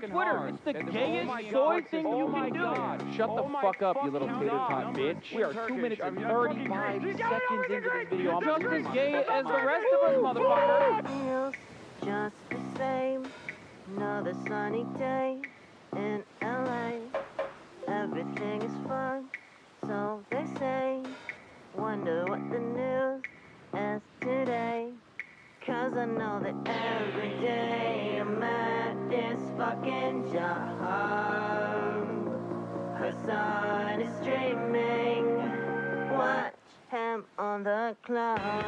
Twitter. It's the gayest soy thing you can do. Shut the fuck up, you little tater tot bitch. We are 2 minutes and 35 seconds into this video. I'm just as gay as the rest of us, motherfucker. Feels just the same. Another sunny day in LA. Everything is fun, so they say. Wonder what the news is today. 'Cause I know that every day I'm at this fucking job. Hassan is streaming. Watch him on the cloud.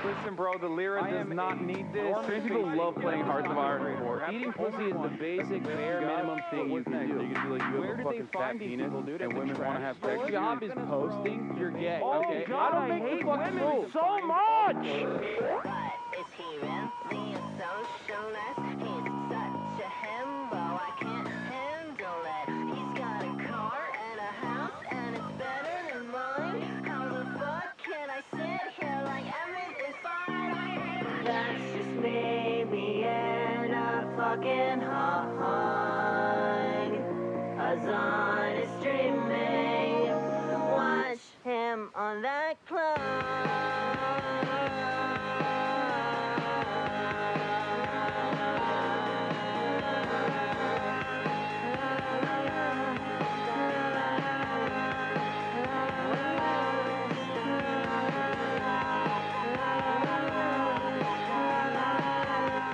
Listen, bro, the Lyra does not need this. Trans people love playing Hearts of Iron 4. Eating pussy is the basic, bare minimum thing you can do. You can be like, you have a fucking fat penis, and women want to have sex. Your job is posting, you're gay. Okay? God, I don't hate make the fucking women rules. so much! But is he really a socialist? He's such a himbo, I can't handle it. He's got a car and a house, and it's better than mine. How the fuck can I sit here like everything's fine? That's just me being a fucking hog. Hassan is streaming. Watch him on that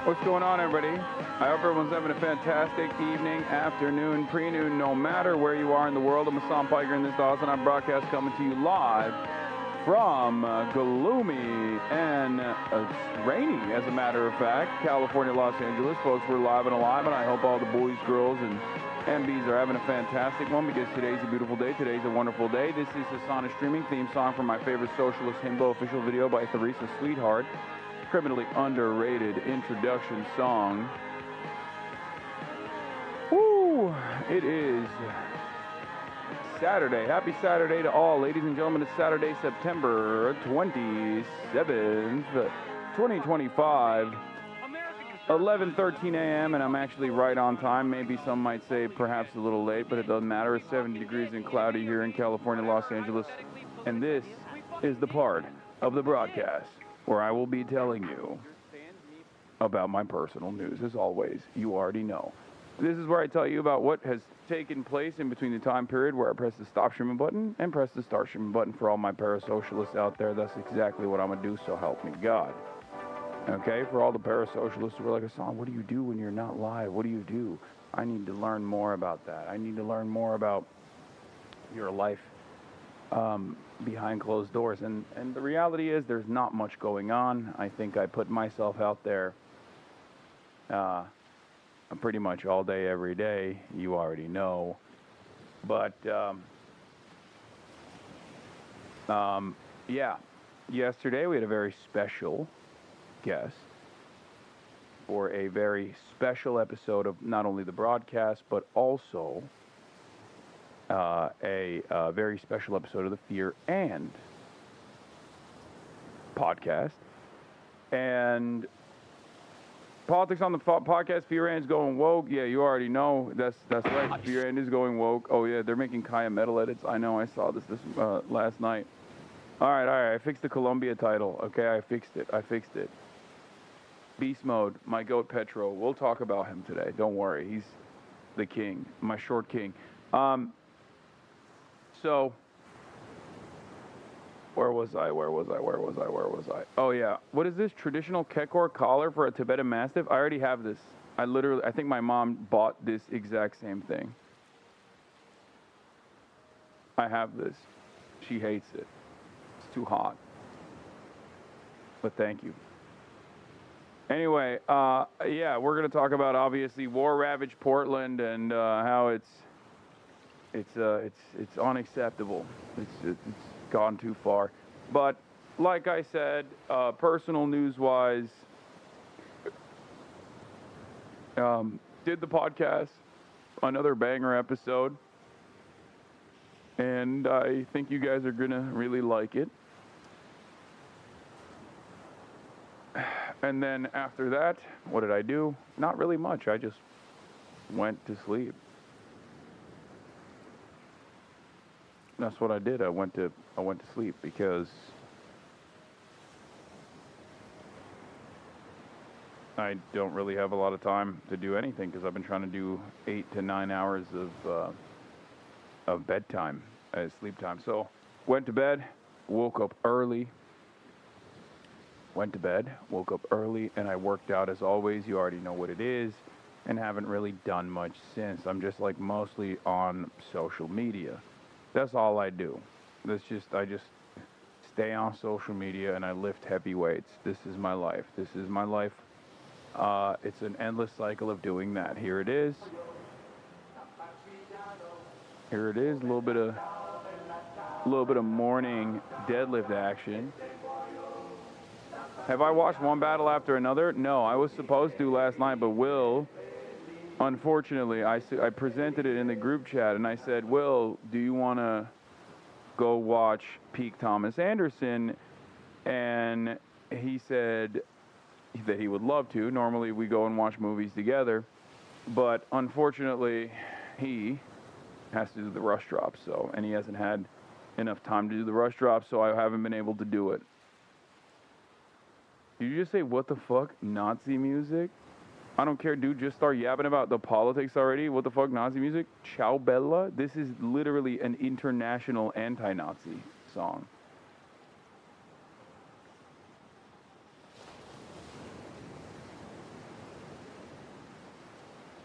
What's going on, everybody? I hope everyone's having a fantastic evening, afternoon, pre-noon, no matter where you are in the world. I'm Hassan Piker in this Dawson. I'm broadcast coming to you live from gloomy and rainy, as a matter of fact, California, Los Angeles. Folks, we're live and alive, and I hope all the boys, girls, and MBs are having a fantastic one, because today's a beautiful day. Today's a wonderful day. This is Hassan streaming theme song from my favorite socialist himbo official video by Theresa Sweetheart. Criminally underrated introduction song. Woo! It is Saturday. Happy Saturday to all, ladies and gentlemen. It's Saturday, September 27th, 2025. 11:13 a.m. and I'm actually right on time. Maybe some might say perhaps a little late, but it doesn't matter. It's 70 degrees and cloudy here in California, Los Angeles. And this is the part of the broadcast where I will be telling you about my personal news. As always, you already know. This is where I tell you about what has taken place in between the time period where I press the stop streaming button and press the start streaming button. For all my parasocialists out there, that's exactly what I'm going to do, so help me God. Okay, for all the parasocialists who are like, Hassan, what do you do when you're not live? What do you do? I need to learn more about that. I need to learn more about your life behind closed doors. And the reality is there's not much going on. I think I put myself out there pretty much all day, every day. You already know. But, yeah, yesterday we had a very special guest for a very special episode of not only the broadcast, but also a very special episode of the Fear and podcast. And politics on the podcast, Fear and is going woke. Yeah, you already know. That's right. Fear and is going woke. Oh yeah, they're making Kaya metal edits. I know. I saw this last night. All right. I fixed the Columbia title. Okay, I fixed it. Beast Mode, my goat Petro. We'll talk about him today. Don't worry. He's the king, my short king. So, where was I? Oh yeah. What is this? Traditional Kekor collar for a Tibetan Mastiff? I already have this. I think my mom bought this exact same thing. I have this. She hates it. It's too hot. But thank you. Anyway, yeah, we're gonna talk about obviously war-ravaged Portland and how it's unacceptable. It's gone too far. But like I said, personal news-wise, did the podcast, another banger episode, and I think you guys are gonna really like it. And then after that, what did I do? Not really much. I just went to sleep. That's what I did. I went to sleep because I don't really have a lot of time to do anything because I've been trying to do 8 to 9 hours of bedtime as sleep time. So went to bed, woke up early. Went to bed, woke up early, and I worked out as always. You already know what it is, and haven't really done much since. I'm just like mostly on social media. That's all I do. I just stay on social media and I lift heavy weights. This is my life. This is my life. It's an endless cycle of doing that. Here it is. Here it is. A little bit of morning deadlift action. Have I watched one battle after another? No, I was supposed to last night, but Will, unfortunately, I presented it in the group chat, and I said, Will, do you want to go watch Peak Thomas Anderson? And he said that he would love to. Normally, we go and watch movies together, but unfortunately, he has to do the rush drop, and he hasn't had enough time to do the rush drop, so I haven't been able to do it. Did you just say, what the fuck, Nazi music? I don't care, dude. Just start yapping about the politics already. What the fuck, Nazi music? Ciao Bella? This is literally an international anti-Nazi song.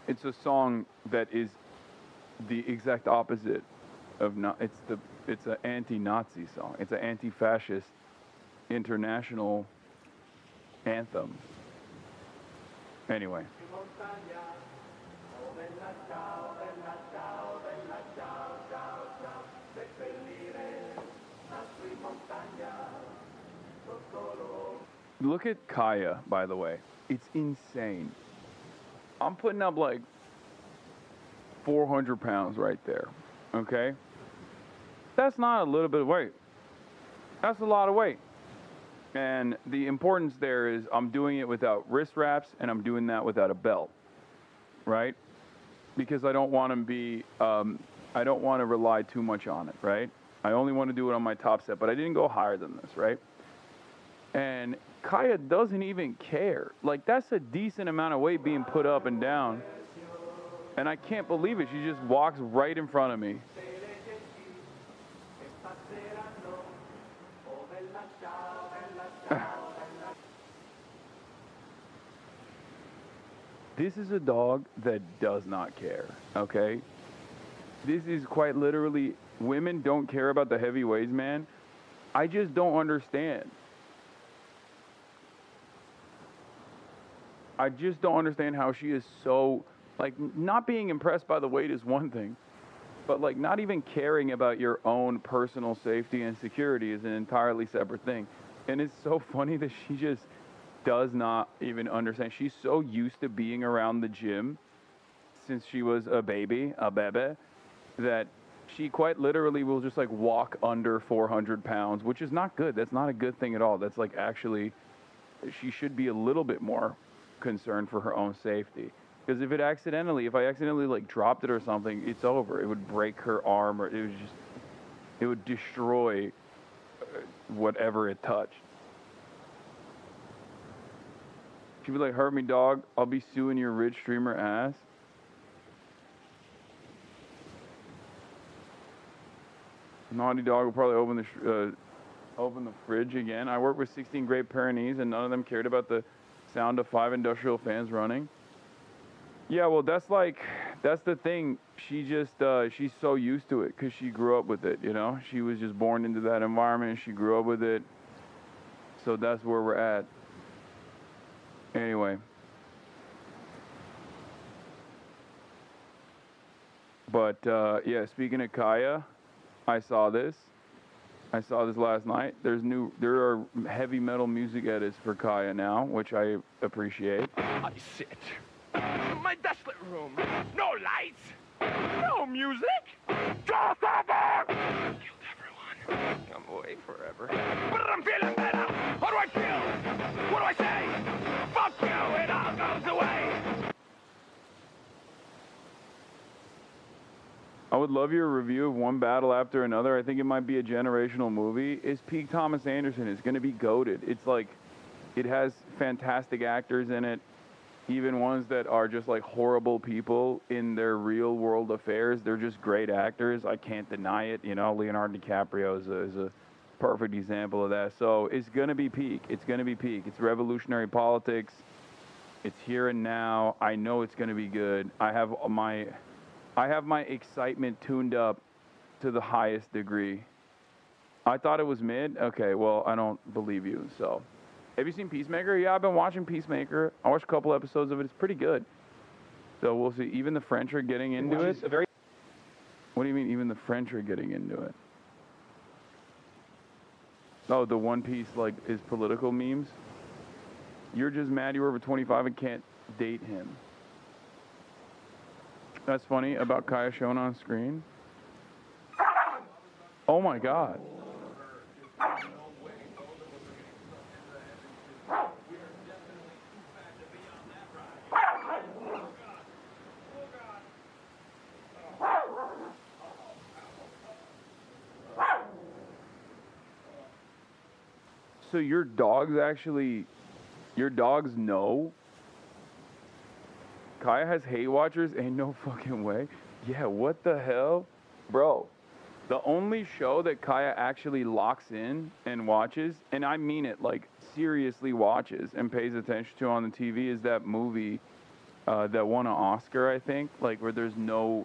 It's a song that is the exact opposite of it's an anti-Nazi song. It's an anti-fascist international anthem. Anyway. Look at Kaya, by the way. It's insane. I'm putting up like 400 pounds right there. Okay? That's not a little bit of weight. That's a lot of weight. And the importance there is I'm doing it without wrist wraps, and I'm doing that without a belt, right? Because I don't want to rely too much on it, right? I only want to do it on my top set, but I didn't go higher than this, right? And Kaya doesn't even care. Like, that's a decent amount of weight being put up and down. And I can't believe it. She just walks right in front of me. This is a dog that does not care, okay? This is quite literally, women don't care about the heavyweights, man. I just don't understand. I just don't understand how she is so, like, not being impressed by the weight is one thing, but like not even caring about your own personal safety and security is an entirely separate thing. And it's so funny that she just does not even understand. She's so used to being around the gym since she was a bebe, that she quite literally will just like walk under 400 pounds, which is not good. That's not a good thing at all. That's like actually, she should be a little bit more concerned for her own safety. Because if I accidentally like dropped it or something, it's over. It would break her arm, or it would destroy whatever it touched. She'd be like, hurt me, dog. I'll be suing your rich streamer ass. Naughty dog will probably open the fridge again. I work with 16 Great Pyrenees, and none of them cared about the sound of 5 industrial fans running. Yeah, well, that's the thing. She just, she's so used to it because she grew up with it, you know? She was just born into that environment, and she grew up with it. So that's where we're at. Anyway. But, yeah, speaking of Kaya, I saw this. I saw this last night. There are heavy metal music edits for Kaya now, which I appreciate. I sit in my desolate room. No lights. No music. Just over. Killed everyone. I'm away forever. But I'm feeling better. How do I feel? What do I say? Fuck you. It all goes away. I would love your review of One Battle After Another. I think it might be a generational movie. It's peak Thomas Anderson. It's going to be goated. It's like, it has fantastic actors in it, even ones that are just like horrible people in their real world affairs. They're just great actors. I can't deny it. You know, Leonardo DiCaprio is a perfect example of that. So it's going to be peak. It's going to be peak. It's revolutionary politics. It's here and now. I know it's going to be good. I have my excitement tuned up to the highest degree. I thought it was mid. Okay, well, I don't believe you. So, have you seen Peacemaker? Yeah, I've been watching Peacemaker. I watched a couple episodes of it. It's pretty good. So we'll see. Even the French are getting into it. What do you mean? Even the French are getting into it? Oh, the One Piece like is political memes. You're just mad you're over 25 and can't date him. That's funny about Kaya shown on screen. Oh my God. So your dogs know? Kaya has hate watchers? Ain't no fucking way. Yeah, what the hell? Bro, the only show that Kaya actually locks in and watches, and I mean it, like seriously watches and pays attention to on the TV is that movie that won an Oscar, I think, like where there's no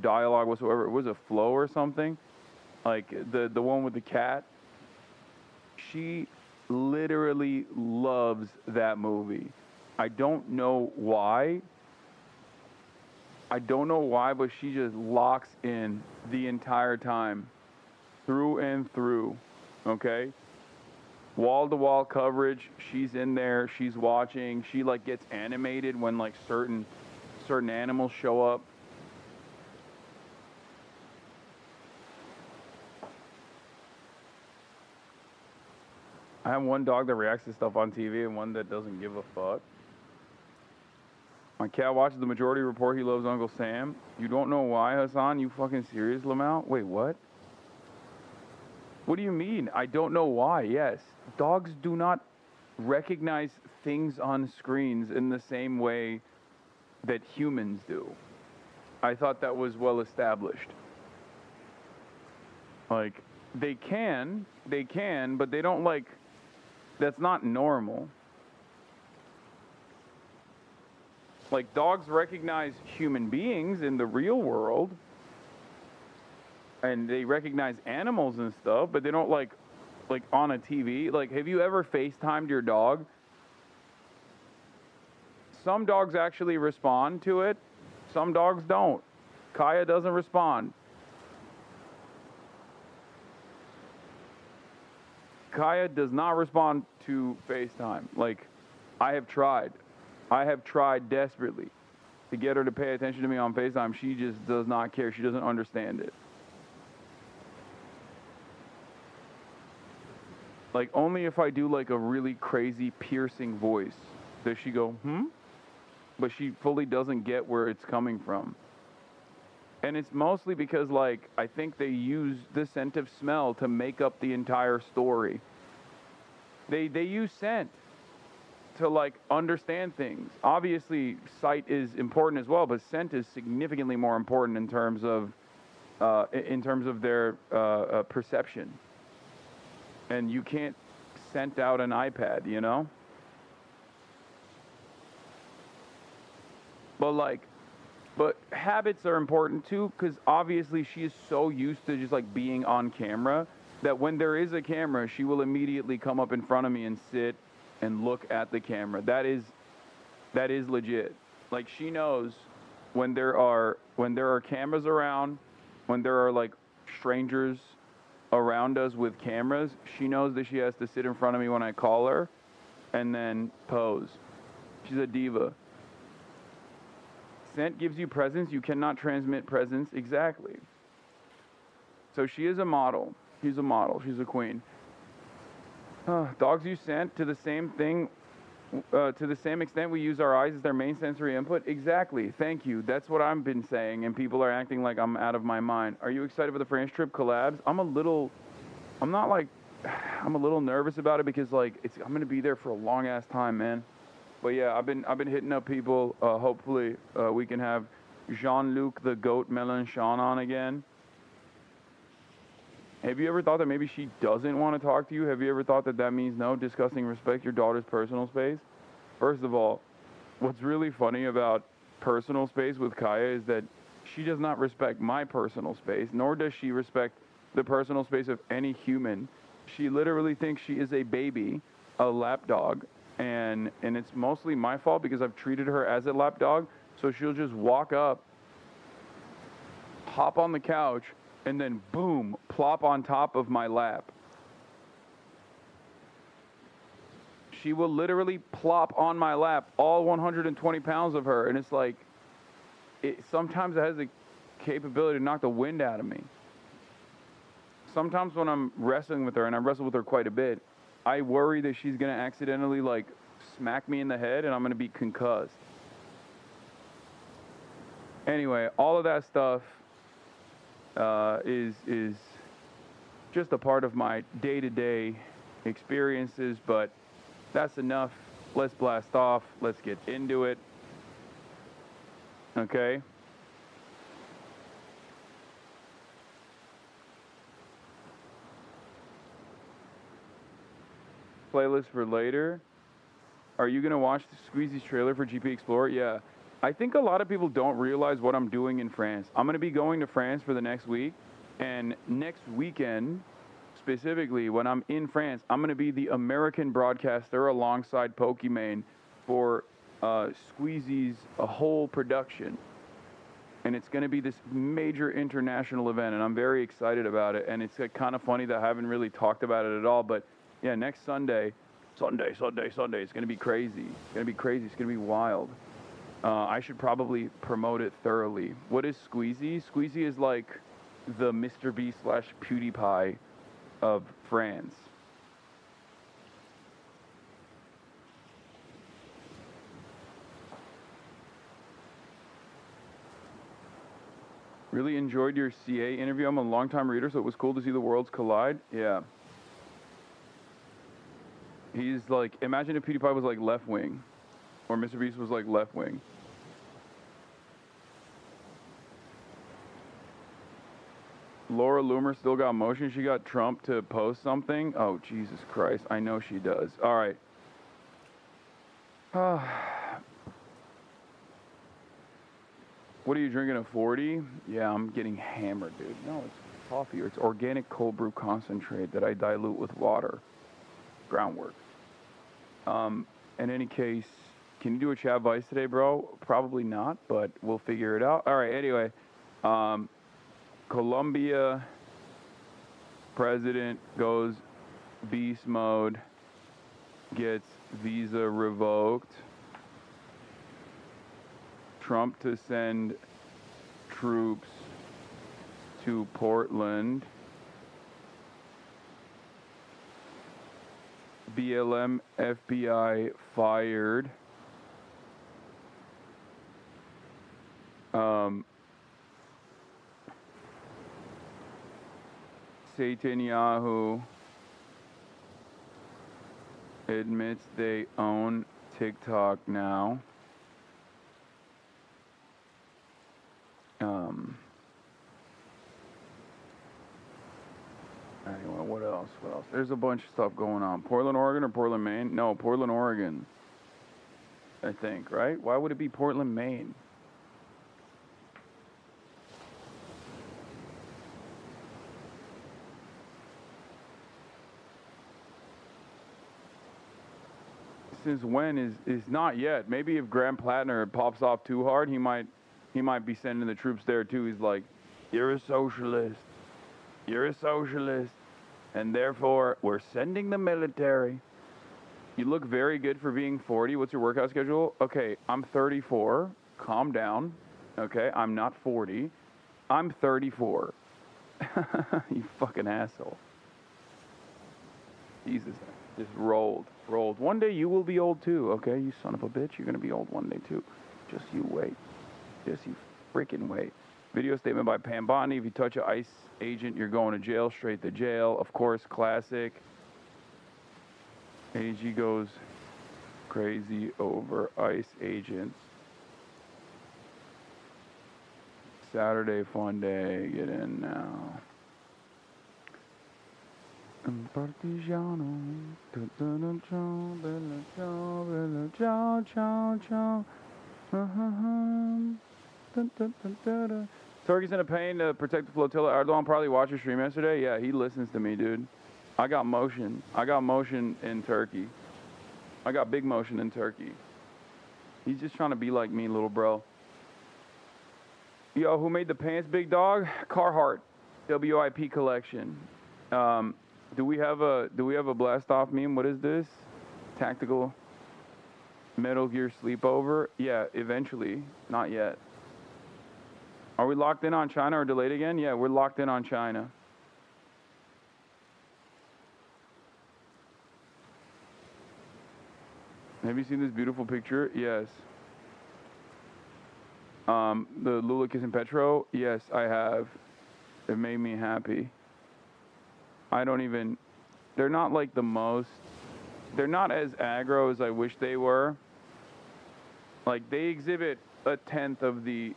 dialogue whatsoever. It was a Flow or something. Like the one with the cat. She literally loves that movie. I don't know why. But she just locks in the entire time, through and through, okay? Wall-to-wall coverage, she's in there, she's watching, she like gets animated when like certain animals show up. I have one dog that reacts to stuff on TV and one that doesn't give a fuck. My cat watches the Majority Report. He loves Uncle Sam. You don't know why, Hasan? You fucking serious, Lamau? Wait, what? What do you mean? I don't know why. Yes. Dogs do not recognize things on screens in the same way that humans do. I thought that was well established. Like, they can, but they don't like, that's not normal. Like, dogs recognize human beings in the real world, and they recognize animals and stuff, but they don't like on a TV. Like, have you ever FaceTimed your dog? Some dogs actually respond to it. Some dogs don't. Kaya doesn't respond. Kaya does not respond to FaceTime. Like, I have tried desperately to get her to pay attention to me on FaceTime. She just does not care. She doesn't understand it. Like, only if I do like a really crazy piercing voice does she go, but she fully doesn't get where it's coming from. And it's mostly because, like, I think they use the scent of smell to make up the entire story. They use scent to, like, understand things. Obviously, sight is important as well, but scent is significantly more important in terms of their perception. And you can't scent out an iPad, you know? But habits are important too, because obviously she is so used to just like being on camera that when there is a camera, she will immediately come up in front of me and sit and look at the camera. That is That is legit. Like, she knows when there are cameras around, when there are like strangers around us with cameras, she knows that she has to sit in front of me when I call her and then pose. She's a diva. Scent gives you presence. You cannot transmit presence. Exactly. So she is a model. She's a model. She's a queen. Dogs use scent to the same thing. To the same extent we use our eyes as their main sensory input. Exactly. Thank you. That's what I've been saying, and people are acting like I'm out of my mind. Are you excited for the France trip collabs? I'm a little nervous about it because like I'm gonna be there for a long ass time, man. But yeah, I've been hitting up people. Hopefully we can have Jean-Luc the Goat Mélenchon on again. Have you ever thought that maybe she doesn't want to talk to you? Have you ever thought that that means no? Discussing respect your daughter's personal space? First of all, what's really funny about personal space with Kaya is that she does not respect my personal space, nor does she respect the personal space of any human. She literally thinks she is a baby, a lapdog, and it's mostly my fault because I've treated her as a lapdog. So she'll just walk up, hop on the couch, and then boom, plop on top of my lap. She will literally plop on my lap, all 120 pounds of her, and it's like, sometimes it has the capability to knock the wind out of me. Sometimes when I'm wrestling with her, and I wrestle with her quite a bit, I worry that she's gonna accidentally like smack me in the head and I'm gonna be concussed. Anyway, all of that stuff is just a part of my day-to-day experiences, but that's enough. Let's blast off. Let's get into it. Okay? Playlist for later. Are you going to watch the Squeezy's trailer for GP Explorer? Yeah. I think a lot of people don't realize what I'm doing in France. I'm going to be going to France for the next week, and next weekend, specifically, when I'm in France, I'm going to be the American broadcaster alongside Pokimane for Squeezy's whole production. And it's going to be this major international event, and I'm very excited about it. And it's kind of funny that I haven't really talked about it at all, but yeah, next Sunday, it's going to be crazy. It's going to be crazy. It's going to be wild. I should probably promote it thoroughly. What is Squeezy? Squeezy is like the Mr. Beast / PewDiePie of France. Really enjoyed your CA interview. I'm a longtime reader, so it was cool to see the worlds collide. Yeah. He's like, imagine if PewDiePie was like left wing, or Mr. Beast was like left wing. Laura Loomer still got motion. She got Trump to post something. Oh, Jesus Christ. I know she does. All right. What are you drinking, a 40? Yeah, I'm getting hammered, dude. No, it's coffee. It's organic cold brew concentrate that I dilute with water. Groundwork. In any case, can you do a Chav Vice today, bro? Probably not, but we'll figure it out. All right, anyway. Colombia president goes beast mode, gets visa revoked. Trump to send troops to Portland. BLM FBI fired. Netanyahu admits they own TikTok now. Anyway, what else? What else? There's a bunch of stuff going on. Portland, Oregon or Portland, Maine? No, Portland, Oregon. I think, right? Why would it be Portland, Maine? since when is not yet. Maybe if Graham Plattner pops off too hard, he might be sending the troops there too. He's like, you're a socialist, and therefore we're sending the military. You look very good for being 40. What's your workout schedule? Okay, I'm 34. Calm down. Okay, I'm not 40. I'm 34. You fucking asshole. Jesus, just rolled. One day you will be old too, okay? You son of a bitch. You're gonna be old one day too. Just you wait. Just you freaking wait. Video statement by Pam Botany. If you touch an ICE agent, you're going to jail. Straight to jail. Of course, classic. AG goes crazy over ICE agents. Saturday fun day. Get in now. Partigiano. Turkey's in a pain to protect the flotilla. Erdogan probably watched your stream yesterday. Yeah, he listens to me, dude. I got motion in Turkey. I got big motion in Turkey. He's just trying to be like me, little bro. Yo, who made the pants, big dog? Carhartt, WIP collection. Do we have a blast off meme? What is this? Tactical Metal Gear sleepover? Yeah, eventually. Not yet. Are we locked in on China or delayed again? Yeah, we're locked in on China. Have you seen this beautiful picture? Yes. The Lula kissing Petro? Yes, I have. It made me happy. They're not like the most, they're not as aggro as I wish they were. Like, they exhibit a tenth of the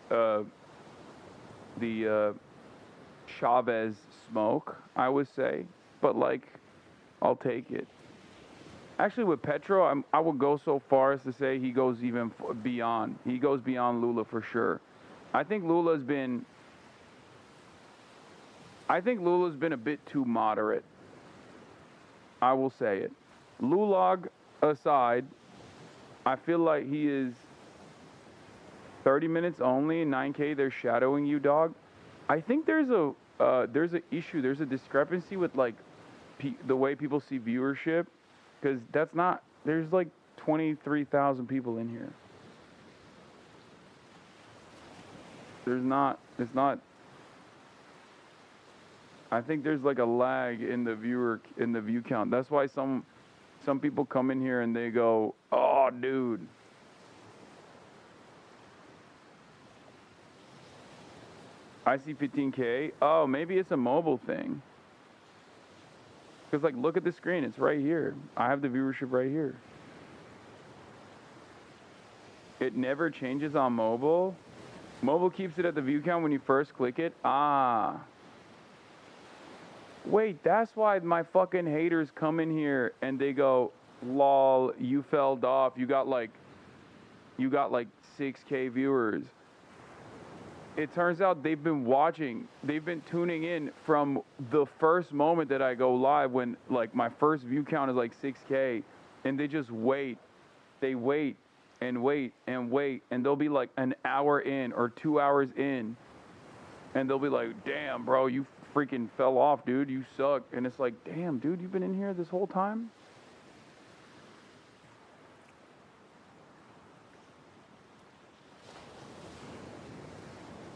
Chavez smoke, I would say. But, like, I'll take it. Actually, with Petro, I would go so far as to say he goes even beyond. He goes beyond Lula for sure. I think Lula's been a bit too moderate. I will say it. Lulag aside, I feel like he is 30 minutes only, 9K, they're shadowing you, dog. I think there's an issue, there's a discrepancy with, like, the way people see viewership. Because there's like 23,000 people in here. It's not. I think there's like a lag in the view count. That's why some people come in here and they go, oh, dude. I see 15K. Oh, maybe it's a mobile thing. Because, like, look at the screen. It's right here. I have the viewership right here. It never changes on mobile. Mobile keeps it at the view count when you first click it. Ah. Wait, that's why my fucking haters come in here and they go, lol, you felled off. You got like 6K viewers. It turns out they've been tuning in from the first moment that I go live when, like, my first view count is like 6K, and they just wait. They wait and wait and wait, and they'll be like an hour in or 2 hours in, and they'll be like, damn, bro, you freaking fell off, dude. You suck. And it's like, damn, dude, you've been in here this whole time?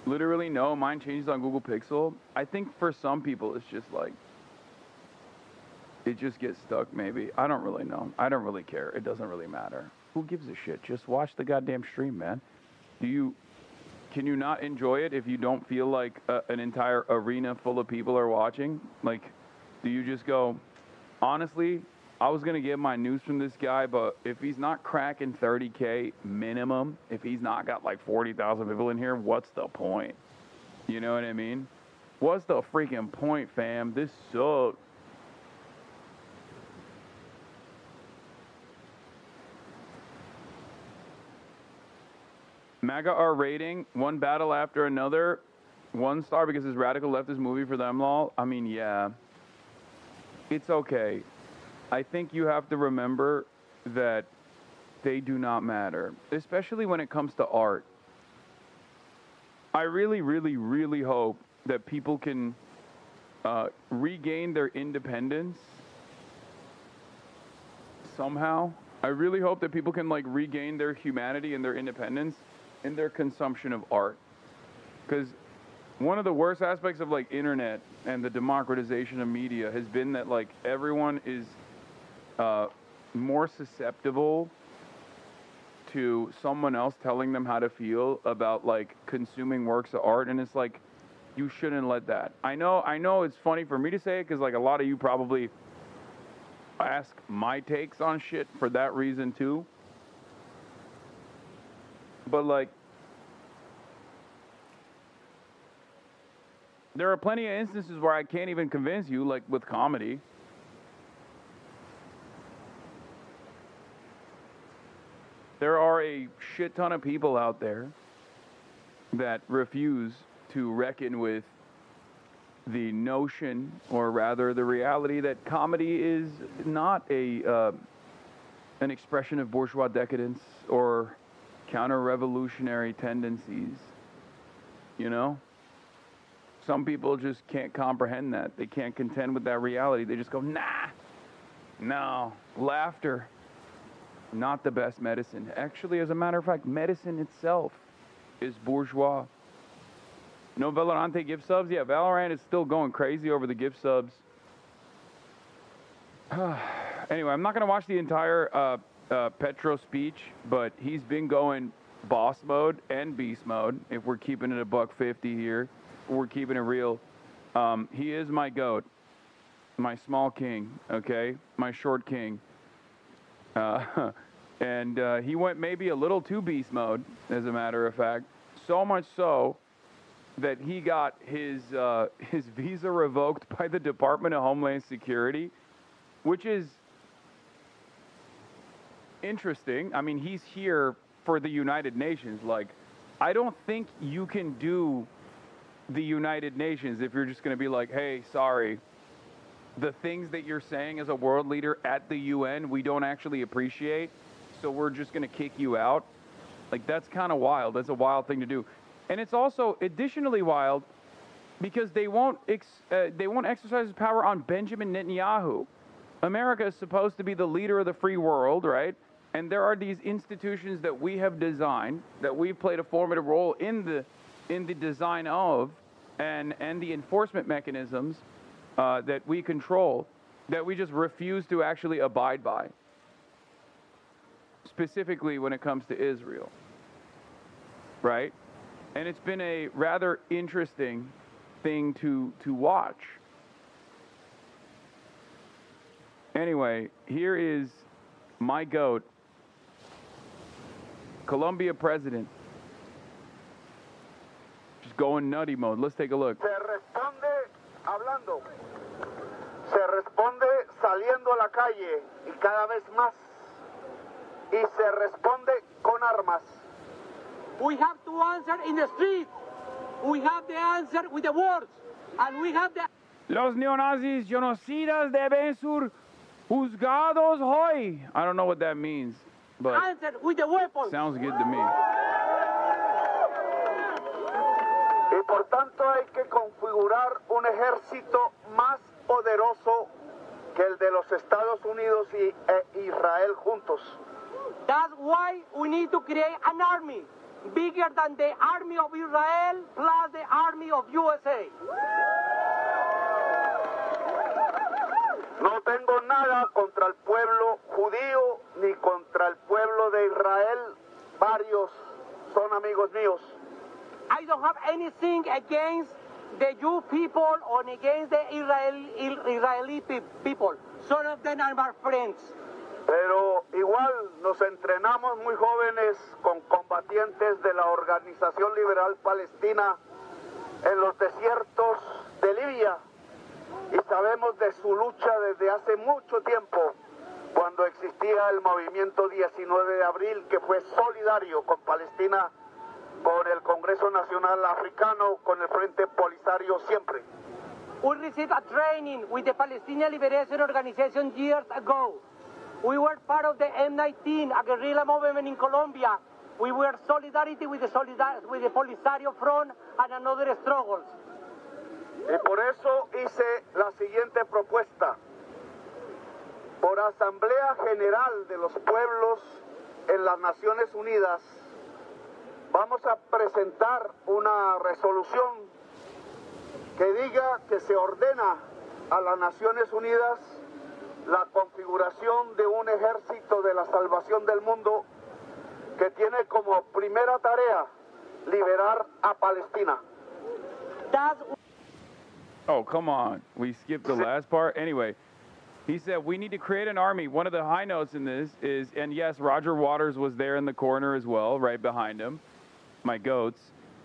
Literally, no. Mine changes on Google Pixel. I think for some people, it's just like, it just gets stuck, maybe. I don't really know. I don't really care. It doesn't really matter. Who gives a shit? Just watch the goddamn stream, man. Can you not enjoy it if you don't feel like an entire arena full of people are watching? Like, do you just go, honestly, I was going to get my news from this guy, but if he's not cracking 30K minimum, if he's not got like 40,000 people in here, what's the point? You know what I mean? What's the freaking point, fam? This sucks. MAGA R rating, one battle after another, 1 star because it's radical leftist movie for them, lol. I mean, yeah. It's okay. I think you have to remember that they do not matter, especially when it comes to art. I really, really, really hope that people can regain their independence somehow. I really hope that people can like regain their humanity and their independence in their consumption of art. Because one of the worst aspects of like internet and the democratization of media has been that like everyone is more susceptible to someone else telling them how to feel about like consuming works of art, and it's like you shouldn't let that. I know it's funny for me to say it because like a lot of you probably ask my takes on shit for that reason too. But like there are plenty of instances where I can't even convince you, like with comedy. There are a shit ton of people out there that refuse to reckon with the notion, or rather the reality, that comedy is not an expression of bourgeois decadence or counter-revolutionary tendencies. You know? Some people just can't comprehend that. They can't contend with that reality. They just go, nah, no, laughter, not the best medicine. Actually, as a matter of fact, medicine itself is bourgeois. No Valorante gift subs? Yeah, Valorant is still going crazy over the gift subs. Anyway, I'm not going to watch the entire Petro speech, but he's been going boss mode and beast mode, if we're keeping it $150 here. We're keeping it real. He is my goat, my small king, okay? My short king. And he went maybe a little too beast mode, as a matter of fact. So much so that he got his visa revoked by the Department of Homeland Security, which is interesting. I mean, he's here for the United Nations. Like, I don't think you can do the United Nations if you're just going to be like, hey, sorry, the things that you're saying as a world leader at the UN, we don't actually appreciate, so we're just going to kick you out. Like, that's kind of wild. That's a wild thing to do. And it's also additionally wild because they won't exercise power on Benjamin Netanyahu. America is supposed to be the leader of the free world, right? And there are these institutions that we have designed, that we've played a formative role in the design of, and the enforcement mechanisms that we control, that we just refuse to actually abide by. Specifically when it comes to Israel, right? And it's been a rather interesting thing to watch. Anyway, here is my goat, Colombia president, just going nutty mode. Let's take a look. Se responde hablando, se responde saliendo a la calle y cada vez más, y se responde con armas. We have to answer in the street. We have the answer with the words. And we have the... Los neonazis genocidas deben ser juzgados hoy. I don't know what that means, but answer with the weapons. Sounds good to me. Y por tanto hay que configurar un ejército más poderoso que el de los Estados Unidos y Israel juntos. That's why we need to create an army bigger than the army of Israel plus the army of USA. No tengo nada contra el pueblo judío ni contra el pueblo de Israel. Varios son amigos míos. I don't have anything against the Jew people or against the Israeli people. Some of them are my friends. Pero igual nos entrenamos muy jóvenes con combatientes de la Organización Liberal Palestina en los desiertos de Libia y sabemos de su lucha desde hace mucho tiempo, cuando existía el movimiento 19 de abril que fue solidario con Palestina, con el Congreso Nacional Africano, con el Frente Polisario siempre. We received a training with the Palestinian Liberation Organization years ago. We were part of the M19, a guerrilla movement in Colombia. We were solidarity with the Polisario Front and another struggles. Y por eso hice la siguiente propuesta. Por Asamblea General de los Pueblos en las Naciones Unidas, vamos a presentar una resolución que diga que se ordena a las Naciones Unidas la configuración de un ejército de la salvación del mundo que tiene como primera tarea liberar a Palestina. Oh, come on. We skipped the last part. Anyway, he said we need to create an army. One of the high notes in this is, and yes, Roger Waters was there in the corner as well, right behind him. My goats.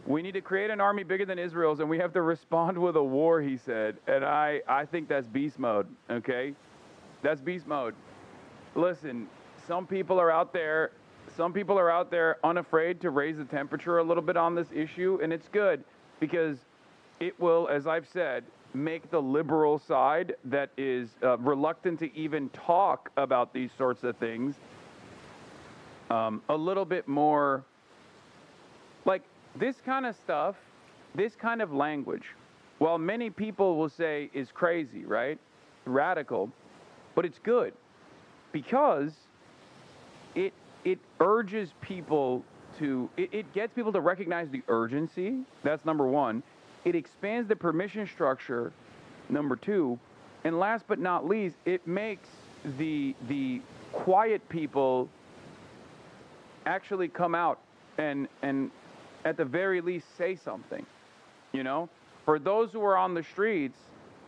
We need to create an army bigger than Israel's, and we have to respond with a war, he said. And I think that's beast mode, okay? That's beast mode. Listen, some people are out there unafraid to raise the temperature a little bit on this issue, and it's good because it will, as I've said, make the liberal side that is reluctant to even talk about these sorts of things a little bit more, like this kind of stuff, this kind of language, while many people will say is crazy, right? Radical, but it's good because it urges people to, it gets people to recognize the urgency. That's number one. It expands the permission structure, number two. And last but not least, it makes the quiet people actually come out and at the very least say something, you know? For those who are on the streets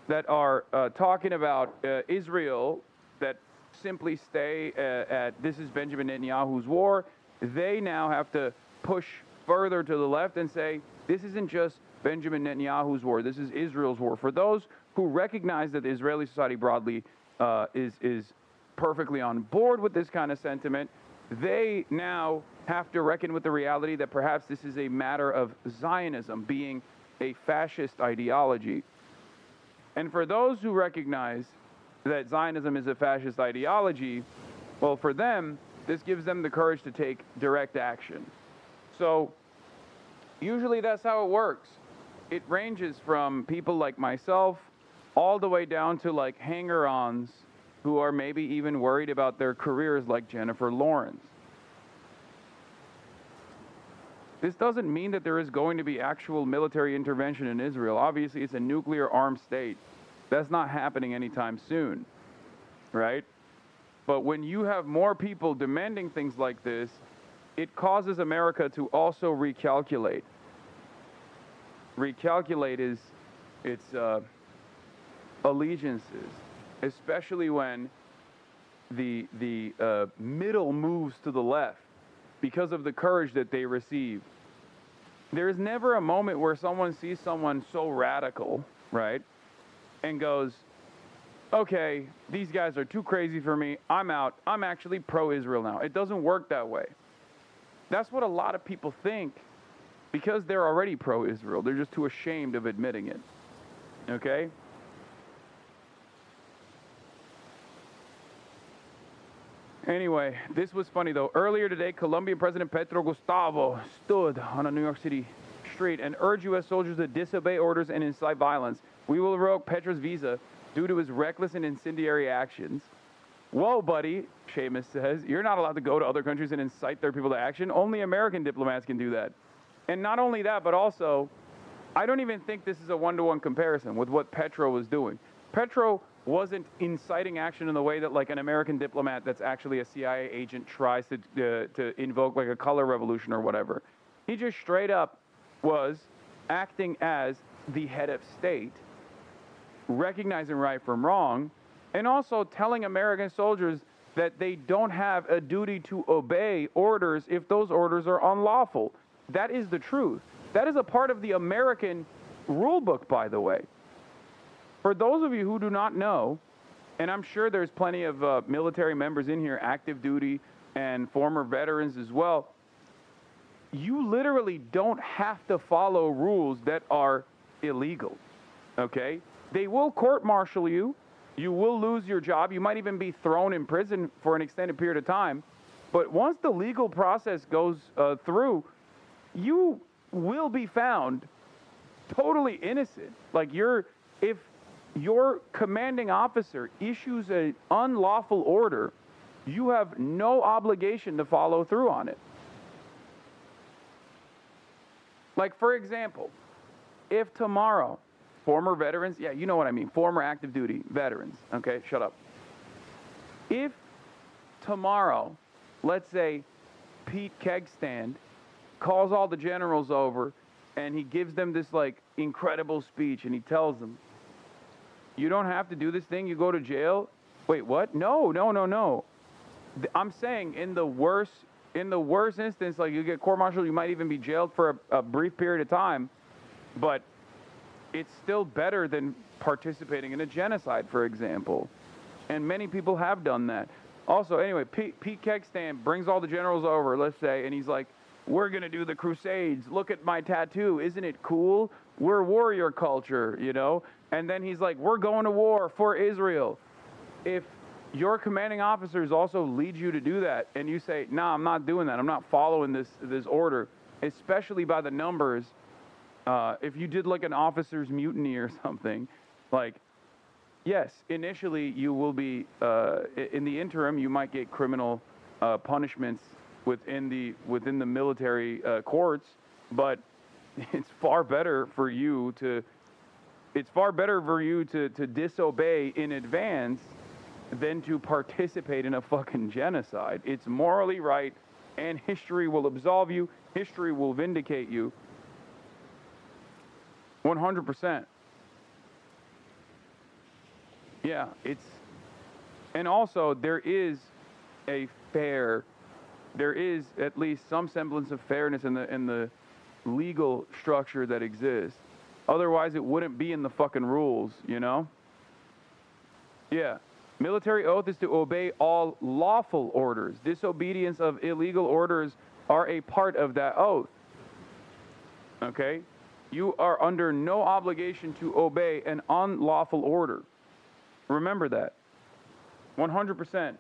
that are talking about Israel, that simply stay at this is Benjamin Netanyahu's war, they now have to push further to the left and say, this isn't just Benjamin Netanyahu's war, this is Israel's war. For those who recognize that the Israeli society broadly is perfectly on board with this kind of sentiment, they now have to reckon with the reality that perhaps this is a matter of Zionism being a fascist ideology. And for those who recognize that Zionism is a fascist ideology, well, for them, this gives them the courage to take direct action. So usually that's how it works. It ranges from people like myself all the way down to like hanger-ons who are maybe even worried about their careers like Jennifer Lawrence. This doesn't mean that there is going to be actual military intervention in Israel. Obviously, it's a nuclear armed state. That's not happening anytime soon, right? But when you have more people demanding things like this, it causes America to also recalculate. Recalculate its allegiances, especially when the middle moves to the left because of the courage that they receive. There is never a moment where someone sees someone so radical, right, and goes, okay, these guys are too crazy for me, I'm out, I'm actually pro-Israel now. It doesn't work that way. That's what a lot of people think because they're already pro-Israel. They're just too ashamed of admitting it, okay? Anyway, this was funny though. Earlier today, Colombian President Petro Gustavo stood on a New York City street and urged U.S. soldiers to disobey orders and incite violence. We will revoke Petro's visa due to his reckless and incendiary actions. Whoa, buddy, Seamus says. You're not allowed to go to other countries and incite their people to action. Only American diplomats can do that. And not only that, but also, I don't even think this is a one-to-one comparison with what Petro was doing. Petro wasn't inciting action in the way that like an American diplomat that's actually a CIA agent tries to invoke like a color revolution or whatever. He just straight up was acting as the head of state, recognizing right from wrong, and also telling American soldiers that they don't have a duty to obey orders if those orders are unlawful. That is the truth. That is a part of the American rule book, by the way. For those of you who do not know, and I'm sure there's plenty of military members in here, active duty and former veterans as well, you literally don't have to follow rules that are illegal, okay? They will court-martial you, You will lose your job. You might even be thrown in prison for an extended period of time. But once the legal process goes through, you will be found totally innocent. Like if your commanding officer issues an unlawful order, you have no obligation to follow through on it. Like, for example, if tomorrow, former veterans, yeah, you know what I mean, former active duty veterans, okay, shut up. If tomorrow, let's say Pete Kegstand calls all the generals over and he gives them this like incredible speech and he tells them, you don't have to do this thing, you go to jail. Wait, what? No. I'm saying in the worst instance, like you get court-martialed, you might even be jailed for a brief period of time, but it's still better than participating in a genocide, for example. And many people have done that. Also, anyway, Pete Kegstand brings all the generals over, let's say, and he's like, we're going to do the Crusades. Look at my tattoo. Isn't it cool? We're warrior culture, you know? And then he's like, we're going to war for Israel. If your commanding officers also lead you to do that, and you say, nah, I'm not doing that. I'm not following this order, especially by the numbers. If you did like an officer's mutiny or something, like, yes, initially you will be, in the interim, you might get criminal punishments within the military courts, but it's far better for you to disobey in advance than to participate in a fucking genocide. It's morally right, and history will absolve you. History will vindicate you. 100%. Yeah, and also there is at least some semblance of fairness in the legal structure that exists. Otherwise, it wouldn't be in the fucking rules, you know? Yeah. Military oath is to obey all lawful orders. Disobedience of illegal orders are a part of that oath. Okay? You are under no obligation to obey an unlawful order. Remember that. 100%.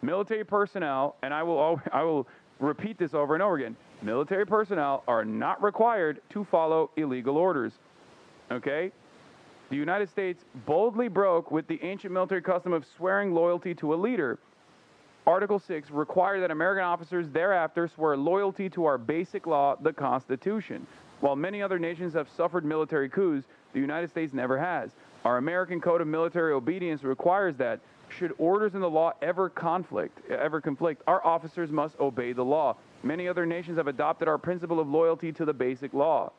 Military personnel, and I will repeat this over and over again, military personnel are not required to follow illegal orders. Okay? The United States boldly broke with the ancient military custom of swearing loyalty to a leader. Article 6 required that American officers thereafter swear loyalty to our basic law, the Constitution. While many other nations have suffered military coups, the United States never has. Our American Code of Military Obedience requires that, should orders in the law ever conflict, our officers must obey the law. Many other nations have adopted our principle of loyalty to the basic law.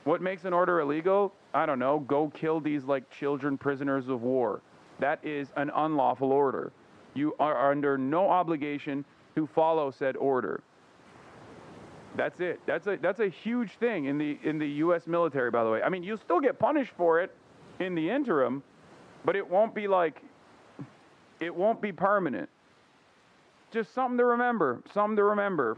What makes an order illegal? I don't know. Go kill these like children prisoners of war. That is an unlawful order. You are under no obligation to follow said order. That's it. That's a huge thing in the U.S. military, by the way. I mean, you'll still get punished for it in the interim, but it won't be permanent. Just something to remember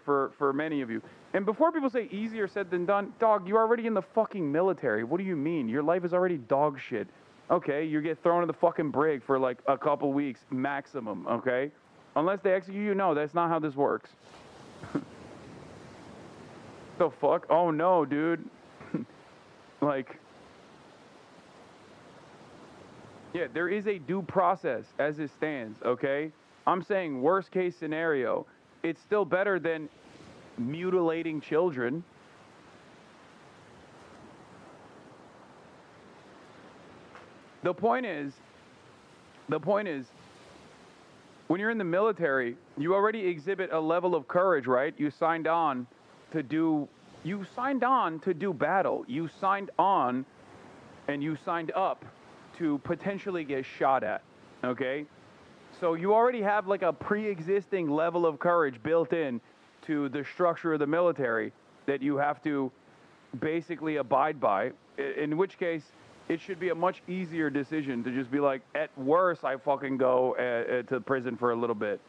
for many of you. And before people say easier said than done, dog, you're already in the fucking military. What do you mean? Your life is already dog shit. Okay, you get thrown in the fucking brig for like a couple weeks maximum, okay? Unless they execute you, no, that's not how this works. The fuck? Oh no, dude. Like, yeah, there is a due process as it stands, okay? I'm saying worst case scenario, it's still better than mutilating children. The point is, when you're in the military, you already exhibit a level of courage, right? You signed on to do battle. You signed on and you signed up to potentially get shot at, okay? So you already have like a pre-existing level of courage built in to the structure of the military that you have to basically abide by, in which case it should be a much easier decision to just be like, at worst, I fucking go to prison for a little bit.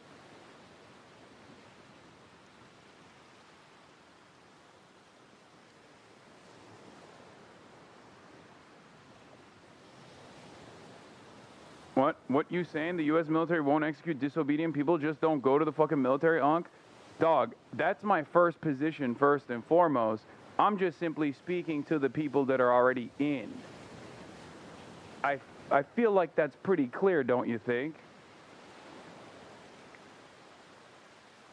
What you saying? The U.S. military won't execute disobedient people? Just don't go to the fucking military, Unc? Dog, that's my first position, first and foremost. I'm just simply speaking to the people that are already in. I feel like that's pretty clear, don't you think?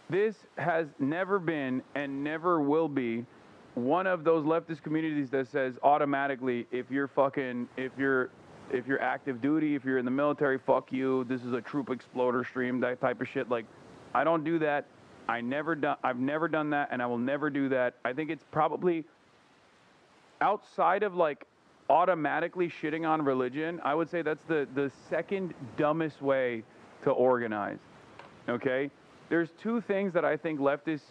This has never been and never will be one of those leftist communities that says automatically, if you're active duty, if you're in the military, fuck you, this is a troop exploder stream, that type of shit. Like, I don't do that. I've never done that, and I will never do that. I think it's probably outside of like automatically shitting on religion, I would say that's the second dumbest way to organize. Okay? There's two things that I think leftist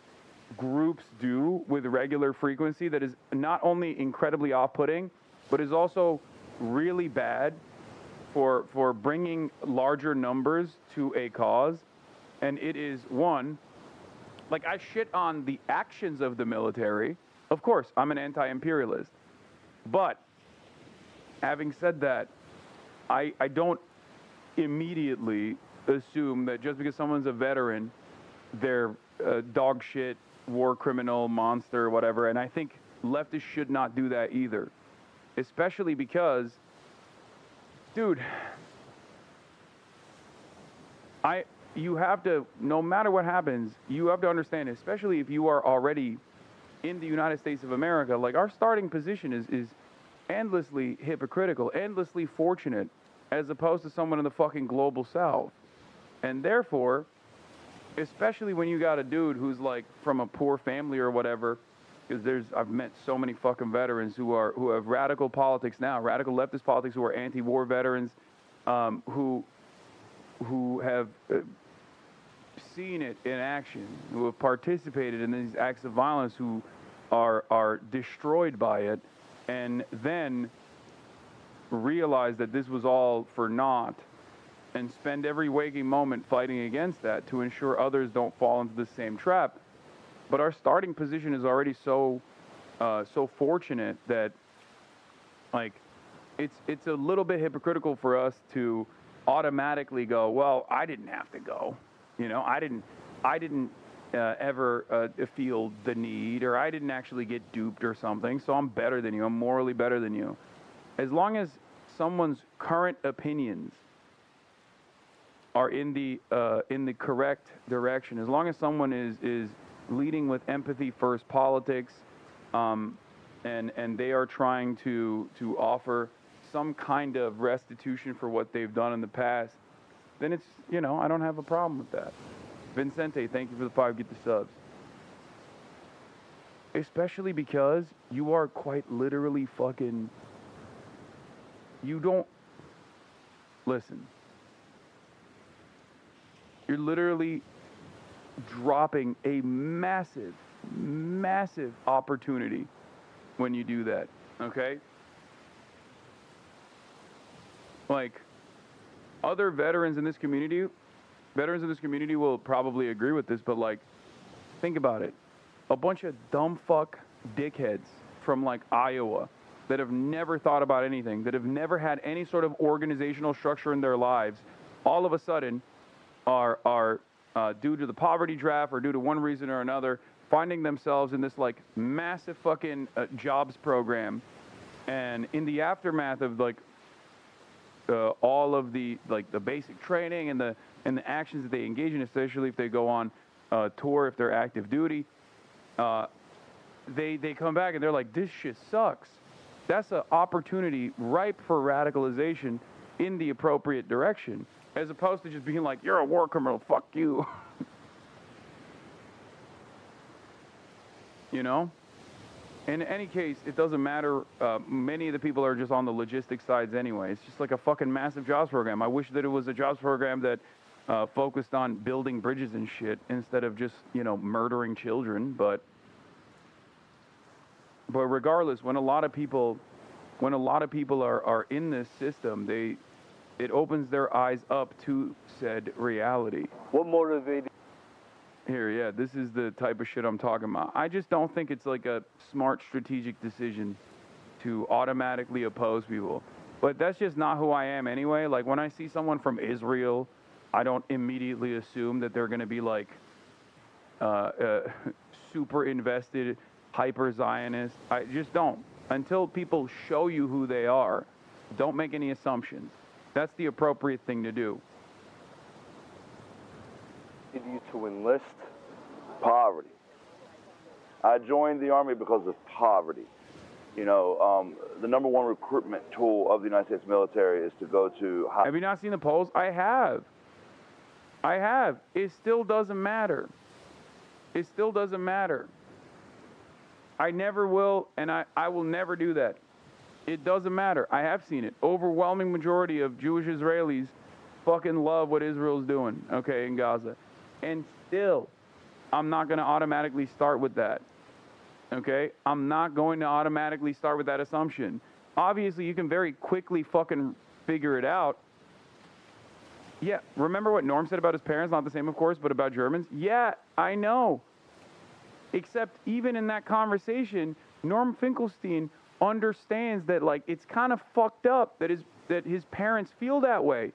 groups do with regular frequency that is not only incredibly off-putting, but is also really bad for bringing larger numbers to a cause. And it is, one, like, I shit on the actions of the military. Of course, I'm an anti-imperialist. But having said that, I don't immediately assume that just because someone's a veteran, they're a dog shit, war criminal, monster, whatever. And I think leftists should not do that either. Especially because, dude, you have to, no matter what happens, you have to understand, especially if you are already in the United States of America, like, our starting position is endlessly hypocritical, endlessly fortunate, as opposed to someone in the fucking global south. And therefore, especially when you got a dude who's like from a poor family or whatever, because I've met so many fucking veterans who have radical politics now, radical leftist politics, who are anti-war veterans, who have seen it in action, who have participated in these acts of violence, who are destroyed by it, and then realize that this was all for naught, and spend every waking moment fighting against that to ensure others don't fall into the same trap. But our starting position is already so fortunate that, like, it's a little bit hypocritical for us to automatically go, well, I didn't have to go, you know, I didn't ever feel the need, or I didn't actually get duped or something, so I'm better than you, I'm morally better than you. As long as someone's current opinions are in the correct direction, as long as someone is leading with empathy first politics, and they are trying to offer some kind of restitution for what they've done in the past, then it's, you know, I don't have a problem with that. Vincente, thank you for the 5 get the subs. Especially because you are quite literally fucking, you don't, listen, you're literally dropping a massive, massive opportunity when you do that, okay? Like, other veterans in this community will probably agree with this, but, like, think about it. A bunch of dumb fuck dickheads from, like, Iowa that have never thought about anything, that have never had any sort of organizational structure in their lives, all of a sudden are due to the poverty draft or due to one reason or another, finding themselves in this, like, massive fucking jobs program. And in the aftermath of, like, all of the, like, the basic training and the actions that they engage in, especially if they go on tour, if they're active duty, they come back and they're like, this shit sucks. That's an opportunity ripe for radicalization in the appropriate direction, as opposed to just being like, you're a war criminal, fuck you. You know? In any case, it doesn't matter. Many of the people are just on the logistics sides anyway. It's just like a fucking massive jobs program. I wish that it was a jobs program that focused on building bridges and shit instead of just, you know, murdering children. But regardless, when a lot of people are in this system, it opens their eyes up to said reality. What motivated? Here, yeah, this is the type of shit I'm talking about. I just don't think it's like a smart strategic decision to automatically oppose people. But that's just not who I am anyway. Like, when I see someone from Israel, I don't immediately assume that they're going to be like super invested, hyper Zionist. I just don't. Until people show you who they are, don't make any assumptions. That's the appropriate thing to do. You to enlist? Poverty. I joined the Army because of poverty. You know, the number one recruitment tool of the United States military is to go to... Have you not seen the polls? I have. I have. It still doesn't matter. It still doesn't matter. I never will, and I will never do that. It doesn't matter. I have seen it. Overwhelming majority of Jewish Israelis fucking love what Israel's doing, okay, in Gaza. And still, I'm not going to automatically start with that. Okay? I'm not going to automatically start with that assumption. Obviously, you can very quickly fucking figure it out. Yeah, remember what Norm said about his parents? Not the same, of course, but about Germans? Yeah, I know. Except even in that conversation, Norm Finkelstein understands that, like, it's kind of fucked up that his parents feel that way.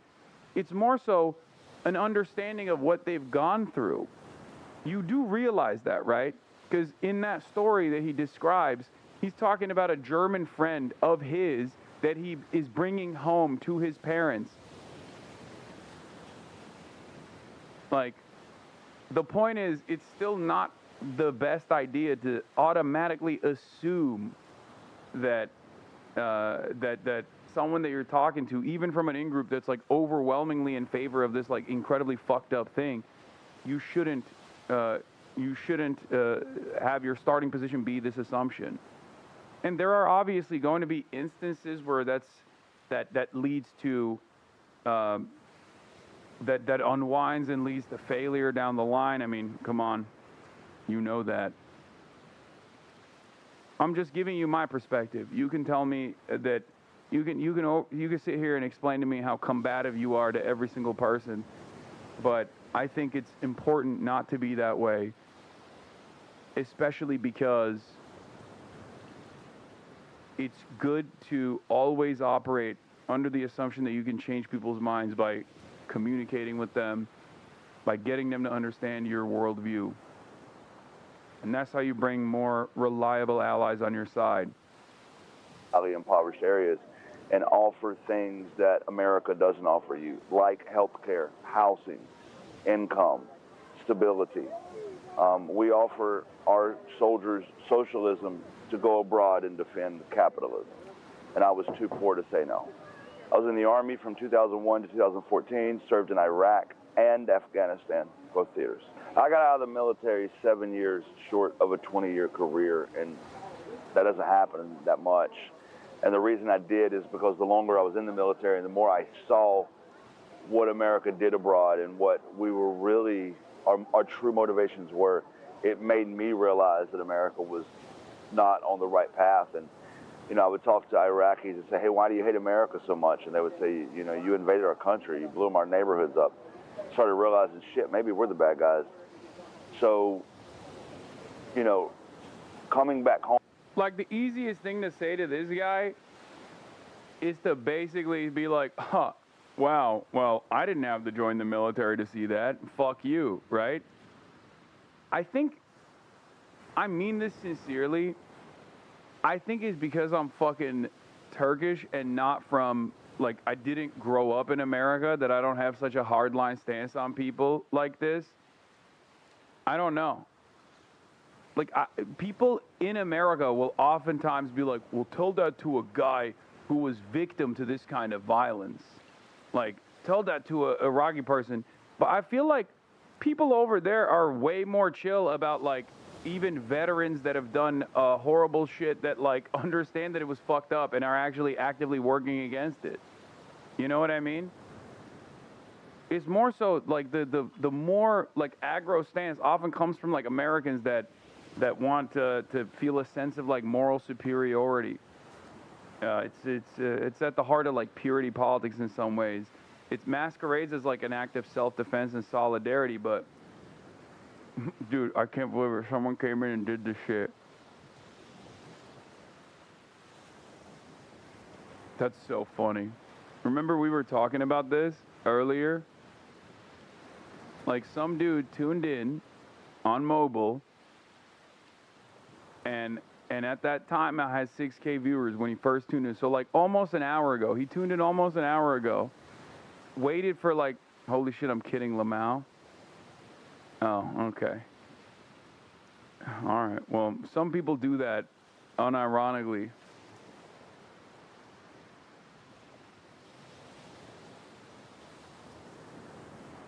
It's more so an understanding of what they've gone through. You do realize that, right? Because in that story that he describes, he's talking about a German friend of his that he is bringing home to his parents. Like, the point is, it's still not the best idea to automatically assume that that someone that you're talking to, even from an in-group that's like overwhelmingly in favor of this like incredibly fucked up thing, you shouldn't have your starting position be this assumption. And there are obviously going to be instances where that leads to that unwinds and leads to failure down the line. I mean, come on, you know that. I'm just giving you my perspective. You can tell me that you can sit here and explain to me how combative you are to every single person, but I think it's important not to be that way, especially because it's good to always operate under the assumption that you can change people's minds by communicating with them, by getting them to understand your worldview. And that's how you bring more reliable allies on your side. Highly impoverished areas and offer things that America doesn't offer you, like health care, housing, income, stability. We offer our soldiers socialism to go abroad and defend capitalism. And I was too poor to say no. I was in the Army from 2001 to 2014, served in Iraq and Afghanistan, both theaters. I got out of the military 7 years short of a 20-year career, and that doesn't happen that much. And the reason I did is because the longer I was in the military and the more I saw what America did abroad and what we were really, our true motivations were, it made me realize that America was not on the right path. And, you know, I would talk to Iraqis and say, hey, why do you hate America so much? And they would say, you know, you invaded our country, you blew our neighborhoods up. Started realizing, shit, maybe we're the bad guys. So, you know, coming back home. Like, the easiest thing to say to this guy is to basically be like, huh, wow, well, I didn't have to join the military to see that. Fuck you, right? I think, I mean this sincerely, I think it's because I'm fucking Turkish and not from, like, I didn't grow up in America that I don't have such a hardline stance on people like this. I don't know. Like, people in America will oftentimes be like, well, tell that to a guy who was victim to this kind of violence. Like, tell that to a Iraqi person. But I feel like people over there are way more chill about, like, even veterans that have done horrible shit that, like, understand that it was fucked up and are actually actively working against it. You know what I mean? It's more so, like, the more, like, aggro stance often comes from, like, Americans that want to feel a sense of, like, moral superiority. It's at the heart of, like, purity politics in some ways. It masquerades as, like, an act of self-defense and solidarity, but, dude, I can't believe it. Someone came in and did this shit. That's so funny. Remember we were talking about this earlier? Like some dude tuned in on mobile, and at that time I had 6K viewers when he first tuned in. So like almost an hour ago. He tuned in almost an hour ago. Waited for like, holy shit, I'm kidding, Lamau. Oh, okay. All right. Well, some people do that unironically.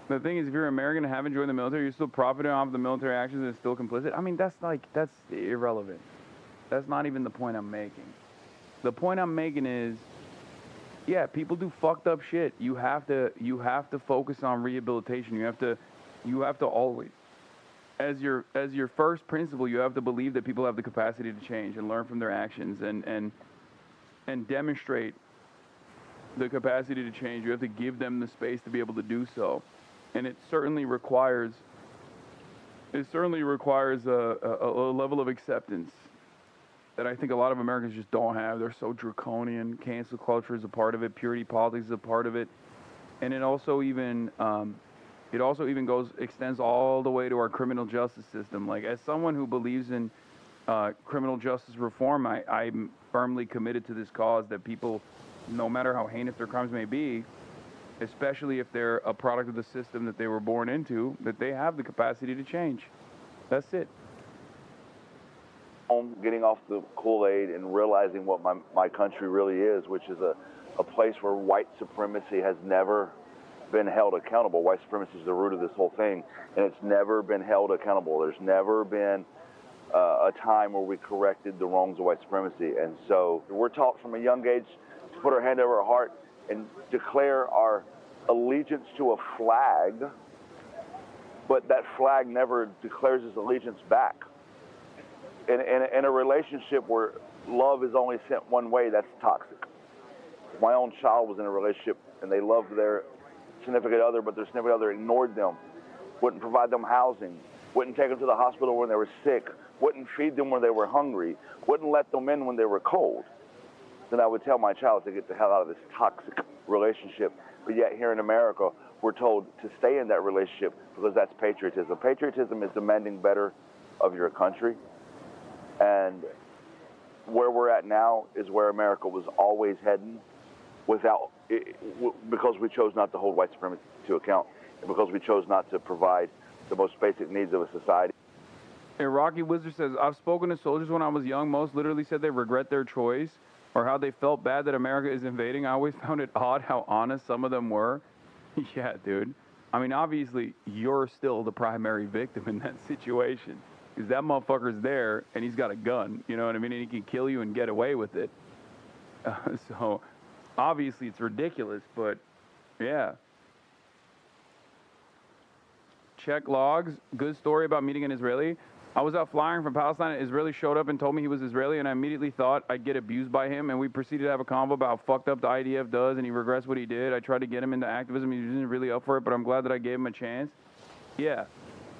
The thing is, if you're American and haven't joined the military, you're still profiting off the military actions and still complicit. I mean, that's irrelevant. That's not even the point I'm making. The point I'm making is, yeah, people do fucked up shit. You have to focus on rehabilitation. You have to always, as your first principle, you have to believe that people have the capacity to change and learn from their actions and demonstrate the capacity to change. You have to give them the space to be able to do so. And it certainly requires a level of acceptance that I think a lot of Americans just don't have. They're so draconian. Cancel culture is a part of it. Purity politics is a part of it. And it also even extends all the way to our criminal justice system. Like, as someone who believes in criminal justice reform, I'm firmly committed to this cause that people, no matter how heinous their crimes may be, especially if they're a product of the system that they were born into, that they have the capacity to change. That's it. Getting off the Kool-Aid and realizing what my country really is, which is a place where white supremacy has never been held accountable. White supremacy is the root of this whole thing, and it's never been held accountable. There's never been a time where we corrected the wrongs of white supremacy. And so we're taught from a young age to put our hand over our heart and declare our allegiance to a flag, but that flag never declares its allegiance back. In a relationship where love is only sent one way, that's toxic. My own child was in a relationship and they loved their significant other, but their significant other ignored them, wouldn't provide them housing, wouldn't take them to the hospital when they were sick, wouldn't feed them when they were hungry, wouldn't let them in when they were cold. Then I would tell my child to get the hell out of this toxic relationship. But yet here in America, we're told to stay in that relationship because that's patriotism. Patriotism is demanding better of your country. And where we're at now is where America was always heading because we chose not to hold white supremacy to account and because we chose not to provide the most basic needs of a society. Hey, Rocky Wizard says, I've spoken to soldiers when I was young. Most literally said they regret their choice or how they felt bad that America is invading. I always found it odd how honest some of them were. Yeah, dude. I mean, obviously, you're still the primary victim in that situation. Because that motherfucker's there, and he's got a gun, you know what I mean? And he can kill you and get away with it. So, obviously, it's ridiculous, but, yeah. Check logs. Good story about meeting an Israeli. I was out flying from Palestine, and Israeli showed up and told me he was Israeli, and I immediately thought I'd get abused by him, and we proceeded to have a convo about how fucked up the IDF does, and he regrets what he did. I tried to get him into activism. He wasn't really up for it, but I'm glad that I gave him a chance. Yeah.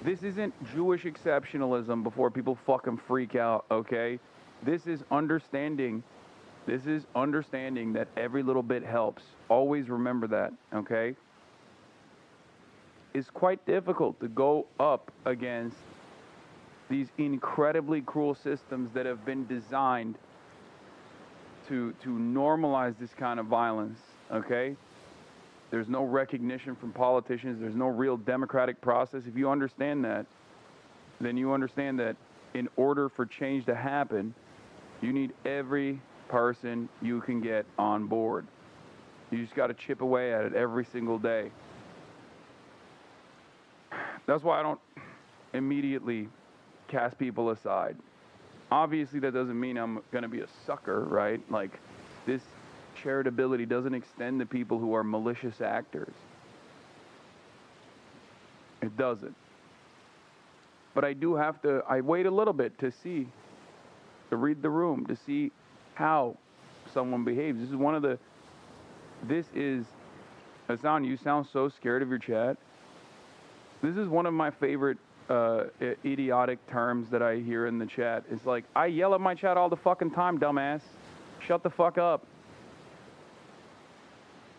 This isn't Jewish exceptionalism before people fucking freak out, okay? This is understanding that every little bit helps. Always remember that, okay? It's quite difficult to go up against these incredibly cruel systems that have been designed to normalize this kind of violence, okay? There's no recognition from politicians. There's no real democratic process. If you understand that, then you understand that in order for change to happen, you need every person you can get on board. You just got to chip away at it every single day. That's why I don't immediately cast people aside. Obviously, that doesn't mean I'm going to be a sucker, right? Like, this charitability doesn't extend to people who are malicious actors. It doesn't. But I wait a little bit to read the room, to see how someone behaves. Hasan, you sound so scared of your chat. This is one of my favorite idiotic terms that I hear in the chat. It's like, I yell at my chat all the fucking time, dumbass. Shut the fuck up.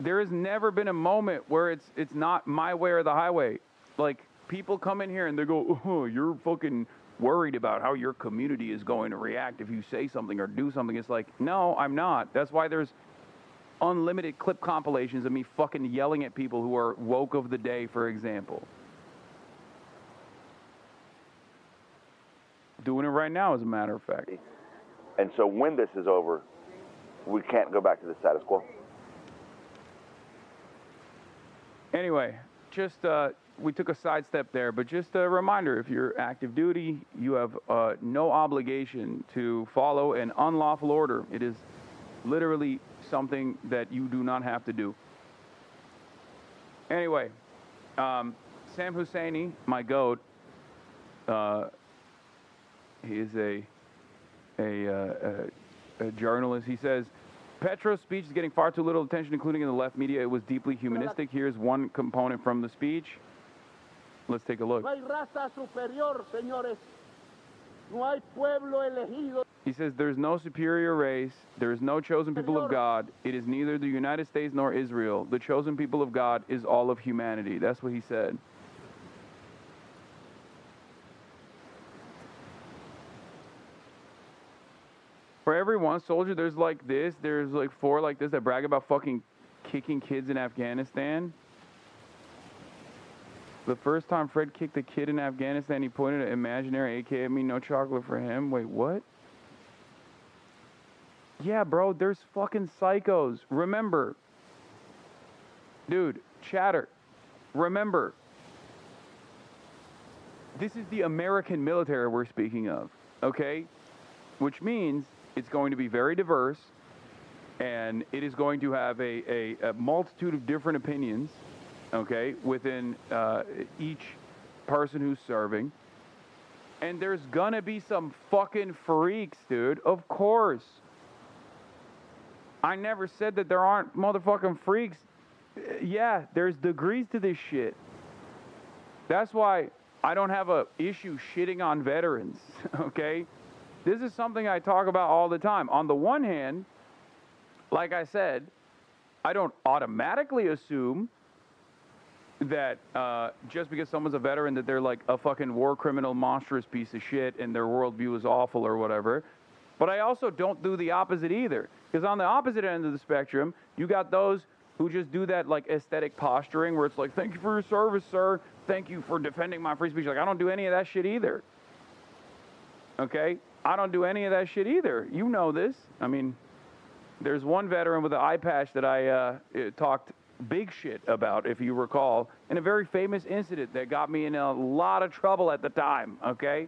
there has never been a moment where it's not my way or the highway. Like, people come in here and they go, oh, you're fucking worried about how your community is going to react if you say something or do something. It's like, no, I'm not. That's why there's unlimited clip compilations of me fucking yelling at people who are woke of the day, for example. Doing it right now, as a matter of fact. And so when this is over, we can't go back to the status quo. Anyway, just we took a sidestep there, but just a reminder, if you're active duty, you have no obligation to follow an unlawful order. It is literally something that you do not have to do. Anyway, Sam Husseini, my goat, he is a journalist. He says, Petro's speech is getting far too little attention, including in the left media. It was deeply humanistic. Here's one component from the speech. Let's take a look. He says, there's no superior race. There is no chosen people of God. It is neither the United States nor Israel. The chosen people of God is all of humanity. That's what he said. For every one soldier, there's like this. There's like 4 like this that brag about fucking kicking kids in Afghanistan. The first time Fred kicked a kid in Afghanistan, he pointed an imaginary AK at me. No chocolate for him. Wait, what? Yeah, bro, there's fucking psychos. Remember. Dude, chatter. Remember. This is the American military we're speaking of, okay? Which means it's going to be very diverse, and it is going to have a multitude of different opinions, okay, within each person who's serving. And there's gonna be some fucking freaks, dude. Of course. I never said that there aren't motherfucking freaks. Yeah, there's degrees to this shit. That's why I don't have a issue shitting on veterans, okay? This is something I talk about all the time. On the one hand, like I said, I don't automatically assume that just because someone's a veteran that they're like a fucking war criminal, monstrous piece of shit and their worldview is awful or whatever. But I also don't do the opposite either. Because on the opposite end of the spectrum, you got those who just do that like aesthetic posturing where it's like, thank you for your service, sir. Thank you for defending my free speech. Like, I don't do any of that shit either. Okay? I don't do any of that shit either. You know this. I mean, there's one veteran with an eye patch that I talked big shit about, if you recall, in a very famous incident that got me in a lot of trouble at the time, okay?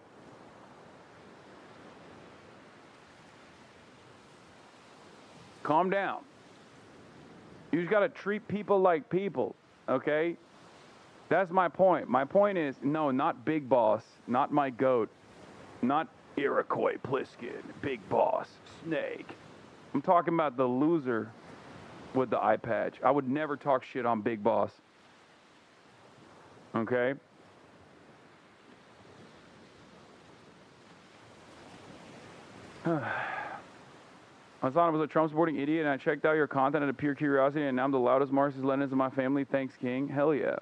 Calm down. You just got to treat people like people, okay? That's my point. My point is, no, not Big Boss, not my goat, not Iroquois Pliskin, Big Boss, Snake. I'm talking about the loser with the eye patch. I would never talk shit on Big Boss. Okay? I thought I was a Trump supporting idiot and I checked out your content out of pure curiosity and now I'm the loudest Marxist-Leninist in my family. Thanks, King. Hell yeah.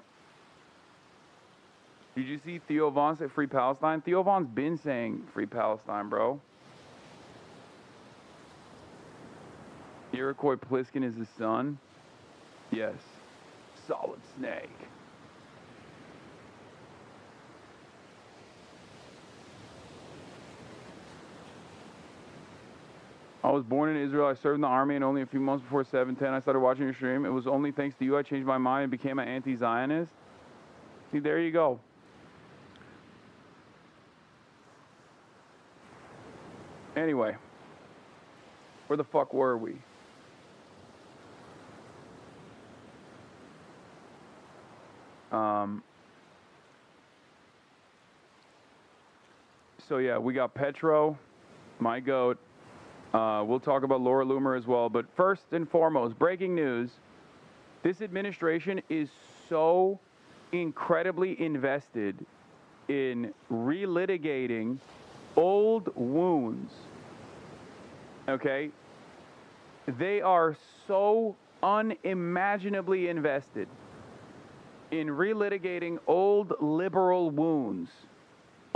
Did you see Theo Von say Free Palestine? Theo Von's been saying Free Palestine, bro. Iroquois Pliskin is his son? Yes. Solid Snake. I was born in Israel. I served in the army, and only a few months before 7/10, I started watching your stream. It was only thanks to you I changed my mind and became an anti-Zionist. See, there you go. Anyway, where the fuck were we? So yeah, we got Petro, my goat. We'll talk about Laura Loomer as well. But first and foremost, breaking news. This administration is so incredibly invested in relitigating old wounds. Okay? They are so unimaginably invested in relitigating old liberal wounds,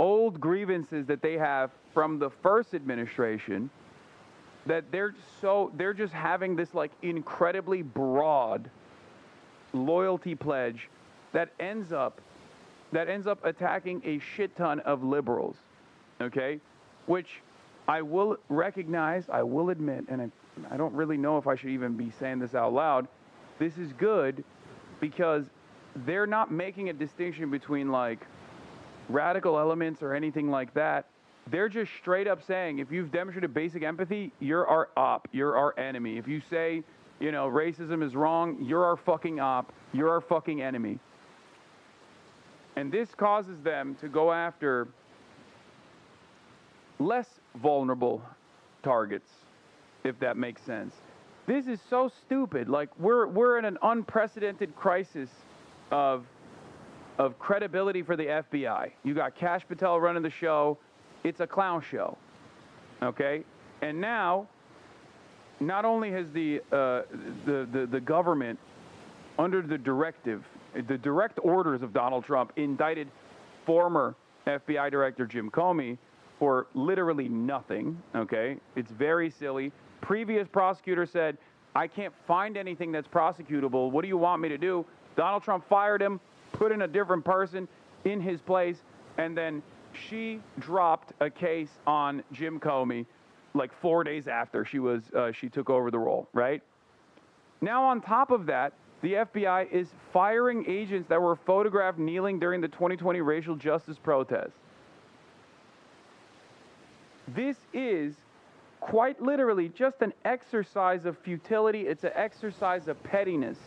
old grievances that they have from the first administration, that they're just having this like incredibly broad loyalty pledge that ends up attacking a shit ton of liberals, okay? Which I will recognize, I will admit, and I don't really know if I should even be saying this out loud, this is good because they're not making a distinction between like radical elements or anything like that. They're just straight up saying, if you've demonstrated basic empathy, you're our op, you're our enemy. If you say, you know, racism is wrong, you're our fucking op, you're our fucking enemy. And this causes them to go after less vulnerable targets, if that makes sense. This is so stupid. Like, we're in an unprecedented crisis of credibility for the FBI. You got Kash Patel running the show. It's a clown show, okay? And now, not only has the government, under the direct orders of Donald Trump, indicted former FBI Director Jim Comey for literally nothing, okay? It's very silly. Previous prosecutor said, I can't find anything that's prosecutable. What do you want me to do? Donald Trump fired him, put in a different person in his place, and then she dropped a case on Jim Comey like 4 days after she took over the role, right? Now on top of that, the FBI is firing agents that were photographed kneeling during the 2020 racial justice protests. This is quite literally just an exercise of futility. It's an exercise of pettiness,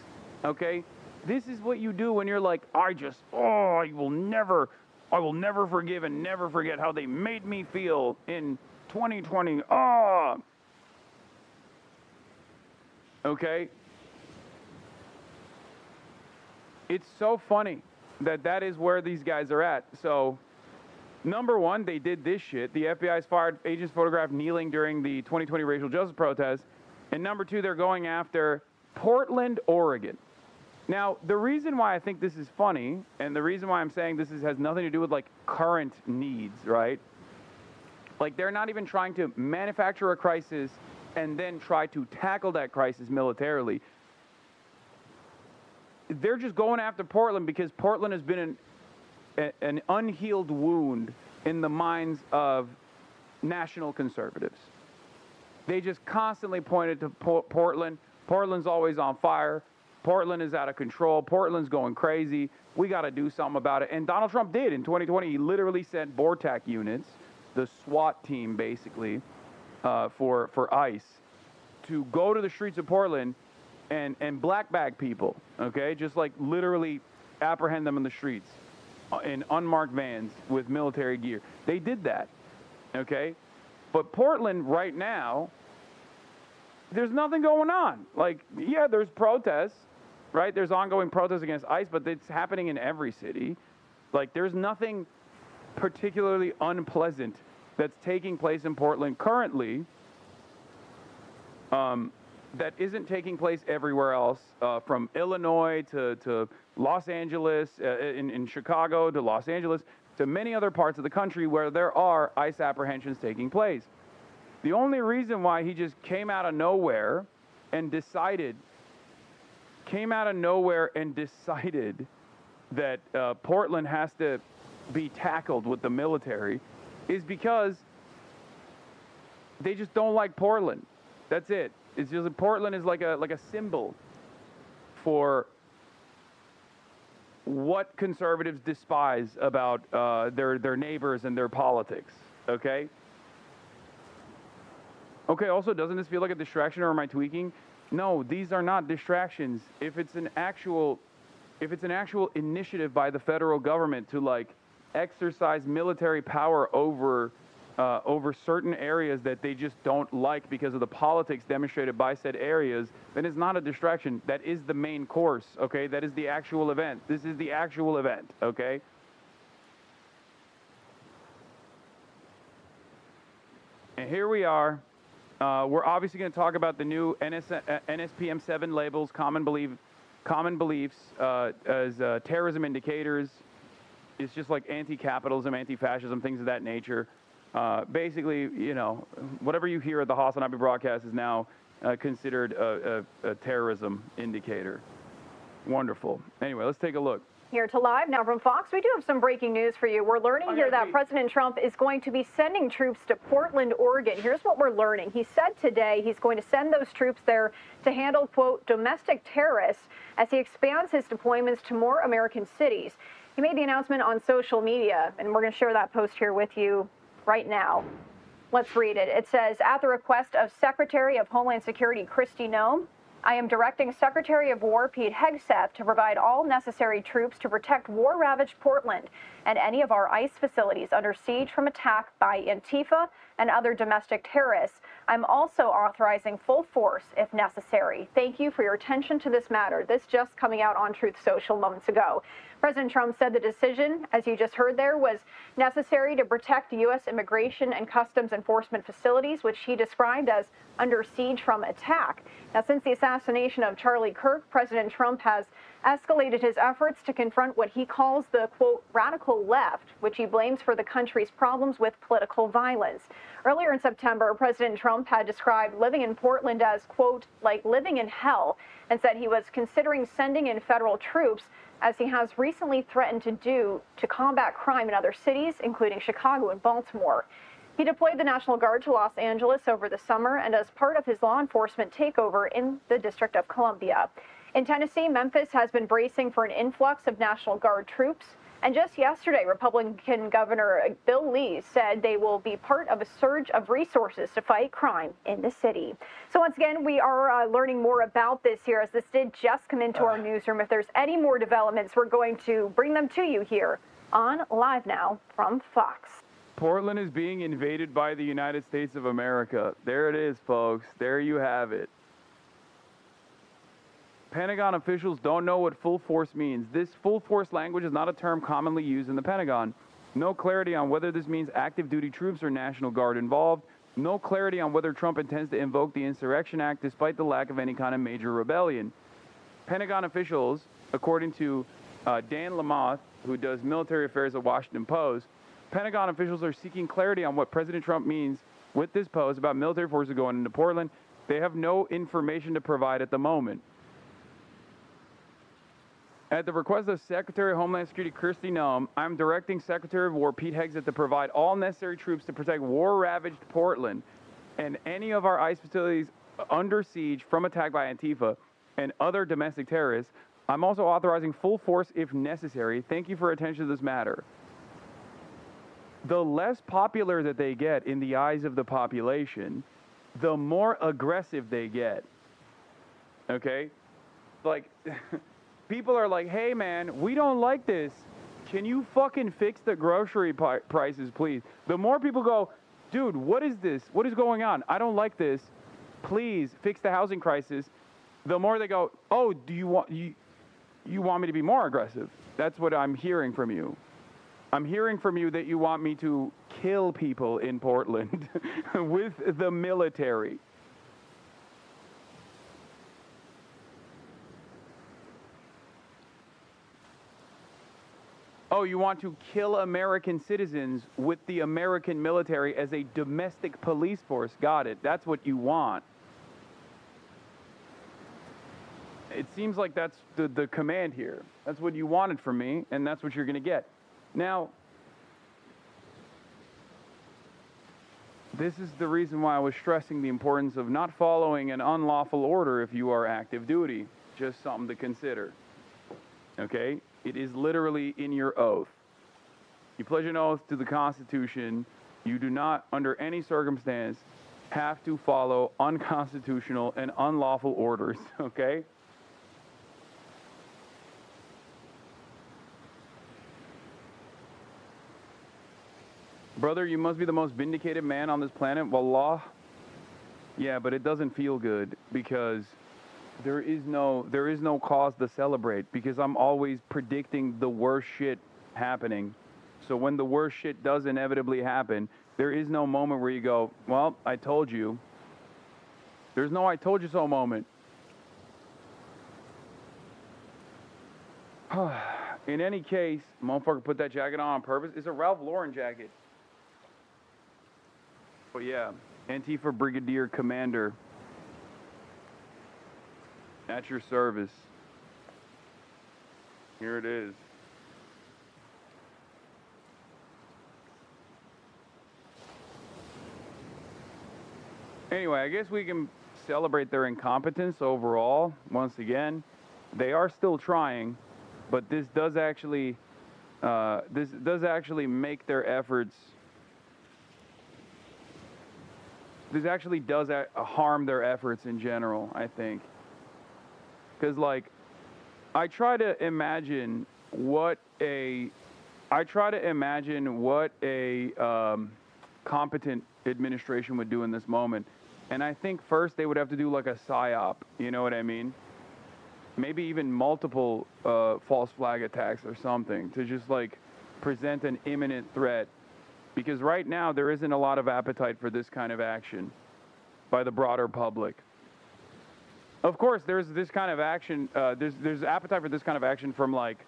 okay? This is what you do when you're like, I will never forgive and never forget how they made me feel in 2020. Okay? It's so funny that is where these guys are at. So, number one, they did this shit. The FBI's fired agents photographed kneeling during the 2020 racial justice protests. And number two, they're going after Portland, Oregon. Now, the reason why I think this is funny, and the reason why I'm saying this has nothing to do with, like, current needs, right? Like, they're not even trying to manufacture a crisis and then try to tackle that crisis militarily. They're just going after Portland because Portland has been an unhealed wound in the minds of national conservatives. They just constantly pointed to Portland. Portland's always on fire. Portland is out of control. Portland's going crazy. We got to do something about it. And Donald Trump did. In 2020, he literally sent BORTAC units, the SWAT team basically, for ICE, to go to the streets of Portland and black bag people, okay? Just like literally apprehend them in the streets in unmarked vans with military gear. They did that, okay? But Portland right now, there's nothing going on. Like, yeah, there's protests, right? There's ongoing protests against ICE, but it's happening in every city. Like, there's nothing particularly unpleasant that's taking place in Portland currently that isn't taking place everywhere else, from Illinois to Los Angeles, in Chicago to Los Angeles, to many other parts of the country where there are ICE apprehensions taking place. The only reason why he just came out of nowhere and decided that Portland has to be tackled with the military is because they just don't like Portland. That's it. It's just that Portland is like a symbol for what conservatives despise about their neighbors and their politics, okay? Okay, also, doesn't this feel like a distraction, or am I tweaking? No, these are not distractions. If it's an actual initiative by the federal government to, like, exercise military power over certain areas that they just don't like because of the politics demonstrated by said areas, then it's not a distraction. That is the main course, okay? That is the actual event. This is the actual event, okay? And here we are We're obviously going to talk about the new NSPM7 labels, common beliefs as terrorism indicators. It's just like anti-capitalism, anti-fascism, things of that nature. Basically, you know, whatever you hear at the Hasanabi broadcast is now considered a terrorism indicator. Wonderful. Anyway, let's take a look. Here to Live now from Fox. We do have some breaking news for you. We're learning here that President Trump is going to be sending troops to Portland, Oregon. Here's what we're learning. He said today he's going to send those troops there to handle, quote, domestic terrorists as he expands his deployments to more American cities. He made the announcement on social media, and we're going to share that post here with you right now. Let's read it. It says, at the request of Secretary of Homeland Security Kristi Noem, I am directing Secretary of War Pete Hegseth to provide all necessary troops to protect war-ravaged Portland and any of our ICE facilities under siege from attack by Antifa and other domestic terrorists. I'm also authorizing full force if necessary. Thank you for your attention to this matter. This just coming out on Truth Social moments ago. President Trump said the decision, as you just heard there, was necessary to protect U.S. immigration and customs enforcement facilities, which he described as under siege from attack. Now, since the assassination of Charlie Kirk, President Trump has escalated his efforts to confront what he calls the, quote, radical left, which he blames for the country's problems with political violence. Earlier in September, President Trump had described living in Portland as, quote, like living in hell, and said he was considering sending in federal troops, as he has recently threatened to do, to combat crime in other cities, including Chicago and Baltimore. He deployed the National Guard to Los Angeles over the summer and as part of his law enforcement takeover in the District of Columbia. In Tennessee, Memphis has been bracing for an influx of National Guard troops. And just yesterday, Republican Governor Bill Lee said they will be part of a surge of resources to fight crime in the city. So once again, we are learning more about this here, as this did just come into our newsroom. If there's any more developments, we're going to bring them to you here on Live Now from Fox. Portland is being invaded by the United States of America. There it is, folks. There you have it. Pentagon officials don't know what full force means. This full force language is not a term commonly used in the Pentagon. No clarity on whether this means active duty troops or National Guard involved. No clarity on whether Trump intends to invoke the Insurrection Act despite the lack of any kind of major rebellion. Pentagon officials, according to Dan Lamothe, who does military affairs at Washington Post, Pentagon officials are seeking clarity on what President Trump means with this post about military forces going into Portland. They have no information to provide at the moment. At the request of Secretary of Homeland Security Kristi Noem, I'm directing Secretary of War Pete Hegseth to provide all necessary troops to protect war-ravaged Portland and any of our ICE facilities under siege from attack by Antifa and other domestic terrorists. I'm also authorizing full force if necessary. Thank you for your attention to this matter. The less popular that they get in the eyes of the population, the more aggressive they get. Okay? Like... People are like, hey, man, we don't like this. Can you fucking fix the grocery prices, please? The more people go, dude, what is this? What is going on? I don't like this. Please fix the housing crisis. The more they go, oh, do you want me to be more aggressive? That's what I'm hearing from you. I'm hearing from you that you want me to kill people in Portland with the military. Oh, you want to kill American citizens with the American military as a domestic police force. Got it. That's what you want. It seems like that's the command here. That's what you wanted from me, and that's what you're going to get. Now, this is the reason why I was stressing the importance of not following an unlawful order if you are active duty. Just something to consider. Okay? It is literally in your oath. You pledge an oath to the Constitution. You do not, under any circumstance, have to follow unconstitutional and unlawful orders, okay? Brother, you must be the most vindicated man on this planet. Wallah. Yeah, but it doesn't feel good because there is no cause to celebrate because I'm always predicting the worst shit happening. So when the worst shit does inevitably happen, there is no moment where you go, well, I told you. There's no I told you so moment. In any case, motherfucker put that jacket on purpose. It's a Ralph Lauren jacket. But yeah, Antifa Brigadier Commander. At your service. Here it is. Anyway, I guess we can celebrate their incompetence overall. Once again, they are still trying, but this does actually make their efforts. This actually does harm their efforts in general, I think. Because, like, I try to imagine what a competent administration would do in this moment. And I think first they would have to do like a PSYOP, you know what I mean? Maybe even multiple false flag attacks or something to just like present an imminent threat. Because right now there isn't a lot of appetite for this kind of action by the broader public. Of course, there's this kind of action, there's appetite for this kind of action from like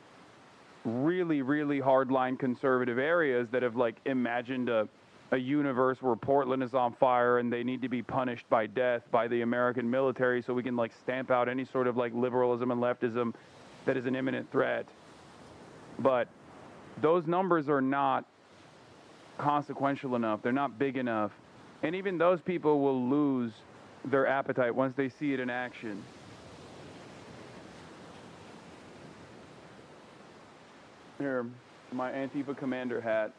really, really hardline conservative areas that have like imagined a universe where Portland is on fire and they need to be punished by death by the American military so we can like stamp out any sort of like liberalism and leftism that is an imminent threat. But those numbers are not consequential enough. They're not big enough. And even those people will lose their appetite once they see it in action. Here, my Antifa commander hat.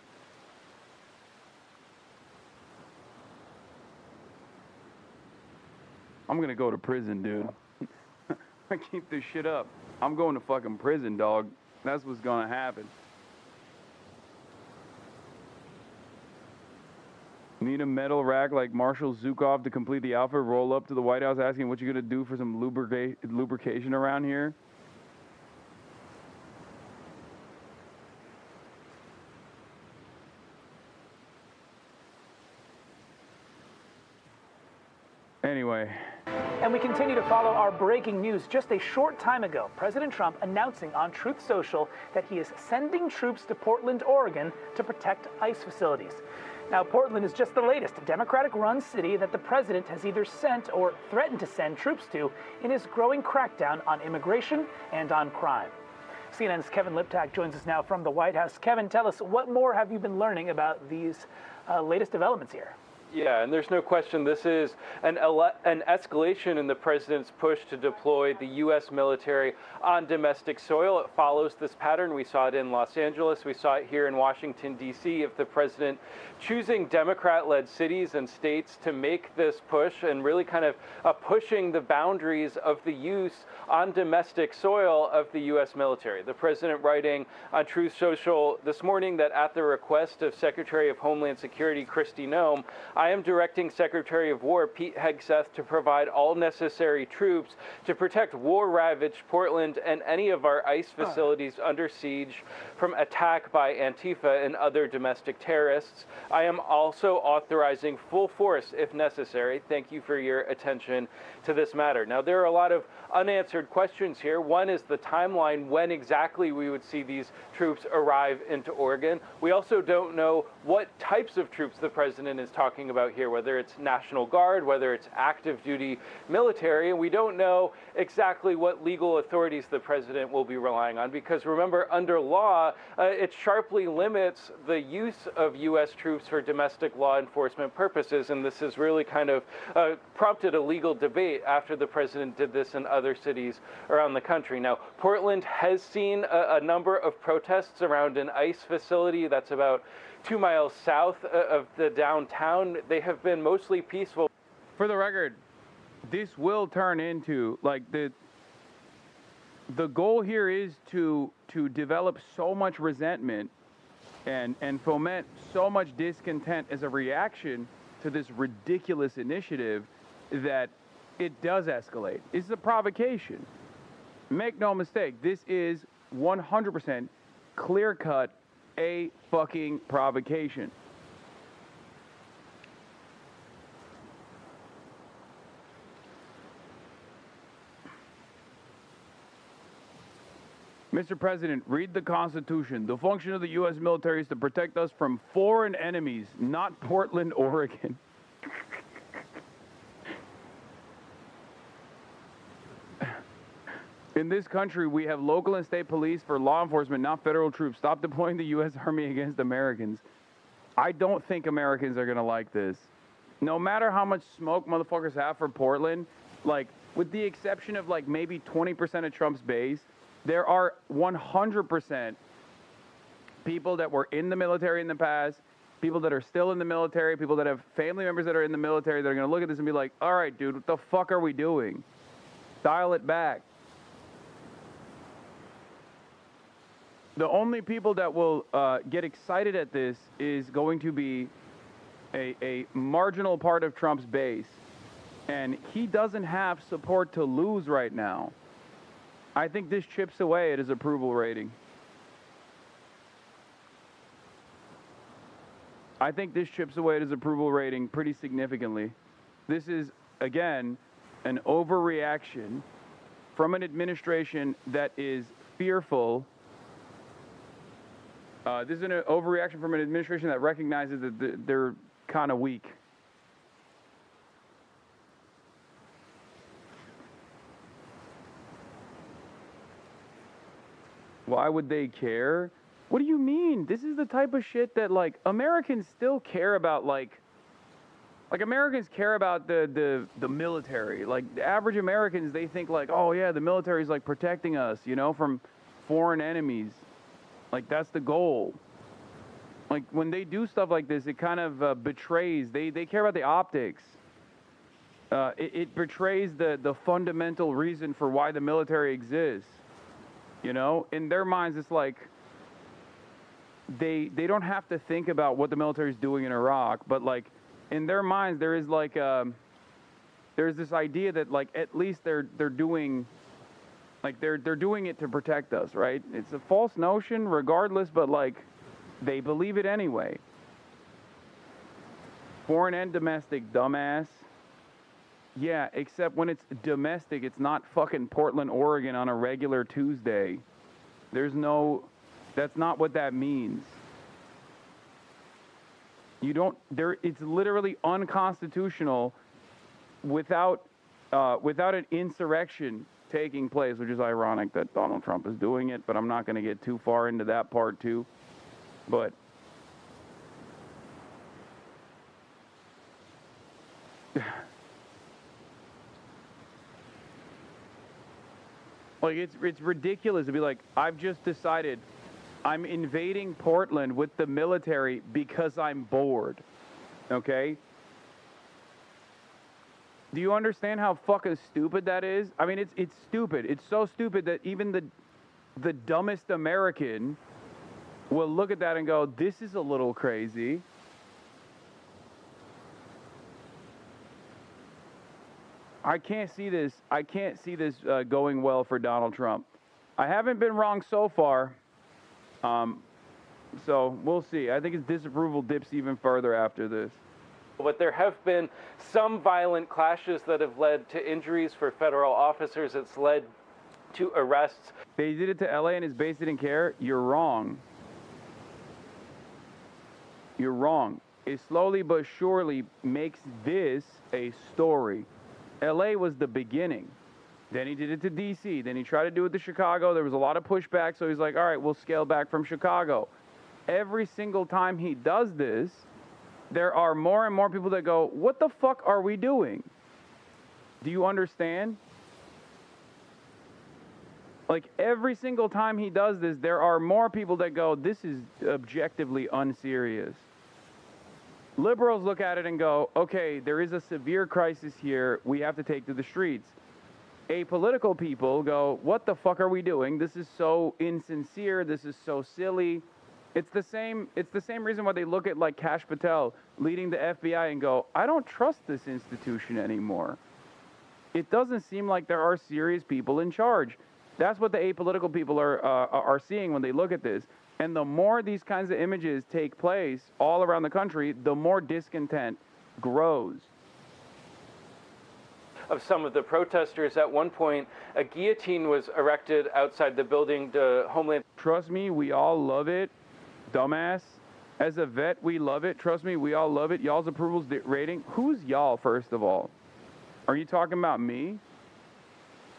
I'm gonna go to prison, dude. I keep this shit up. I'm going to fucking prison, dog. That's what's gonna happen. Need a metal rack like Marshall Zukov to complete the outfit? Roll up to the White House asking what you gonna do for some lubrication around here? Anyway. And we continue to follow our breaking news. Just a short time ago, President Trump announcing on Truth Social that he is sending troops to Portland, Oregon to protect ICE facilities. Now, Portland is just the latest Democratic-run city that the president has either sent or threatened to send troops to in his growing crackdown on immigration and on crime. CNN's Kevin Liptak joins us now from the White House. Kevin, tell us, what more have you been learning about these latest developments here? Yeah, and there's no question this is an escalation in the president's push to deploy the U.S. military on domestic soil. It follows this pattern. We saw it in Los Angeles. We saw it here in Washington, D.C. of the president choosing Democrat-led cities and states to make this push and really kind of pushing the boundaries of the use on domestic soil of the U.S. military. The president writing on Truth Social this morning that at the request of Secretary of Homeland Security Kristi Noem, I am directing Secretary of War Pete Hegseth to provide all necessary troops to protect war-ravaged Portland and any of our ICE facilities under siege from attack by Antifa and other domestic terrorists. I am also authorizing full force if necessary. Thank you for your attention to this matter. Now, there are a lot of unanswered questions here. One is the timeline, when exactly we would see these troops arrive into Oregon. We also don't know what types of troops the president is talking about here, whether it's National Guard, whether it's active duty military, and we don't know exactly what legal authorities the president will be relying on, because remember, under law, it sharply limits the use of U.S. troops for domestic law enforcement purposes, and this has really kind of prompted a legal debate after the president did this in other cities around the country. Now, Portland has seen a number of protests around an ICE facility that's about 2 miles south of the downtown. They have been mostly peaceful. For the record, this will turn into, like, the goal here is to develop so much resentment and foment so much discontent as a reaction to this ridiculous initiative that it does escalate. This is a provocation. Make no mistake, this is 100% clear-cut a fucking provocation. Mr. President, read the Constitution. The function of the U.S. military is to protect us from foreign enemies, not Portland, Oregon. In this country, we have local and state police for law enforcement, not federal troops. Stop deploying the U.S. Army against Americans. I don't think Americans are going to like this. No matter how much smoke motherfuckers have for Portland, like, with the exception of, like, maybe 20% of Trump's base, there are 100% people that were in the military in the past, people that are still in the military, people that have family members that are in the military that are going to look at this and be like, all right, dude, what the fuck are we doing? Dial it back. The only people that will get excited at this is going to be a marginal part of Trump's base. And he doesn't have support to lose right now. I think this chips away at his approval rating. I think this chips away at his approval rating pretty significantly. This is, again, an overreaction from an administration that is fearful. This is an overreaction from an administration that recognizes that they're kind of weak. Why would they care? What do you mean? This is the type of shit that, like, Americans still care about, like Americans care about the military. Like, the average Americans, they think, like, oh yeah, the military's like protecting us, you know, from foreign enemies. Like, that's the goal. Like, when they do stuff like this, it kind of betrays. They care about the optics. It betrays the fundamental reason for why the military exists. You know, in their minds, it's like they don't have to think about what the military is doing in Iraq, but like in their minds, there is like there's this idea that like at least they're doing like they're doing it to protect us, right? It's a false notion, regardless, but like they believe it anyway. Foreign and domestic, dumbass. Yeah, except when it's domestic, it's not fucking Portland, Oregon on a regular Tuesday. There's no, that's not what that means. You don't, it's literally unconstitutional without an insurrection taking place, which is ironic that Donald Trump is doing it, but I'm not going to get too far into that part too. But like, it's ridiculous to be like, I've just decided I'm invading Portland with the military because I'm bored, okay? Do you understand how fucking stupid that is? I mean, it's stupid. It's so stupid that even the dumbest American will look at that and go, this is a little crazy. I can't see this going well for Donald Trump. I haven't been wrong so far, so we'll see. I think his disapproval dips even further after this. But there have been some violent clashes that have led to injuries for federal officers. It's led to arrests. They did it to LA and his base didn't care? You're wrong. You're wrong. It slowly but surely makes this a story. LA was the beginning. Then he did it to DC. Then he tried to do it to Chicago. There was a lot of pushback, so he's like, all right, we'll scale back from Chicago. Every single time he does this, there are more and more people that go, what the fuck are we doing? Do you understand? Like, every single time he does this, there are more people that go, this is objectively unserious. Liberals look at it and go, okay, there is a severe crisis here. We have to take to the streets. Apolitical people go, what the fuck are we doing? This is so insincere. This is so silly. It's the same reason why they look at like Kash Patel leading the FBI and go, I don't trust this institution anymore. It doesn't seem like there are serious people in charge. That's what the apolitical people are seeing when they look at this. And the more these kinds of images take place all around the country, the more discontent grows. of some of the protesters. At one point, a guillotine was erected outside the building to Homeland. Trust me, we all love it, dumbass. As a vet, we love it. Trust me, we all love it. Y'all's approval's rating. Who's y'all, first of all? Are you talking about me?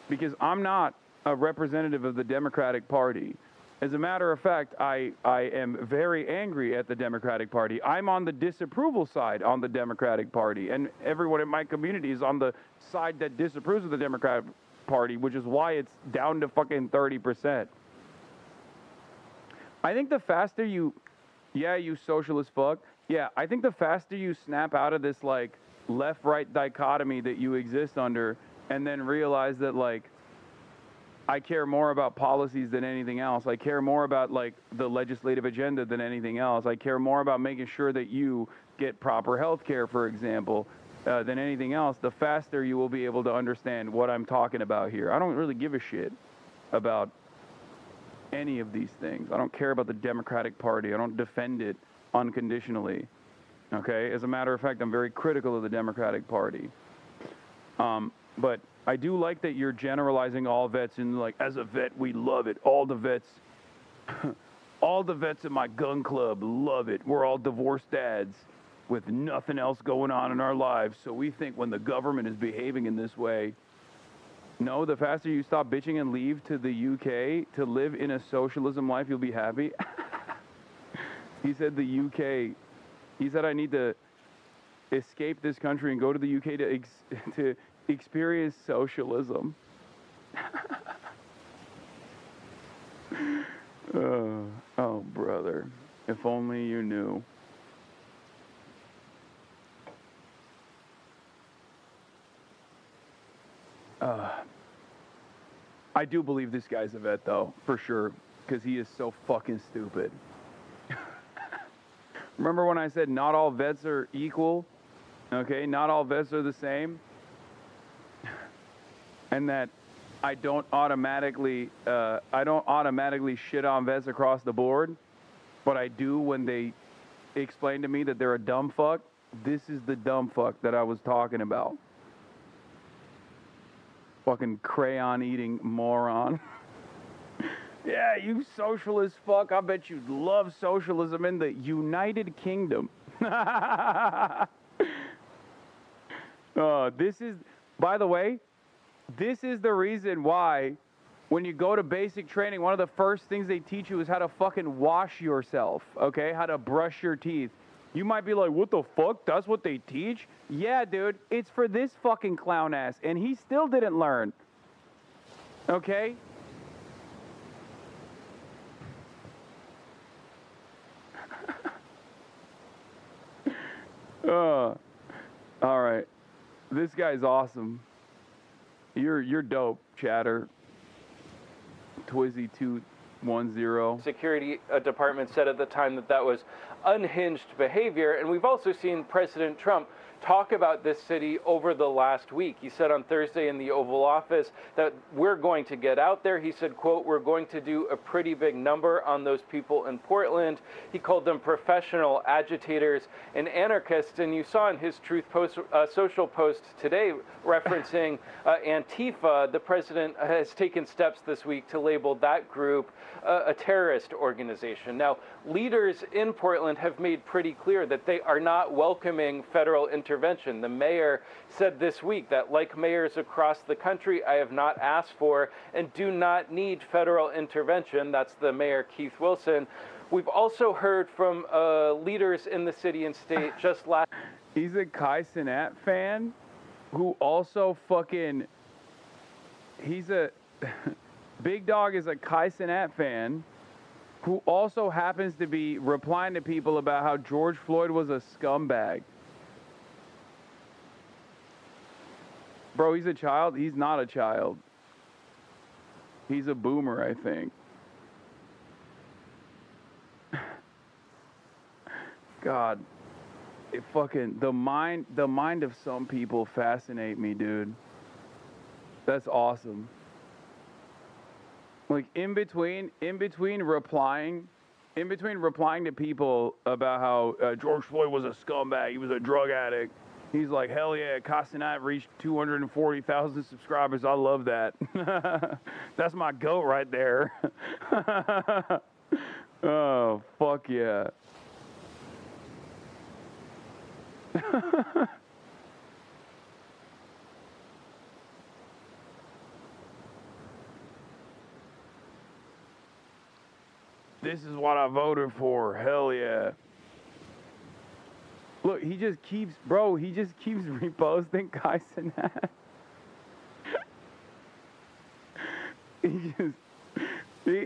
Because I'm not a representative of the Democratic Party. As a matter of fact, I am very angry at the Democratic Party. I'm on the disapproval side on the Democratic Party, and everyone in my community is on the side that disapproves of the Democratic Party, which is why it's down to fucking 30%. I think the faster you, yeah, you socialist fuck, yeah, I think the faster you snap out of this, like, left-right dichotomy that you exist under, and then realize that, like, I care more about policies than anything else. I care more about, like, the legislative agenda than anything else. I care more about making sure that you get proper health care, for example, than anything else. The faster you will be able to understand what I'm talking about here. I don't really give a shit about any of these things. I don't care about the Democratic Party. I don't defend it unconditionally. Okay? As a matter of fact, I'm very critical of the Democratic Party. But I do like that you're generalizing all vets and, like, as a vet, we love it. All the vets, all the vets in my gun club love it. We're all divorced dads with nothing else going on in our lives. So we think when the government is behaving in this way, no, the faster you stop bitching and leave to the UK to live in a socialism life, you'll be happy. He said the UK, he said I need to escape this country and go to the UK to experience socialism. Oh, brother. If only you knew. I do believe this guy's a vet, though, for sure, because he is so fucking stupid. Remember when I said not all vets are equal? Okay, not all vets are the same? And that I don't automatically shit on vets across the board, but I do when they explain to me that they're a dumb fuck. This is the dumb fuck that I was talking about. Fucking crayon-eating moron. Yeah, you socialist fuck. I bet you'd love socialism in the United Kingdom. This is, by the way, this is the reason why when you go to basic training, one of the first things they teach you is how to fucking wash yourself, okay? How to brush your teeth. You might be like, what the fuck? That's what they teach? Yeah, dude, it's for this fucking clown ass, and he still didn't learn. Okay? All right. This guy's awesome. You're dope, Chatter. Twizzy210. Security Department said at the time that that was unhinged behavior, and we've also seen President Trump talk about this city over the last week. He said on Thursday in the Oval Office that we're going to get out there. He said, quote, we're going to do a pretty big number on those people in Portland. He called them professional agitators and anarchists, and you saw in his Truth Social post today referencing Antifa, the president has taken steps this week to label that group a terrorist organization. Now, leaders in Portland have made pretty clear that they are not welcoming federal intervention. The mayor said this week that, like mayors across the country, I have not asked for and do not need federal intervention. That's the mayor, Keith Wilson. We've also heard from leaders in the city and state just last... He's a Kai Cenat fan who also fucking... He's a... Big Dog is a Kai Cenat fan who also happens to be replying to people about how George Floyd was a scumbag. Bro, he's a child? He's not a child. He's a boomer, I think. God, it fucking, the mind of some people fascinate me, dude. That's awesome. Like in between replying to people about how George Floyd was a scumbag, he was a drug addict, He's like, hell yeah, Hasanabi reached 240,000 subscribers. I love that. That's my goat right there. Oh, fuck yeah. This is what I voted for. Hell yeah. Look, he just keeps reposting Hasanabi.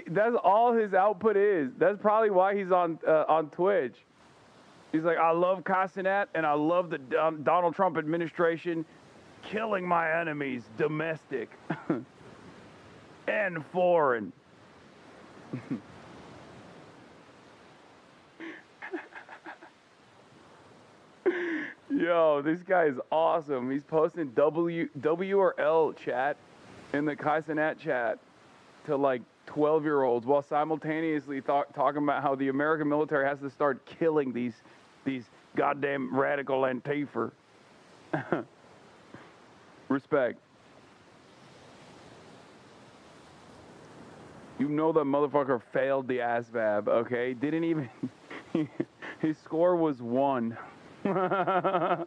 That's all his output is. That's probably why he's on Twitch. He's like, I love Hasanabi and I love the Donald Trump administration killing my enemies, domestic and foreign. Yo, this guy is awesome. He's posting W or L chat in the Hasanabi chat to like 12-year-olds while simultaneously talking about how the American military has to start killing these goddamn radical Antifa. Respect. You know that motherfucker failed the ASVAB, okay? Didn't even... His score was 1. Last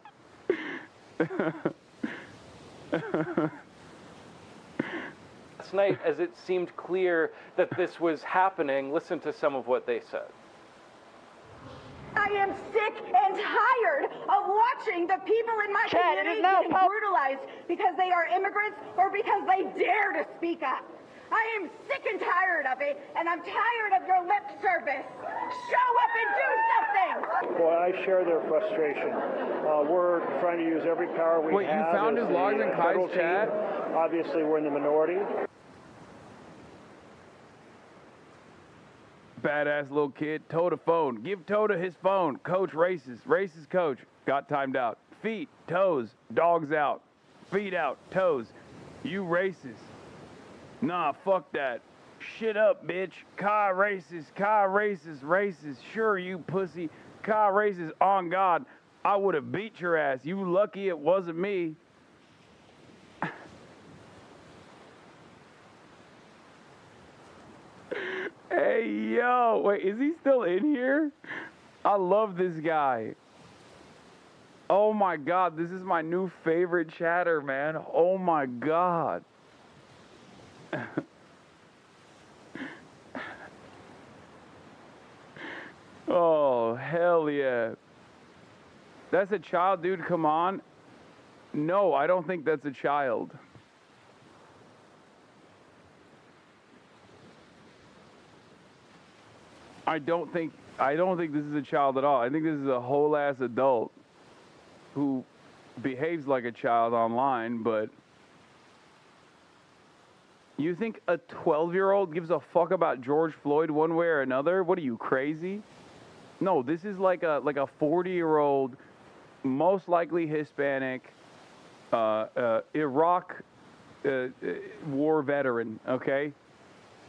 night, as it seemed clear that this was happening, listen to some of what they said. I am sick and tired of watching the people in my community getting brutalized because they are immigrants or because they dare to speak up. I am sick and tired of it, and I'm tired of your lip service. Show up and do something! Well, I share their frustration. We're trying to use every power we have. Wait, you found his logs in Kai's chat? Obviously, we're in the minority. Badass little kid. Toda phone. Give Toda his phone. Coach races. Races coach. Got timed out. Feet, toes, dogs out. Feet out, toes. You racist. Nah, fuck that. Shit up, bitch. Kai races, races. Sure, you pussy. Kai races, on God. I would have beat your ass. You lucky it wasn't me. Hey, yo. Wait, is he still in here? I love this guy. Oh my God, this is my new favorite chatter, man. Oh my God. Oh, hell yeah. That's a child, dude, come on. No, I don't think that's a child. I don't think this is a child at all. I think this is a whole ass adult who behaves like a child online, but you think a 12-year-old gives a fuck about George Floyd one way or another? What are you, crazy? No, this is like a 40-year-old, most likely Hispanic, Iraq war veteran, okay?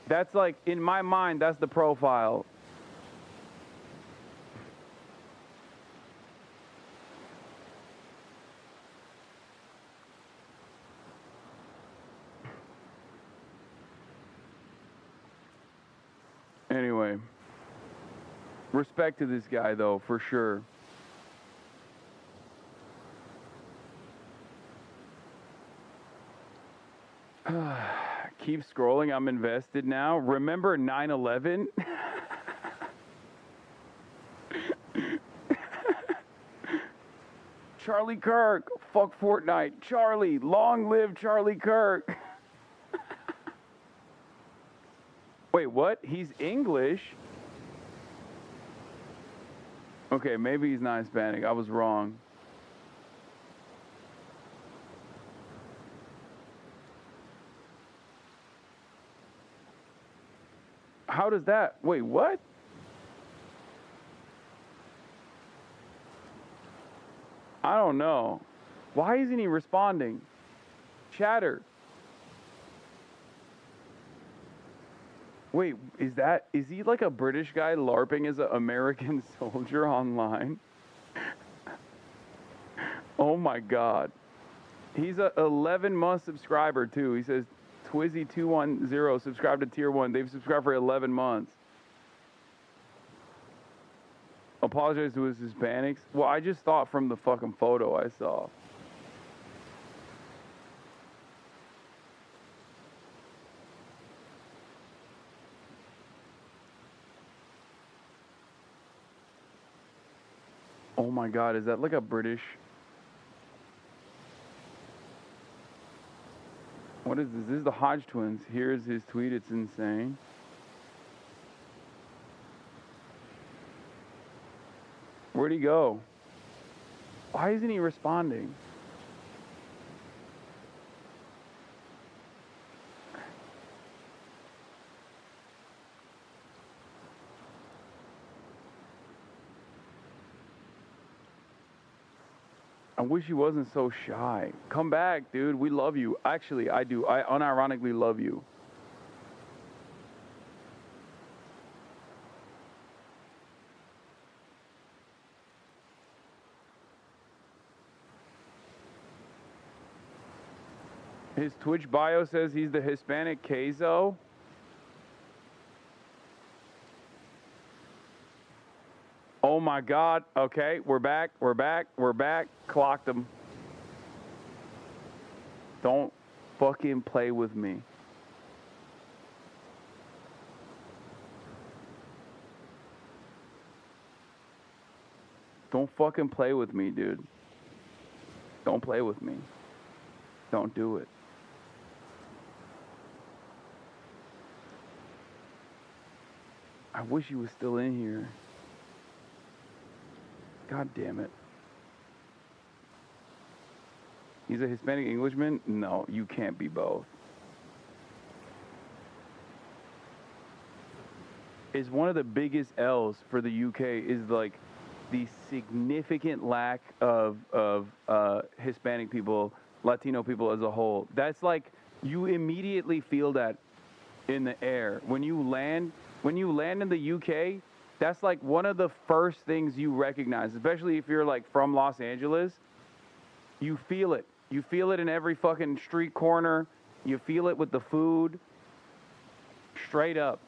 That's like, in my mind, that's the profile. Anyway, respect to this guy, though, for sure. Keep scrolling. I'm invested now. Remember 9/11? Charlie Kirk. Fuck Fortnite. Charlie. Long live Charlie Kirk. Wait, what? He's English? Okay, maybe he's not Hispanic. I was wrong. How does that... Wait, what? I don't know. Why isn't he responding? Chatter. Wait, is he like a British guy LARPing as an American soldier online? Oh my God. He's a 11-month subscriber too. He says Twizzy210 subscribed to tier 1. They've subscribed for 11 months. Apologize to his Hispanics. Well, I just thought from the fucking photo I saw. Oh my God, is that like a British? What is this? This is the Hodge twins. Here's his tweet. It's insane. Where'd he go? Why isn't he responding? I wish he wasn't so shy. Come back, dude. We love you. Actually, I do. I unironically love you. His Twitch bio says he's the Hispanic queso. Oh my God. Okay, we're back. We're back. We're back. Clocked him. Don't fucking play with me. Don't fucking play with me, dude. Don't play with me. Don't do it. I wish he was still in here. God damn it. He's a Hispanic Englishman? No, you can't be both. Is one of the biggest L's for the UK is like the significant lack of Hispanic people, Latino people as a whole. That's like, you immediately feel that in the air. When you land in the UK, that's like one of the first things you recognize, especially if you're like from Los Angeles. You feel it. You feel it in every fucking street corner. You feel it with the food. Straight up.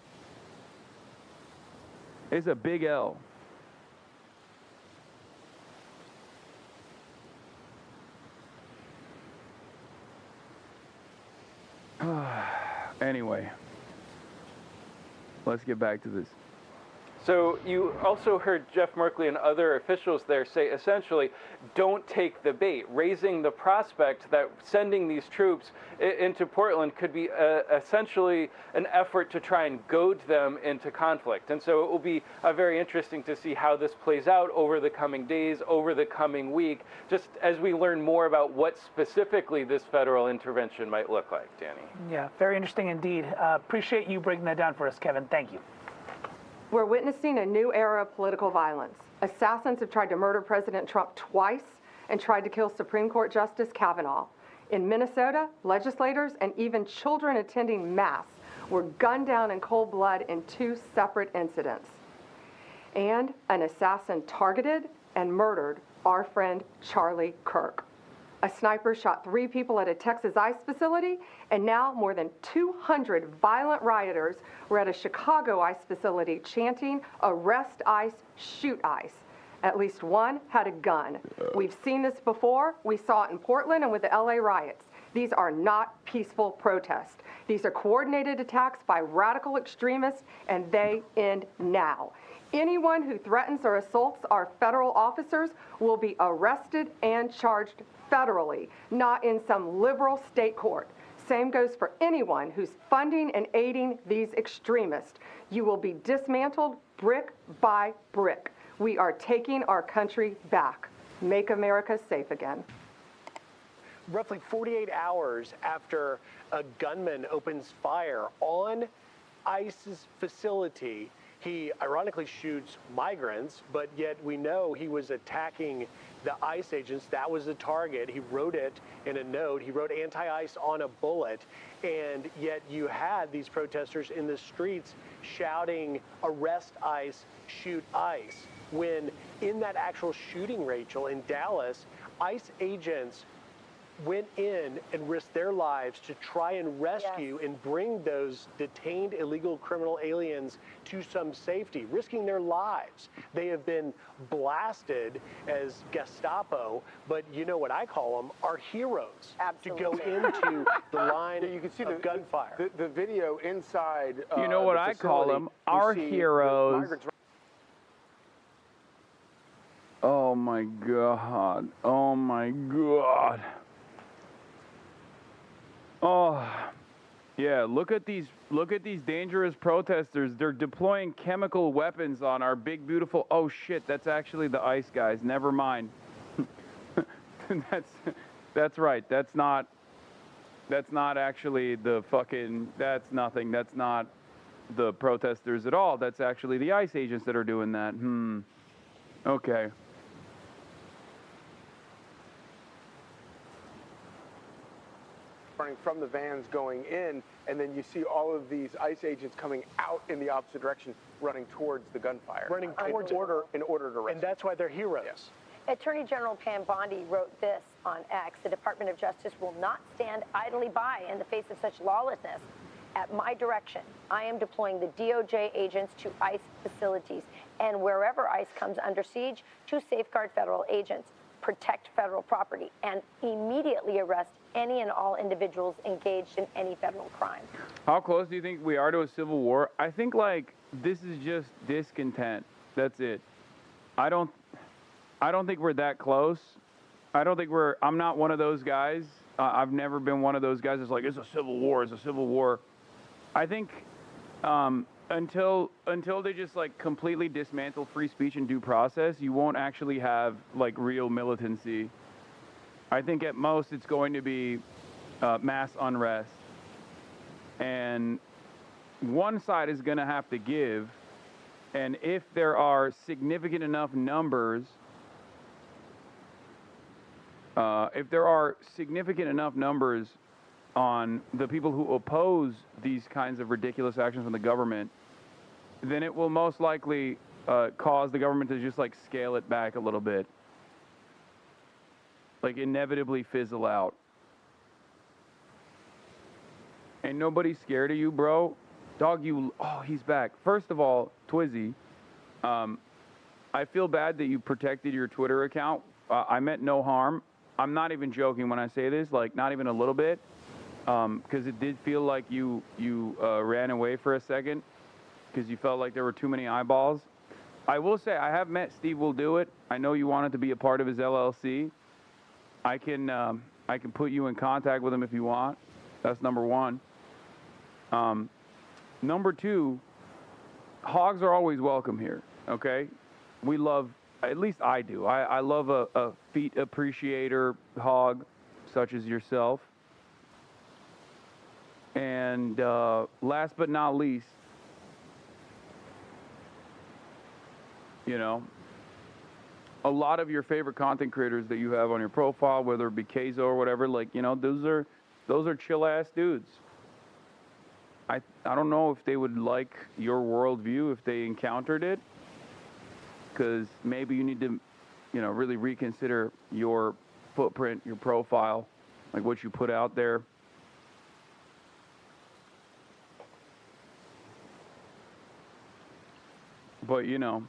It's a big L. Anyway, let's get back to this. So you also heard Jeff Merkley and other officials there say essentially, don't take the bait, raising the prospect that sending these troops into Portland could be essentially an effort to try and goad them into conflict. And so it will be very interesting to see how this plays out over the coming days, over the coming week, just as we learn more about what specifically this federal intervention might look like, Danny. Yeah, very interesting indeed. Appreciate you breaking that down for us, Kevin. Thank you. We're witnessing a new era of political violence. Assassins have tried to murder President Trump twice and tried to kill Supreme Court Justice Kavanaugh. In Minnesota, legislators and even children attending Mass were gunned down in cold blood in 2 separate incidents. And an assassin targeted and murdered our friend Charlie Kirk. A sniper shot 3 people at a Texas ICE facility, and now more than 200 violent rioters were at a Chicago ICE facility chanting, "Arrest ICE, shoot ICE." At least one had a gun. We've seen this before. We saw it in Portland and with the LA riots. These are not peaceful protests. These are coordinated attacks by radical extremists, and they end now. Anyone who threatens or assaults our federal officers will be arrested and charged federally, not in some liberal state court. Same goes for anyone who's funding and aiding these extremists. You will be dismantled brick by brick. We are taking our country back. Make America safe again. Roughly 48 hours after a gunman opens fire on ICE's facility, he ironically shoots migrants, but yet we know he was attacking the ICE agents. That was the target. He wrote it in a note. He wrote anti-ICE on a bullet, and yet you had these protesters in the streets shouting, "Arrest ICE, shoot ICE." When in that actual shooting, Rachel, in Dallas, ICE agents went in and risked their lives to try and rescue and bring those detained illegal criminal aliens to some safety, risking their lives. They have been blasted as Gestapo, but you know what I call them, are heroes. Absolutely. To go into the line you can see of gunfire. The video inside. You know what the I call facility, them? you Our see the heroes. migrants. Oh my God. Oh my God. Oh, yeah. Look at these dangerous protesters. They're deploying chemical weapons on our big, beautiful. Oh shit, that's actually the ICE guys. Never mind. That's right. That's not actually the fucking. That's nothing. That's not the protesters at all. That's actually the ICE agents that are doing that. Okay. Running from the vans going in, and then you see all of these ICE agents coming out in the opposite direction, running towards the gunfire. Running towards in order to rescue. And that's why they're heroes. Yes. Attorney General Pam Bondi wrote this on X: the Department of Justice will not stand idly by in the face of such lawlessness. At my direction, I am deploying the DOJ agents to ICE facilities and wherever ICE comes under siege to safeguard federal agents, protect federal property, and immediately arrest any and all individuals engaged in any federal crime. How close do you think we are to a civil war? I think like this is just discontent. That's it. I don't think we're that close. I'm not one of those guys. I've never been one of those guys that's like, it's a civil war, it's a civil war. I think until they just like completely dismantle free speech and due process, you won't actually have like real militancy. I think at most it's going to be mass unrest. And one side is going to have to give. And if there are significant enough numbers, on the people who oppose these kinds of ridiculous actions from the government, then it will most likely cause the government to just like scale it back a little bit. Like inevitably fizzle out. Ain't nobody scared of you, bro. Dog, oh, he's back. First of all, Twizzy, I feel bad that you protected your Twitter account. I meant no harm. I'm not even joking when I say this, like not even a little bit. Because it did feel like you ran away for a second because you felt like there were too many eyeballs. I will say I have met Steve Will Do It. I know you wanted to be a part of his LLC. I can put you in contact with him if you want. That's number one. Number two, hogs are always welcome here. Okay, we love. At least I do. I love a feet appreciator hog such as yourself. And last but not least, you know, a lot of your favorite content creators that you have on your profile, whether it be Keizo or whatever, like, you know, those are chill ass dudes. I don't know if they would like your worldview if they encountered it, because maybe you need to, you know, really reconsider your footprint, your profile, like what you put out there. But, you know,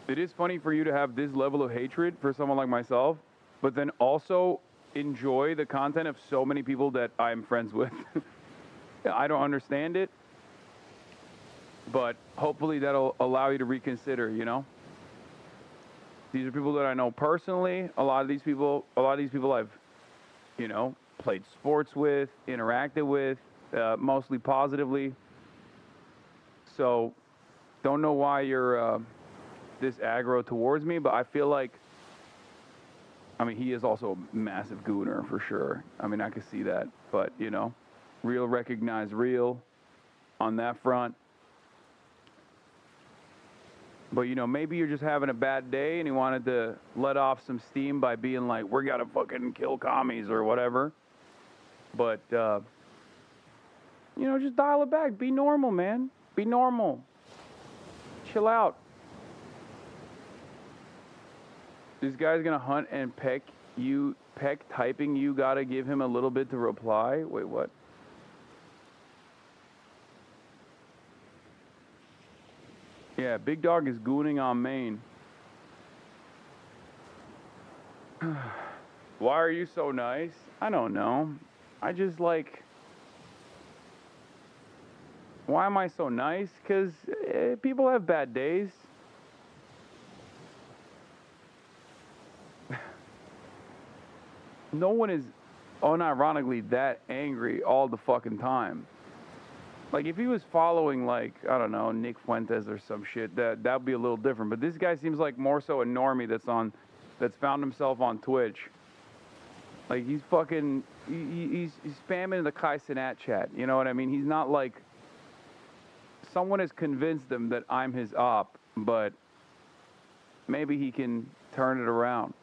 it is funny for you to have this level of hatred for someone like myself, but then also enjoy the content of so many people that I'm friends with. I don't understand it, but hopefully that'll allow you to reconsider, you know? These are people that I know personally. A lot of these people I've, you know, played sports with, interacted with, mostly positively. So don't know why you're this aggro towards me, but I feel like, I mean, he is also a massive gooner for sure. I mean, I can see that, but, you know, real recognize real on that front. But, you know, maybe you're just having a bad day and you wanted to let off some steam by being like, we're gonna fucking kill commies or whatever. But, you know, just dial it back. Be normal, man. Be normal. Chill out. This guy's gonna hunt and peck You, Peck typing, you gotta give him a little bit to reply? Wait, what? Yeah, Big Dog is gooning on Maine. Why are you so nice? I don't know. I just like... Why am I so nice? Because people have bad days. No one is unironically that angry all the fucking time. Like, if he was following, like, I don't know, Nick Fuentes or some shit, that'd be a little different. But this guy seems like more so a normie that's found himself on Twitch. Like, he's fucking, he's spamming the Kai Cenat chat, you know what I mean? He's not like, someone has convinced him that I'm his op, but maybe he can turn it around.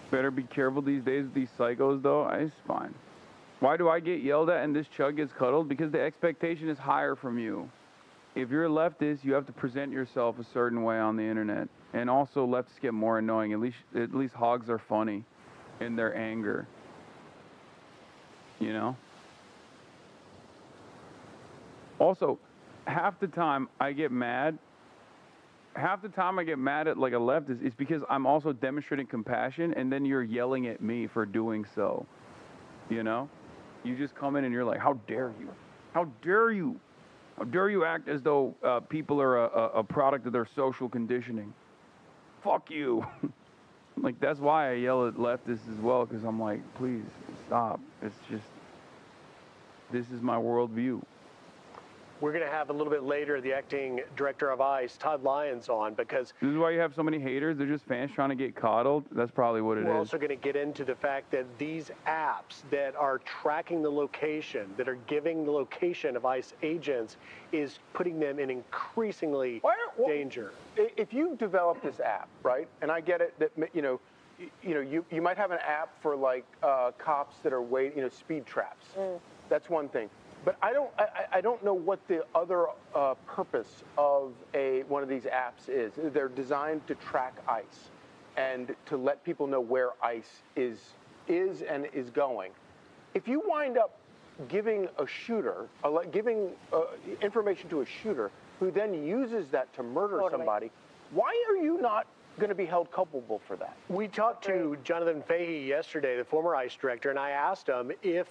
Better be careful these days with these psychos, though. It's fine. Why do I get yelled at and this chug gets cuddled? Because the expectation is higher from you. If you're a leftist, you have to present yourself a certain way on the internet. And also, leftists get more annoying. At least hogs are funny in their anger. You know? Also, half the time I get mad at like a leftist is because I'm also demonstrating compassion, and then you're yelling at me for doing so. You know? You just come in and you're like, how dare you? How dare you? How dare you act as though people are a product of their social conditioning? Fuck you. Like, that's why I yell at leftists as well, because I'm like, please, stop. It's just, this is my worldview. We're going to have a little bit later the acting director of ICE, Todd Lyons, on, because... This is why you have so many haters? They're just fans trying to get coddled? That's probably what it is. We're also going to get into the fact that these apps that are tracking the location, that are giving the location of ICE agents, is putting them in increasingly danger. If you develop this app, right, and I get it that, you might have an app for, like, cops that are waiting, speed traps. That's one thing. But I don't know what the other purpose of one of these apps is. They're designed to track ICE and to let people know where ICE is and is going. If you wind up giving a shooter, giving information to a shooter who then uses that to murder somebody, why are you not going to be held culpable for that? We talked to Jonathan Fahey yesterday, the former ICE director, and I asked him if,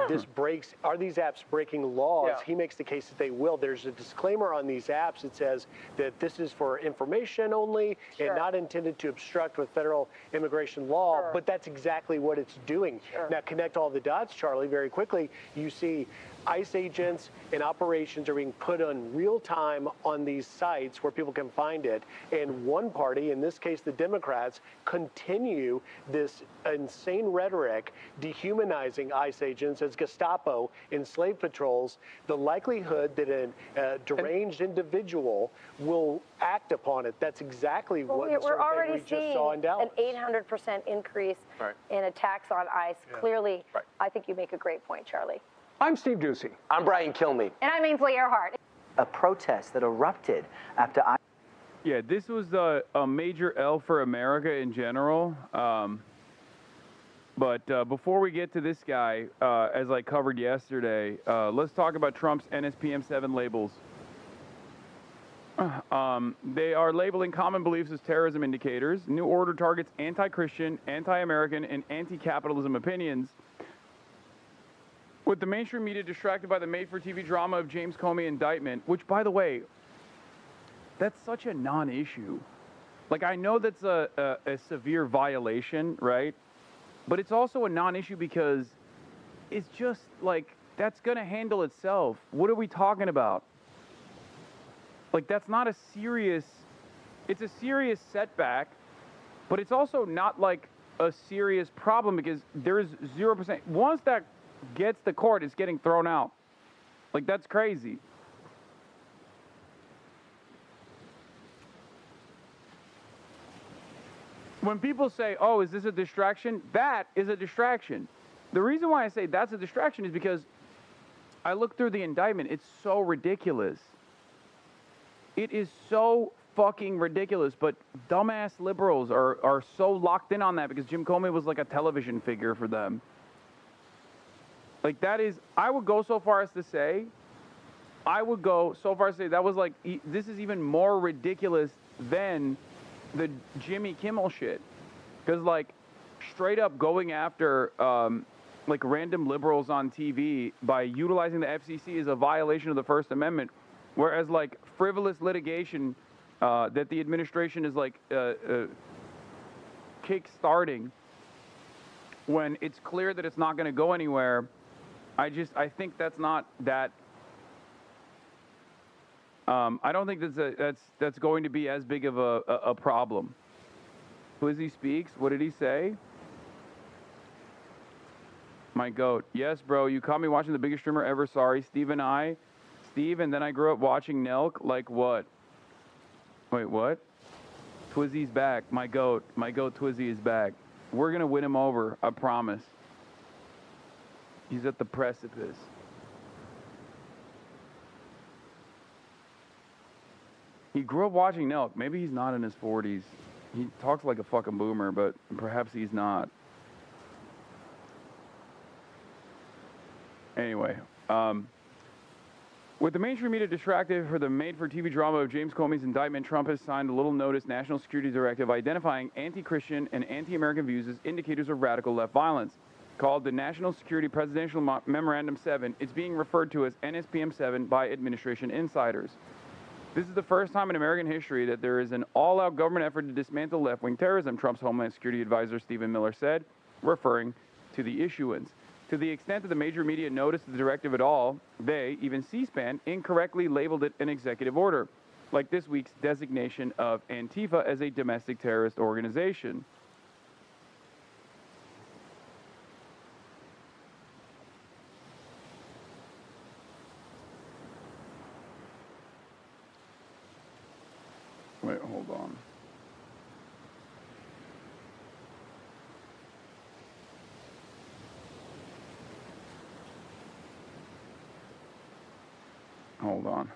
this breaks, are these apps breaking laws? Yeah. He makes the case that they will. There's a disclaimer on these apps that says that this is for information only and not intended to obstruct with federal immigration law, but that's exactly what it's doing. Now, connect all the dots, Charlie, very quickly. You see ICE agents and operations are being put on real time on these sites where people can find it. And one party, in this case the Democrats, continue this insane rhetoric dehumanizing ICE agents as Gestapo in slave patrols. The likelihood that a deranged individual will act upon it, that's exactly what we're already we just saw in Dallas. An 800% increase in attacks on ICE. Clearly, I think you make a great point, Charlie. I'm Steve Ducey. I'm Brian Kilmeade. And I'm Ainsley Earhart. A protest that erupted after Yeah, this was a major L for America in general. But before we get to this guy, as I covered yesterday, let's talk about Trump's NSPM7 labels. They are labeling common beliefs as terrorism indicators. New Order targets anti-Christian, anti-American, and anti-capitalism opinions, with the mainstream media distracted by the made-for-TV drama of James Comey indictment, which, by the way, that's such a non-issue. Like, I know that's a severe violation, right? But it's also a non-issue because it's just, like, that's going to handle itself. What are we talking about? Like, that's not a serious... It's a serious setback, but it's also not, like, a serious problem because there's 0%. Once that gets the court, it's getting thrown out. Like, that's crazy. when people say, oh, is this a distraction? That is a distraction. The reason why I say that's a distraction is because I look through the indictment. It's so ridiculous. It is so fucking ridiculous, but dumbass liberals are so locked in on that because Jim Comey was like a television figure for them. Like that is, I would go so far as to say, that was like, this is even more ridiculous than the Jimmy Kimmel shit. Because like, straight up going after like random liberals on TV by utilizing the FCC is a violation of the First Amendment. Whereas like frivolous litigation that the administration is like kick-starting when it's clear that it's not going to go anywhere, I think that's not that. I don't think that's going to be as big of a problem. Twizzy speaks. What did he say? My goat. Yes, bro. You caught me watching the biggest streamer ever. Sorry, Steve, and then I grew up watching Nelk. Like what? Wait, what? Twizzy's back. My goat. Twizzy is back. We're gonna win him over. I promise. He's at the precipice. He grew up watching Nelk. Maybe he's not in his 40s. He talks like a fucking boomer, but perhaps he's not. Anyway, with the mainstream media distracted for the made-for-TV drama of James Comey's indictment, Trump has signed a little-noticed national security directive identifying anti-Christian and anti-American views as indicators of radical left violence. Called the National Security Presidential Memorandum 7, it's being referred to as NSPM 7 by administration insiders. This is the first time in American history that there is an all-out government effort to dismantle left-wing terrorism, Trump's Homeland Security Advisor Stephen Miller said, referring to the issuance. To the extent that the major media noticed the directive at all, they, even C-SPAN, incorrectly labeled it an executive order, like this week's designation of Antifa as a domestic terrorist organization. Wait, hold on. Hold on.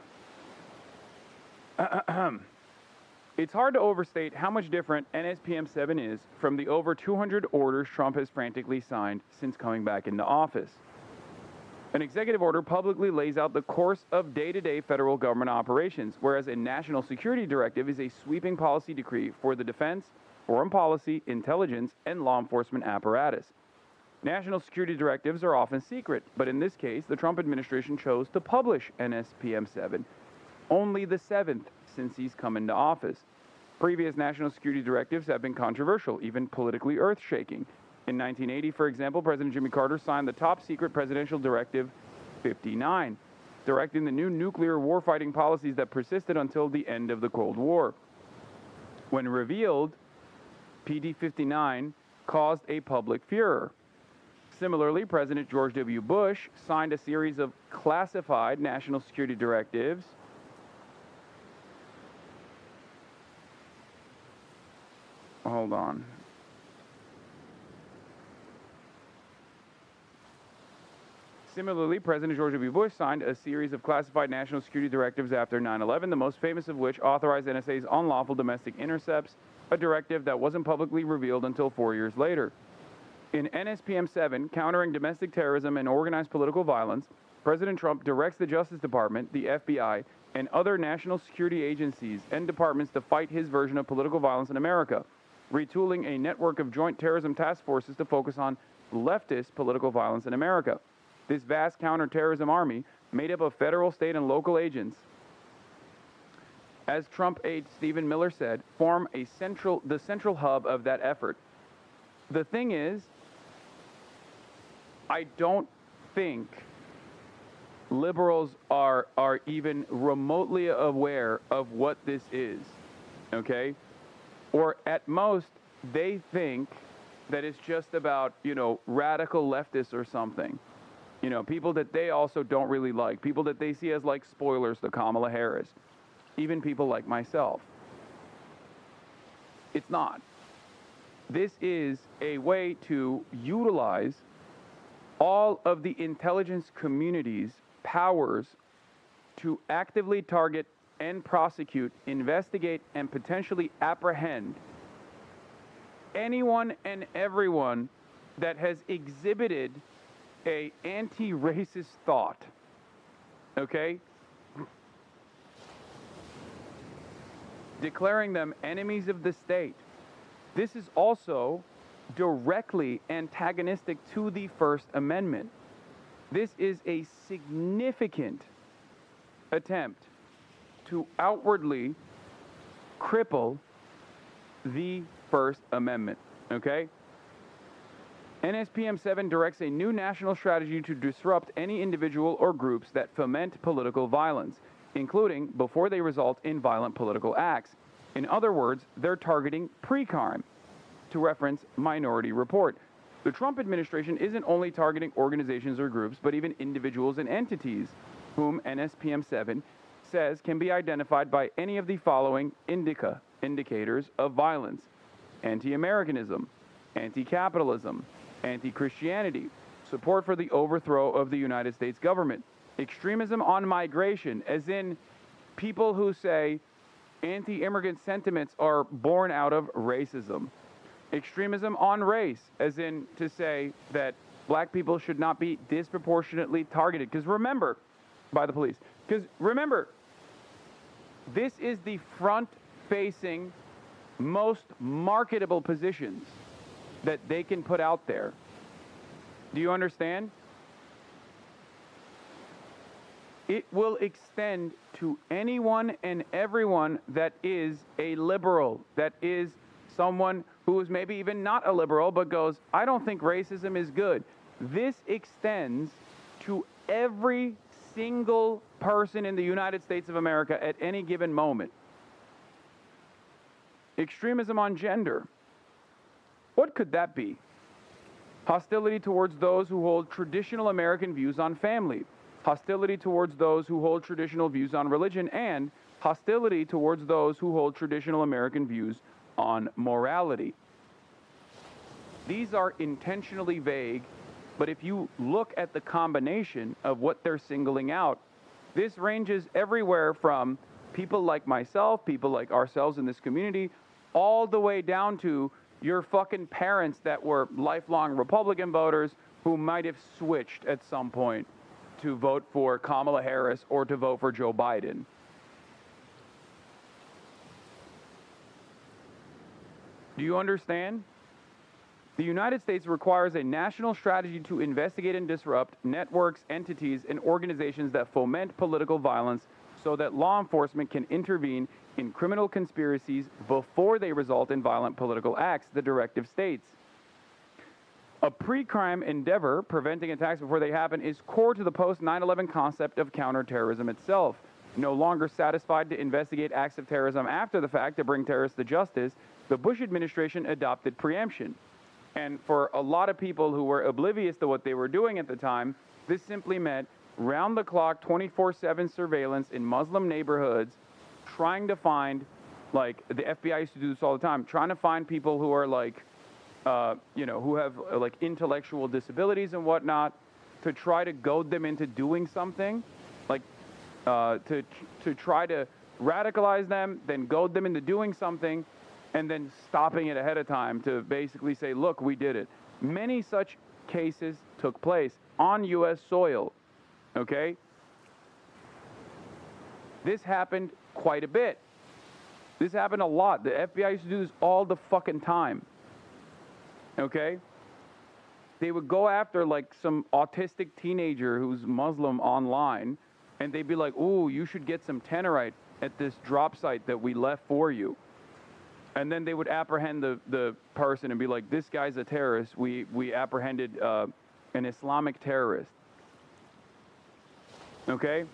It's hard to overstate how much different NSPM 7 is from the over 200 orders Trump has frantically signed since coming back into office. An executive order publicly lays out the course of day-to-day federal government operations, whereas a national security directive is a sweeping policy decree for the defense, foreign policy, intelligence, and law enforcement apparatus. National security directives are often secret, but in this case, the Trump administration chose to publish NSPM 7, only the 7th since he's come into office. Previous national security directives have been controversial, even politically earth-shaking. In 1980, for example, President Jimmy Carter signed the top-secret Presidential Directive 59, directing the new nuclear warfighting policies that persisted until the end of the Cold War. When revealed, PD 59 caused a public furor. Similarly, President George W. Bush signed a series of classified national security directives Hold on. Similarly, President George W. Bush signed a series of classified national security directives after 9/11, the most famous of which authorized NSA's unlawful domestic intercepts, a directive that wasn't publicly revealed until 4 years later. In NSPM 7, Countering Domestic Terrorism and Organized Political Violence, President Trump directs the Justice Department, the FBI, and other national security agencies and departments to fight his version of political violence in America, retooling a network of joint terrorism task forces to focus on leftist political violence in America. This vast counterterrorism army, made up of federal, state, and local agents, as Trump aide Stephen Miller said, form the central hub of that effort. The thing is, I don't think liberals are even remotely aware of what this is, okay? Or at most, they think that it's just about, radical leftists or something. People that they also don't really like, people that they see as like spoilers to Kamala Harris, even people like myself. It's not. This is a way to utilize all of the intelligence community's powers to actively target and prosecute, investigate, and potentially apprehend anyone and everyone that has exhibited a anti-racist thought, okay? Declaring them enemies of the state. This is also directly antagonistic to the First Amendment. This is a significant attempt to outwardly cripple the First Amendment, okay? NSPM 7 directs a new national strategy to disrupt any individual or groups that foment political violence, including before they result in violent political acts. In other words, they're targeting pre-crime, to reference Minority Report. The Trump administration isn't only targeting organizations or groups, but even individuals and entities whom NSPM 7 says can be identified by any of the following indicators of violence: anti-Americanism, anti-capitalism, anti-Christianity, support for the overthrow of the United States government, extremism on migration, as in people who say anti-immigrant sentiments are born out of racism, extremism on race, as in to say that black people should not be disproportionately targeted. Because remember, by the police. Because remember, this is the front-facing, most marketable positions that they can put out there. Do you understand? It will extend to anyone and everyone that is a liberal, that is someone who is maybe even not a liberal, but goes, I don't think racism is good. This extends to every single person in the United States of America at any given moment. Extremism on gender. What could that be? Hostility towards those who hold traditional American views on family. Hostility towards those who hold traditional views on religion, and hostility towards those who hold traditional American views on morality. These are intentionally vague, but if you look at the combination of what they're singling out, this ranges everywhere from people like myself, people like ourselves in this community, all the way down to your fucking parents that were lifelong Republican voters who might have switched at some point to vote for Kamala Harris or to vote for Joe Biden. Do you understand? The United States requires a national strategy to investigate and disrupt networks, entities, and organizations that foment political violence so that law enforcement can intervene in criminal conspiracies before they result in violent political acts, the directive states. A pre-crime endeavor, preventing attacks before they happen, is core to the post-9/11 concept of counterterrorism itself. No longer satisfied to investigate acts of terrorism after the fact to bring terrorists to justice, the Bush administration adopted preemption. And for a lot of people who were oblivious to what they were doing at the time, this simply meant round-the-clock, 24/7 surveillance in Muslim neighborhoods, trying to find, like, the FBI used to do this all the time, trying to find people who are, like, who have, like, intellectual disabilities and whatnot, to try to goad them into doing something, like, to try to radicalize them, then goad them into doing something, and then stopping it ahead of time to basically say, look, we did it. Many such cases took place on U.S. soil, okay? This happened quite a bit. This happened a lot. The FBI used to do this all the fucking time, okay? They would go after, like, some autistic teenager who's Muslim online, and they'd be like, ooh, you should get some Tenorite at this drop site that we left for you. And then they would apprehend the person and be like, this guy's a terrorist. We apprehended an Islamic terrorist. Okay?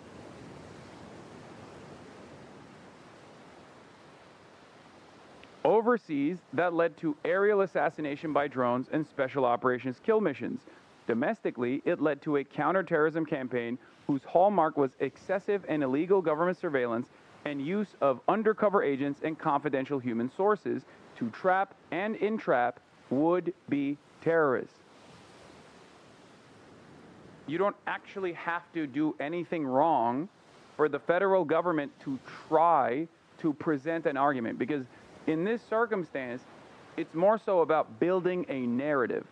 Overseas, that led to aerial assassination by drones and special operations kill missions. Domestically, it led to a counterterrorism campaign whose hallmark was excessive and illegal government surveillance and use of undercover agents and confidential human sources, to trap and entrap would-be terrorists. You don't actually have to do anything wrong for the federal government to try to present an argument, because in this circumstance, it's more so about building a narrative.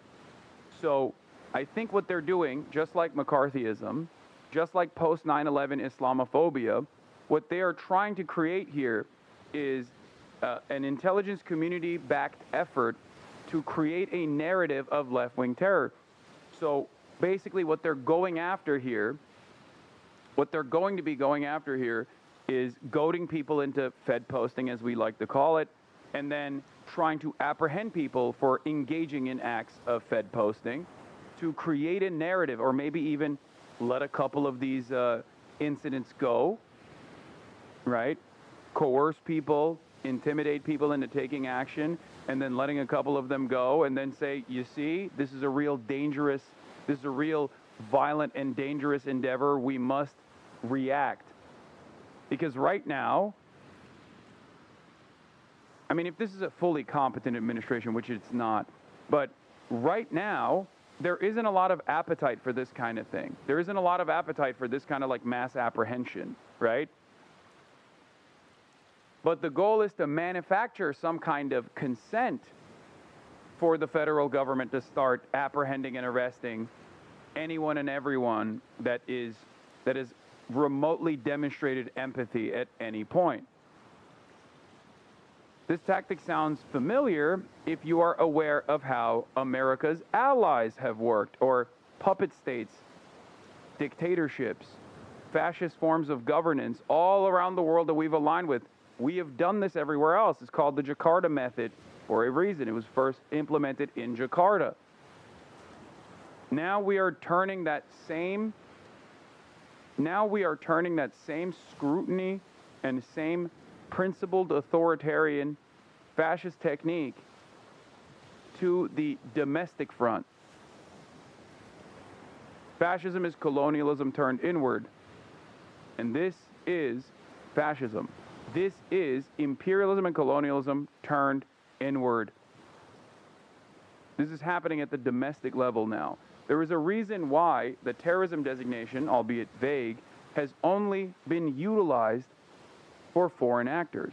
So I think what they're doing, just like McCarthyism, just like post 9/11 Islamophobia, what they are trying to create here is an intelligence community-backed effort to create a narrative of left-wing terror. So basically what they're going after here, what they're going to be going after here is goading people into Fed posting, as we like to call it, and then trying to apprehend people for engaging in acts of Fed posting to create a narrative, or maybe even let a couple of these incidents go, right? Coerce people, intimidate people into taking action, and then letting a couple of them go, and then say, you see, this is a real dangerous, this is a real violent and dangerous endeavor. We must react. Because right now, I mean, if this is a fully competent administration, which it's not, but right now, there isn't a lot of appetite for this kind of thing. There isn't a lot of appetite for this kind of like mass apprehension, right? But the goal is to manufacture some kind of consent for the federal government to start apprehending and arresting anyone and everyone that is remotely demonstrated empathy at any point. This tactic sounds familiar if you are aware of how America's allies have worked, or puppet states, dictatorships, fascist forms of governance all around the world that we've aligned with. We have done this everywhere else. It's called the Jakarta method for a reason. It was first implemented in Jakarta. Now we are turning that same scrutiny and same principled authoritarian fascist technique to the domestic front. Fascism is colonialism turned inward, and this is fascism. This is imperialism and colonialism turned inward. This is happening at the domestic level now. There is a reason why the terrorism designation, albeit vague, has only been utilized for foreign actors.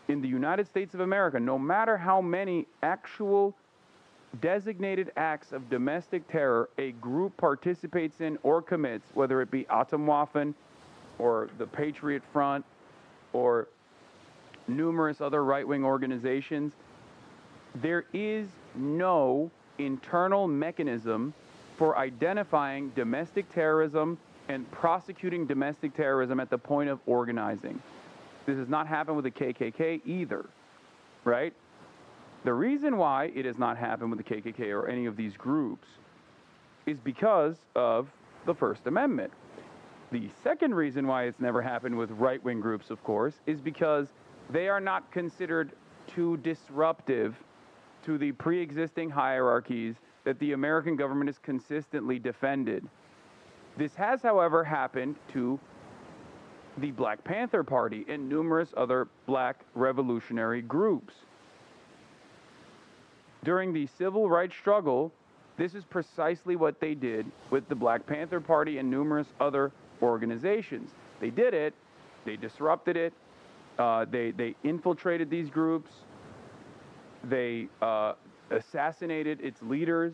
In the United States of America, no matter how many actual designated acts of domestic terror a group participates in or commits, whether it be Atomwaffen or the Patriot Front or numerous other right-wing organizations, there is no internal mechanism for identifying domestic terrorism and prosecuting domestic terrorism at the point of organizing. This has not happened with the KKK either, right? The reason why it has not happened with the KKK or any of these groups is because of the First Amendment. The second reason why it's never happened with right-wing groups, of course, is because they are not considered too disruptive to the pre-existing hierarchies that the American government has consistently defended. This has, however, happened to the Black Panther Party and numerous other black revolutionary groups. During the civil rights struggle, this is precisely what they did with the Black Panther Party and numerous other organizations. They did it, they disrupted it, they infiltrated these groups, they assassinated its leaders.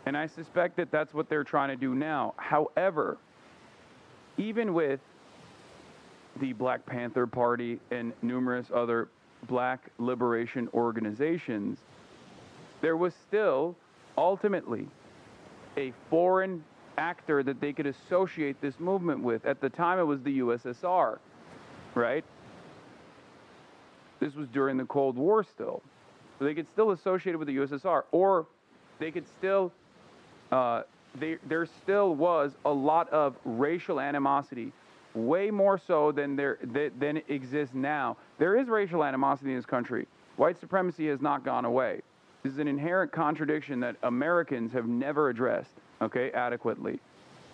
And I suspect that that's what they're trying to do now. However, even with the Black Panther Party and numerous other black liberation organizations, there was still ultimately a foreign actor that they could associate this movement with. At the time, it was the USSR, right? This was during the Cold War still. So they could still associate it with the USSR, or they could still, there still was a lot of racial animosity, way more so than it exists now. There is racial animosity in this country. White supremacy has not gone away. This is an inherent contradiction that Americans have never addressed, okay, adequately.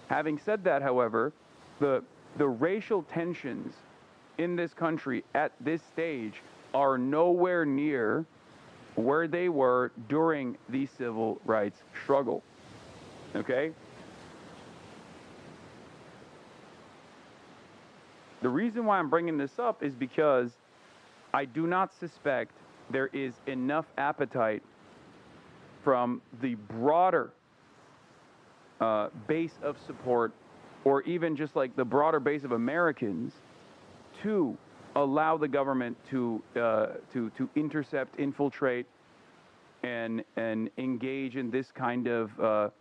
Having said that, however, the racial tensions in this country at this stage are nowhere near where they were during the civil rights struggle. Okay? The reason why I'm bringing this up is because I do not suspect there is enough appetite from the broader base of support, or even just like the broader base of Americans, to allow the government to intercept, infiltrate, and engage in this kind of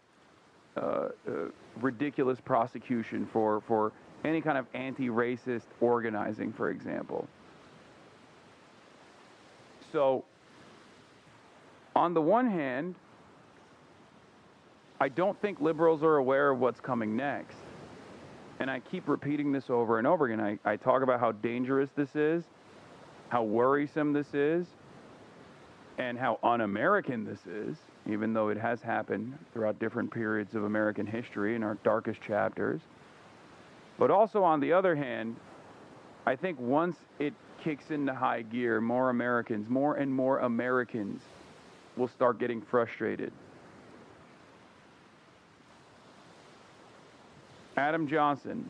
ridiculous prosecution for any kind of anti-racist organizing, for example. So, on the one hand, I don't think liberals are aware of what's coming next. And I keep repeating this over and over again. I talk about how dangerous this is, how worrisome this is, and how un-American this is, even though it has happened throughout different periods of American history in our darkest chapters. But also, on the other hand, I think once it kicks into high gear, more and more Americans will start getting frustrated. Adam Johnson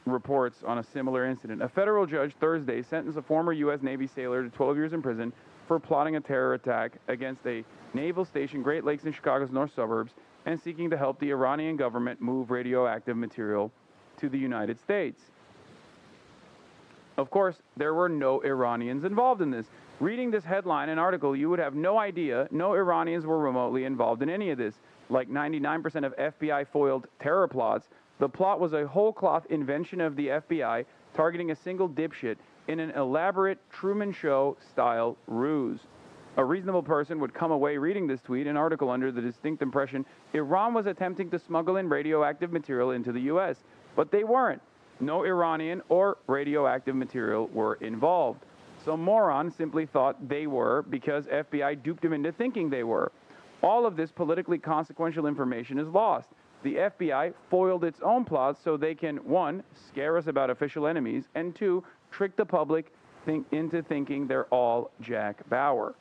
reports on a similar incident. A federal judge Thursday sentenced a former U.S. Navy sailor to 12 years in prison for plotting a terror attack against a naval station, Great Lakes, in Chicago's north suburbs, and seeking to help the Iranian government move radioactive material to the United States. Of course, there were no Iranians involved in this. Reading this headline and article, you would have no idea no Iranians were remotely involved in any of this. Like 99% of FBI foiled terror plots, the plot was a whole cloth invention of the FBI targeting a single dipshit in an elaborate Truman Show style ruse. A reasonable person would come away reading this tweet and article under the distinct impression Iran was attempting to smuggle in radioactive material into the U.S., but they weren't. No Iranian or radioactive material were involved. Some moron simply thought they were because FBI duped him into thinking they were. All of this politically consequential information is lost. The FBI foiled its own plots so they can, 1, scare us about official enemies, and 2, trick the public into thinking they're all Jack Bauer.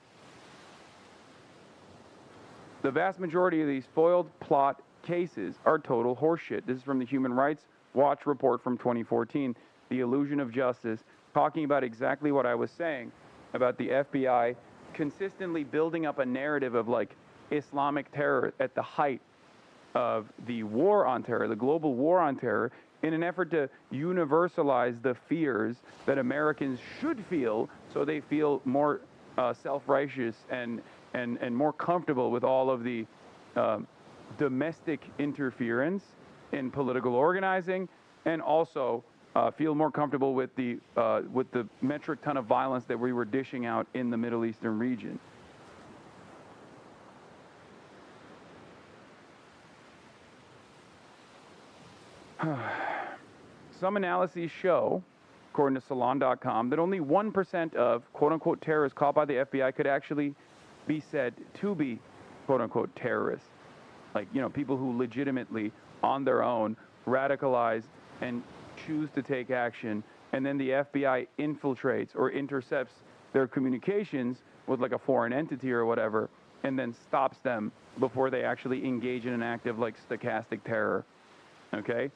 The vast majority of these foiled plot cases are total horseshit. This is from the Human Rights Watch report from 2014, The Illusion of Justice, talking about exactly what I was saying about the FBI consistently building up a narrative of like Islamic terror at the height of the war on terror, the global war on terror, in an effort to universalize the fears that Americans should feel so they feel more self-righteous and more comfortable with all of the domestic interference in political organizing, and also feel more comfortable with the metric ton of violence that we were dishing out in the Middle Eastern region. Some analyses show, according to Salon.com, that only 1% of quote-unquote terrorists caught by the FBI could actually be said to be quote-unquote terrorists. Like, you know, people who legitimately, on their own, radicalize and choose to take action, and then the FBI infiltrates or intercepts their communications with like a foreign entity or whatever, and then stops them before they actually engage in an act of like stochastic terror. Okay?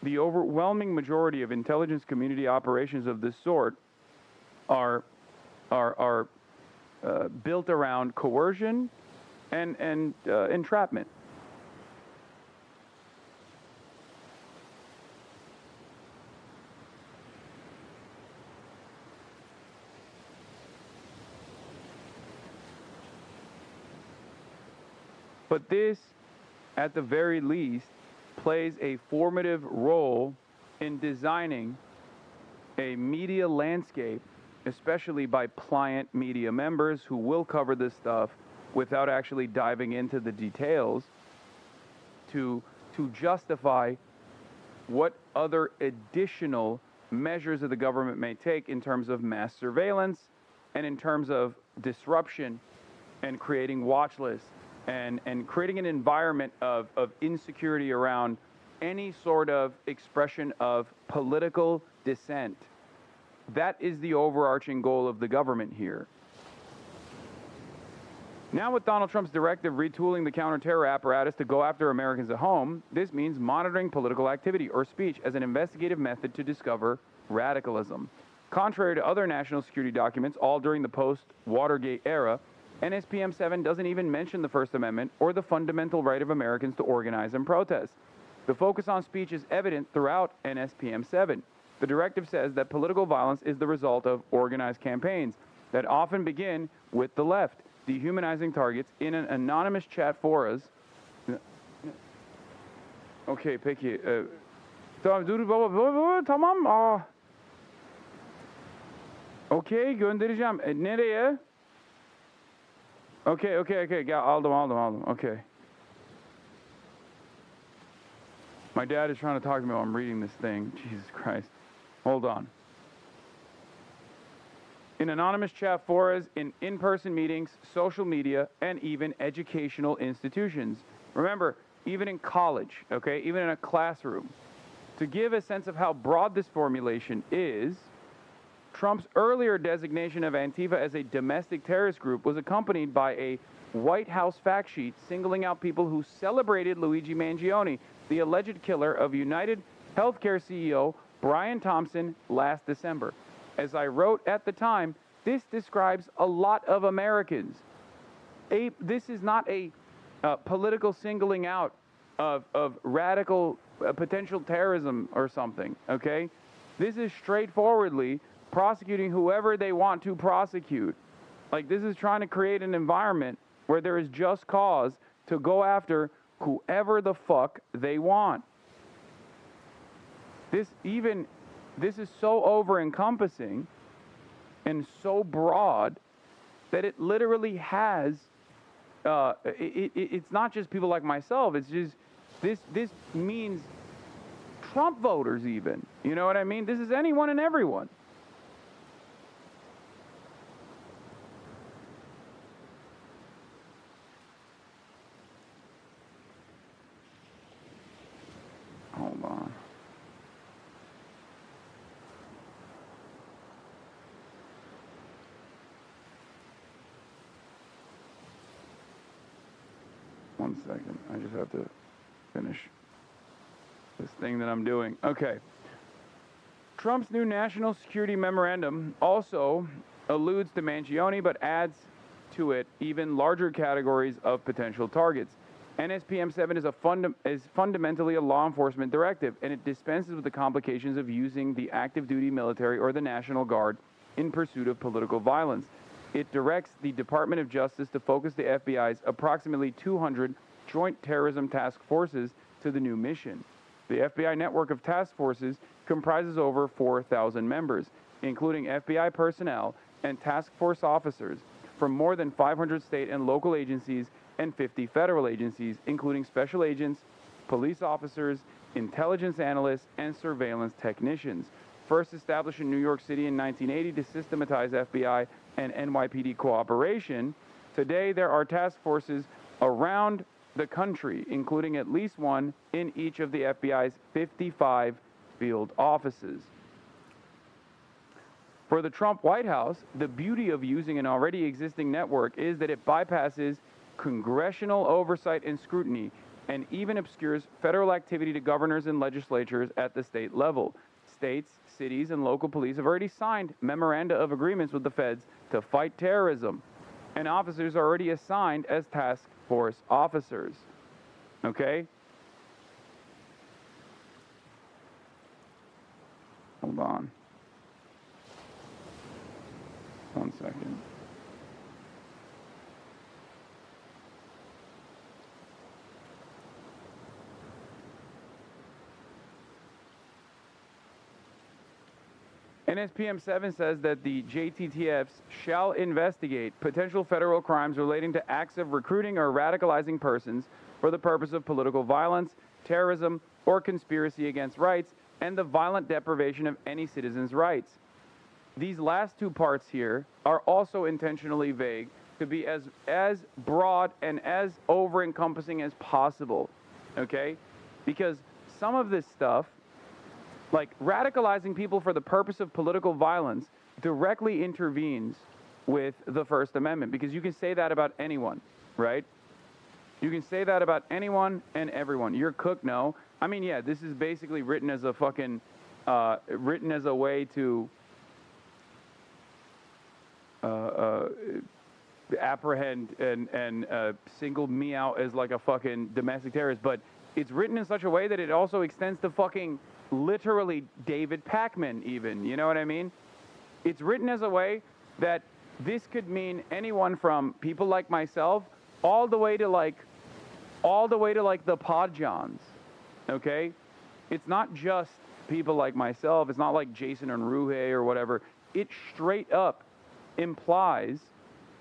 The overwhelming majority of intelligence community operations of this sort are built around coercion and entrapment. But this, at the very least, plays a formative role in designing a media landscape, especially by pliant media members who will cover this stuff without actually diving into the details, to justify what other additional measures that the government may take in terms of mass surveillance and in terms of disruption and creating watch lists and creating an environment of insecurity around any sort of expression of political dissent. That is the overarching goal of the government here. Now with Donald Trump's directive retooling the counterterror apparatus to go after Americans at home, this means monitoring political activity or speech as an investigative method to discover radicalism. Contrary to other national security documents, all during the post-Watergate era, NSPM 7 doesn't even mention the First Amendment or the fundamental right of Americans to organize and protest. The focus on speech is evident throughout NSPM 7. The directive says that political violence is the result of organized campaigns that often begin with the left, dehumanizing targets in an anonymous chat forums. Okay, peki. Tamam. Okay, göndereceğim. Nereye? Okay. Aldım. Okay. My dad is trying to talk to me while I'm reading this thing. Jesus Christ. Hold on. In anonymous chat forums, in in-person meetings, social media, and even educational institutions. Remember, even in college, okay, even in a classroom. To give a sense of how broad this formulation is, Trump's earlier designation of Antifa as a domestic terrorist group was accompanied by a White House fact sheet singling out people who celebrated Luigi Mangione, the alleged killer of United Healthcare CEO Brian Thompson last December. As I wrote at the time, this describes a lot of Americans. This is not a political singling out of radical potential terrorism or something, okay? This is straightforwardly prosecuting whoever they want to prosecute. Like, this is trying to create an environment where there is just cause to go after whoever the fuck they want. This is so over-encompassing and so broad that it literally has, it's not just people like myself, it's just, this means Trump voters even, you know what I mean? This is anyone and everyone. Hold on. One second. I just have to finish this thing that I'm doing. Okay. Trump's new national security memorandum also alludes to Mangione, but adds to it even larger categories of potential targets. NSPM 7 is fundamentally a law enforcement directive, and it dispenses with the complications of using the active duty military or the National Guard in pursuit of political violence. It directs the Department of Justice to focus the FBI's approximately 200 joint terrorism task forces to the new mission. The FBI network of task forces comprises over 4,000 members, including FBI personnel and task force officers from more than 500 state and local agencies and 50 federal agencies, including special agents, police officers, intelligence analysts, and surveillance technicians. First established in New York City in 1980 to systematize FBI and NYPD cooperation, today there are task forces around the country, including at least one in each of the FBI's 55 field offices. For the Trump White House, the beauty of using an already existing network is that it bypasses congressional oversight and scrutiny and even obscures federal activity to governors and legislatures at the state level. States, cities, and local police have already signed memoranda of agreements with the feds to fight terrorism, and officers are already assigned as task force officers. Okay? Hold on. 1 second. NSPM 7 says that the JTTFs shall investigate potential federal crimes relating to acts of recruiting or radicalizing persons for the purpose of political violence, terrorism, or conspiracy against rights, and the violent deprivation of any citizen's rights. These last two parts here are also intentionally vague to be as broad and as over-encompassing as possible, okay? Because some of this stuff, like radicalizing people for the purpose of political violence, directly intervenes with the First Amendment, because you can say that about anyone, right? You can say that about anyone and everyone. Your cook, no. I mean, yeah, this is basically written as a fucking, written as a way to apprehend and single me out as like a fucking domestic terrorist, but it's written in such a way that it also extends to fucking literally David Pakman even, you know what I mean? It's written as a way that this could mean anyone from people like myself all the way to like the Podjohns, okay? It's not just people like myself. It's not like Jason and Ruhe or whatever. It straight up implies,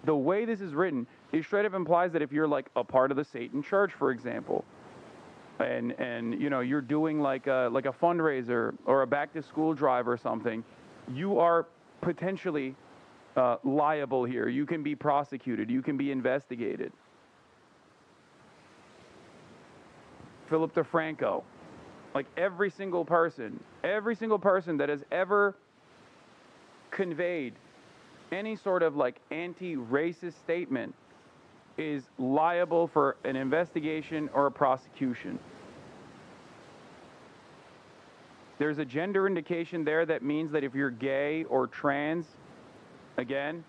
the way this is written, it straight up implies that if you're like a part of the Satan Church, for example, and you know, you're doing like a fundraiser or a back to school drive or something, you are potentially liable here. You can be prosecuted. You can be investigated. Philip DeFranco, like every single person that has ever conveyed any sort of like anti-racist statement is liable for an investigation or a prosecution. There's a gender indication there that means that if you're gay or trans, again,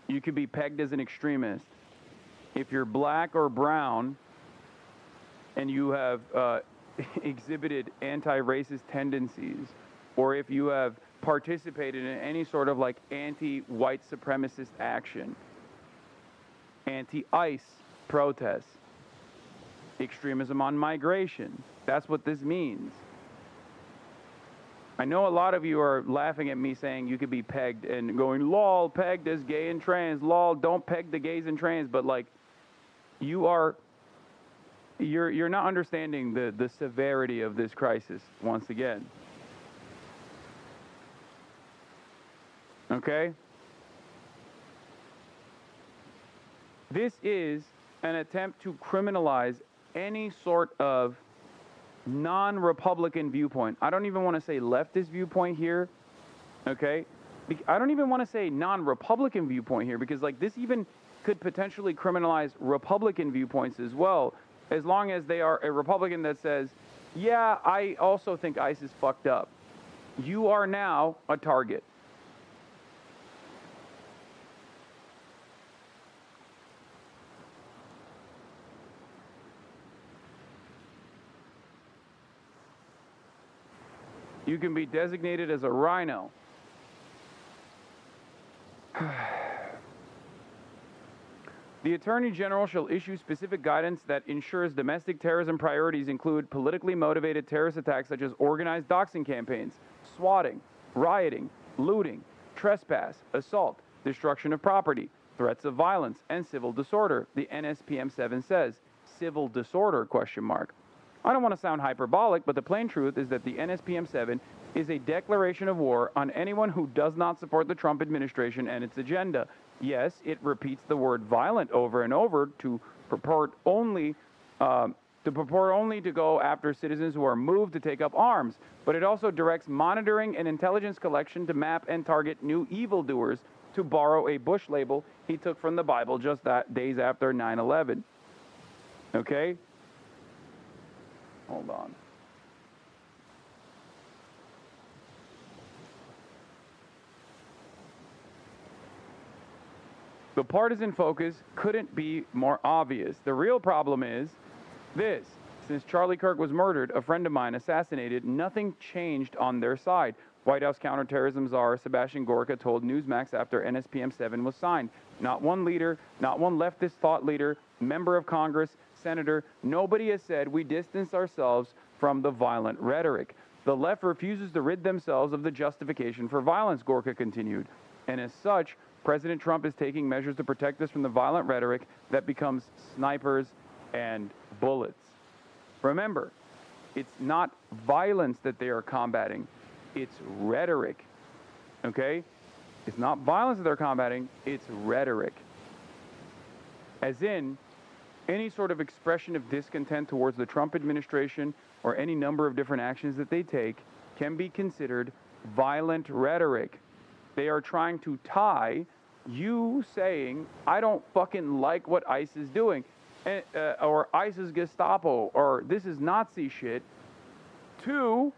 you could be pegged as an extremist. If you're black or brown and you have exhibited anti-racist tendencies, or if you have participated in any sort of like anti-white supremacist action, anti-ICE protests, extremism on migration, that's what this means. I know a lot of you are laughing at me saying you could be pegged and going, lol, pegged as gay and trans, lol, don't peg the gays and trans, but like, you're not understanding the severity of this crisis once again. Okay? This is an attempt to criminalize any sort of non-Republican viewpoint. I don't even want to say leftist viewpoint here, okay? I don't even want to say non-Republican viewpoint here, because like this even could potentially criminalize Republican viewpoints as well, as long as they are a Republican that says, yeah, I also think ICE is fucked up. You are now a target. You can be designated as a rhino. The Attorney General shall issue specific guidance that ensures domestic terrorism priorities include politically motivated terrorist attacks such as organized doxing campaigns, swatting, rioting, looting, trespass, assault, destruction of property, threats of violence, and civil disorder. The NSPM-7 says, civil disorder, question mark. I don't want to sound hyperbolic, but the plain truth is that the NSPM-7 is a declaration of war on anyone who does not support the Trump administration and its agenda. Yes, it repeats the word violent over and over to purport only to go after citizens who are moved to take up arms, but it also directs monitoring and intelligence collection to map and target new evildoers, to borrow a Bush label he took from the Bible just days after 9/11. Okay? Hold on. The partisan focus couldn't be more obvious. The real problem is this. Since Charlie Kirk was murdered, a friend of mine assassinated, nothing changed on their side. White House counterterrorism czar Sebastian Gorka told Newsmax after NSPM-7 was signed. Not one leader, not one leftist thought leader, member of Congress, senator, nobody has said we distance ourselves from the violent rhetoric. The left refuses to rid themselves of the justification for violence, Gorka continued. And as such, President Trump is taking measures to protect us from the violent rhetoric that becomes snipers and bullets. Remember, it's not violence that they are combating, it's rhetoric, okay? It's not violence that they're combating, it's rhetoric. As in, any sort of expression of discontent towards the Trump administration or any number of different actions that they take can be considered violent rhetoric. They are trying to tie you saying, I don't fucking like what ICE is doing, or ICE is Gestapo, or this is Nazi shit, to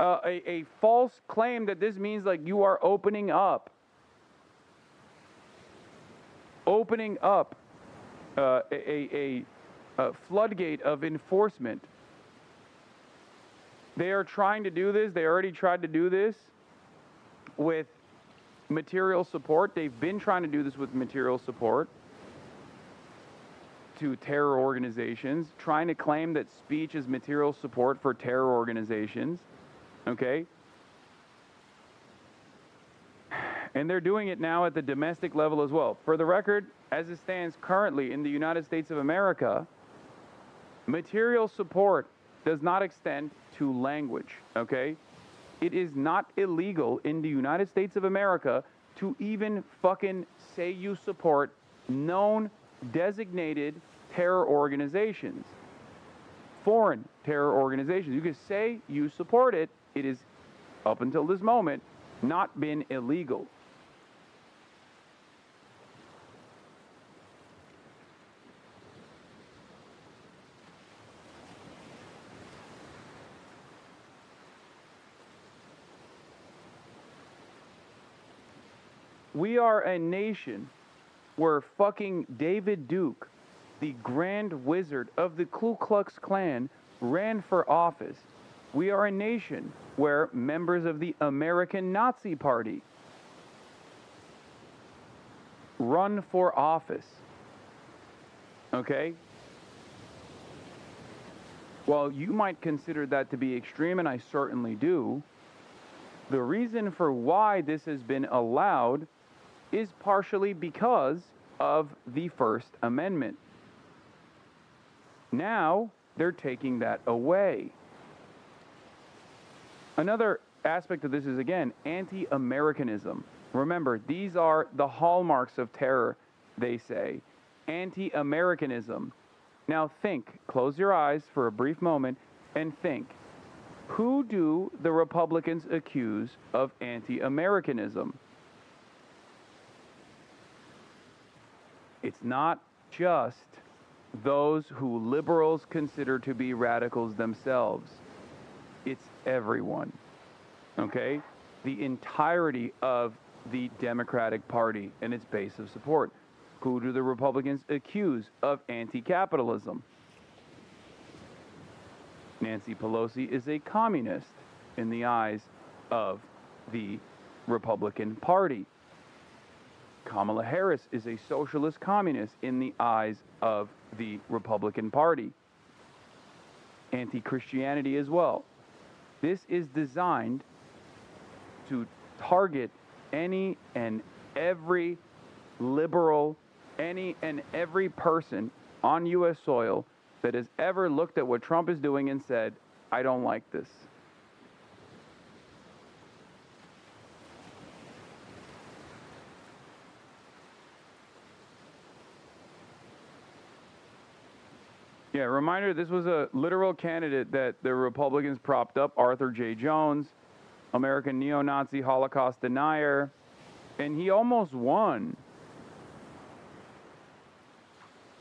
a false claim that this means like you are opening up a floodgate of enforcement. They are trying to do this. They already tried to do this with material support. They've been trying to do this with material support to terror organizations, trying to claim that speech is material support for terror organizations. Okay? And they're doing it now at the domestic level as well. For the record, as it stands currently in the United States of America, material support does not extend to language, okay? It is not illegal in the United States of America to even fucking say you support known designated terror organizations, foreign terror organizations. You can say you support it. It is, up until this moment, not been illegal. We are a nation where fucking David Duke, the Grand Wizard of the Ku Klux Klan, ran for office. We are a nation where members of the American Nazi Party run for office. Okay? Well, you might consider that to be extreme, and I certainly do. The reason for why this has been allowed is partially because of the First Amendment. Now, they're taking that away. Another aspect of this is, again, anti-Americanism. Remember, these are the hallmarks of terror, they say. Anti-Americanism. Now think, close your eyes for a brief moment, and think. Who do the Republicans accuse of anti-Americanism? It's not just those who liberals consider to be radicals themselves. It's everyone, okay? The entirety of the Democratic Party and its base of support. Who do the Republicans accuse of anti-capitalism? Nancy Pelosi is a communist in the eyes of the Republican Party. Kamala Harris is a socialist communist in the eyes of the Republican Party. Anti-Christianity as well. This is designed to target any and every liberal, any and every person on U.S. soil that has ever looked at what Trump is doing and said, I don't like this. Yeah, reminder, this was a literal candidate that the Republicans propped up, Arthur J. Jones, American neo-Nazi Holocaust denier, and he almost won.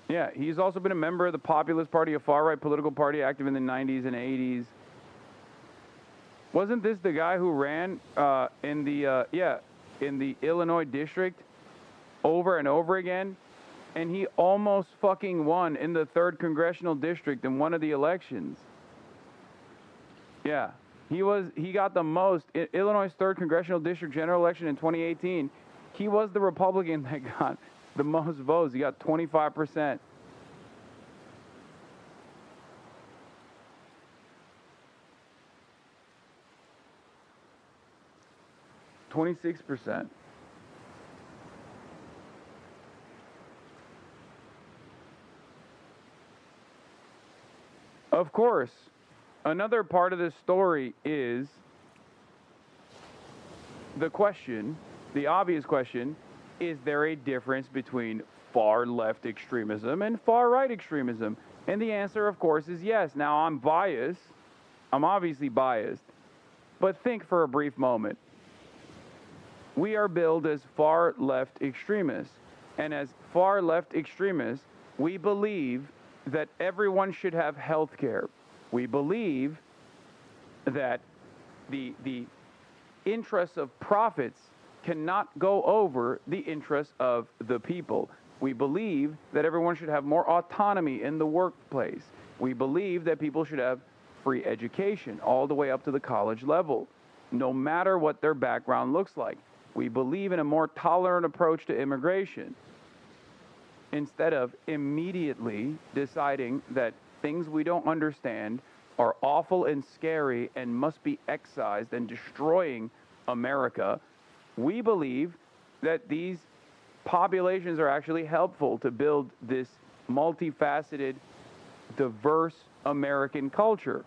Yeah, he's also been a member of the Populist Party, a far-right political party active in the 90s and 80s. Wasn't this the guy who ran in the Illinois district over and over again? And he almost fucking won in the 3rd Congressional District in one of the elections. Yeah, he got the most, Illinois' 3rd Congressional District general election in 2018. He was the Republican that got the most votes. He got 25%. %. Of course, another part of this story is the question, the obvious question, is there a difference between far left extremism and far right extremism? And the answer, of course, is yes. Now, I'm biased. I'm obviously biased. But think for a brief moment. We are billed as far left extremists. And as far left extremists, we believe that everyone should have health care. We believe that the interests of profits cannot go over the interests of the people. We believe that everyone should have more autonomy in the workplace. We believe that people should have free education all the way up to the college level, no matter what their background looks like. We believe in a more tolerant approach to immigration, instead of immediately deciding that things we don't understand are awful and scary and must be excised and destroying America. We believe that these populations are actually helpful to build this multifaceted, diverse American culture.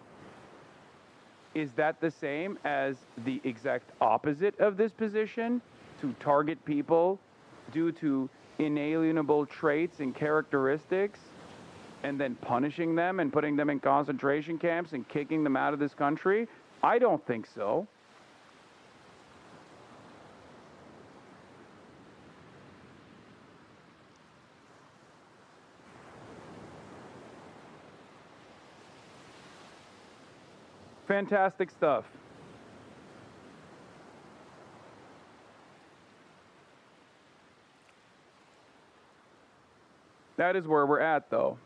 Is that the same as the exact opposite of this position, to target people due to inalienable traits and characteristics, and then punishing them and putting them in concentration camps and kicking them out of this country? I don't think so. Fantastic stuff. That is where we're at, though.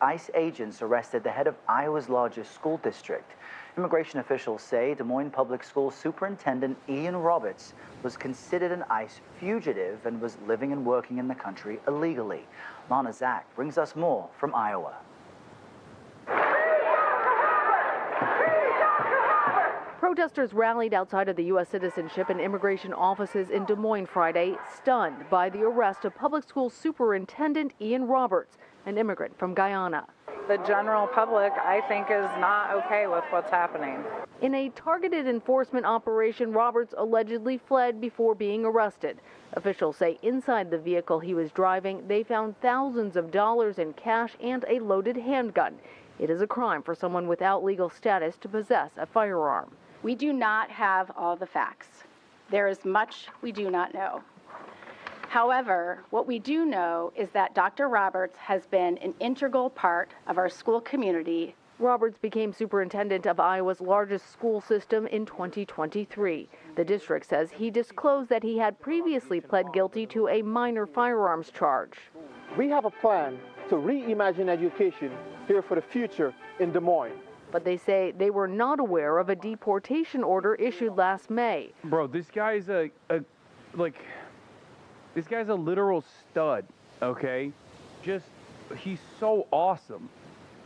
ICE agents arrested the head of Iowa's largest school district. Immigration officials say Des Moines Public School Superintendent Ian Roberts was considered an ICE fugitive and was living and working in the country illegally. Lana Zach brings us more from Iowa. Protesters rallied outside of the U.S. Citizenship and Immigration offices in Des Moines Friday, stunned by the arrest of Public School Superintendent Ian Roberts, an immigrant from Guyana. The general public, I think, is not okay with what's happening. In a targeted enforcement operation, Roberts allegedly fled before being arrested. Officials say inside the vehicle he was driving, they found thousands of dollars in cash and a loaded handgun. It is a crime for someone without legal status to possess a firearm. We do not have all the facts. There is much we do not know. However, what we do know is that Dr. Roberts has been an integral part of our school community. Roberts became superintendent of Iowa's largest school system in 2023. The district says he disclosed that he had previously pled guilty to a minor firearms charge. We have a plan to reimagine education here for the future in Des Moines. But they say they were not aware of a deportation order issued last May. Bro, this guy's this guy's a literal stud, okay? He's so awesome.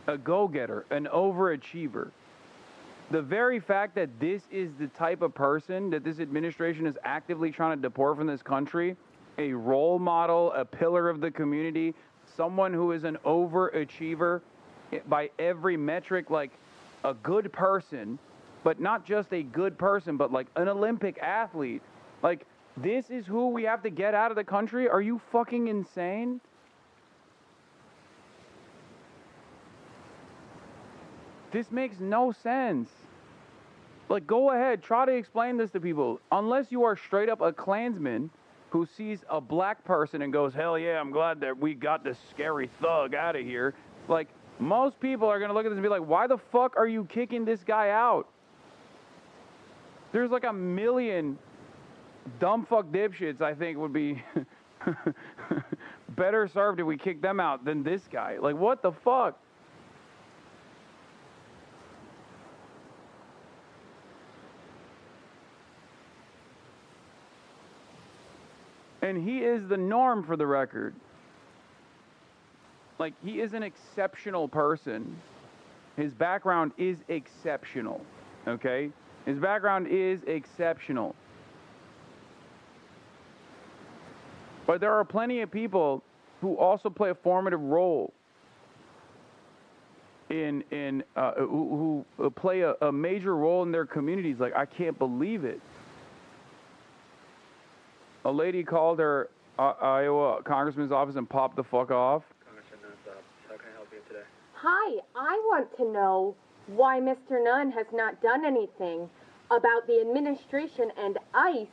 A go-getter, an overachiever. The very fact that this is the type of person that this administration is actively trying to deport from this country, a role model, a pillar of the community, someone who is an overachiever by every metric, like a good person, but not just a good person, but like an Olympic athlete. Like, this is who we have to get out of the country? Are you fucking insane? This makes no sense. Like, go ahead, try to explain this to people. Unless you are straight up a Klansman who sees a black person and goes, hell yeah, I'm glad that we got this scary thug out of here. Like, most people are going to look at this and be like, why the fuck are you kicking this guy out? There's like a million dumb fuck dipshits I think would be better served if we kicked them out than this guy. Like, what the fuck? And he is the norm, for the record. Like, he is an exceptional person. His background is exceptional, okay? His background is exceptional. But there are plenty of people who also play a formative role who play a major role in their communities. Like, I can't believe it. A lady called her Iowa congressman's office and popped the fuck off. Congressman Nunn, how can I help you today? Hi, I want to know why Mr. Nunn has not done anything about the administration and ICE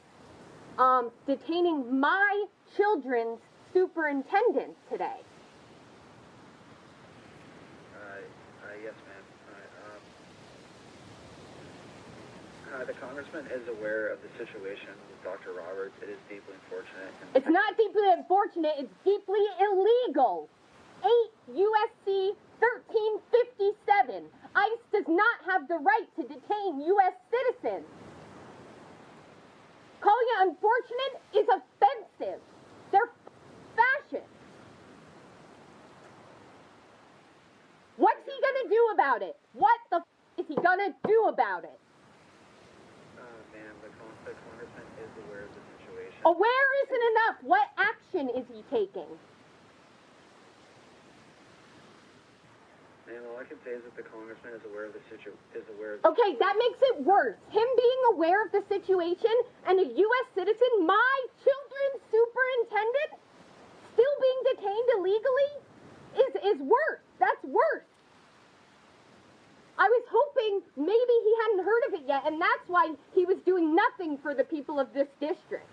detaining my children's superintendent today. Yes, ma'am. The congressman is aware of the situation with Dr. Roberts. It is deeply unfortunate. It's not deeply unfortunate, it's deeply illegal. 8 U.S.C. 1357. ICE does not have the right to detain U.S. citizens. Calling it unfortunate is offensive. They're fascist. What's he gonna do about it? What the is he gonna do about it? Ma'am, the congressman is aware of the situation. Aware isn't enough. What action is he taking? Ma'am, all I can say is that the congressman is aware of the situation. Okay, that makes it worse. Him being aware of the situation and a U.S. citizen, my children's superintendent, still being detained illegally is worse. That's worse. I was hoping maybe he hadn't heard of it yet, and that's why he was doing nothing for the people of this district.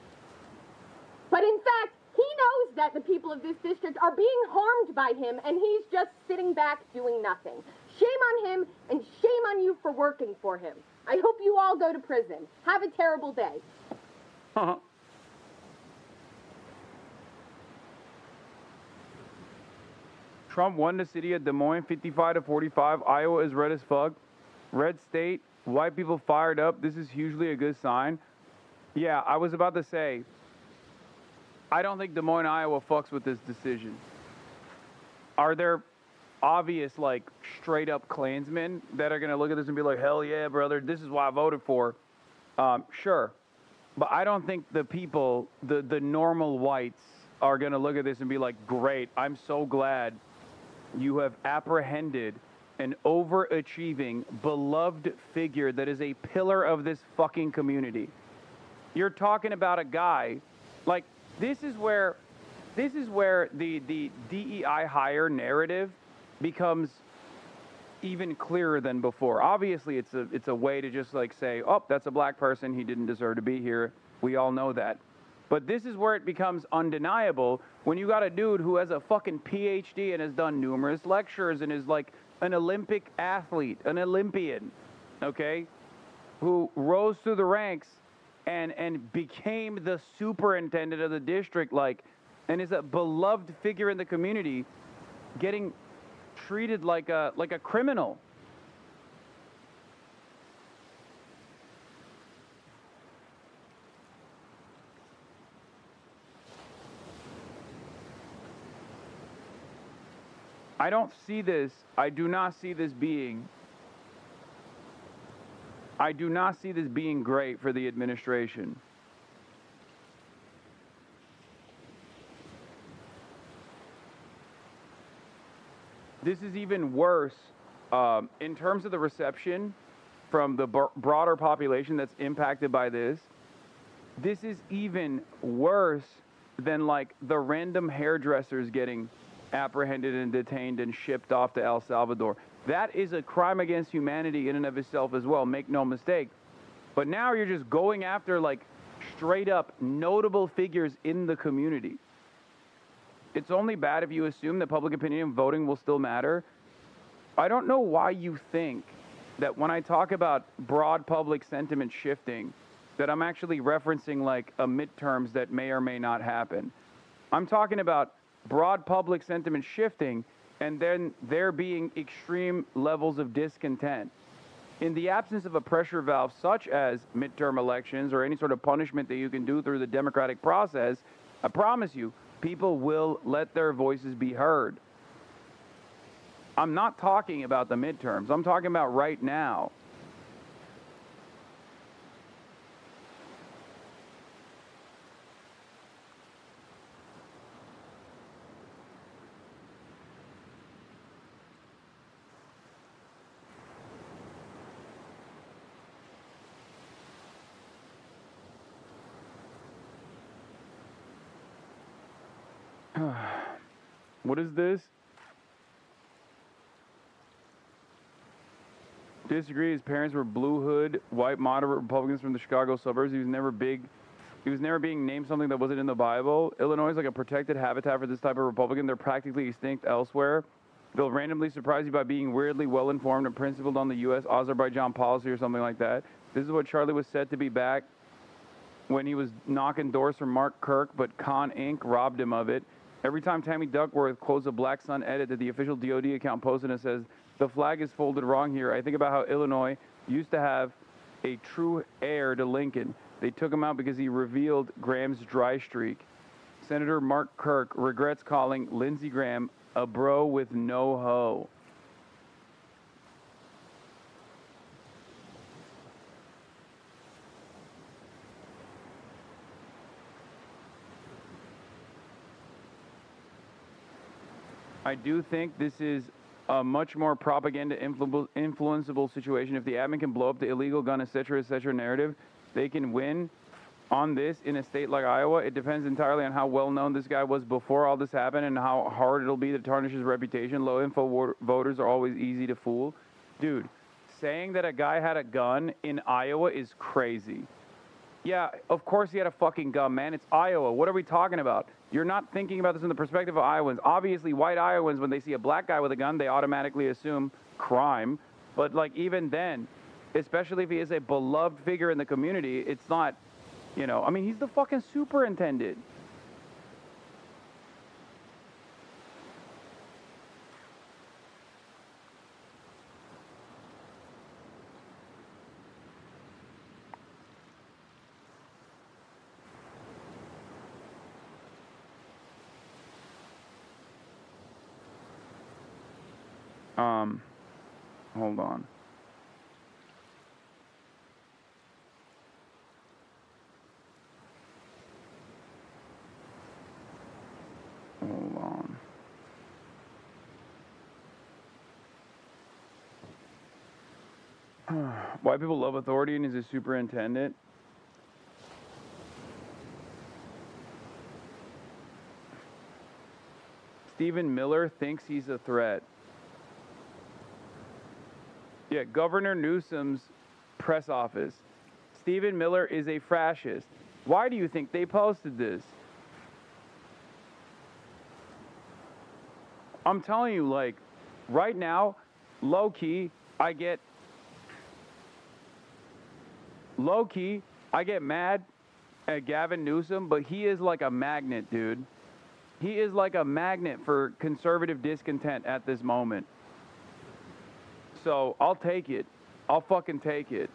But in fact, he knows that the people of this district are being harmed by him, and he's just sitting back doing nothing. Shame on him, and shame on you for working for him. I hope you all go to prison. Have a terrible day. Trump won the city of Des Moines 55-45. Iowa is red as fuck. Red state. White people fired up. This is hugely a good sign. Yeah, I was about to say, I don't think Des Moines, Iowa fucks with this decision. Are there obvious, like, straight up Klansmen that are going to look at this and be like, hell yeah, brother, this is why I voted for? Sure. But I don't think the people, the normal whites, are going to look at this and be like, great, I'm so glad you have apprehended an overachieving, beloved figure that is a pillar of this fucking community. You're talking about a guy, like, this is where the DEI hire narrative becomes even clearer than before. Obviously, it's a way to just like say, oh, that's a black person, he didn't deserve to be here. We all know that. But this is where it becomes undeniable when you got a dude who has a fucking PhD and has done numerous lectures and is like an Olympic athlete, an Olympian, okay, who rose through the ranks and became the superintendent of the district, like, and is a beloved figure in the community, getting treated like a criminal. I don't see this. I do not see this being great for the administration. This is even worse in terms of the reception from the broader population that's impacted by this. This is even worse than like the random hairdressers getting apprehended and detained and shipped off to El Salvador. That is a crime against humanity in and of itself as well, make no mistake. But now you're just going after like straight up notable figures in the community. It's only bad if you assume that public opinion and voting will still matter. I don't know why you think that when I talk about broad public sentiment shifting, that I'm actually referencing like a midterms that may or may not happen. I'm talking about broad public sentiment shifting and then there being extreme levels of discontent. In the absence of a pressure valve such as midterm elections or any sort of punishment that you can do through the democratic process, I promise you, people will let their voices be heard. I'm not talking about the midterms. I'm talking about right now. What is this? Disagree. His parents were blue hood, white moderate Republicans from the Chicago suburbs. He was never being named something that wasn't in the Bible. Illinois is like a protected habitat for this type of Republican. They're practically extinct elsewhere. They'll randomly surprise you by being weirdly well-informed and principled on the U.S.-Azerbaijan policy or something like that. This is what Charlie was said to be back when he was knocking doors for Mark Kirk, but Con Inc. robbed him of it. Every time Tammy Duckworth quotes a Black Sun edit that the official DOD account posted and says, the flag is folded wrong here, I think about how Illinois used to have a true heir to Lincoln. They took him out because he revealed Graham's dry streak. Senator Mark Kirk regrets calling Lindsey Graham a bro with no hoe. I do think this is a much more propaganda influenceable situation. If the admin can blow up the illegal gun, etc., narrative, they can win on this in a state like Iowa. It depends entirely on how well known this guy was before all this happened and how hard it'll be to tarnish his reputation. Low info voters are always easy to fool. Dude, saying that a guy had a gun in Iowa is crazy. Yeah, of course he had a fucking gun, man. It's Iowa. What are we talking about? You're not thinking about this in the perspective of Iowans. Obviously, white Iowans, when they see a black guy with a gun, they automatically assume crime. But, like, even then, especially if he is a beloved figure in the community, it's not, you know, I mean, he's the fucking superintendent. Hold on. Hold on. White people love authority and is a superintendent. Stephen Miller thinks he's a threat. Yeah, Governor Newsom's press office. Stephen Miller is a fascist. Why do you think they posted this? I'm telling you, like, right now, low-key, I get mad at Gavin Newsom, but he is like a magnet, dude. He is like a magnet for conservative discontent at this moment. So I'll take it. I'll fucking take it.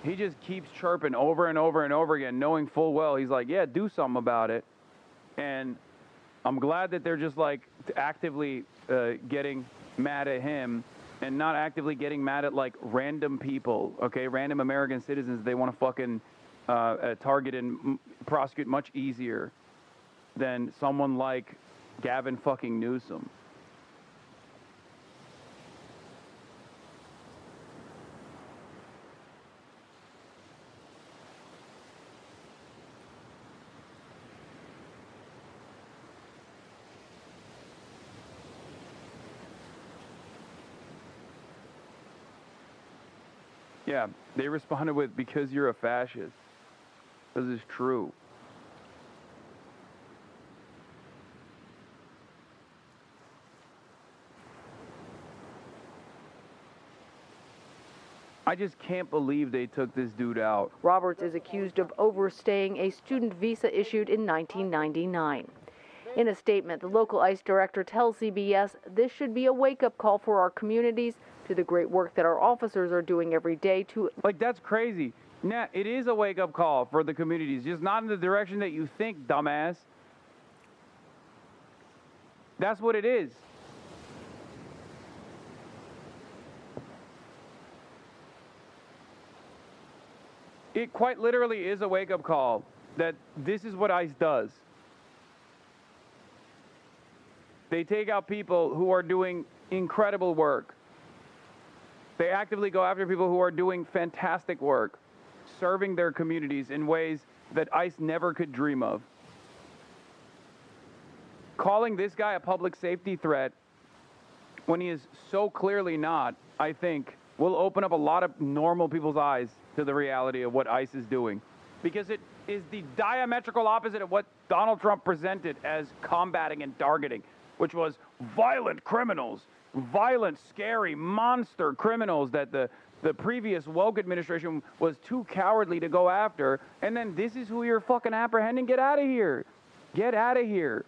He just keeps chirping over and over and over again, knowing full well he's like, yeah, do something about it. And I'm glad that they're just like actively getting mad at him and not actively getting mad at like random people, okay, random American citizens they want to fucking target and prosecute much easier than someone like Gavin fucking Newsom. Yeah, they responded with, because you're a fascist. This is true. I just can't believe they took this dude out. Roberts is accused of overstaying a student visa issued in 1999. In a statement, the local ICE director tells CBS this should be a wake-up call for our communities to the great work that our officers are doing every day to... Like, that's crazy. Nah, it is a wake-up call for the communities, just not in the direction that you think, dumbass. That's what it is. It quite literally is a wake-up call that this is what ICE does. They take out people who are doing incredible work. They actively go after people who are doing fantastic work, serving their communities in ways that ICE never could dream of. calling this guy a public safety threat when he is so clearly not, I think, will open up a lot of normal people's eyes to the reality of what ICE is doing. Because it is the diametrical opposite of what Donald Trump presented as combating and targeting, which was violent criminals, violent, scary, monster criminals that the previous woke administration was too cowardly to go after. And then this is who you're fucking apprehending? Get out of here. Get out of here.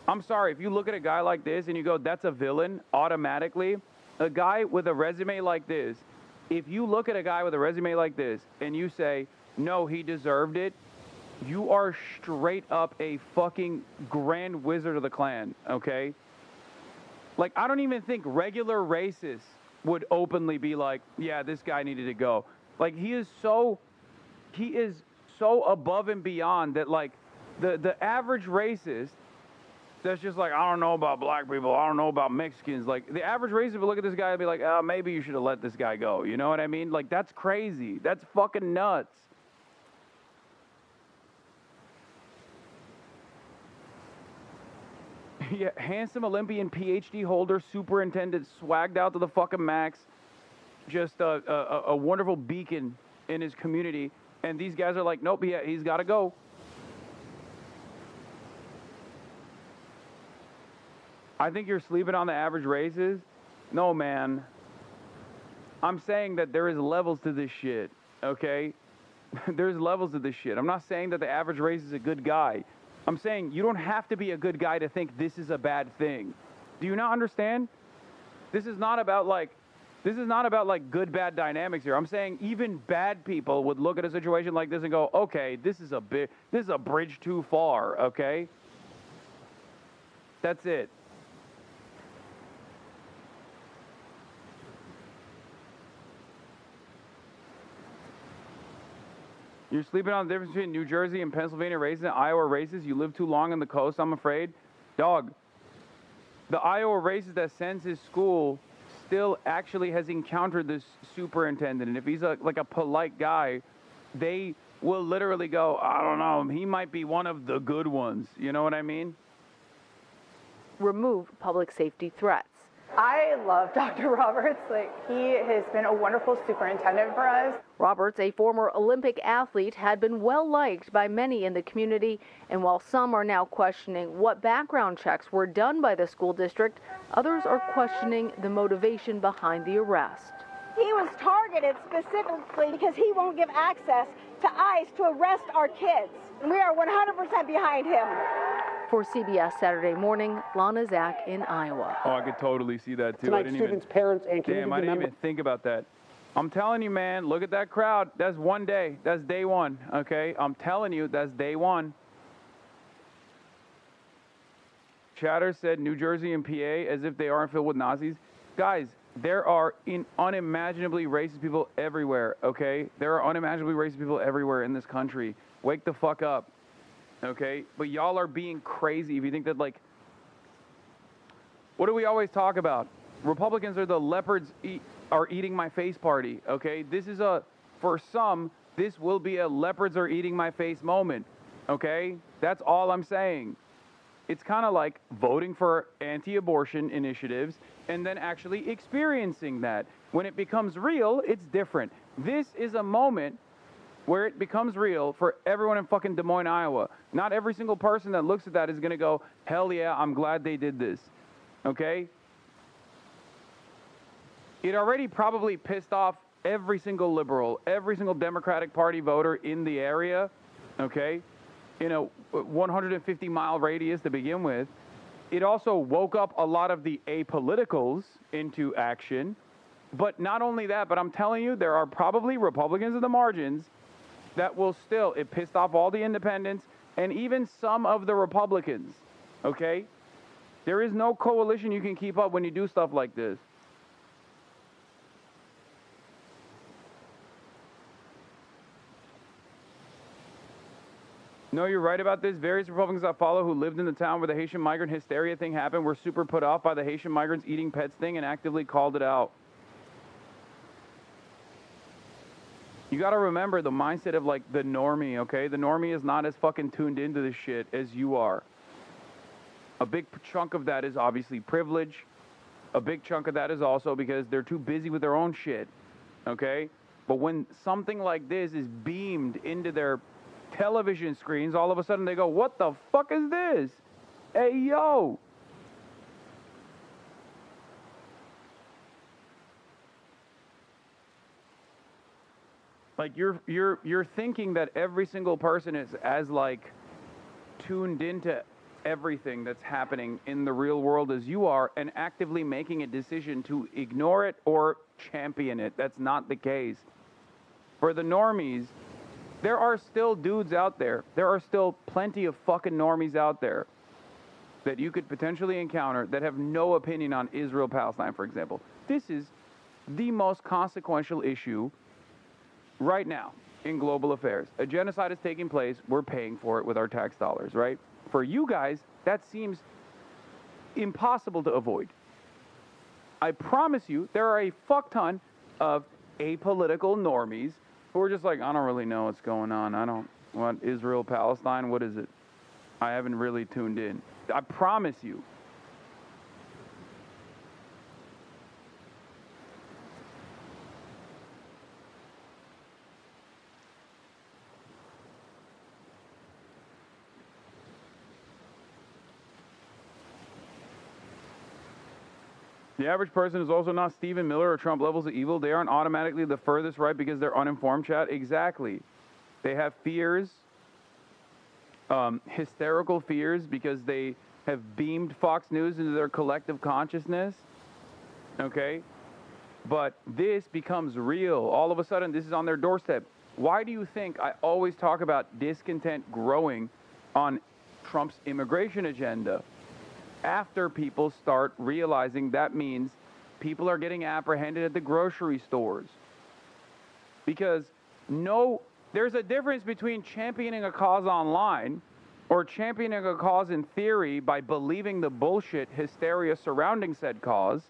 I'm sorry, if you look at a guy like this and you go, that's a villain, automatically, a guy with a resume like this, if you look at a guy with a resume like this and you say, no, he deserved it, you are straight up a fucking grand wizard of the Klan, okay? Like, I don't even think regular racists would openly be like, yeah, this guy needed to go. Like, he is so above and beyond that, like, the average racist that's just like, I don't know about black people, I don't know about Mexicans. Like, the average racist would look at this guy and be like, oh, maybe you should have let this guy go. You know what I mean? Like, that's crazy. That's fucking nuts. Yeah, handsome Olympian PhD holder, superintendent, swagged out to the fucking max. Just a wonderful beacon in his community. And these guys are like, nope, he's got to go. I think you're sleeping on the average races. No, man. I'm saying that there is levels to this shit, okay? There's levels to this shit. I'm not saying that the average race is a good guy. I'm saying you don't have to be a good guy to think this is a bad thing. Do you not understand? This is not about like good bad dynamics here. I'm saying even bad people would look at a situation like this and go, okay, this is a bridge too far, okay? That's it. You're sleeping on the difference between New Jersey and Pennsylvania races and Iowa races. You live too long on the coast, I'm afraid. Dog, the Iowa races that sends his school still actually has encountered this superintendent. And if he's like a polite guy, they will literally go, I don't know, he might be one of the good ones. You know what I mean? Remove public safety threats. I love Dr. Roberts. He has been a wonderful superintendent for us. Roberts, a former Olympic athlete, had been well liked by many in the community, and while some are now questioning what background checks were done by the school district, others are questioning the motivation behind the arrest. He was targeted specifically because he won't give access to ICE to arrest our kids. And we are 100% behind him. For CBS Saturday Morning, Lana Zach in Iowa. Oh, I could totally see that too. Tonight, students, parents, and community Damn, I didn't even think about that. I'm telling you, man, look at that crowd. That's one day. That's day one, okay? I'm telling you, that's day one. Chatter said New Jersey and PA as if they aren't filled with Nazis. Guys, there are unimaginably racist people everywhere, okay? There are unimaginably racist people everywhere in this country. Wake the fuck up, okay? But y'all are being crazy if you think that, like, what do we always talk about? Republicans are the leopards are eating my face party, okay? This is for some, this will be a leopards are eating my face moment, okay? That's all I'm saying. It's kind of like voting for anti-abortion initiatives and then actually experiencing that. When it becomes real, it's different. This is a moment where it becomes real for everyone in fucking Des Moines, Iowa. Not every single person that looks at that is going to go, hell yeah, I'm glad they did this, okay? It already probably pissed off every single liberal, every single Democratic Party voter in the area, okay? In a 150-mile radius to begin with. It also woke up a lot of the apoliticals into action. But not only that, but I'm telling you, there are probably Republicans in the margins that will still, it pissed off all the independents and even some of the Republicans, okay? There is no coalition you can keep up when you do stuff like this. No, you're right about this. Various Republicans I follow who lived in the town where the Haitian migrant hysteria thing happened were super put off by the Haitian migrants eating pets thing and actively called it out. You got to remember the mindset of like the normie, okay? The normie is not as fucking tuned into this shit as you are. A big chunk of that is obviously privilege. A big chunk of that is also because they're too busy with their own shit, okay? But when something like this is beamed into their television screens, all of a sudden they go, what the fuck is this? Hey, yo. Like you're thinking that every single person is as like tuned into everything that's happening in the real world as you are and actively making a decision to ignore it or champion it. That's not the case. For the normies, there are still dudes out there. There are still plenty of fucking normies out there that you could potentially encounter that have no opinion on Israel-Palestine, for example. This is the most consequential issue right now in global affairs. A genocide is taking place. We're paying for it with our tax dollars, right? For you guys, that seems impossible to avoid. I promise you, there are a fuck ton of apolitical normies who are just like, I don't really know what's going on. What, Israel, Palestine, what is it? I haven't really tuned in. I promise you. The average person is also not Stephen Miller or Trump levels of evil. They aren't automatically the furthest right because they're uninformed, chat. Exactly. They have fears, hysterical fears, because they have beamed Fox News into their collective consciousness. Okay? But this becomes real. All of a sudden, this is on their doorstep. Why do you think I always talk about discontent growing on Trump's immigration agenda? After people start realizing that means people are getting apprehended at the grocery stores. Because there's a difference between championing a cause online or championing a cause in theory by believing the bullshit hysteria surrounding said cause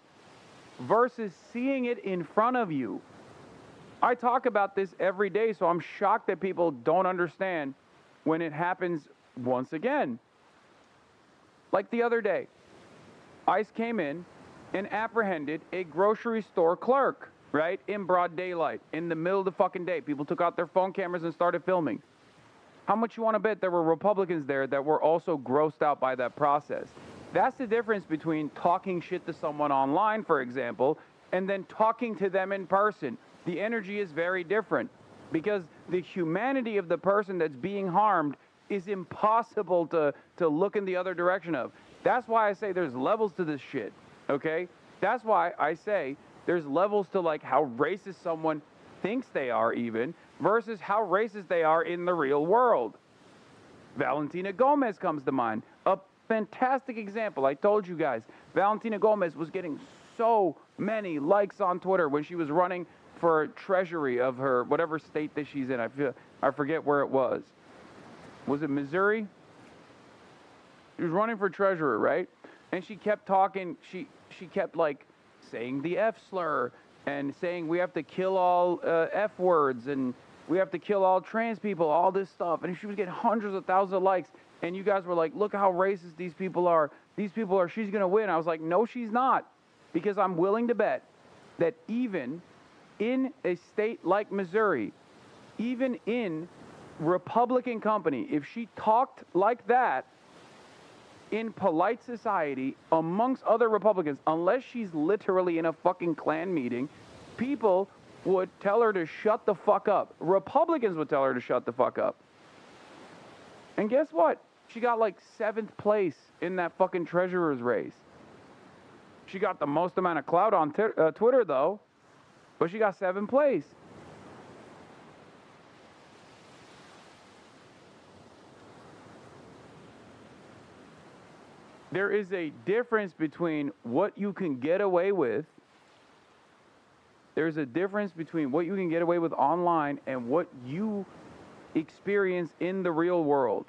versus seeing it in front of you. I talk about this every day, so I'm shocked that people don't understand when it happens once again. Like the other day, ICE came in and apprehended a grocery store clerk, right? In broad daylight, in the middle of the fucking day. People took out their phone cameras and started filming. How much you want to bet there were Republicans there that were also grossed out by that process? That's the difference between talking shit to someone online, for example, and then talking to them in person. The energy is very different because the humanity of the person that's being harmed is impossible to look in the other direction of. That's why I say there's levels to this shit, okay? That's why I say there's levels to like how racist someone thinks they are even versus how racist they are in the real world. Valentina Gomez comes to mind. A fantastic example. I told you guys, Valentina Gomez was getting so many likes on Twitter when she was running for treasury of her, whatever state that she's in. I forget where it was. Was it Missouri? She was running for treasurer, right? And she kept talking, she kept like saying the F slur and saying we have to kill all F words and we have to kill all trans people, all this stuff. And she was getting hundreds of thousands of likes. And you guys were like, look how racist these people are. These people are, she's going to win. I was like, no, she's not. Because I'm willing to bet that even in a state like Missouri, even in Republican company, if she talked like that in polite society amongst other Republicans, unless she's literally in a fucking Klan meeting, people would tell her to shut the fuck up. Republicans would tell her to shut the fuck up. And guess what? She got like 7th place in that fucking treasurer's race. She got the most amount of clout on Twitter though, but she got 7th place. There is a difference between what you can get away with. There's a difference between what you can get away with online and what you experience in the real world.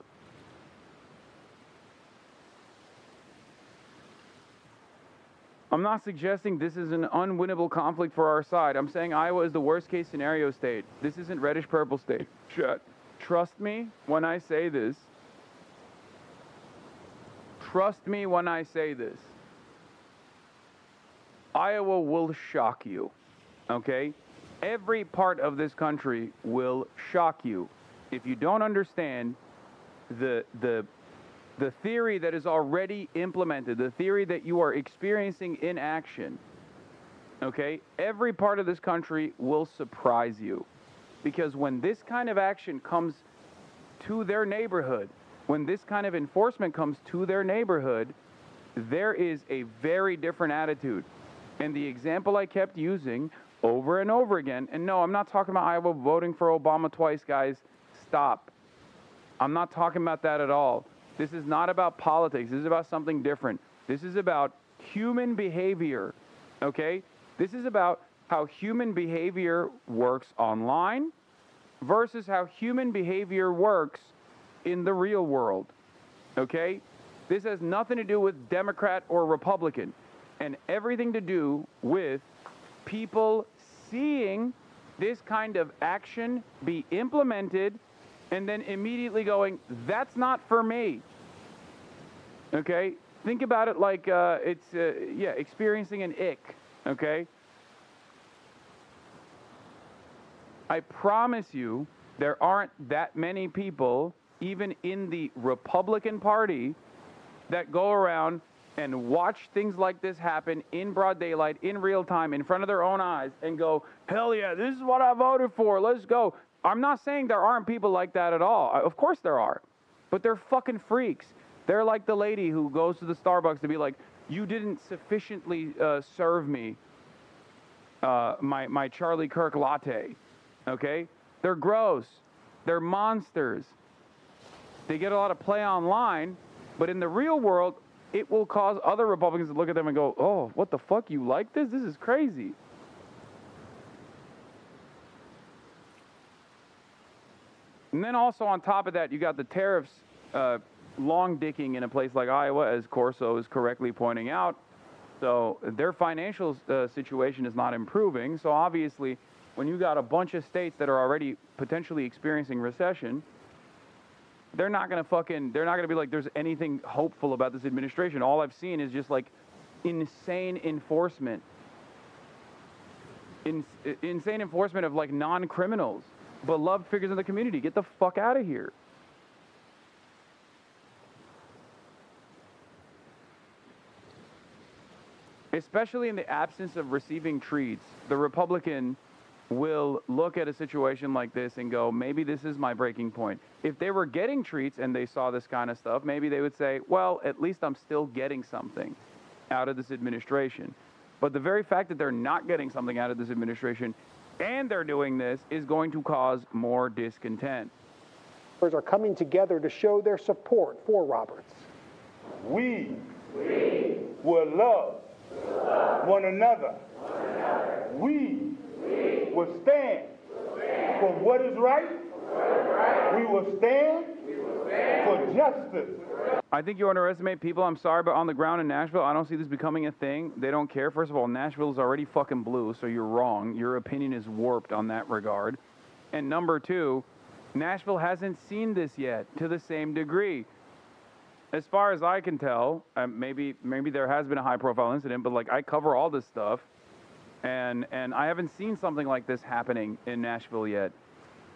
I'm not suggesting this is an unwinnable conflict for our side. I'm saying Iowa is the worst case scenario state. This isn't reddish purple state. Trust me when I say this. Trust me when I say this. Iowa will shock you, okay? Every part of this country will shock you if you don't understand the theory that is already implemented, the theory that you are experiencing in action, okay? Every part of this country will surprise you. Because when this kind of action comes to their neighborhood, when this kind of enforcement comes to their neighborhood, there is a very different attitude. And the example I kept using over and over again, and no, I'm not talking about Iowa voting for Obama twice, guys. Stop. I'm not talking about that at all. This is not about politics. This is about something different. This is about human behavior, okay? This is about how human behavior works online versus how human behavior works in the real world, okay? This has nothing to do with Democrat or Republican and everything to do with people seeing this kind of action be implemented and then immediately going, that's not for me, okay? Think about it like experiencing an ick, okay? I promise you there aren't that many people, even in the Republican Party, that go around and watch things like this happen in broad daylight, in real time, in front of their own eyes, and go, hell yeah, this is what I voted for, let's go. I'm not saying there aren't people like that at all. Of course there are. But they're fucking freaks. They're like the lady who goes to the Starbucks to be like, you didn't sufficiently serve me my Charlie Kirk latte, okay? They're gross. They're monsters. They get a lot of play online, but in the real world, it will cause other Republicans to look at them and go, oh, what the fuck, you like this? This is crazy. And then also on top of that, you got the tariffs long dicking in a place like Iowa, as Corso is correctly pointing out. So their financial situation is not improving. So obviously, when you got a bunch of states that are already potentially experiencing recession, they're not going to be like, there's anything hopeful about this administration. All I've seen is just like insane enforcement. Insane enforcement of like non-criminals. Beloved figures in the community. Get the fuck out of here. Especially in the absence of receiving treats, the Republican will look at a situation like this and go, maybe this is my breaking point. If they were getting treats and they saw this kind of stuff, maybe they would say, well, at least I'm still getting something out of this administration. But the very fact that they're not getting something out of this administration and they're doing this is going to cause more discontent. Are coming together to show their support for Roberts. We will love one another. We will stand for what is right. We will stand for justice. I think you underestimate people. I'm sorry, but on the ground in Nashville, I don't see this becoming a thing. They don't care. First of all, Nashville is already fucking blue, so you're wrong. Your opinion is warped on that regard. And number two, Nashville hasn't seen this yet to the same degree. As far as I can tell, maybe there has been a high-profile incident, but like I cover all this stuff, and I haven't seen something like this happening in Nashville yet.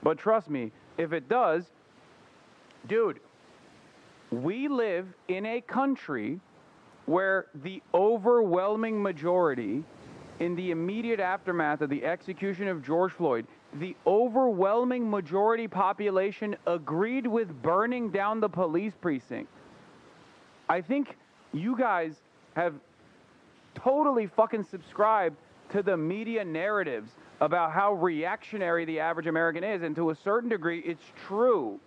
But trust me, if it does, dude, we live in a country where the overwhelming majority, in the immediate aftermath of the execution of George Floyd, the overwhelming majority population agreed with burning down the police precinct. I think you guys have totally fucking subscribed to the media narratives about how reactionary the average American is, and to a certain degree, it's true.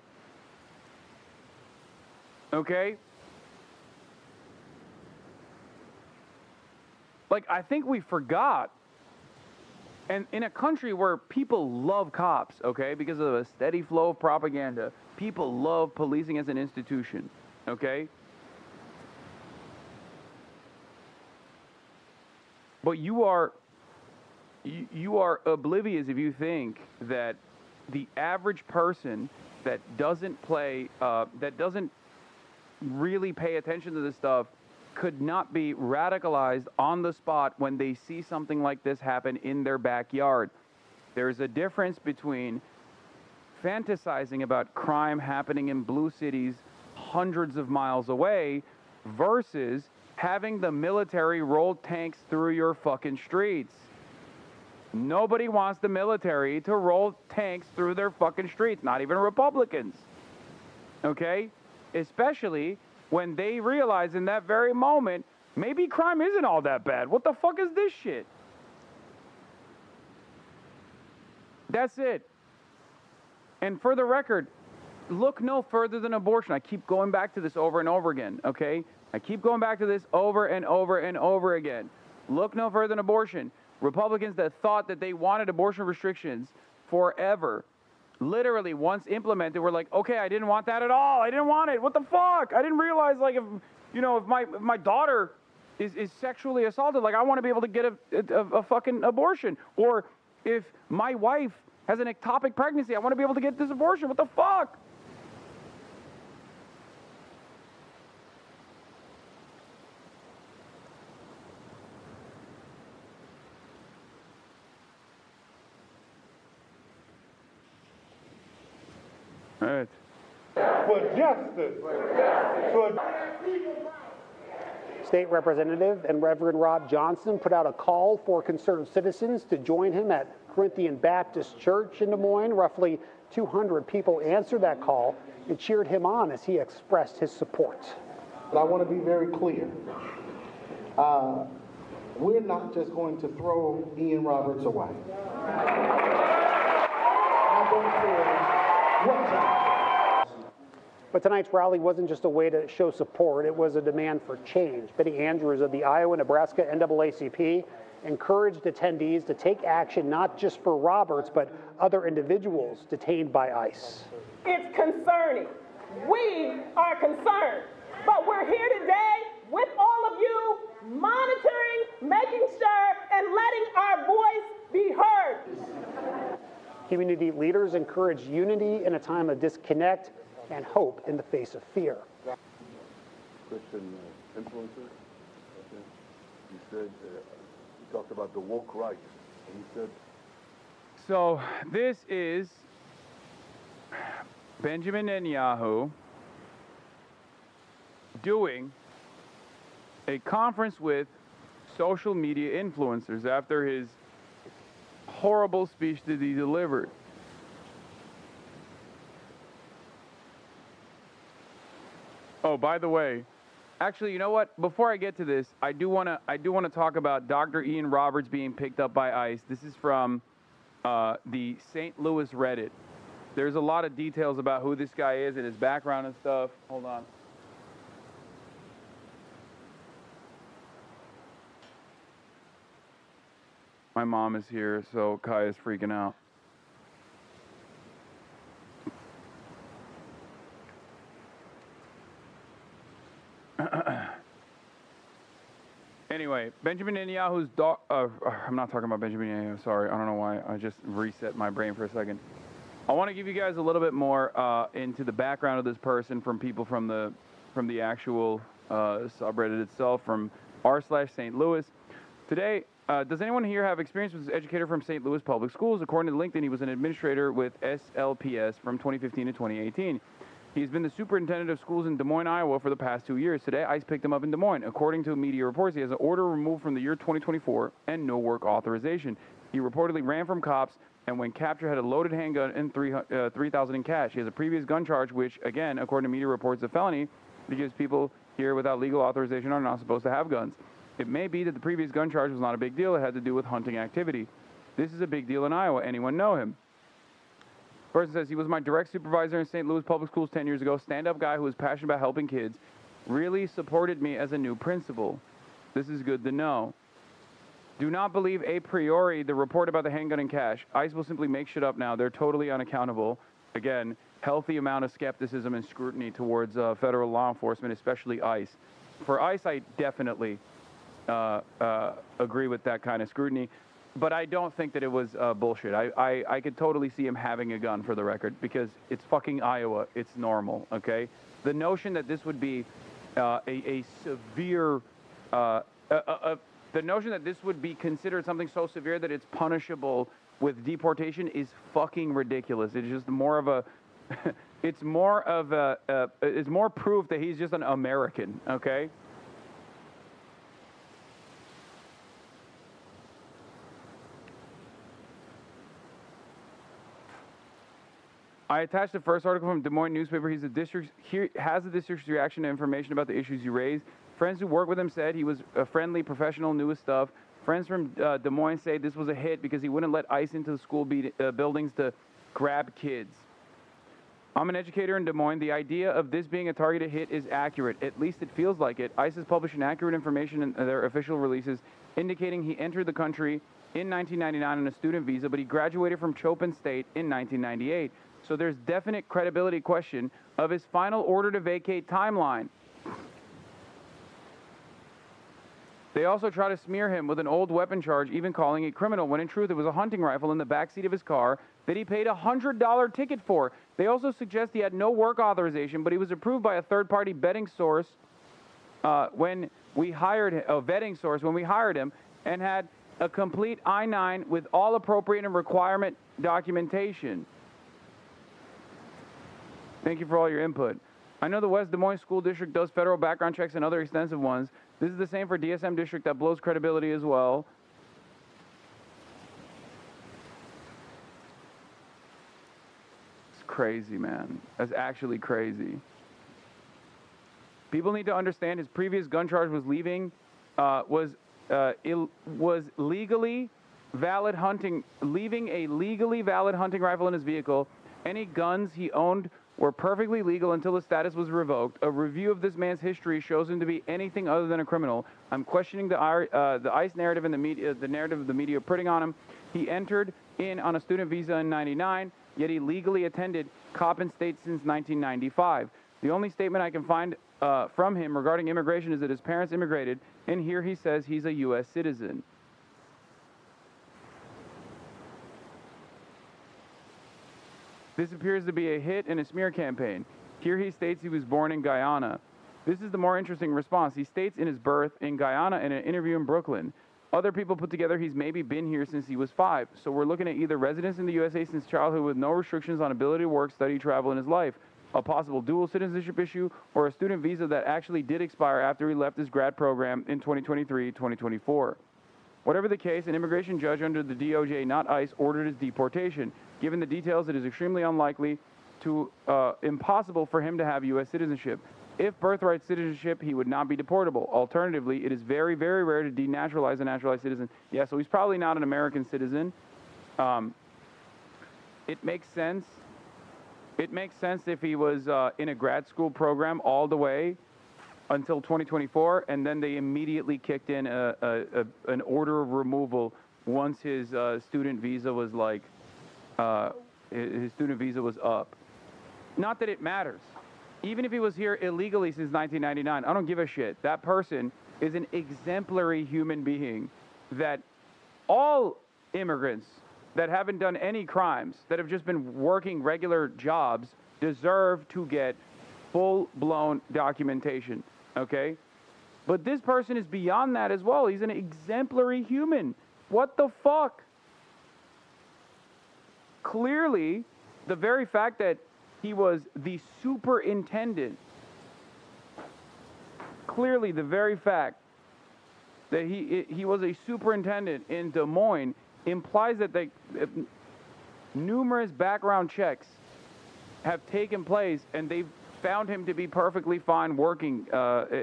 Okay? Like, I think we forgot And in a country where people love cops, okay, because of a steady flow of propaganda, people love policing as an institution, okay? But you are oblivious if you think that the average person that doesn't really pay attention to this stuff could not be radicalized on the spot when they see something like this happen in their backyard. There's a difference between fantasizing about crime happening in blue cities hundreds of miles away versus having the military roll tanks through your fucking streets. Nobody wants the military to roll tanks through their fucking streets, not even Republicans. Okay? Especially when they realize in that very moment, maybe crime isn't all that bad. What the fuck is this shit? That's it. And for the record, look no further than abortion. I keep going back to this over and over again, okay? I keep going back to this over and over and over again. Look no further than abortion. Republicans that thought that they wanted abortion restrictions forever, literally once implemented, were like, okay, I didn't want that at all. I didn't want it. What the fuck? I didn't realize, like, if my daughter is sexually assaulted, like, I want to be able to get a fucking abortion. Or if my wife has an ectopic pregnancy, I want to be able to get this abortion. What the fuck? All right. For justice. State Representative and Reverend Rob Johnson put out a call for concerned citizens to join him at Corinthian Baptist Church in Des Moines. Roughly 200 people answered that call and cheered him on as he expressed his support. But I want to be very clear. We're not just going to throw Ian Roberts away. I don't care what time. But tonight's rally wasn't just a way to show support, it was a demand for change. Betty Andrews of the Iowa-Nebraska NAACP encouraged attendees to take action not just for Roberts, but other individuals detained by ICE. It's concerning. We are concerned. But we're here today with all of you, monitoring, making sure, and letting our voice be heard. Community leaders encouraged unity in a time of disconnect and hope in the face of fear. Christian influencer. Okay. He said, he talked about the woke right. And he said, so this is Benjamin Netanyahu doing a conference with social media influencers after his horrible speech that he delivered. Oh, by the way, actually, you know what? Before I get to this, I do want to talk about Dr. Ian Roberts being picked up by ICE. This is from the St. Louis Reddit. There's a lot of details about who this guy is and his background and stuff. Hold on. My mom is here, so Kai is freaking out. Anyway, Benjamin Netanyahu's I'm not talking about Benjamin Netanyahu, sorry. I don't know why. I just reset my brain for a second. I want to give you guys a little bit more into the background of this person from people from the actual subreddit itself, from r/St. Louis. Today, does anyone here have experience with this educator from St. Louis Public Schools? According to LinkedIn, he was an administrator with SLPS from 2015 to 2018. He's been the superintendent of schools in Des Moines, Iowa for the past 2 years. Today, ICE picked him up in Des Moines. According to media reports, he has an order removed from the year 2024 and no work authorization. He reportedly ran from cops and when captured had a loaded handgun and $3,000 in cash. He has a previous gun charge, which, again, according to media reports, is a felony because people here without legal authorization are not supposed to have guns. It may be that the previous gun charge was not a big deal. It had to do with hunting activity. This is a big deal in Iowa. Anyone know him? Person says, he was my direct supervisor in St. Louis Public Schools 10 years ago. Stand-up guy who was passionate about helping kids. Really supported me as a new principal. This is good to know. Do not believe a priori the report about the handgun and cash. ICE will simply make shit up now. They're totally unaccountable. Again, healthy amount of skepticism and scrutiny towards federal law enforcement, especially ICE. For ICE, I definitely agree with that kind of scrutiny. But I don't think that it was bullshit. I could totally see him having a gun, for the record, because it's fucking Iowa. It's normal, okay? The notion that this would be a severe... the notion that this would be considered something so severe that it's punishable with deportation is fucking ridiculous. It's just more of a... it's more proof that he's just an American, okay? I attached the first article from Des Moines newspaper. He has the district's reaction to information about the issues you raised. Friends who worked with him said he was a friendly, professional, knew his stuff. Friends from Des Moines say this was a hit because he wouldn't let ICE into the school buildings to grab kids. I'm an educator in Des Moines. The idea of this being a targeted hit is accurate. At least it feels like it. ICE has published inaccurate information in their official releases indicating he entered the country in 1999 on a student visa, but he graduated from Chopin State in 1998. So there's definite credibility question of his final order to vacate timeline. They also try to smear him with an old weapon charge, even calling it criminal, when in truth it was a hunting rifle in the backseat of his car that he paid a $100 ticket for. They also suggest he had no work authorization, but he was approved by a third-party betting source when we hired him, vetting source when we hired him, and had a complete I-9 with all appropriate and requirement documentation. Thank you for all your input. I know the West Des Moines School District does federal background checks and other extensive ones. This is the same for DSM District that blows credibility as well. It's crazy, man. That's actually crazy. People need to understand his previous gun charge was leaving a legally valid hunting rifle in his vehicle. Any guns he owned were perfectly legal until the status was revoked. A review of this man's history shows him to be anything other than a criminal. I'm questioning the ICE narrative and the narrative of the media putting on him. He entered in on a student visa in '99, yet he legally attended Coppin State since 1995. The only statement I can find from him regarding immigration is that his parents immigrated, and here he says he's a U.S. citizen. This appears to be a hit and a smear campaign. Here he states he was born in Guyana. This is the more interesting response. He states in his birth in Guyana in an interview in Brooklyn. Other people put together he's maybe been here since he was 5. So we're looking at either residence in the USA since childhood with no restrictions on ability to work, study, travel in his life, a possible dual citizenship issue, or a student visa that actually did expire after he left his grad program in 2023-2024. Whatever the case, an immigration judge under the DOJ, not ICE, ordered his deportation. Given the details, it is extremely unlikely to impossible for him to have U.S. citizenship. If birthright citizenship, he would not be deportable. Alternatively, it is very, very rare to denaturalize a naturalized citizen. Yeah, so he's probably not an American citizen. It makes sense. It makes sense if he was in a grad school program all the way until 2024, and then they immediately kicked in an order of removal once his student visa was like, his student visa was up. Not that it matters. Even if he was here illegally since 1999, I don't give a shit. That person is an exemplary human being that all immigrants that haven't done any crimes, that have just been working regular jobs, deserve to get full-blown documentation, okay? But this person is beyond that as well. He's an exemplary human. What the fuck? Clearly, the very fact that he was the superintendent, clearly the very fact that he was a superintendent in Des Moines implies that numerous background checks have taken place and they've found him to be perfectly fine working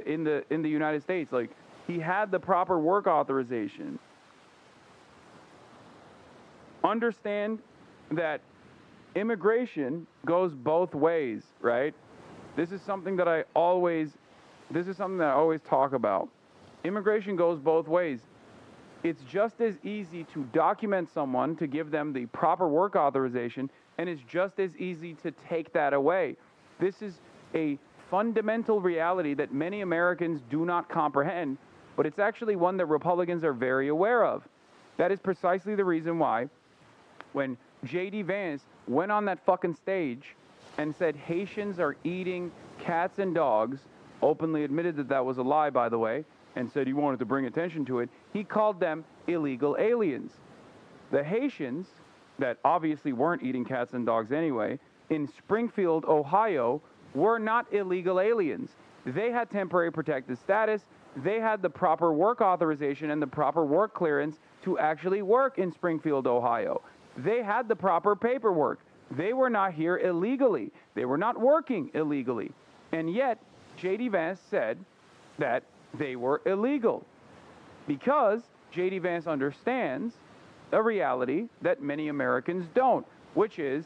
in the United States. Like, he had the proper work authorization. Understand that immigration goes both ways, right? This is something that I always talk about. Immigration goes both ways. It's just as easy to document someone to give them the proper work authorization, and it's just as easy to take that away. This is a fundamental reality that many Americans do not comprehend, but it's actually one that Republicans are very aware of. That is precisely the reason why when J.D. Vance went on that fucking stage and said Haitians are eating cats and dogs, openly admitted that that was a lie, by the way, and said he wanted to bring attention to it, he called them illegal aliens. The Haitians, that obviously weren't eating cats and dogs anyway, in Springfield, Ohio, were not illegal aliens. They had temporary protected status. They had the proper work authorization and the proper work clearance to actually work in Springfield, Ohio. They had the proper paperwork. They were not here illegally. They were not working illegally. And yet, J.D. Vance said that they were illegal because J.D. Vance understands a reality that many Americans don't, which is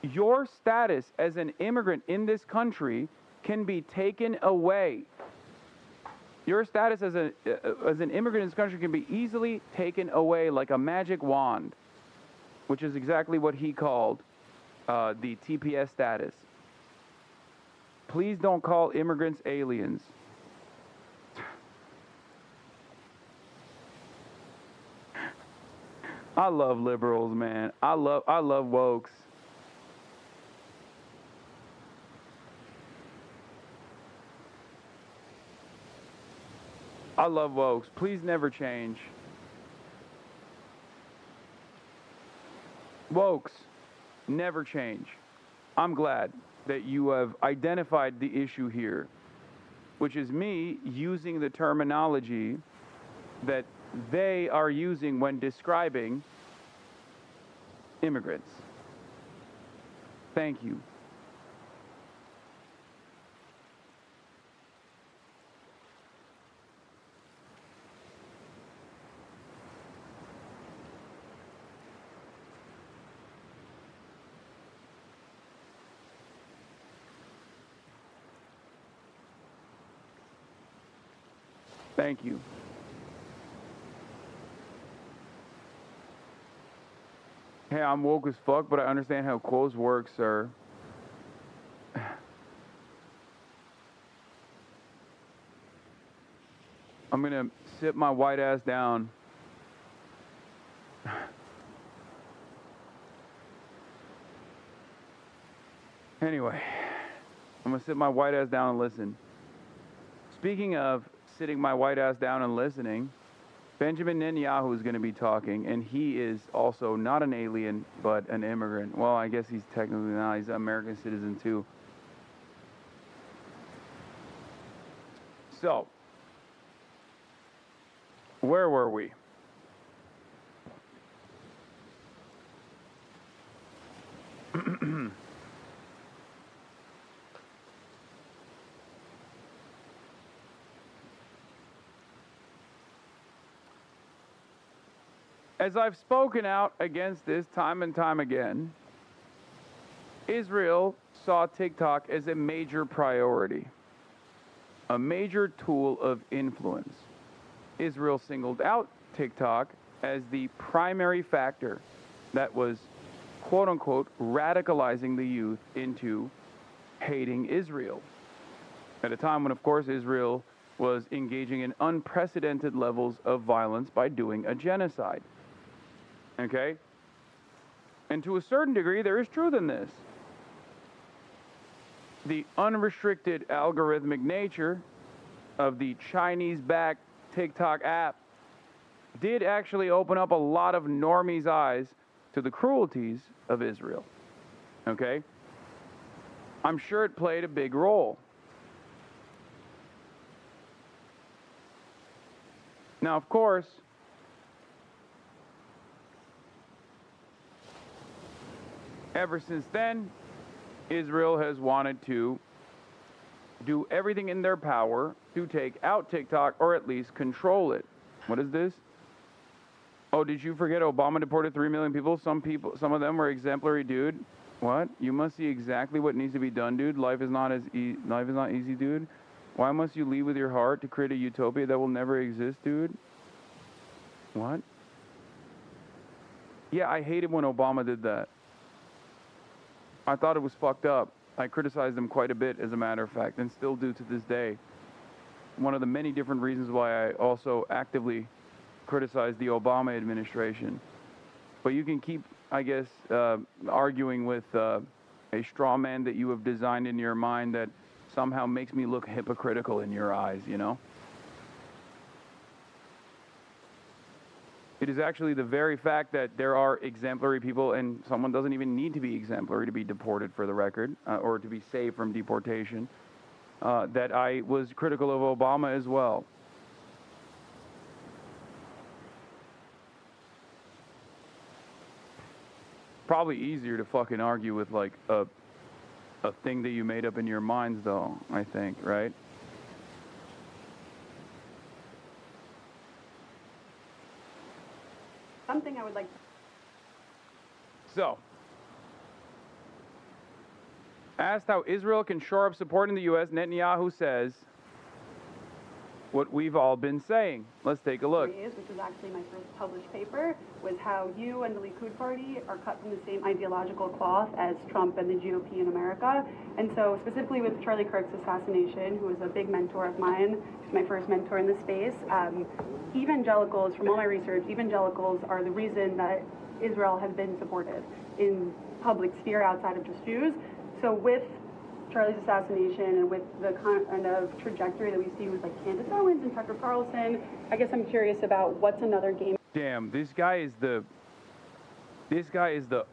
your status as an immigrant in this country can be taken away. Your status as an immigrant in this country can be easily taken away like a magic wand, which is exactly what he called the TPS status. Please don't call immigrants aliens. I love liberals, man. I love wokes. I love wokes. Please never change. Wokes, never change. I'm glad that you have identified the issue here, which is me using the terminology that they are using when describing immigrants. Thank you. Thank you. Hey, I'm woke as fuck, but I understand how quotes work, sir. I'm gonna sit my white ass down. Anyway, I'm gonna sit my white ass down and listen. Speaking of sitting my white ass down and listening, Benjamin Netanyahu is going to be talking, and he is also not an alien, but an immigrant. Well, I guess he's technically not. He's an American citizen, too. So, where were we? As I've spoken out against this time and time again, Israel saw TikTok as a major priority, a major tool of influence. Israel singled out TikTok as the primary factor that was, quote unquote, radicalizing the youth into hating Israel. At a time when, of course, Israel was engaging in unprecedented levels of violence by doing a genocide. Okay? And to a certain degree, there is truth in this. The unrestricted algorithmic nature of the Chinese-backed TikTok app did actually open up a lot of normies' eyes to the cruelties of Israel. Okay? I'm sure it played a big role. Now, of course, ever since then, Israel has wanted to do everything in their power to take out TikTok or at least control it. What is this? Oh, did you forget Obama deported 3 million people? Some of them were exemplary, dude. What? You must see exactly what needs to be done, dude. Life is not easy, dude. Why must you lead with your heart to create a utopia that will never exist, dude? What? Yeah, I hated when Obama did that. I thought it was fucked up. I criticized him quite a bit, as a matter of fact, and still do to this day. One of the many different reasons why I also actively criticize the Obama administration. But you can keep, I guess, arguing with a straw man that you have designed in your mind that somehow makes me look hypocritical in your eyes, you know? It is actually the very fact that there are exemplary people, and someone doesn't even need to be exemplary to be deported, for the record, or to be saved from deportation, that I was critical of Obama as well. Probably easier to fucking argue with like a thing that you made up in your minds, though, I think, right? Something I would like. So, asked how Israel can shore up support in the U.S., Netanyahu says what we've all been saying. Let's take a look. Which was actually my first published paper, was how you and the Likud party are cut from the same ideological cloth as Trump and the GOP in America. And so specifically with Charlie Kirk's assassination, who was a big mentor of mine, he's my first mentor in the space, evangelicals, from all my research, evangelicals are the reason that Israel has been supported in public sphere outside of just Jews. So with Charlie's assassination and with the kind of trajectory that we see with like Candace Owens and Tucker Carlson, I guess I'm curious about what's another game. Damn, this guy is the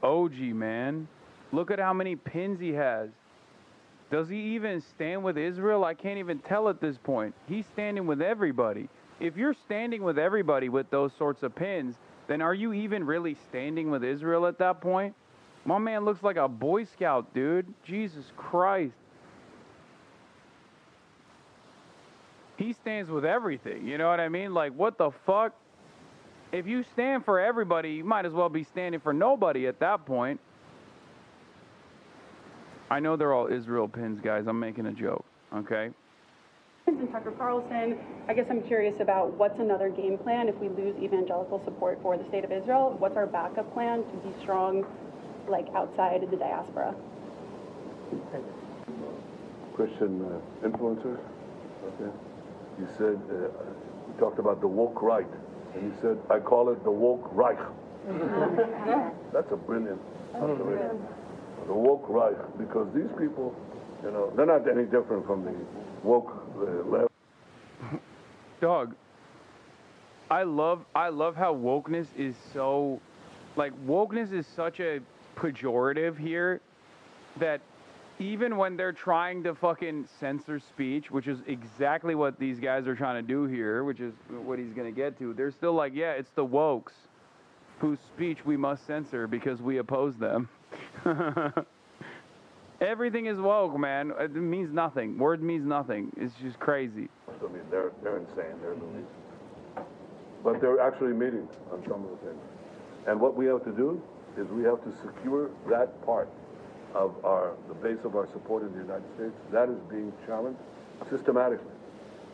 OG, man. Look at how many pins he has. Does he even stand with Israel? I can't even tell at this point. He's standing with everybody. If you're standing with everybody with those sorts of pins, then are you even really standing with Israel at that point? My man looks like a Boy Scout, dude. Jesus Christ. He stands with everything, you know what I mean? Like, what the fuck? If you stand for everybody, you might as well be standing for nobody at that point. I know they're all Israel pins, guys. I'm making a joke, okay? And Tucker Carlson, I guess I'm curious about what's another game plan if we lose evangelical support for the state of Israel? What's our backup plan to be strong, like outside of the diaspora? Christian influencers, okay? You said, you talked about the woke right, and you said, I call it the woke Reich. That's a brilliant observation. The woke Reich, because these people, you know, they're not any different from the woke left. Dog, I love how wokeness is so, like, wokeness is such a pejorative here that even when they're trying to fucking censor speech, which is exactly what these guys are trying to do here, which is what he's going to get to, they're still like, yeah, it's the wokes whose speech we must censor because we oppose them. Everything is woke, man. It means nothing. Word means nothing. It's just crazy. I mean, they're insane. They're loonies. But they're actually meeting on some of the things. And what we have to do is we have to secure that part of the base of our support in the United States. That is being challenged systematically.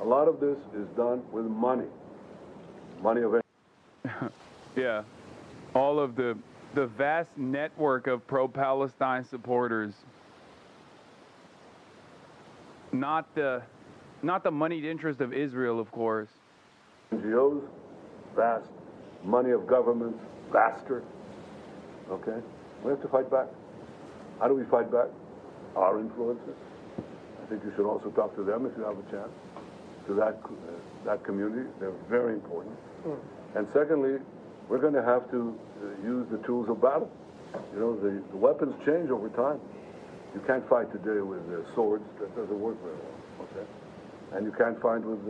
A lot of this is done with money. Money of Yeah. All of the vast network of pro-Palestine supporters. Not the moneyed interest of Israel, of course. NGOs, vast. Money of governments, vaster. Okay? We have to fight back. How do we fight back? Our influencers. I think you should also talk to them if you have a chance. To that community. They're very important. And secondly, we're going to have to use the tools of battle. You know, the weapons change over time. You can't fight today with swords. That doesn't work very well. Okay? And you can't fight with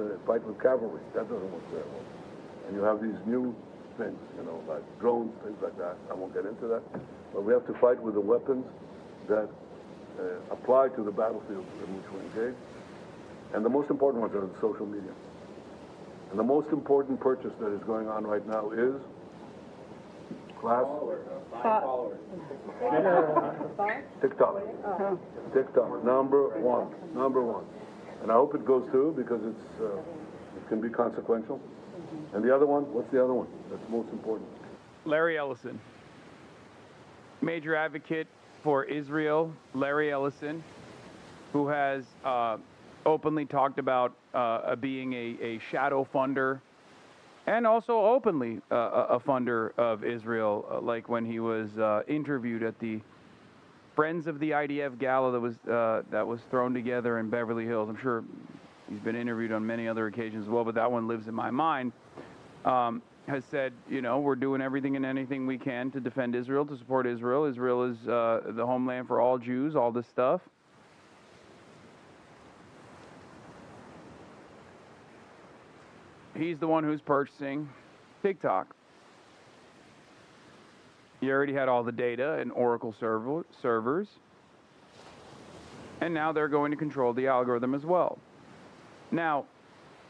cavalry. That doesn't work very well. And you have these new things, you know, like drones, things like that. I won't get into that. But we have to fight with the weapons that apply to the battlefield in which we engage. And the most important ones are the social media. And the most important purchase that is going on right now is TikTok. TikTok, number one. And I hope it goes through because it can be consequential. And the other one, what's the other one? That's most important. Larry Ellison, major advocate for Israel. Larry Ellison, who has openly talked about being a shadow funder and also openly a funder of Israel, like when he was interviewed at the Friends of the IDF gala that was thrown together in Beverly Hills. I'm sure he's been interviewed on many other occasions as well, but that one lives in my mind. Has said, you know, we're doing everything and anything we can to defend Israel, to support Israel. Israel is the homeland for all Jews, all this stuff. He's the one who's purchasing TikTok. You already had all the data and Oracle servers. And now they're going to control the algorithm as well. Now,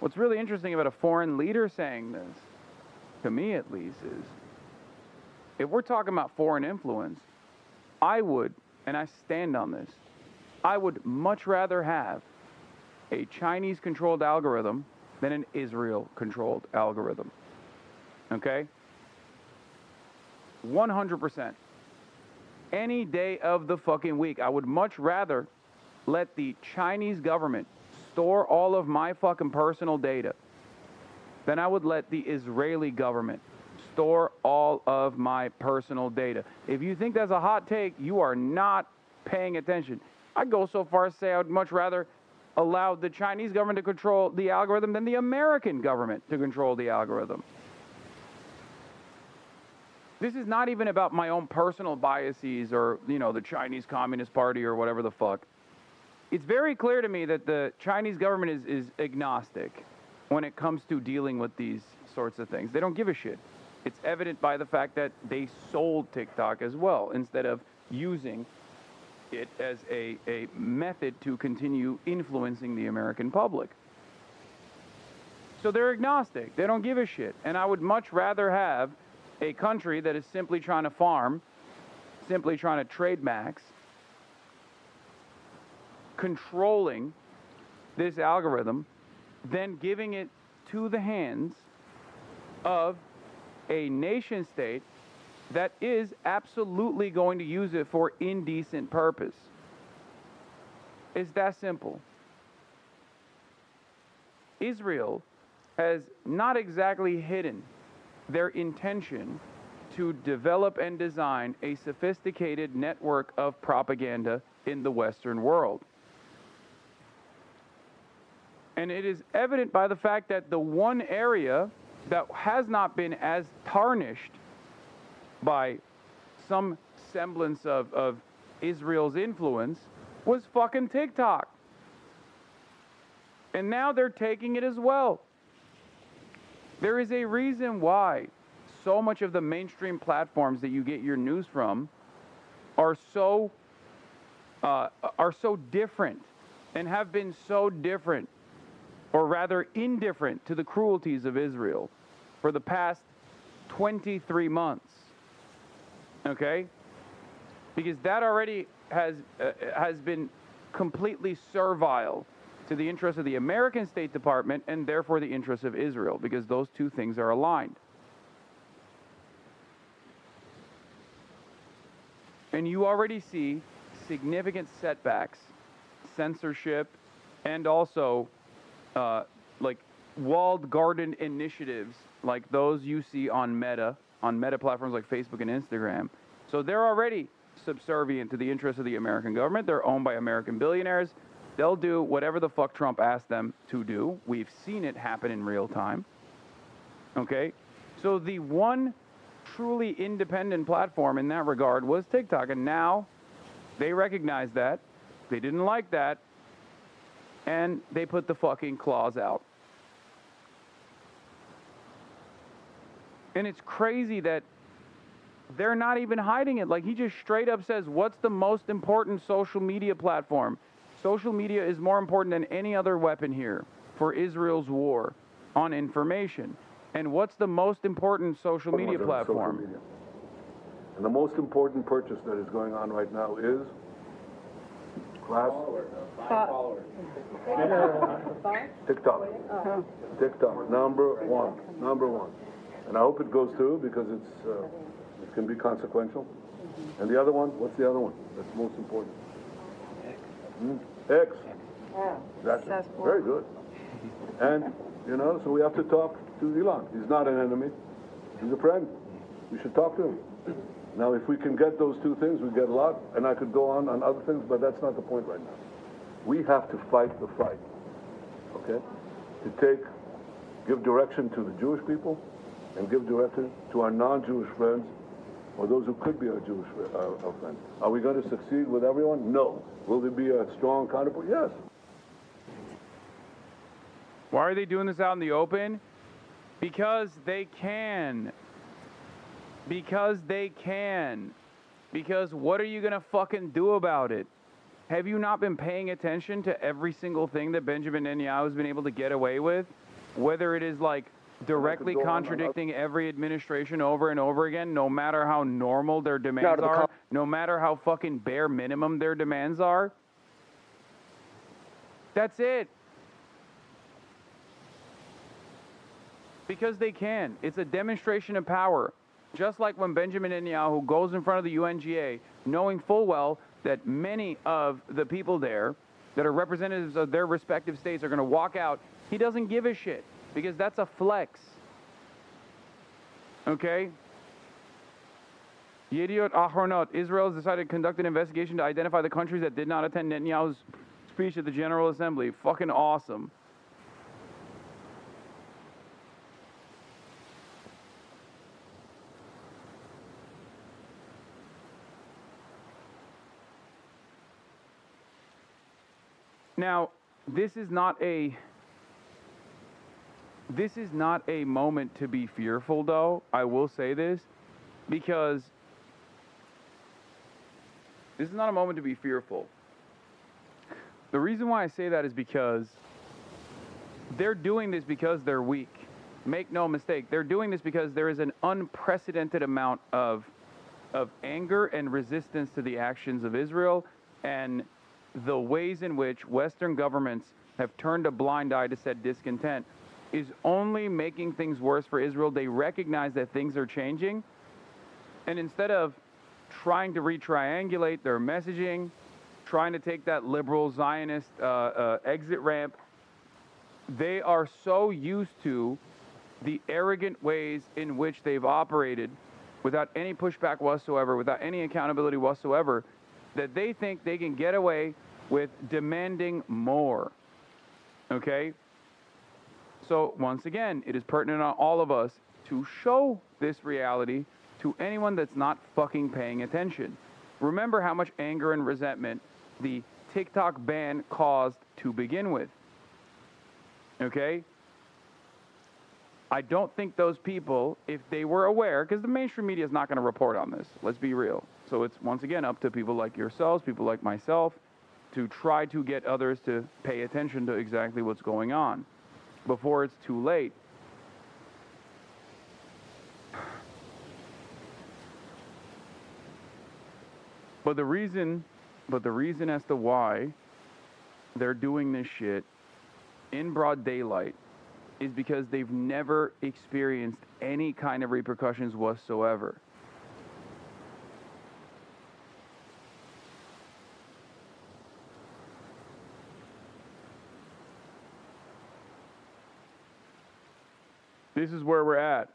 what's really interesting about a foreign leader saying this, to me at least, is if we're talking about foreign influence, I would, and I stand on this, I would much rather have a Chinese-controlled algorithm than an Israel-controlled algorithm. Okay? 100%. Any day of the fucking week, I would much rather let the Chinese government store all of my fucking personal data than I would let the Israeli government store all of my personal data. If you think that's a hot take, you are not paying attention. I'd go so far as to say I would much rather allow the Chinese government to control the algorithm than the American government to control the algorithm. This is not even about my own personal biases or, you know, the Chinese Communist Party or whatever the fuck. It's very clear to me that the Chinese government is agnostic when it comes to dealing with these sorts of things. They don't give a shit. It's evident by the fact that they sold TikTok as well, instead of using it as a method to continue influencing the American public. So they're agnostic. They don't give a shit. And I would much rather have a country that is simply trying to farm, simply trying to trade max, controlling this algorithm, than giving it to the hands of a nation state that is absolutely going to use it for indecent purpose. It's that simple. Israel has not exactly hidden their intention to develop and design a sophisticated network of propaganda in the Western world. And it is evident by the fact that the one area that has not been as tarnished by some semblance of Israel's influence was fucking TikTok. And now they're taking it as well. There is a reason why so much of the mainstream platforms that you get your news from are so different and have been so different, or rather indifferent, to the cruelties of Israel for the past 23 months. Okay? Because that already has been completely servile to the interests of the American State Department and therefore the interests of Israel, because those two things are aligned. And you already see significant setbacks, censorship, and also like walled garden initiatives like those you see on Meta platforms like Facebook and Instagram. So they're already subservient to the interests of the American government. They're owned by American billionaires. They'll do whatever the fuck Trump asked them to do. We've seen it happen in real time. Okay? So the one truly independent platform in that regard was TikTok. And now they recognize that. They didn't like that. And they put the fucking claws out. And it's crazy that they're not even hiding it. Like, he just straight up says, what's the most important social media platform? Social media is more important than any other weapon here for Israel's war on information. And what's the most important social media platform? Social media. And the most important purchase that is going on right now is Class? TikTok. TikTok. Number one. Number one. And I hope it goes through because it can be consequential. And the other one? What's the other one? That's most important. X. That's very good. And, you know, so we have to talk to Elon. He's not an enemy. He's a friend. We should talk to him. Now, if we can get those two things, we get a lot. And I could go on other things, but that's not the point right now. We have to fight the fight, okay? To give direction to the Jewish people and give direction to our non-Jewish friends or those who could be our Jewish our friends. Are we going to succeed with everyone? No. Will there be a strong counterpoint? Yes. Why are they doing this out in the open? Because they can. Because they can. Because what are you going to fucking do about it? Have you not been paying attention to every single thing that Benjamin Netanyahu has been able to get away with? Whether it is like directly contradicting every administration over and over again, no matter how normal their demands are, no matter how fucking bare minimum their demands are. That's it. Because they can. It's a demonstration of power. Just like when Benjamin Netanyahu goes in front of the UNGA, knowing full well that many of the people there that are representatives of their respective states are going to walk out, he doesn't give a shit because that's a flex. Okay? Yediot Ahronot, Israel has decided to conduct an investigation to identify the countries that did not attend Netanyahu's speech at the General Assembly. Fucking awesome. Now, this is not a moment to be fearful, though. I will say this, because this is not a moment to be fearful. The reason why I say that is because they're doing this because they're weak. Make no mistake, they're doing this because there is an unprecedented amount of anger and resistance to the actions of Israel and the ways in which Western governments have turned a blind eye to said discontent is only making things worse for Israel. They recognize that things are changing, and instead of trying to re-triangulate their messaging, trying to take that liberal Zionist exit ramp, they are so used to the arrogant ways in which they've operated without any pushback whatsoever, without any accountability whatsoever, that they think they can get away with demanding more. Okay? So, once again, it is pertinent on all of us to show this reality to anyone that's not fucking paying attention. Remember how much anger and resentment the TikTok ban caused to begin with. Okay? I don't think those people, if they were aware, because the mainstream media is not going to report on this, let's be real. So it's, once again, up to people like yourselves, people like myself, to try to get others to pay attention to exactly what's going on before it's too late. But the reason as to why they're doing this shit in broad daylight is because they've never experienced any kind of repercussions whatsoever. This is where we're at.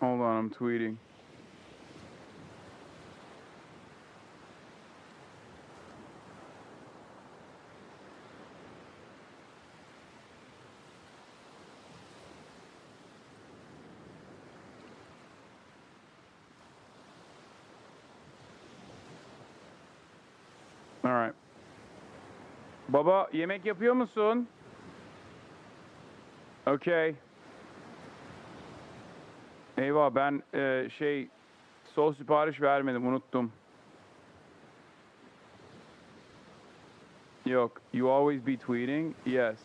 Hold on, I'm tweeting. All right. Baba yemek yapıyor musun? Okay. Eyvah ben sos sipariş vermedim, unuttum. Yok, you always be tweeting? Yes.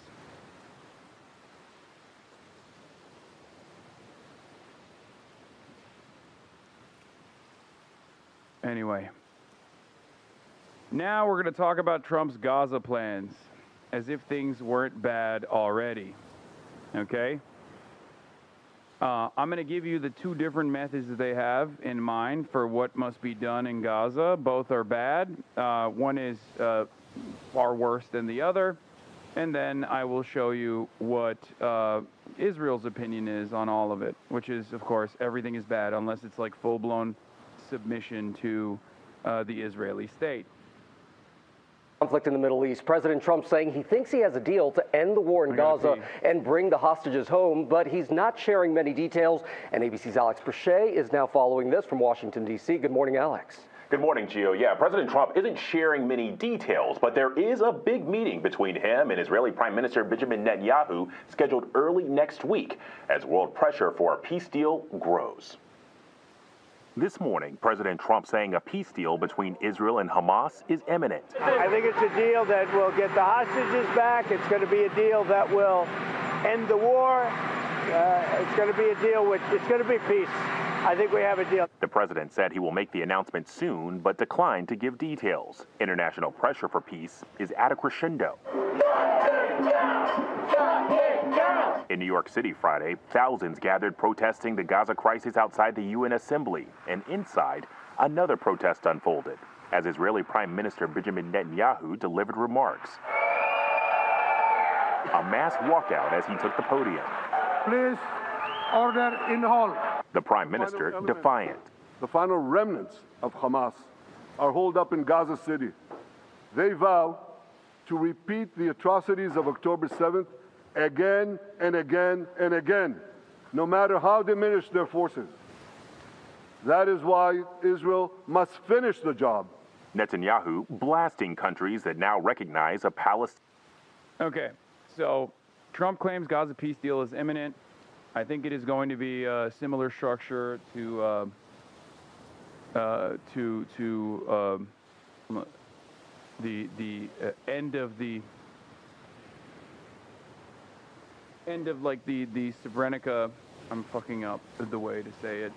Anyway. Now we're going to talk about Trump's Gaza plans, as if things weren't bad already. Okay? I'm going to give you the two different methods that they have in mind for what must be done in Gaza. Both are bad. One is far worse than the other. And then I will show you what Israel's opinion is on all of it, which is, of course, everything is bad unless it's like full-blown submission to the Israeli state. Conflict in the Middle East. President Trump saying he thinks he has a deal to end the war in Gaza and bring the hostages home, but he's not sharing many details. And ABC's Alex Brachet is now following this from Washington, D.C. Good morning, Alex. Good morning, Gio. Yeah, President Trump isn't sharing many details, but there is a big meeting between him and Israeli Prime Minister Benjamin Netanyahu scheduled early next week as world pressure for a peace deal grows. This morning, President Trump saying a peace deal between Israel and Hamas is imminent. I think it's a deal that will get the hostages back. It's going to be a deal that will end the war. It's going to be a deal it's going to be peace. I think we have a deal. The president said he will make the announcement soon, but declined to give details. International pressure for peace is at a crescendo. In New York City Friday, thousands gathered protesting the Gaza crisis outside the UN Assembly, and inside, another protest unfolded as Israeli Prime Minister Benjamin Netanyahu delivered remarks. A mass walkout as he took the podium. Please, order in the hall. The Prime Minister defiant. The final remnants of Hamas are holed up in Gaza City. They vow to repeat the atrocities of October 7th again and again and again, no matter how diminished their forces. That is why Israel must finish the job. Netanyahu blasting countries that now recognize a Palestine. Okay, so Trump claims Gaza peace deal is imminent. I think it is going to be a similar structure to the end of the Srebrenica. I'm fucking up the way to say it,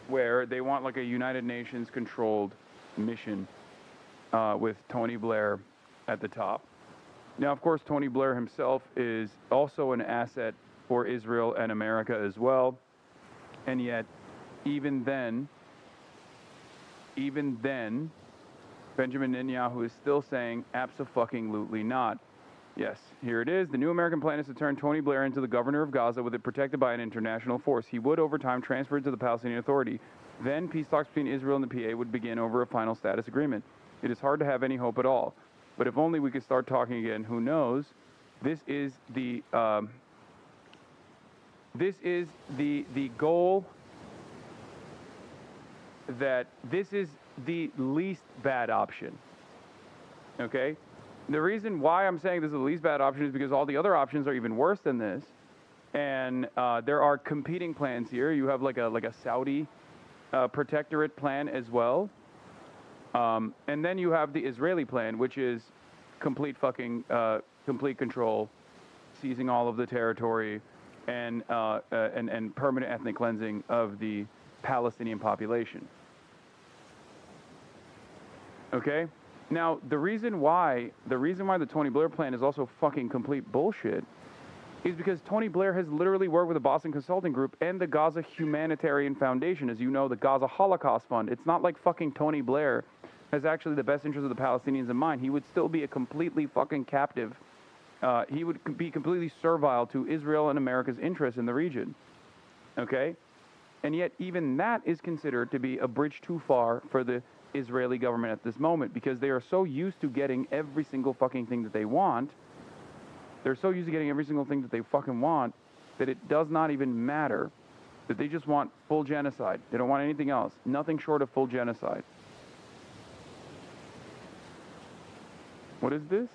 where they want like a United Nations controlled mission with Tony Blair at the top. Now, of course, Tony Blair himself is also an asset for Israel and America as well. And yet, even then, Benjamin Netanyahu is still saying abso-fucking-lutely not. Yes, here it is. The new American plan is to turn Tony Blair into the governor of Gaza with it protected by an international force. He would, over time, transfer it to the Palestinian Authority. Then peace talks between Israel and the PA would begin over a final status agreement. It is hard to have any hope at all. But if only we could start talking again, who knows? This is the goal that this is the least bad option. Okay? The reason why I'm saying this is the least bad option is because all the other options are even worse than this. And there are competing plans here. You have like a Saudi protectorate plan as well. And then you have the Israeli plan, which is complete control, seizing all of the territory, and permanent ethnic cleansing of the Palestinian population. Okay? Now, the reason why the Tony Blair plan is also fucking complete bullshit is because Tony Blair has literally worked with the Boston Consulting Group and the Gaza Humanitarian Foundation, as you know, the Gaza Holocaust Fund. It's not like fucking Tony Blair has actually the best interest of the Palestinians in mind. He would still be a completely fucking captive. He would be completely servile to Israel and America's interests in the region. Okay? And yet even that is considered to be a bridge too far for the Israeli government at this moment, because they are so used to getting every single fucking thing that they want. They're so used to getting every single thing that they fucking want that it does not even matter, that they just want full genocide. They don't want anything else. Nothing short of full genocide. What is this?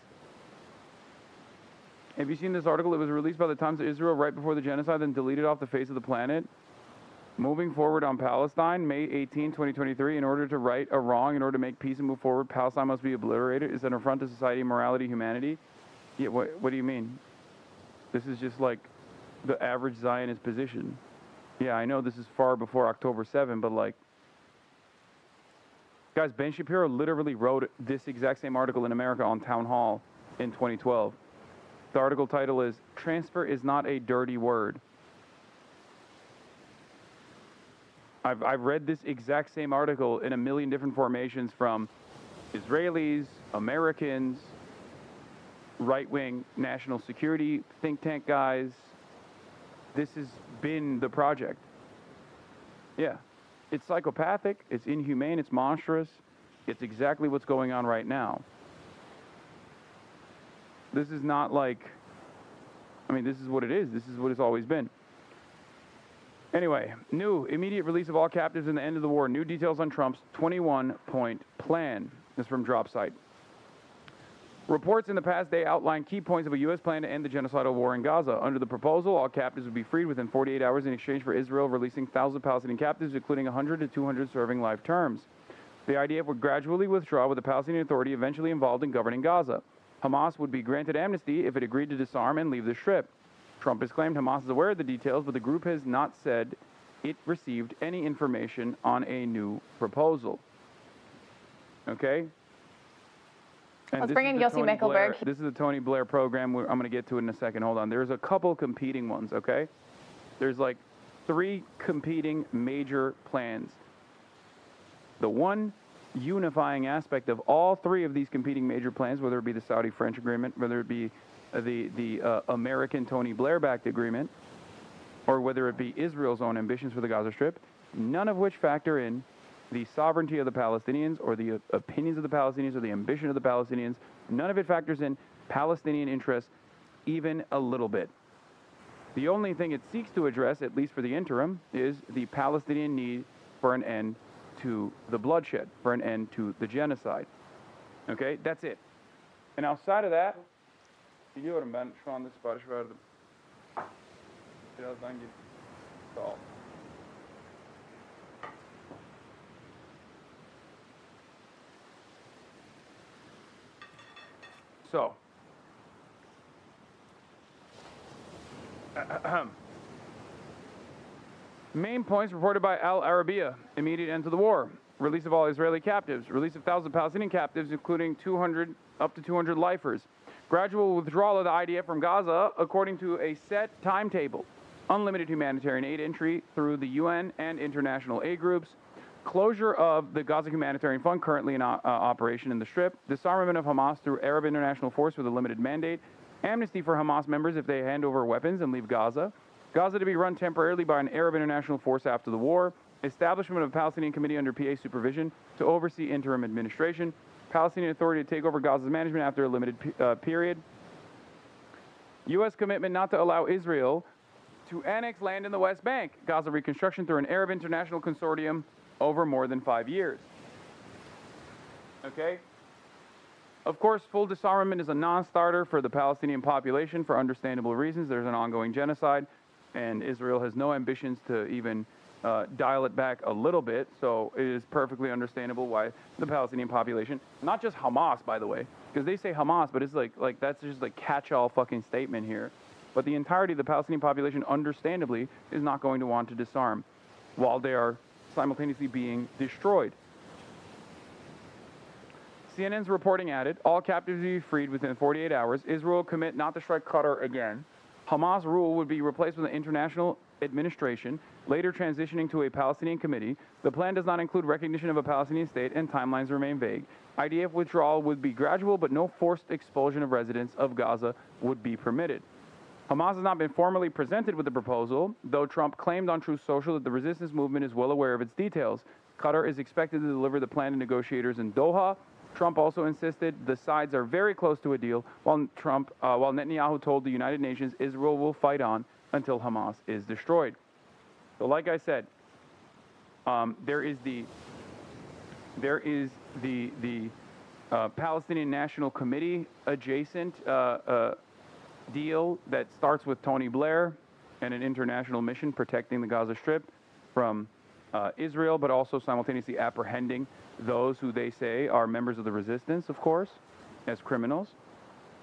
Have you seen this article? It was released by the Times of Israel right before the genocide, then deleted off the face of the planet. Moving forward on Palestine, May 18, 2023, in order to right a wrong, in order to make peace and move forward, Palestine must be obliterated. Is an affront to society, morality, humanity? Yeah, what do you mean? This is just like the average Zionist position. Yeah, I know this is far before October 7, but like, guys, Ben Shapiro literally wrote this exact same article in America on Town Hall in 2012. The article title is, "Transfer is not a dirty word." I've read this exact same article in a million different formations from Israelis, Americans, right-wing national security think tank guys. This has been the project. Yeah. It's psychopathic, it's inhumane, it's monstrous. It's exactly what's going on right now. This is not like, I mean, this is what it is. This is what it's always been. Anyway, new immediate release of all captives and the end of the war. New details on Trump's 21-point plan. This is from DropSite. Reports in the past day outline key points of a U.S. plan to end the genocidal war in Gaza. Under the proposal, all captives would be freed within 48 hours in exchange for Israel releasing thousands of Palestinian captives, including 100 to 200 serving life terms. The IDF would gradually withdraw with the Palestinian Authority eventually involved in governing Gaza. Hamas would be granted amnesty if it agreed to disarm and leave the Strip. Trump has claimed Hamas is aware of the details, but the group has not said it received any information on a new proposal. Okay? And Let's bring in Yossi Mekelberg. This is the Tony Blair program. I'm going to get to it in a second. Hold on. There's a couple competing ones, okay? There's like 3 competing major plans. The one unifying aspect of all 3 of these competing major plans, whether it be the Saudi-French agreement, whether it be the American Tony Blair-backed agreement, or whether it be Israel's own ambitions for the Gaza Strip, none of which factor in the sovereignty of the Palestinians or the opinions of the Palestinians or the ambition of the Palestinians. None of it factors in Palestinian interests even a little bit. The only thing it seeks to address, at least for the interim, is the Palestinian need for an end to the bloodshed, for an end to the genocide. Okay, that's it. And outside of that, biliyorum ben şu anda sipariş verdim. Birazdan git. Sağ ol. So, main points reported by Al Arabiya: immediate end to the war, release of all Israeli captives, release of thousands of Palestinian captives, including up to 200 lifers, gradual withdrawal of the IDF from Gaza according to a set timetable, unlimited humanitarian aid entry through the UN and international aid groups, closure of the Gaza Humanitarian Fund currently in operation in the Strip, disarmament of Hamas through Arab International Force with a limited mandate, amnesty for Hamas members if they hand over weapons and leave Gaza, Gaza to be run temporarily by an Arab International Force after the war, establishment of a Palestinian committee under PA supervision to oversee interim administration, Palestinian Authority to take over Gaza's management after a limited period, U.S. commitment not to allow Israel to annex land in the West Bank, Gaza reconstruction through an Arab International Consortium over more than 5 years. Okay? Of course, full disarmament is a non-starter for the Palestinian population for understandable reasons. There's an ongoing genocide, and Israel has no ambitions to even dial it back a little bit, so it is perfectly understandable why the Palestinian population, not just Hamas, by the way, because they say Hamas, but it's like that's just a catch-all fucking statement here. But the entirety of the Palestinian population, understandably, is not going to want to disarm while they are simultaneously being destroyed. CNN's reporting added, all captives will be freed within 48 hours. Israel commit not to strike Qatar again. Hamas rule would be replaced with an international administration, later transitioning to a Palestinian committee. The plan does not include recognition of a Palestinian state, and timelines remain vague. IDF withdrawal would be gradual, but no forced expulsion of residents of Gaza would be permitted. Hamas has not been formally presented with the proposal, though Trump claimed on Truth Social that the resistance movement is well aware of its details. Qatar is expected to deliver the plan to negotiators in Doha. Trump also insisted the sides are very close to a deal, while Netanyahu told the United Nations Israel will fight on until Hamas is destroyed. So like I said, there is the Palestinian National Committee adjacent deal that starts with Tony Blair and an international mission protecting the Gaza Strip from Israel, but also simultaneously apprehending those who they say are members of the resistance, of course, as criminals.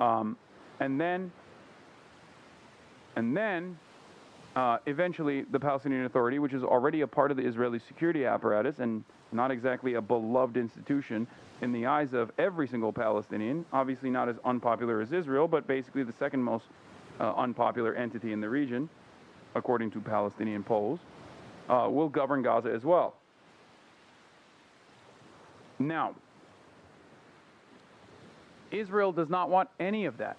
And then eventually the Palestinian Authority, which is already a part of the Israeli security apparatus and not exactly a beloved institution in the eyes of every single Palestinian, obviously not as unpopular as Israel, but basically the second most unpopular entity in the region, according to Palestinian polls, will govern Gaza as well. Now, Israel does not want any of that.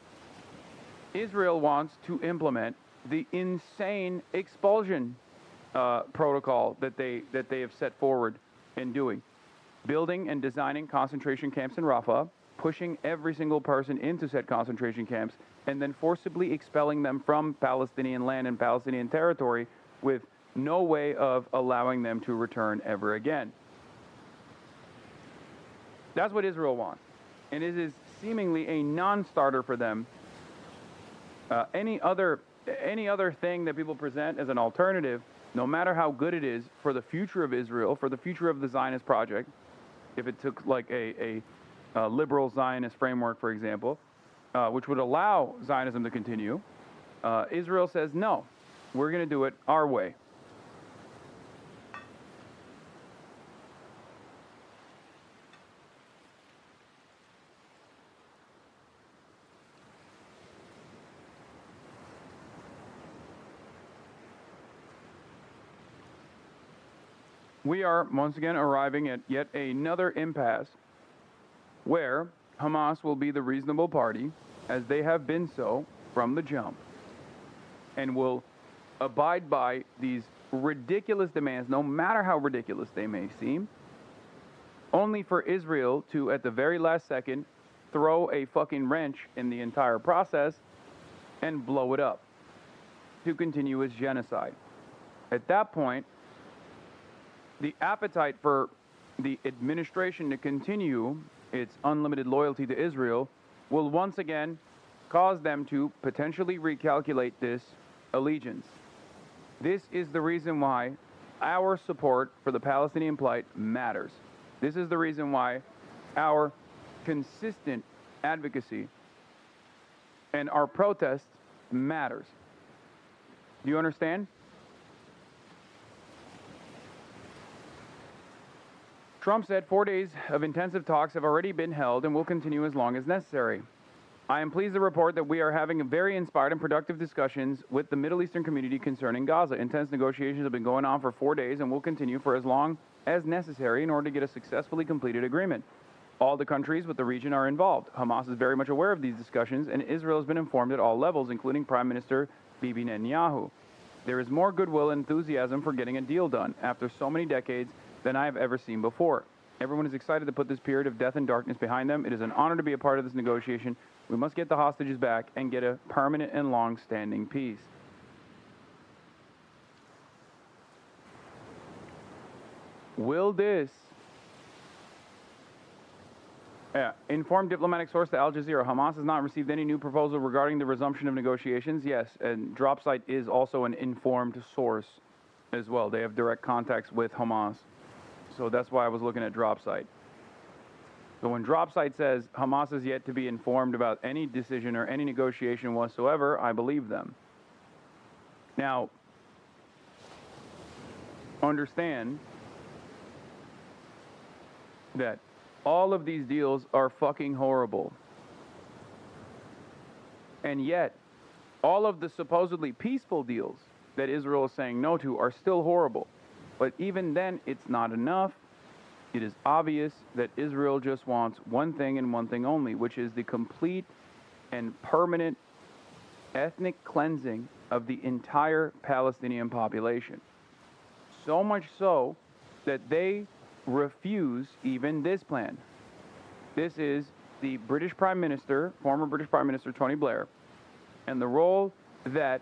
Israel wants to implement the insane expulsion protocol that they have set forward in doing. Building and designing concentration camps in Rafah, pushing every single person into said concentration camps, and then forcibly expelling them from Palestinian land and Palestinian territory with no way of allowing them to return ever again. That's what Israel wants. And it is seemingly a non-starter for them. Any other thing that people present as an alternative, no matter how good it is for the future of Israel, for the future of the Zionist project, if it took like a liberal Zionist framework, for example, which would allow Zionism to continue, Israel says, no, we're going to do it our way. We are once again arriving at yet another impasse where Hamas will be the reasonable party, as they have been so from the jump, and will abide by these ridiculous demands, no matter how ridiculous they may seem, only for Israel to, at the very last second, throw a fucking wrench in the entire process and blow it up to continue its genocide. At that point, the appetite for the administration to continue its unlimited loyalty to Israel will once again cause them to potentially recalculate this allegiance. This is the reason why our support for the Palestinian plight matters. This is the reason why our consistent advocacy and our protests matters. Do you understand? Trump said 4 days of intensive talks have already been held and will continue as long as necessary. I am pleased to report that we are having very inspired and productive discussions with the Middle Eastern community concerning Gaza. Intense negotiations have been going on for 4 days and will continue for as long as necessary in order to get a successfully completed agreement. All the countries with the region are involved. Hamas is very much aware of these discussions, and Israel has been informed at all levels, including Prime Minister Bibi Netanyahu. There is more goodwill and enthusiasm for getting a deal done after so many decades than I have ever seen before. Everyone is excited to put this period of death and darkness behind them. It is an honor to be a part of this negotiation. We must get the hostages back and get a permanent and long-standing peace. Will this informed diplomatic source to Al Jazeera, Hamas has not received any new proposal regarding the resumption of negotiations? Yes, and Dropsite is also an informed source as well. They have direct contacts with Hamas. So that's why I was looking at Dropsite. So when Dropsite says Hamas is yet to be informed about any decision or any negotiation whatsoever, I believe them. Now, understand that all of these deals are fucking horrible. And yet, all of the supposedly peaceful deals that Israel is saying no to are still horrible. But even then, it's not enough. It is obvious that Israel just wants one thing and one thing only, which is the complete and permanent ethnic cleansing of the entire Palestinian population. So much so that they refuse even this plan. This is the British Prime Minister, former British Prime Minister Tony Blair, and the role that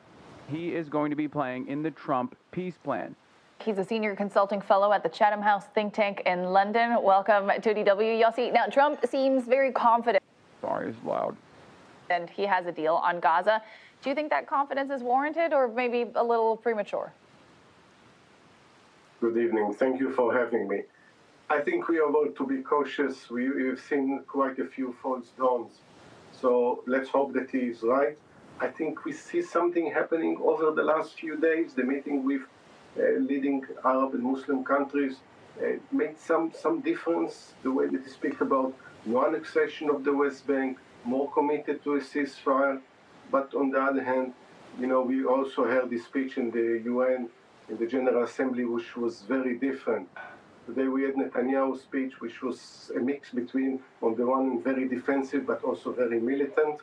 he is going to be playing in the Trump peace plan. He's a senior consulting fellow at the Chatham House think tank in London. Welcome to DW, Yossi. Now, Trump seems very confident. Sorry, it's loud. and he has a deal on Gaza. Do you think that confidence is warranted or maybe a little premature? Good evening. Thank you for having me. I think we are going to be cautious. We've seen quite a few false dawns. So let's hope that he is right. I think we see something happening over the last few days. The meeting with leading Arab and Muslim countries made some difference. The way that they speak about no annexation of the West Bank, more committed to a ceasefire. But on the other hand, we also heard the speech in the UN, in the General Assembly, which was very different. Today we had Netanyahu's speech, which was a mix between, on the one hand, very defensive, but also very militant.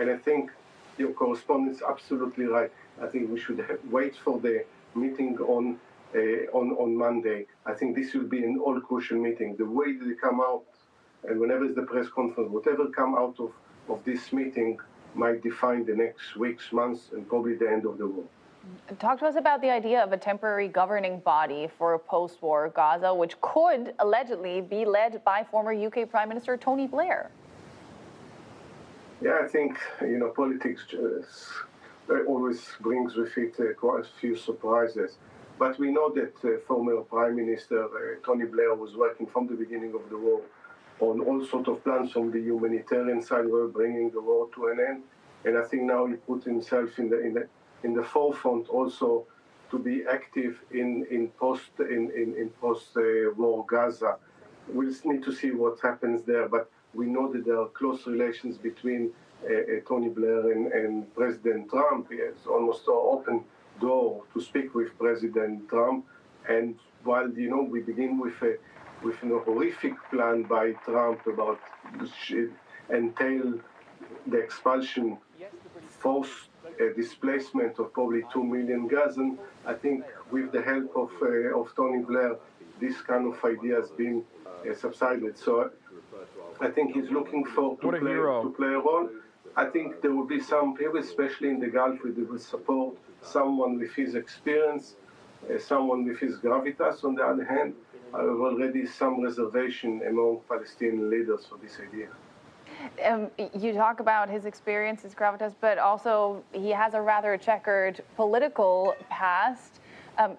And I think your correspondent is absolutely right. I think we should wait for the meeting on Monday. I think this will be an all-crucial meeting. The way they come out, and whenever it's the press conference, whatever come out of this meeting might define the next weeks, months, and probably the end of the war. Talk to us about the idea of a temporary governing body for post-war Gaza, which could allegedly be led by former UK Prime Minister Tony Blair. Yeah, I think, politics always brings with it quite a few surprises. But we know that former Prime Minister Tony Blair was working from the beginning of the war on all sorts of plans from the humanitarian side, were bringing the war to an end. And I think now he put himself in the forefront also to be active in post-war Gaza. We'll need to see what happens there, but we know that there are close relations between Tony Blair and President Trump. He has almost an open door to speak with President Trump. And while we begin with a horrific plan by Trump about entail the expulsion, forced displacement of probably 2 million Gazans, I think with the help of Tony Blair, this kind of idea has been subsided. So I think he's looking to play a role. I think there will be some people, especially in the Gulf, that will support someone with his experience, someone with his gravitas. On the other hand, I have already some reservation among Palestinian leaders for this idea. You talk about his experience, his gravitas, but also he has a rather checkered political past,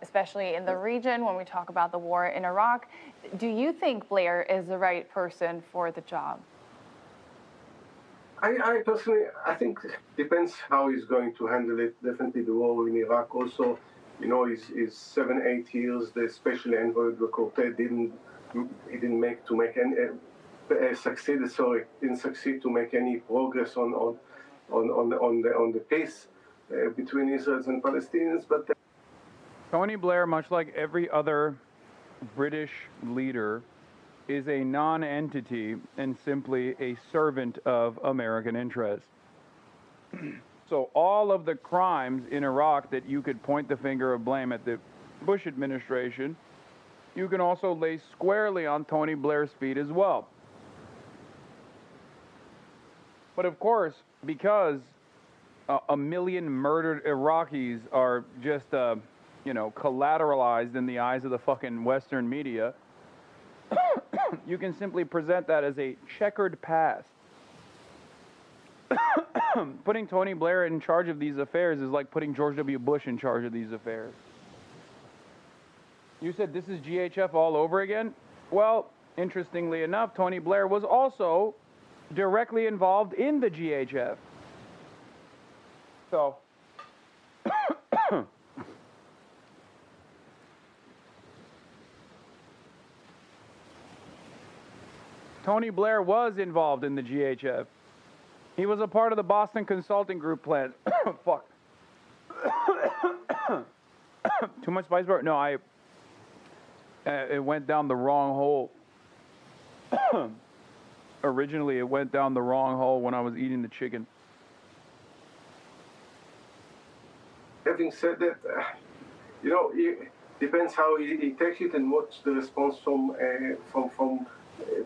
especially in the region when we talk about the war in Iraq. Do you think Blair is the right person for the job? I personally, I think it depends how he's going to handle it. Definitely the war in Iraq also, his 7-8 years, the special envoy of the quartet didn't succeed to make any progress on the peace between Israelis and Palestinians. But Tony Blair, much like every other British leader, is a non-entity and simply a servant of American interests. So all of the crimes in Iraq that you could point the finger of blame at the Bush administration, you can also lay squarely on Tony Blair's feet as well. But of course, because a million murdered Iraqis are just, collateralized in the eyes of the fucking Western media, you can simply present that as a checkered past. Putting Tony Blair in charge of these affairs is like putting George W. Bush in charge of these affairs. You said this is GHF all over again? Well, interestingly enough, Tony Blair was also directly involved in the GHF. So, Tony Blair was involved in the GHF. He was a part of the Boston Consulting Group plan. Fuck. Too much spice bar? No, it went down the wrong hole. Originally, it went down the wrong hole when I was eating the chicken. Having said that, it depends how he takes it and what's the response from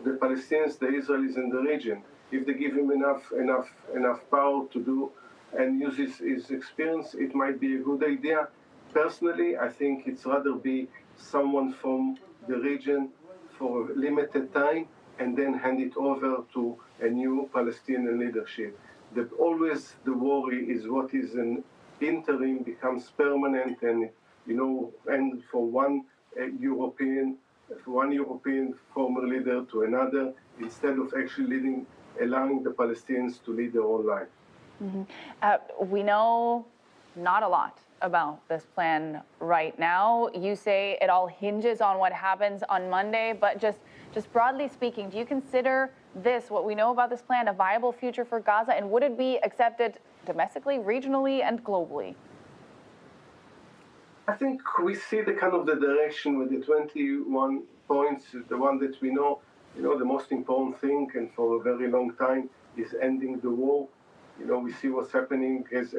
the Palestinians, the Israelis in the region. If they give him enough power to do and use his experience, it might be a good idea. Personally, I think it's rather be someone from the region for a limited time and then hand it over to a new Palestinian leadership. always the worry is what is an interim becomes permanent, and and for one European former leader to another, instead of actually allowing the Palestinians to lead their own life. We know not a lot about this plan right now. You say it all hinges on what happens on Monday, but just broadly speaking, do you consider this, what we know about this plan, a viable future for Gaza, and would it be accepted domestically, regionally, and globally? I think we see the kind of the direction with the 21 points, the one that we know, the most important thing, and for a very long time, is ending the war. We see what's happening as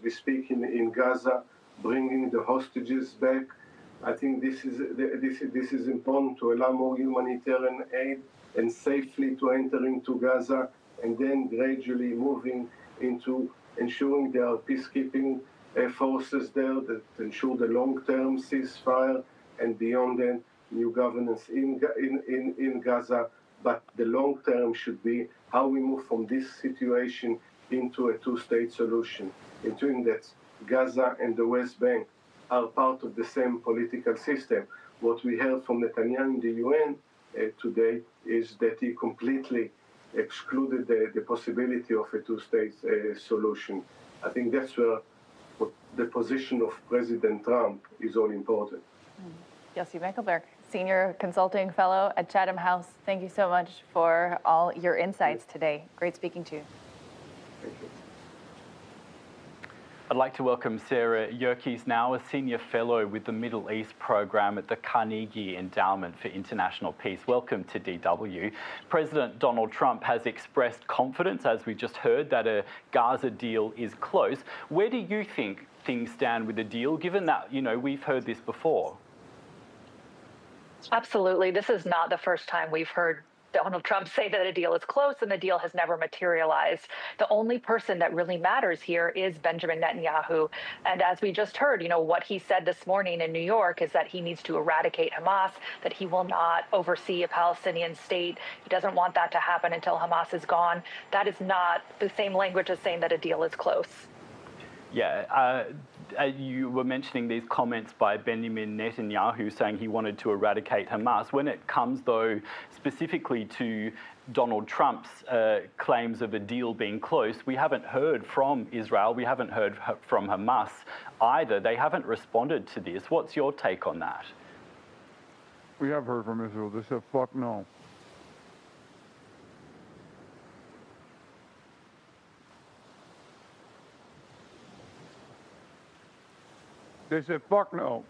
we speak in Gaza, bringing the hostages back. I think this is important to allow more humanitarian aid and safely to enter into Gaza, and then gradually moving into ensuring there are peacekeeping forces there that ensure the long-term ceasefire, and beyond that, new governance in Gaza. But the long term should be how we move from this situation into a two-state solution, ensuring that Gaza and the West Bank are part of the same political system. What we heard from Netanyahu in the UN today is that he completely excluded the possibility of a two-state solution. I think that's where the position of President Trump is all important. Yossi Menkelberg, Senior Consulting Fellow at Chatham House, thank you so much for all your insights today. Great speaking to you. Thank you. I'd like to welcome Sarah Yerkes now, a Senior Fellow with the Middle East Program at the Carnegie Endowment for International Peace. Welcome to DW. President Donald Trump has expressed confidence, as we just heard, that a Gaza deal is close. Where do you think things stand with the deal, given that, we've heard this before? Absolutely. This is not the first time we've heard Donald Trump say that a deal is close and the deal has never materialized. The only person that really matters here is Benjamin Netanyahu. And as we just heard, what he said this morning in New York is that he needs to eradicate Hamas, that he will not oversee a Palestinian state. He doesn't want that to happen until Hamas is gone. That is not the same language as saying that a deal is close. Yeah, you were mentioning these comments by Benjamin Netanyahu saying he wanted to eradicate Hamas. When it comes, though, specifically to Donald Trump's claims of a deal being close, we haven't heard from Israel, we haven't heard from Hamas either. They haven't responded to this. What's your take on that? We have heard from Israel. They said, fuck no. They said, fuck no.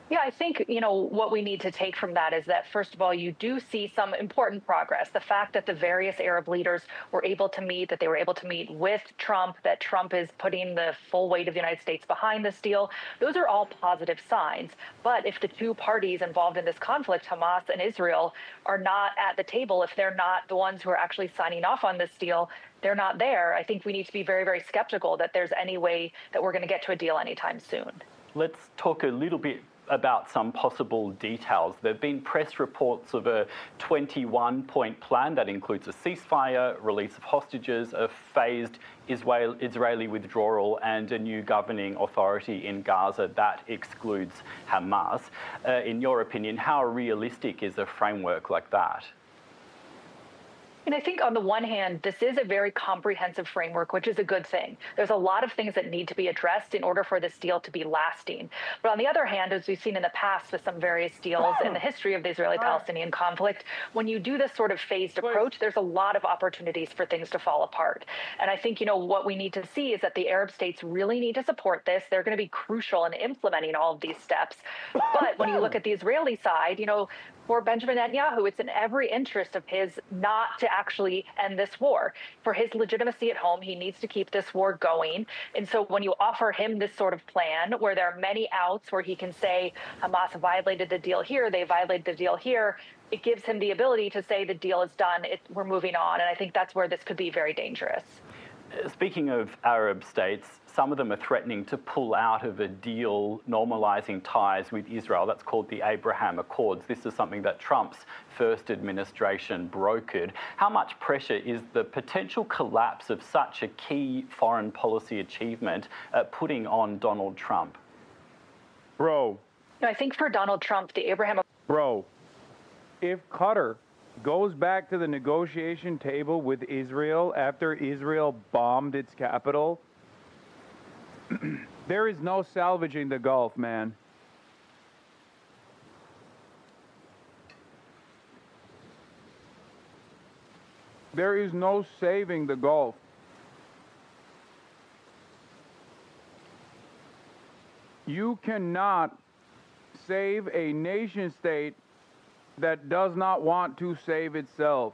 Yeah, I think, what we need to take from that is that, first of all, you do see some important progress. The fact that the various Arab leaders were able to meet, that they were able to meet with Trump, that Trump is putting the full weight of the United States behind this deal, those are all positive signs. But if the two parties involved in this conflict, Hamas and Israel, are not at the table, if they're not the ones who are actually signing off on this deal, they're not there, I think we need to be very, very skeptical that there's any way that we're going to get to a deal anytime soon. Let's talk a little bit about some possible details. There have been press reports of a 21-point plan that includes a ceasefire, release of hostages, a phased Israeli withdrawal, and a new governing authority in Gaza that excludes Hamas. In your opinion, how realistic is a framework like that? And I think on the one hand, this is a very comprehensive framework, which is a good thing. There's a lot of things that need to be addressed in order for this deal to be lasting. But on the other hand, as we've seen in the past with some various deals in the history of the Israeli-Palestinian conflict, when you do this sort of phased approach, there's a lot of opportunities for things to fall apart. And I think, what we need to see is that the Arab states really need to support this. They're going to be crucial in implementing all of these steps. But when you look at the Israeli side, for Benjamin Netanyahu, it's in every interest of his not to actually end this war. For his legitimacy at home, he needs to keep this war going. And so when you offer him this sort of plan where there are many outs where he can say Hamas violated the deal here, they violated the deal here, it gives him the ability to say the deal is done, we're moving on. And I think that's where this could be very dangerous. Speaking of Arab states, some of them are threatening to pull out of a deal normalizing ties with Israel. That's called the Abraham Accords. This is something that Trump's first administration brokered. How much pressure is the potential collapse of such a key foreign policy achievement putting on Donald Trump? Bro. I think for Donald Trump, the Abraham... Bro, if Qatar goes back to the negotiation table with Israel after Israel bombed its capital, there is no salvaging the Gulf, man. There is no saving the Gulf. You cannot save a nation state that does not want to save itself.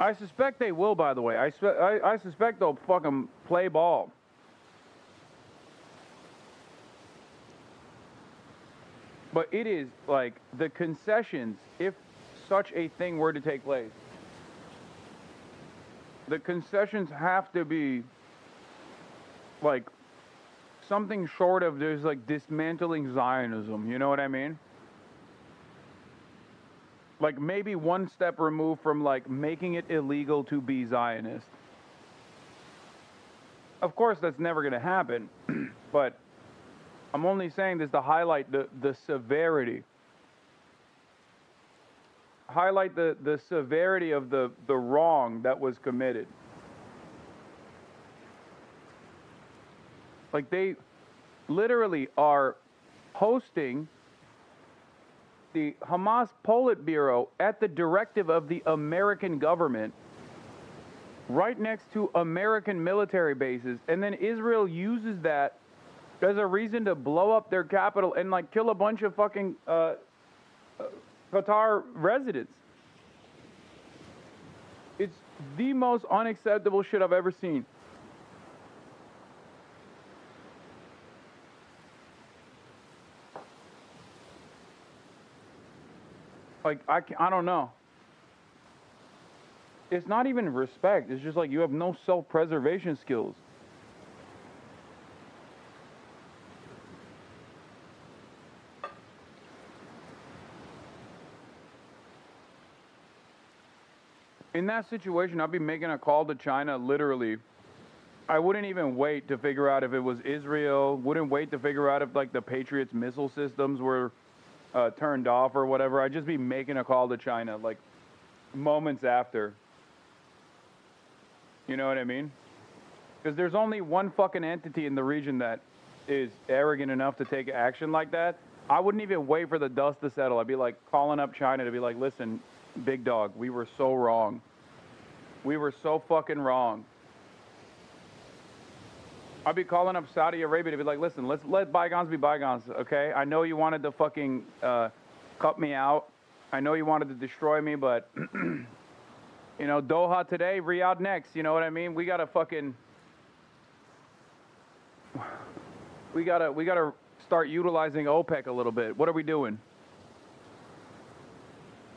I suspect they will, by the way. I suspect they'll fucking play ball. But it is like the concessions, if such a thing were to take place, the concessions have to be like something short of there's like dismantling Zionism, you know what I mean? Like maybe one step removed from like making it illegal to be Zionist. Of course, that's never going to happen, but I'm only saying this to highlight the severity. Highlight the severity of the wrong that was committed. Like they literally are hosting the Hamas Politburo at the directive of the American government right next to American military bases, and then Israel uses that as a reason to blow up their capital and like kill a bunch of fucking Qatar residents. It's the most unacceptable shit I've ever seen. Like, I don't know. It's not even respect. It's just like you have no self-preservation skills. In that situation, I'd be making a call to China, literally. I wouldn't even wait to figure out if it was Israel, wouldn't wait to figure out if, like, the Patriots missile systems were turned off or whatever. I'd just be making a call to China, like, moments after. You know what I mean? Because there's only one fucking entity in the region that is arrogant enough to take action like that. I wouldn't even wait for the dust to settle. I'd be, like, calling up China to be like, listen, big dog, we were so wrong. We were so fucking wrong. I'd be calling up Saudi Arabia to be like, listen, let's let bygones be bygones, okay? I know you wanted to fucking cut me out. I know you wanted to destroy me, but, you know, Doha today, Riyadh next, you know what I mean? We gotta fucking... We gotta start utilizing OPEC a little bit. What are we doing?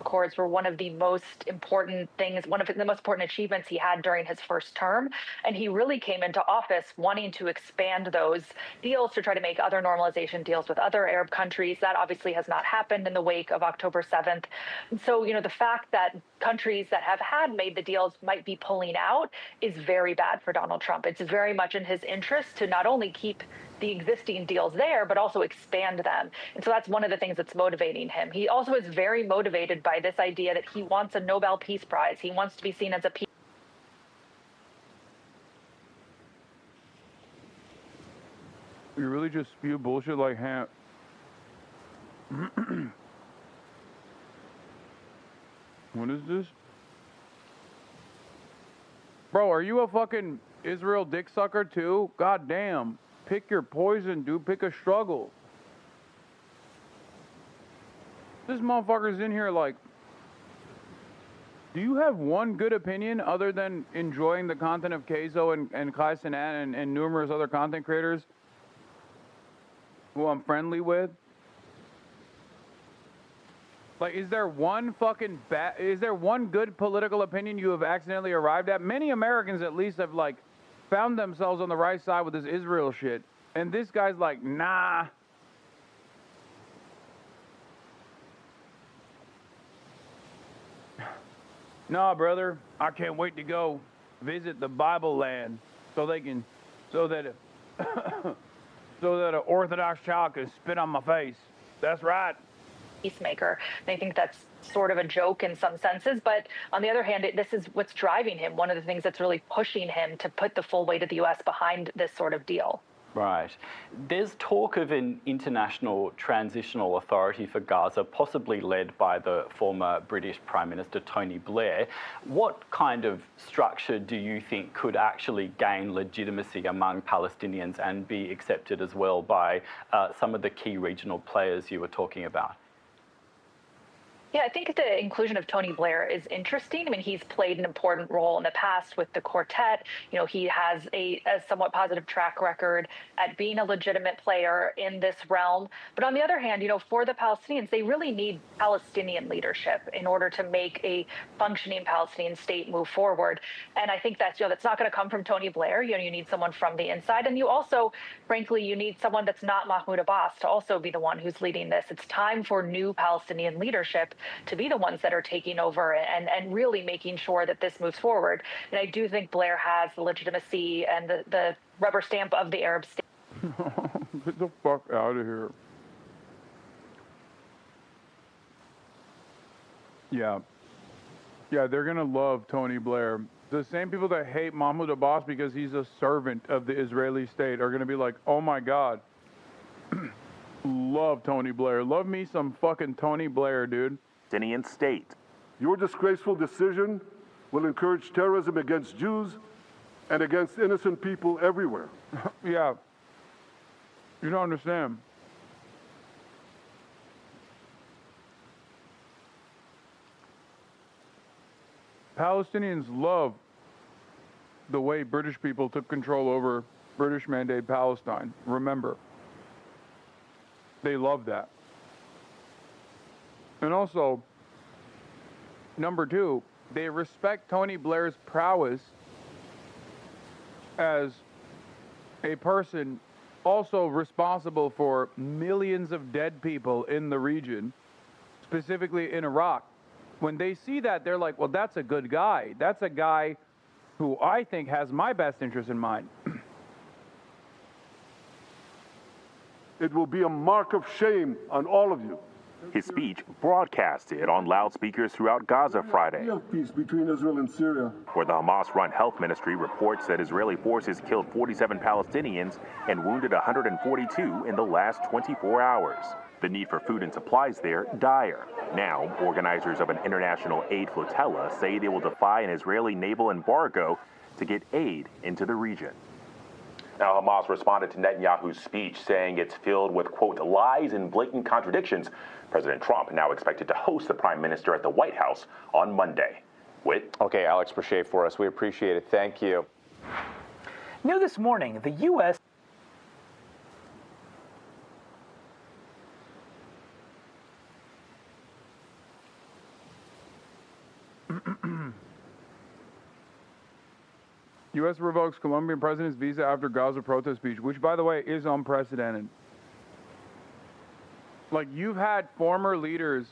Accords were one of the most important things, one of the most important achievements he had during his first term. And he really came into office wanting to expand those deals to try to make other normalization deals with other Arab countries. That obviously has not happened in the wake of October 7th. And so, you know, the fact that countries that have had made the deals might be pulling out is very bad for Donald Trump. It's very much in his interest to not only keep the existing deals there, but also expand them. And so that's one of the things that's motivating him. He also is very motivated by this idea that he wants a Nobel Peace Prize. He wants to be seen as a peace. You really just spew bullshit like ham. What is this? Bro, are you a fucking Israel dick sucker too? God damn. Pick your poison, dude. Pick a struggle. This motherfucker's in here like, do you have one good opinion other than enjoying the content of Keizo and Hassan and numerous other content creators who I'm friendly with? Like, is there one good political opinion you have accidentally arrived at? Many Americans, at least, have, like, found themselves on the right side with this Israel shit. And this guy's like, nah. Nah, brother, I can't wait to go visit the Bible land so that an Orthodox child can spit on my face. That's right. Peacemaker. And I think that's sort of a joke in some senses, but on the other hand, this is what's driving him. One of the things that's really pushing him to put the full weight of the U.S. behind this sort of deal. Right. There's talk of an international transitional authority for Gaza, possibly led by the former British Prime Minister Tony Blair. What kind of structure do you think could actually gain legitimacy among Palestinians and be accepted as well by some of the key regional players you were talking about? Yeah, I think the inclusion of Tony Blair is interesting. I mean, he's played an important role in the past with the quartet. You know, he has a somewhat positive track record at being a legitimate player in this realm. But on the other hand, you know, for the Palestinians, they really need Palestinian leadership in order to make a functioning Palestinian state move forward. And I think that's, you know, that's not going to come from Tony Blair. You know, you need someone from the inside. And you also, frankly, you need someone that's not Mahmoud Abbas to also be the one who's leading this. It's time for new Palestinian leadership to be the ones that are taking over and really making sure that this moves forward. And I do think Blair has the legitimacy and the rubber stamp of the Arab state. Get the fuck out of here. Yeah. Yeah, they're going to love Tony Blair. The same people that hate Mahmoud Abbas because he's a servant of the Israeli state are going to be like, oh my God. Love Tony Blair. Love me some fucking Tony Blair, dude. Palestinian state. Your disgraceful decision will encourage terrorism against Jews and against innocent people everywhere. Yeah. You don't understand. Palestinians love the way British people took control over British Mandate Palestine. Remember. They love that. And also, number two, they respect Tony Blair's prowess as a person also responsible for millions of dead people in the region, specifically in Iraq. When they see that, they're like, well, that's a good guy. That's a guy who I think has my best interest in mind. It will be a mark of shame on all of you. His speech broadcasted on loudspeakers throughout Gaza Friday, Peace between Israel and Syria. where the Hamas-run health ministry reports that Israeli forces killed 47 Palestinians and wounded 142 in the last 24 hours. The need for food and supplies there dire. Now, organizers of an international aid flotilla say they will defy an Israeli naval embargo to get aid into the region. Now, Hamas responded to Netanyahu's speech, saying it's filled with, quote, lies and blatant contradictions. President Trump now expected to host the prime minister at the White House on Monday. Okay, Alex Brochet for us. We appreciate it. Thank you. New this morning, the U.S. U.S. revokes Colombian president's visa after Gaza protest speech, which, by the way, is unprecedented. Like, you've had former leaders,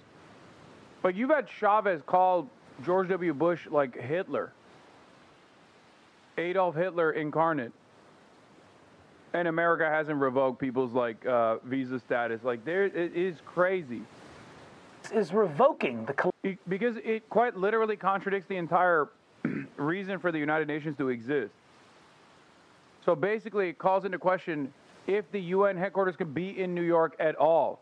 like, you've had Chavez call George W. Bush, like, Hitler. Adolf Hitler incarnate. And America hasn't revoked people's, like, visa status. Like, it is crazy. is revoking the... Because it quite literally contradicts the entire reason for the United Nations to exist. So basically, it calls into question if the UN headquarters can be in New York at all.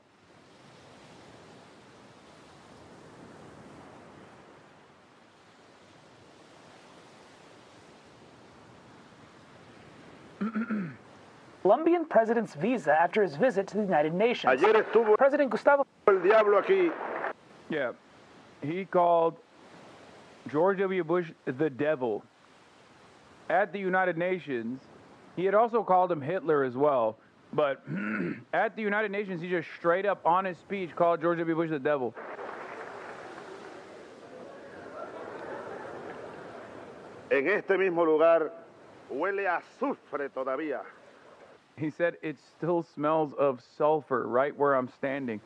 Colombian president's visa after his visit to the United Nations. President Gustavo... Yeah, he called George W. Bush the devil at the United Nations. He had also called him Hitler as well, but at the United Nations, he just straight up on his speech called George W. Bush the devil. En este mismo lugar huele a azufre todavía. He said it still smells of sulfur right where I'm standing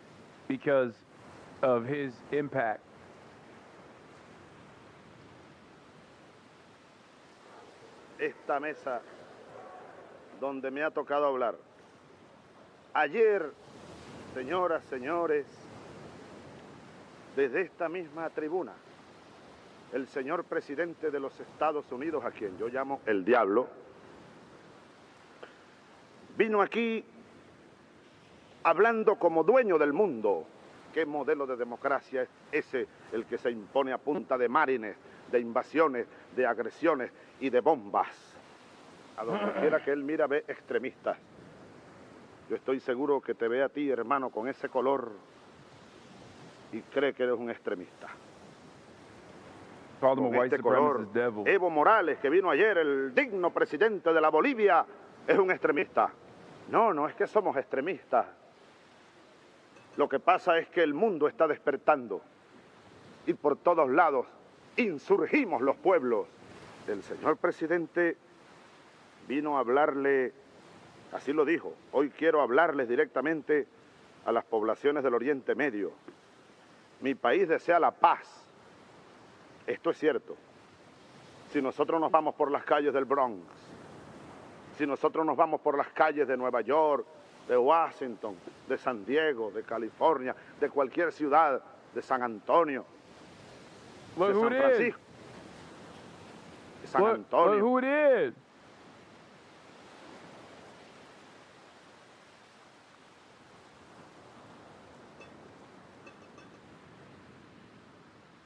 because of his impact. Esta mesa donde me ha tocado hablar. Ayer, señoras, señores, desde esta misma tribuna, el señor presidente de los Estados Unidos, a quien yo llamo el diablo, vino aquí hablando como dueño del mundo. ¿Qué modelo de democracia es ese el que se impone a punta de marines, de invasiones, de agresiones y de bombas? A donde quiera que él mira ve extremistas. Yo estoy seguro que te ve a ti, hermano, con ese color y cree que eres un extremista. Called him a Con white este color, supremacist devil. Evo Morales, que vino ayer, el digno presidente de la Bolivia, es un extremista. No, no es que somos extremistas. Lo que pasa es que el mundo está despertando y por todos lados insurgimos los pueblos. El señor presidente vino a hablarle, así lo dijo, hoy quiero hablarles directamente a las poblaciones del Oriente Medio. Mi país desea la paz. Esto es cierto. Si nosotros nos vamos por las calles del Bronx, si nosotros nos vamos por las calles de Nueva York, de Washington, de San Diego, de California, de cualquier ciudad, de San Antonio, de San Francisco, de San Antonio. Look who it is.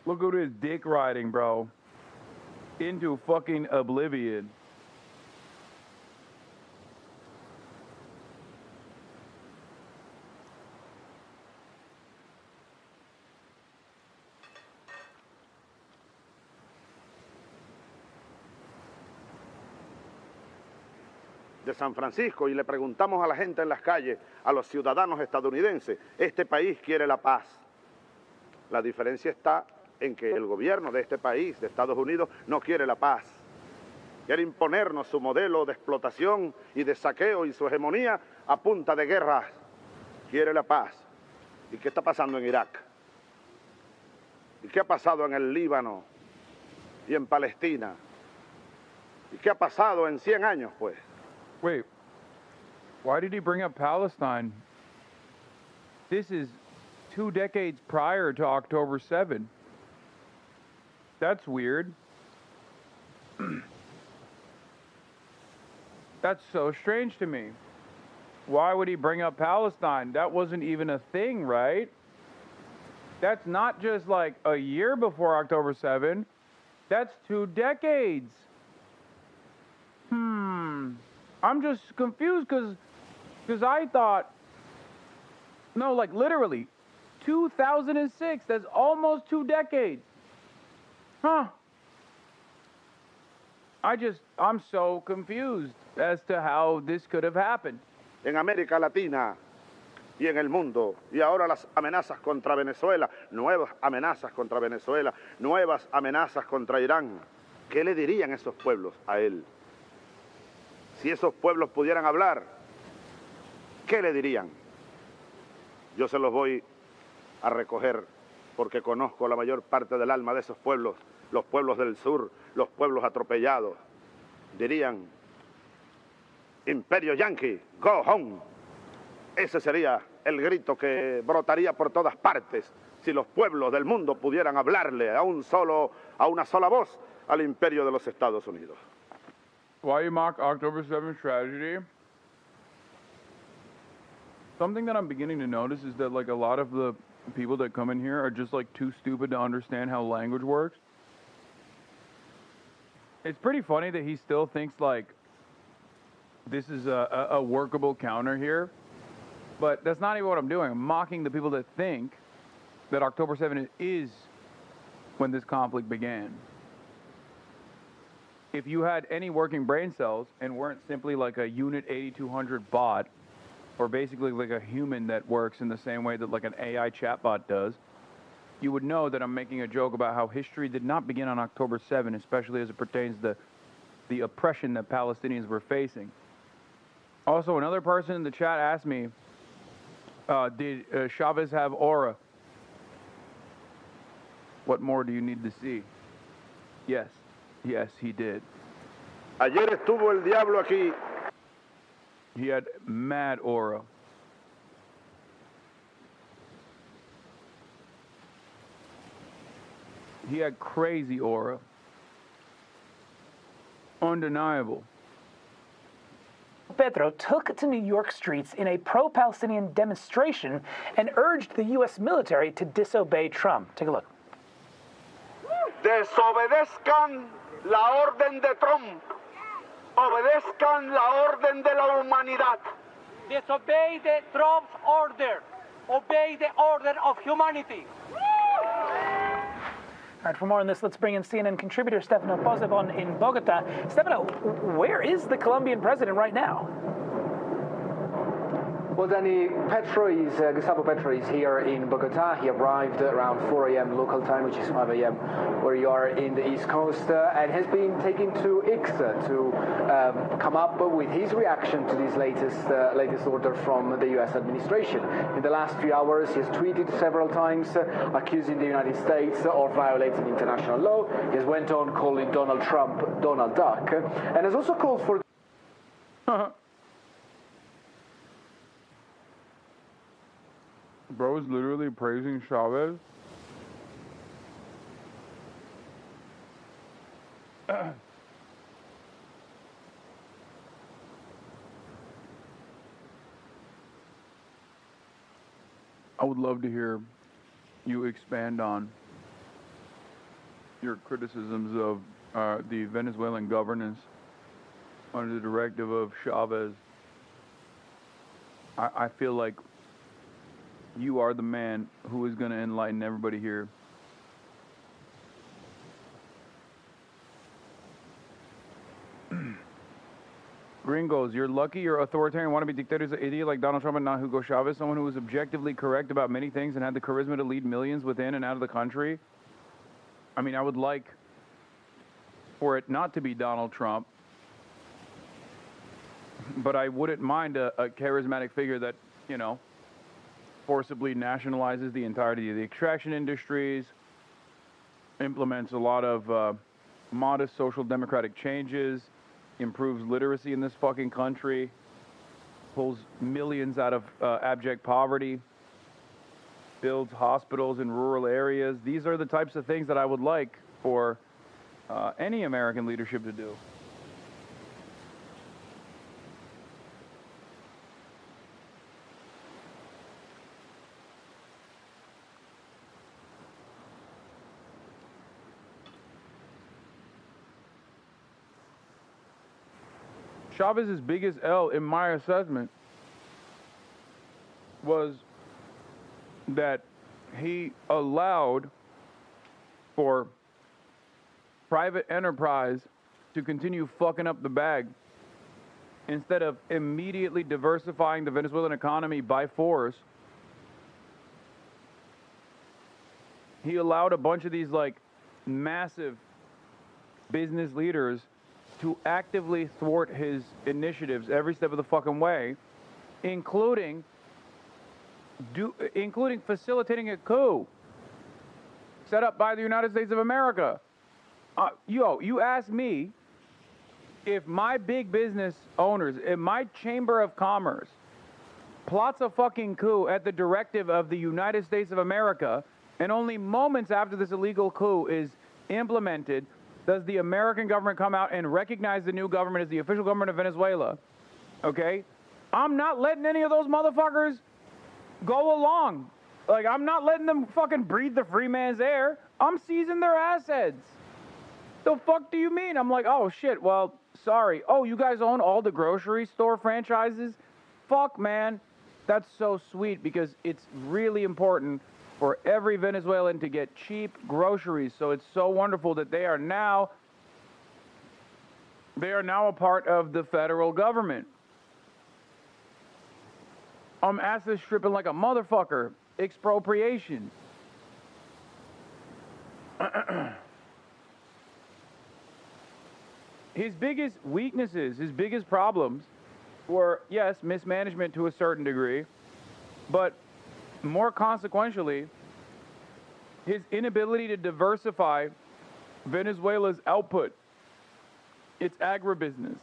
Look at his dick riding, bro. Into fucking oblivion. De San Francisco, y le preguntamos a la gente en las calles, a los ciudadanos estadounidenses, este país quiere la paz. La diferencia está en que el gobierno de este país, de Estados Unidos, no quiere la paz. Quiere imponernos su modelo de explotación y de saqueo y su hegemonía a punta de guerras. Quiere la paz. ¿Y qué está pasando en Irak? ¿Y qué ha pasado en el Líbano y en Palestina? ¿Y qué ha pasado en 100 años, pues? Wait, why did he bring up Palestine? This is 2 decades prior to October 7. That's weird. That's so strange to me. Why would he bring up Palestine? That wasn't even a thing, right? That's not just like a year before October 7. That's 2 decades. I'm just confused because I thought, no, like literally, 2006, that's almost 2 decades. Huh. I'm so confused as to how this could have happened. En América Latina y en el mundo, y ahora las amenazas contra Venezuela, nuevas amenazas contra Venezuela, nuevas amenazas contra Irán. ¿Qué le dirían esos pueblos a él? Si esos pueblos pudieran hablar, ¿qué le dirían? Yo se los voy a recoger porque conozco la mayor parte del alma de esos pueblos, los pueblos del sur, los pueblos atropellados. Dirían, Imperio Yankee, go home. Ese sería el grito que brotaría por todas partes si los pueblos del mundo pudieran hablarle a una sola voz al imperio de los Estados Unidos. Why you mock October 7th tragedy? Something that I'm beginning to notice is that like a lot of the people that come in here are just like too stupid to understand how language works. It's pretty funny that he still thinks like this is a workable counter here, but that's not even what I'm doing. I'm mocking the people that think that October 7th is when this conflict began. If you had any working brain cells and weren't simply like a Unit 8200 bot, or basically like a human that works in the same way that like an AI chatbot does, you would know that I'm making a joke about how history did not begin on October 7, especially as it pertains to the oppression that Palestinians were facing. Also, another person in the chat asked me, did Chavez have aura? What more do you need to see? Yes, he did. Ayer estuvo el diablo aquí. He had mad aura. He had crazy aura. Undeniable. Petro took to New York streets in a pro-Palestinian demonstration and urged the U.S. military to disobey Trump. Take a look. Desobedezcan la orden de Trump. Obedezcan la orden de la humanidad. Disobey the Trump's order. Obey the order of humanity. All right, for more on this, let's bring in CNN contributor Stefano Pozzebon in Bogota. Stefano, where is the Colombian president right now? Well, Danny, Gustavo Petro is here in Bogota. He arrived around 4 a.m. local time, which is 5 a.m. where you are in the East Coast, and has been taken to X to come up with his reaction to this latest order from the U.S. administration. In the last few hours, he has tweeted several times accusing the United States of violating international law. He has went on calling Donald Trump Donald Duck, and has also called for... Bro is literally praising Chavez. I would love to hear you expand on your criticisms of the Venezuelan governance under the directive of Chavez. I feel like you are the man who is going to enlighten everybody here. Gringos, you're lucky your authoritarian wannabe dictator is an idiot like Donald Trump and not Hugo Chavez, someone who was objectively correct about many things and had the charisma to lead millions within and out of the country. I mean, I would like for it not to be Donald Trump, but I wouldn't mind a charismatic figure that, you know, forcibly nationalizes the entirety of the extraction industries, implements a lot of modest social democratic changes, improves literacy in this fucking country, pulls millions out of abject poverty, builds hospitals in rural areas. These are the types of things that I would like for any American leadership to do. Chavez's biggest L, in my assessment, was that he allowed for private enterprise to continue fucking up the bag instead of immediately diversifying the Venezuelan economy by force. He allowed a bunch of these like massive business leaders to actively thwart his initiatives every step of the fucking way, including facilitating a coup set up by the United States of America. You ask me if my big business owners, if my Chamber of Commerce plots a fucking coup at the directive of the United States of America, and only moments after this illegal coup is implemented, does the American government come out and recognize the new government as the official government of Venezuela, okay? I'm not letting any of those motherfuckers go along. Like, I'm not letting them fucking breathe the free man's air. I'm seizing their assets. The fuck do you mean? I'm like, oh shit, well, sorry. Oh, you guys own all the grocery store franchises? Fuck, man. That's so sweet because it's really important for every Venezuelan to get cheap groceries. So it's so wonderful that they are now a part of the federal government. I'm asset stripping like a motherfucker. Expropriation. his biggest weaknesses, his biggest problems were, yes, mismanagement to a certain degree, but more consequentially, his inability to diversify Venezuela's output, its agribusiness.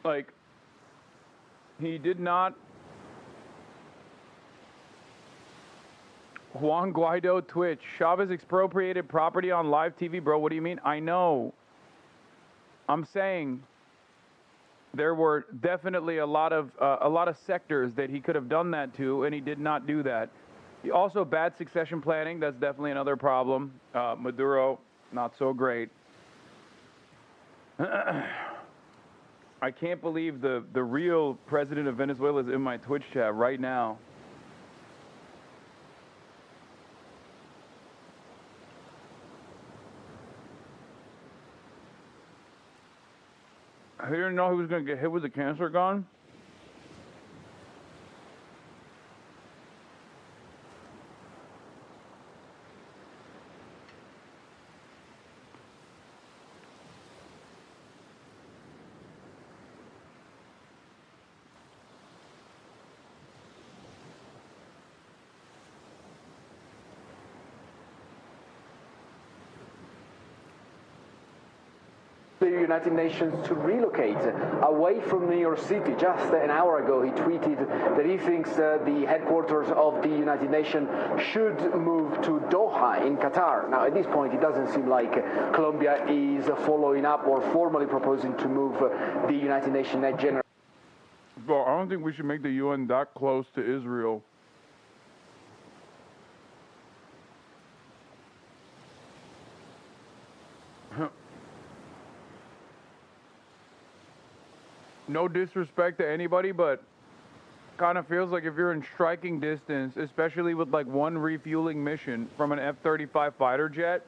Like, he did not. Juan Guaido Twitch. Chavez expropriated property on live TV, bro. What do you mean? I know. I'm saying there were definitely a lot of sectors that he could have done that to, and he did not do that. Also, bad succession planning. That's definitely another problem. Maduro, not so great. I can't believe the real president of Venezuela is in my Twitch chat right now. He didn't know he was going to get hit with a cancer gun? The United Nations to relocate away from New York City. Just an hour ago, he tweeted that he thinks the headquarters of the United Nations should move to Doha in Qatar. Now, at this point, it doesn't seem like Colombia is following up or formally proposing to move the United Nations Net General. Well, I don't think we should make the UN that close to Israel. No disrespect to anybody, but kind of feels like if you're in striking distance, especially with like one refueling mission from an F-35 fighter jet,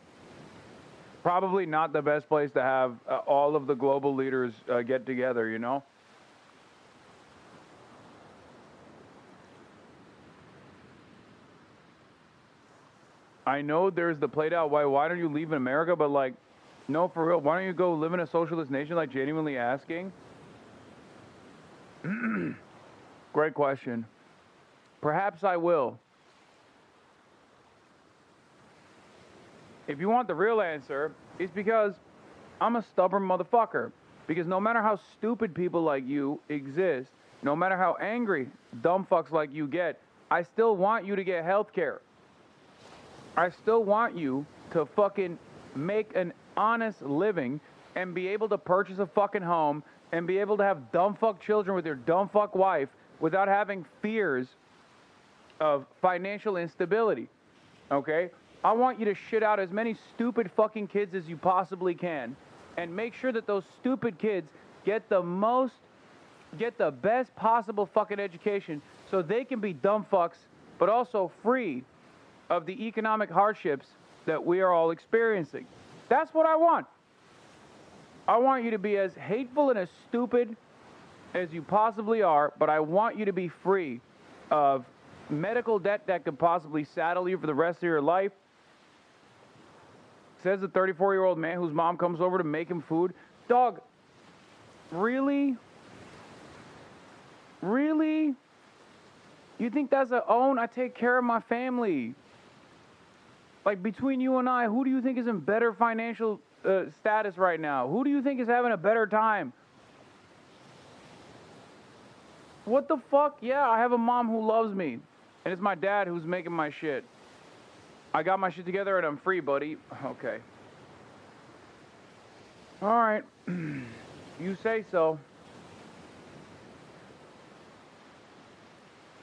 probably not the best place to have all of the global leaders get together, you know? I know there's the played out, why don't you leave in America? But like, no, for real, why don't you go live in a socialist nation, like genuinely asking? Great question. Perhaps I will. If you want the real answer, it's because I'm a stubborn motherfucker. Because no matter how stupid people like you exist, no matter how angry dumb fucks like you get, I still want you to get health care. I still want you to fucking make an honest living and be able to purchase a fucking home and be able to have dumb fuck children with your dumb fuck wife without having fears of financial instability, okay? I want you to shit out as many stupid fucking kids as you possibly can and make sure that those stupid kids get the best possible fucking education so they can be dumb fucks, but also free of the economic hardships that we are all experiencing. That's what I want. I want you to be as hateful and as stupid as you possibly are, but I want you to be free of medical debt that could possibly saddle you for the rest of your life. Says the 34-year-old man whose mom comes over to make him food. Dog, really? Really? You think that's a own? I take care of my family. Like, between you and I, who do you think is in better financial status right now? Who do you think is having a better time? What the fuck? Yeah, I have a mom who loves me. And it's my dad who's making my shit. I got my shit together and I'm free, buddy. Okay. All right. You say so.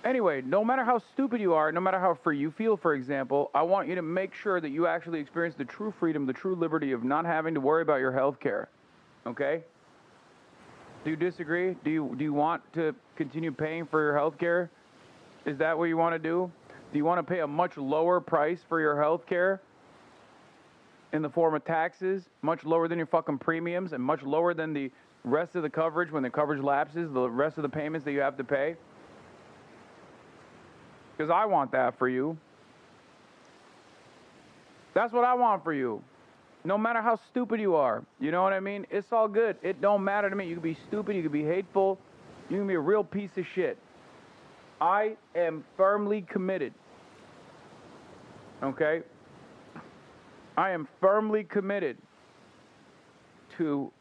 Anyway, no matter how stupid you are, no matter how free you feel, for example, I want you to make sure that you actually experience the true freedom, the true liberty of not having to worry about your health care. Okay? Do you disagree? Do you want to continue paying for your health care? Is that what you want to do? Do you want to pay a much lower price for your health care in the form of taxes, much lower than your fucking premiums and much lower than the rest of the coverage when the coverage lapses, the rest of the payments that you have to pay? Because I want that for you. That's what I want for you. No matter how stupid you are. You know what I mean? It's all good. It don't matter to me. You can be stupid. You can be hateful. You can be a real piece of shit. I am firmly committed. Okay? I am firmly committed to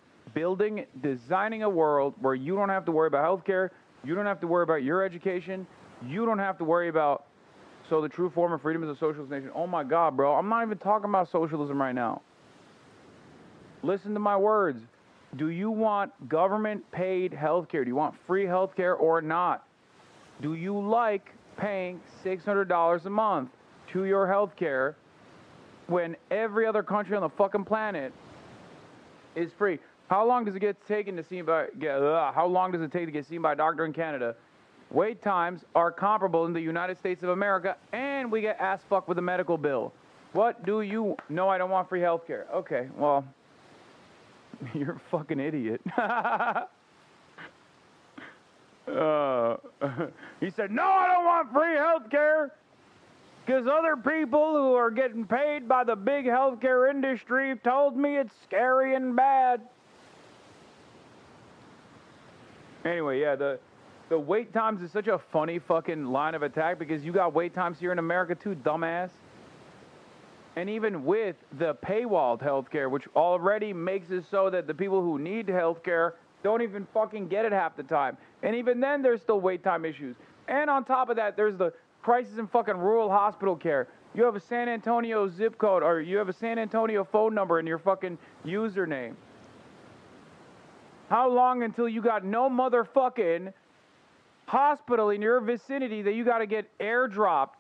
designing a world where you don't have to worry about healthcare. You don't have to worry about your education. You don't have to worry about, so the true form of freedom is a socialist nation. Oh my God, bro. I'm not even talking about socialism right now. Listen to my words. Do you want government-paid healthcare? Do you want free healthcare or not? Do you like paying $600 a month to your healthcare when every other country on the fucking planet is free? How long does it take to get seen by a doctor in Canada? Wait times are comparable in the United States of America, and we get ass fucked with a medical bill. What do you? No, I don't want free healthcare. Okay, well, you're a fucking idiot. He said, no, I don't want free healthcare because other people who are getting paid by the big healthcare industry told me it's scary and bad. Anyway, yeah, the wait times is such a funny fucking line of attack because you got wait times here in America too, dumbass. And even with the paywalled healthcare, which already makes it so that the people who need healthcare don't even fucking get it half the time. And even then, there's still wait time issues. And on top of that, there's the crisis in fucking rural hospital care. You have a San Antonio zip code, or you have a San Antonio phone number in your fucking username. How long until you got no motherfucking hospital in your vicinity that you got to get airdropped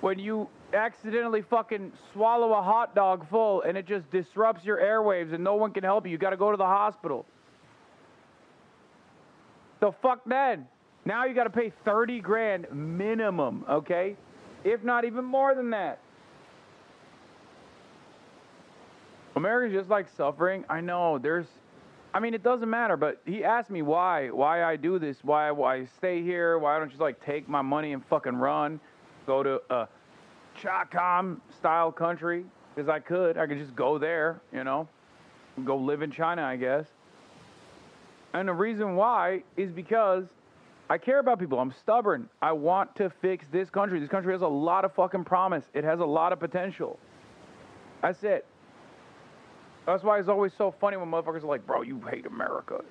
when you accidentally fucking swallow a hot dog full and it just disrupts your airwaves and no one can help you? You got to go to the hospital. The fuck then? Now you got to pay 30 grand minimum, okay? If not even more than that. America's just like suffering. I know, it doesn't matter, but he asked me why I do this, why I stay here, why I don't just like take my money and fucking run, go to a Chacom style country, because I could just go there, go live in China, I guess. And the reason why is because I care about people. I'm stubborn. I want to fix this country. This country has a lot of fucking promise. It has a lot of potential. That's it. That's why it's always so funny when motherfuckers are like, bro, you hate America.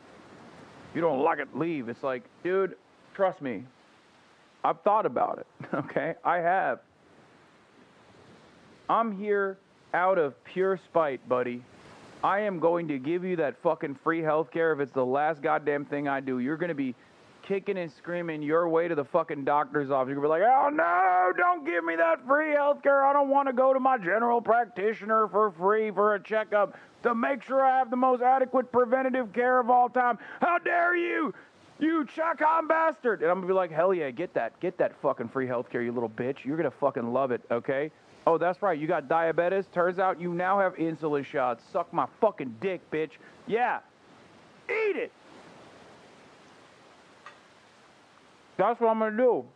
You don't like it, leave. It's like, dude, trust me. I've thought about it, okay? I have. I'm here out of pure spite, buddy. I am going to give you that fucking free healthcare if it's the last goddamn thing I do. You're going to be kicking and screaming your way to the fucking doctor's office. You're going to be like, oh no, don't give me that free healthcare. I don't want to go to my general practitioner for free for a checkup to make sure I have the most adequate preventative care of all time. How dare you, you Chacom bastard. And I'm going to be like, hell yeah, get that fucking free healthcare, you little bitch. You're going to fucking love it, okay? Oh, that's right, you got diabetes? Turns out you now have insulin shots. Suck my fucking dick, bitch. Yeah, eat it. That's what I'm going to do.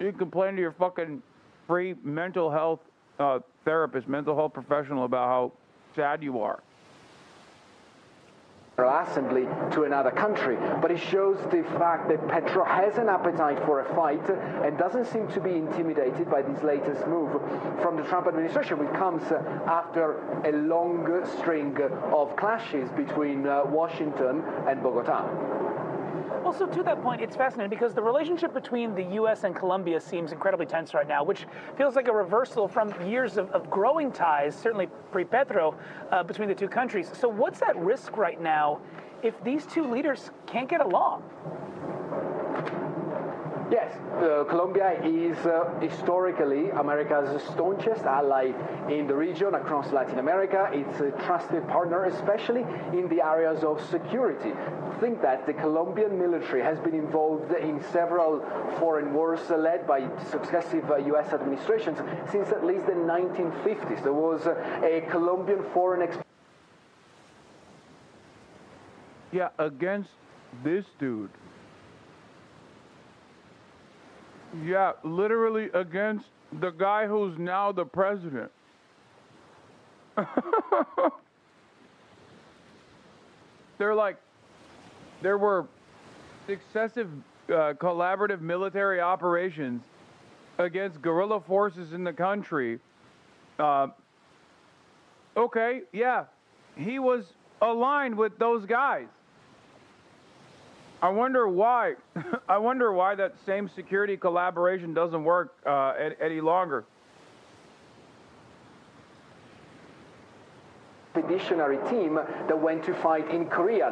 You can complain to your fucking free mental health therapist, mental health professional about how sad you are. Assembly to another country, but it shows the fact that Petro has an appetite for a fight and doesn't seem to be intimidated by this latest move from the Trump administration, which comes after a long string of clashes between Washington and Bogota. Also, to that point, it's fascinating because the relationship between the U.S. and Colombia seems incredibly tense right now, which feels like a reversal from years of growing ties, certainly pre-Petro, between the two countries. So what's at risk right now if these two leaders can't get along? Yes, Colombia is historically America's staunchest ally in the region across Latin America. It's a trusted partner, especially in the areas of security. Think that the Colombian military has been involved in several foreign wars led by successive U.S. administrations since at least the 1950s. There was a Colombian foreign Yeah, against this dude. Yeah, literally against the guy who's now the president. There were successive collaborative military operations against guerrilla forces in the country. Okay, yeah, he was aligned with those guys. I wonder why. I wonder why that same security collaboration doesn't work any longer. Expeditionary team that went to fight in Korea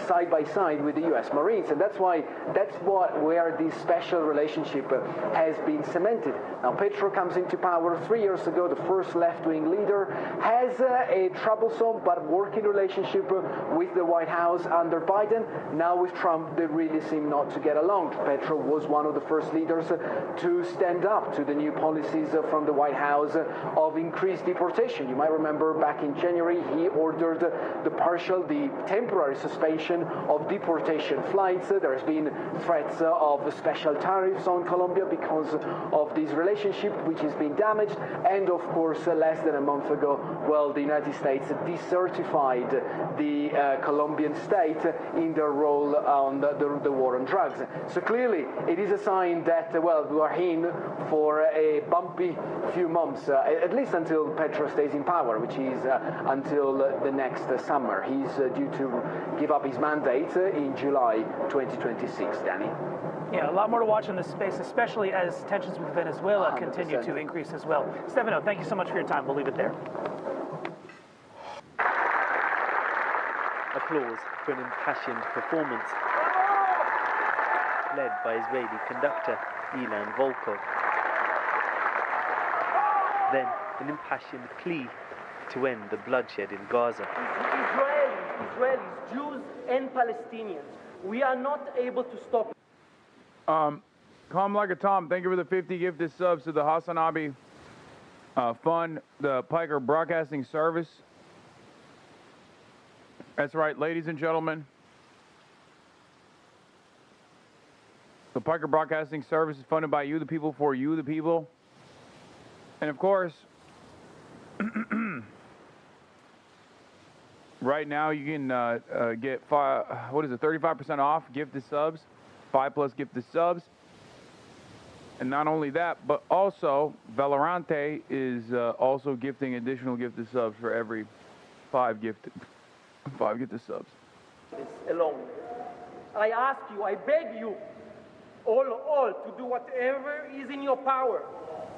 side by side with the U.S. Marines, and that's where this special relationship has been cemented. Now Petro comes into power 3 years ago, the first left-wing leader, has a troublesome but working relationship with the White House under Biden. Now with Trump, they really seem not to get along. Petro was one of the first leaders to stand up to the new policies from the White House of increased deportation. You might remember back in January, he ordered the temporary suspension of deportation flights. There has been threats of special tariffs on Colombia because of this relationship, which has been damaged. And of course, less than a month ago, well, the United States decertified the Colombian state in their role on the war on drugs. So clearly, it is a sign that, well, we are in for a bumpy few months, at least until Petro stays in power, which is until the next summer. He's due to give up his mandate in July 2026, Danny. Yeah, a lot more to watch in this space, especially as tensions with Venezuela 100%. continue to increase as well. Stefano, thank you so much for your time. We'll leave it there. Applause for an impassioned performance led by Israeli conductor Ilan Volkov. Then an impassioned plea to end the bloodshed in Gaza. Israelis, Jews and Palestinians, we are not able to stop. Calm like a Tom, thank you for the 50 gifted subs to the Hasanabi Fund, the Piker Broadcasting Service. That's right, ladies and gentlemen. The Piker Broadcasting Service is funded by you, the people, for you, the people. And of course, right now you can get 35% off gifted subs, 5+ gifted subs. And not only that, but also Valorante is also gifting additional gifted subs for every 5 gifted subs. Alone. I ask you, I beg you, all to do whatever is in your power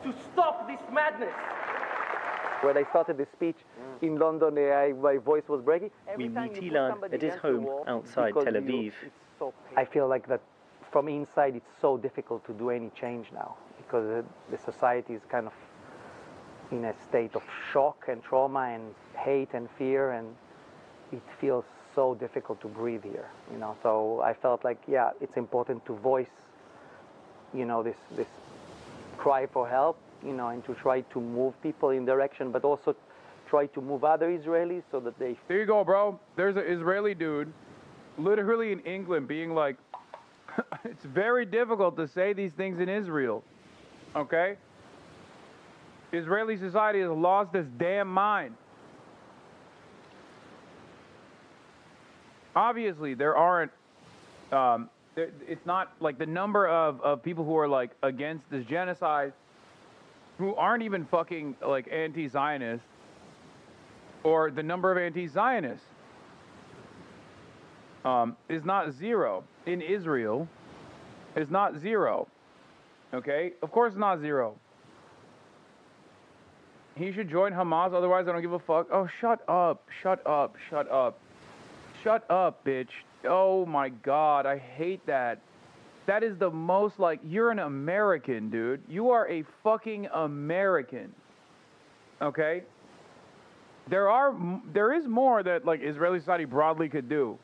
to stop this madness. When I started the speech in London, my voice was breaking. We meet Ilan at his home outside Tel Aviv. I feel like that from inside it's so difficult to do any change now because the society is kind of in a state of shock and trauma and hate and fear, and it feels so difficult to breathe here, you know. So I felt like, yeah, it's important to voice, you know, this cry for help, you know, and to try to move people in direction, but also try to move other Israelis so that they... There you go, bro. There's an Israeli dude literally in England being like, it's very difficult to say these things in Israel, okay? Israeli society has lost its damn mind. Obviously, there aren't, it's not like the number of people who are like against this genocide who aren't even fucking like anti-Zionist, or the number of anti-Zionists is not zero. In Israel, is not zero. Okay? Of course it's not zero. He should join Hamas, otherwise I don't give a fuck. Oh, shut up, shut up, shut up. Shut up, bitch. Oh my God, I hate that. That is the most like, you're an American, dude. You are a fucking American. Okay? There is more that like Israeli society broadly could do.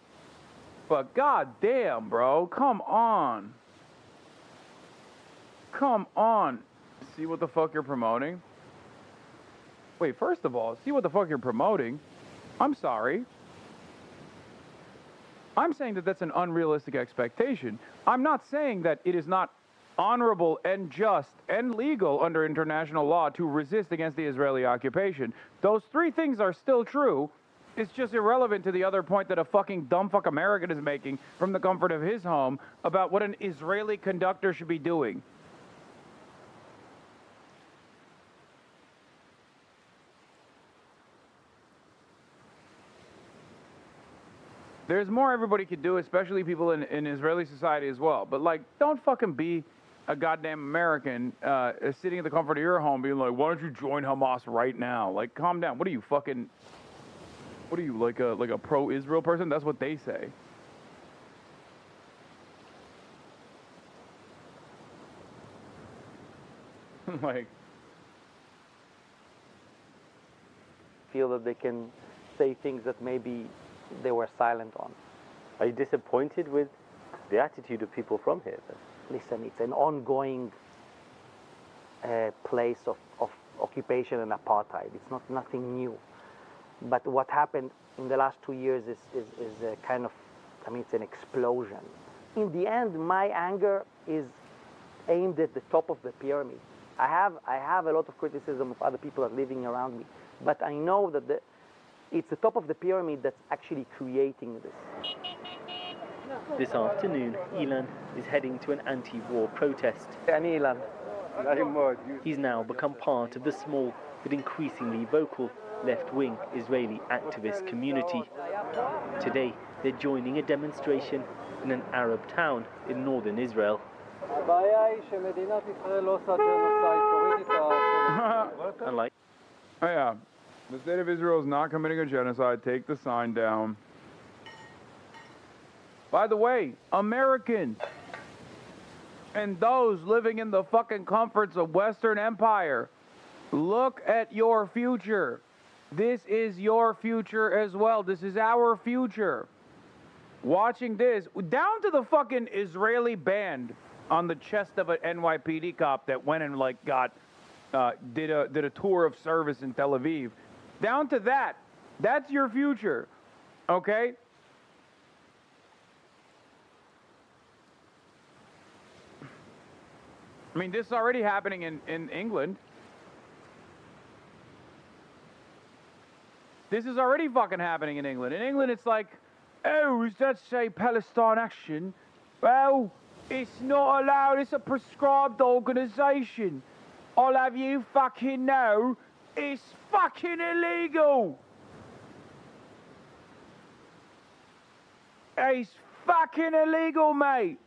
But god damn, bro, come on. Come on. See what the fuck you're promoting? Wait, first of all, see what the fuck you're promoting? I'm sorry. I'm saying that that's an unrealistic expectation. I'm not saying that it is not honorable and just and legal under international law to resist against the Israeli occupation. Those three things are still true. It's just irrelevant to the other point that a fucking dumb fuck American is making from the comfort of his home about what an Israeli conductor should be doing. There's more everybody could do, especially people in Israeli society as well. But, like, don't fucking be a goddamn American sitting in the comfort of your home being like, why don't you join Hamas right now? Like, calm down. What are you, fucking... What are you, like a pro-Israel person? That's what they say. Like... Feel that they can say things that maybe they were silent on. Are you disappointed with the attitude of people from here? Listen, it's an ongoing place of occupation and apartheid. It's not nothing new. But what happened in the last 2 years is a kind of, I mean, it's an explosion. In the end, my anger is aimed at the top of the pyramid. I have a lot of criticism of other people that are living around me, but I know that it's the top of the pyramid that's actually creating this. This afternoon, Ilan is heading to an anti-war protest. Ilan. He's now become part of the small but increasingly vocal left-wing Israeli activist community. Today, they're joining a demonstration in an Arab town in northern Israel. Unlike... Oh yeah, the state of Israel is not committing a genocide. Take the sign down. By the way, Americans and those living in the fucking comforts of Western Empire, look at your future. This is your future as well. This is our future. Watching this, down to the fucking Israeli band on the chest of an NYPD cop that went and like did a tour of service in Tel Aviv. Down to that. That's your future. Okay? I mean, this is already happening in England. This is already fucking happening in England. In England, it's like, oh, is that say Palestine Action? Well, it's not allowed. It's a prescribed organisation. I'll have you fucking know, it's fucking illegal. It's fucking illegal, mate.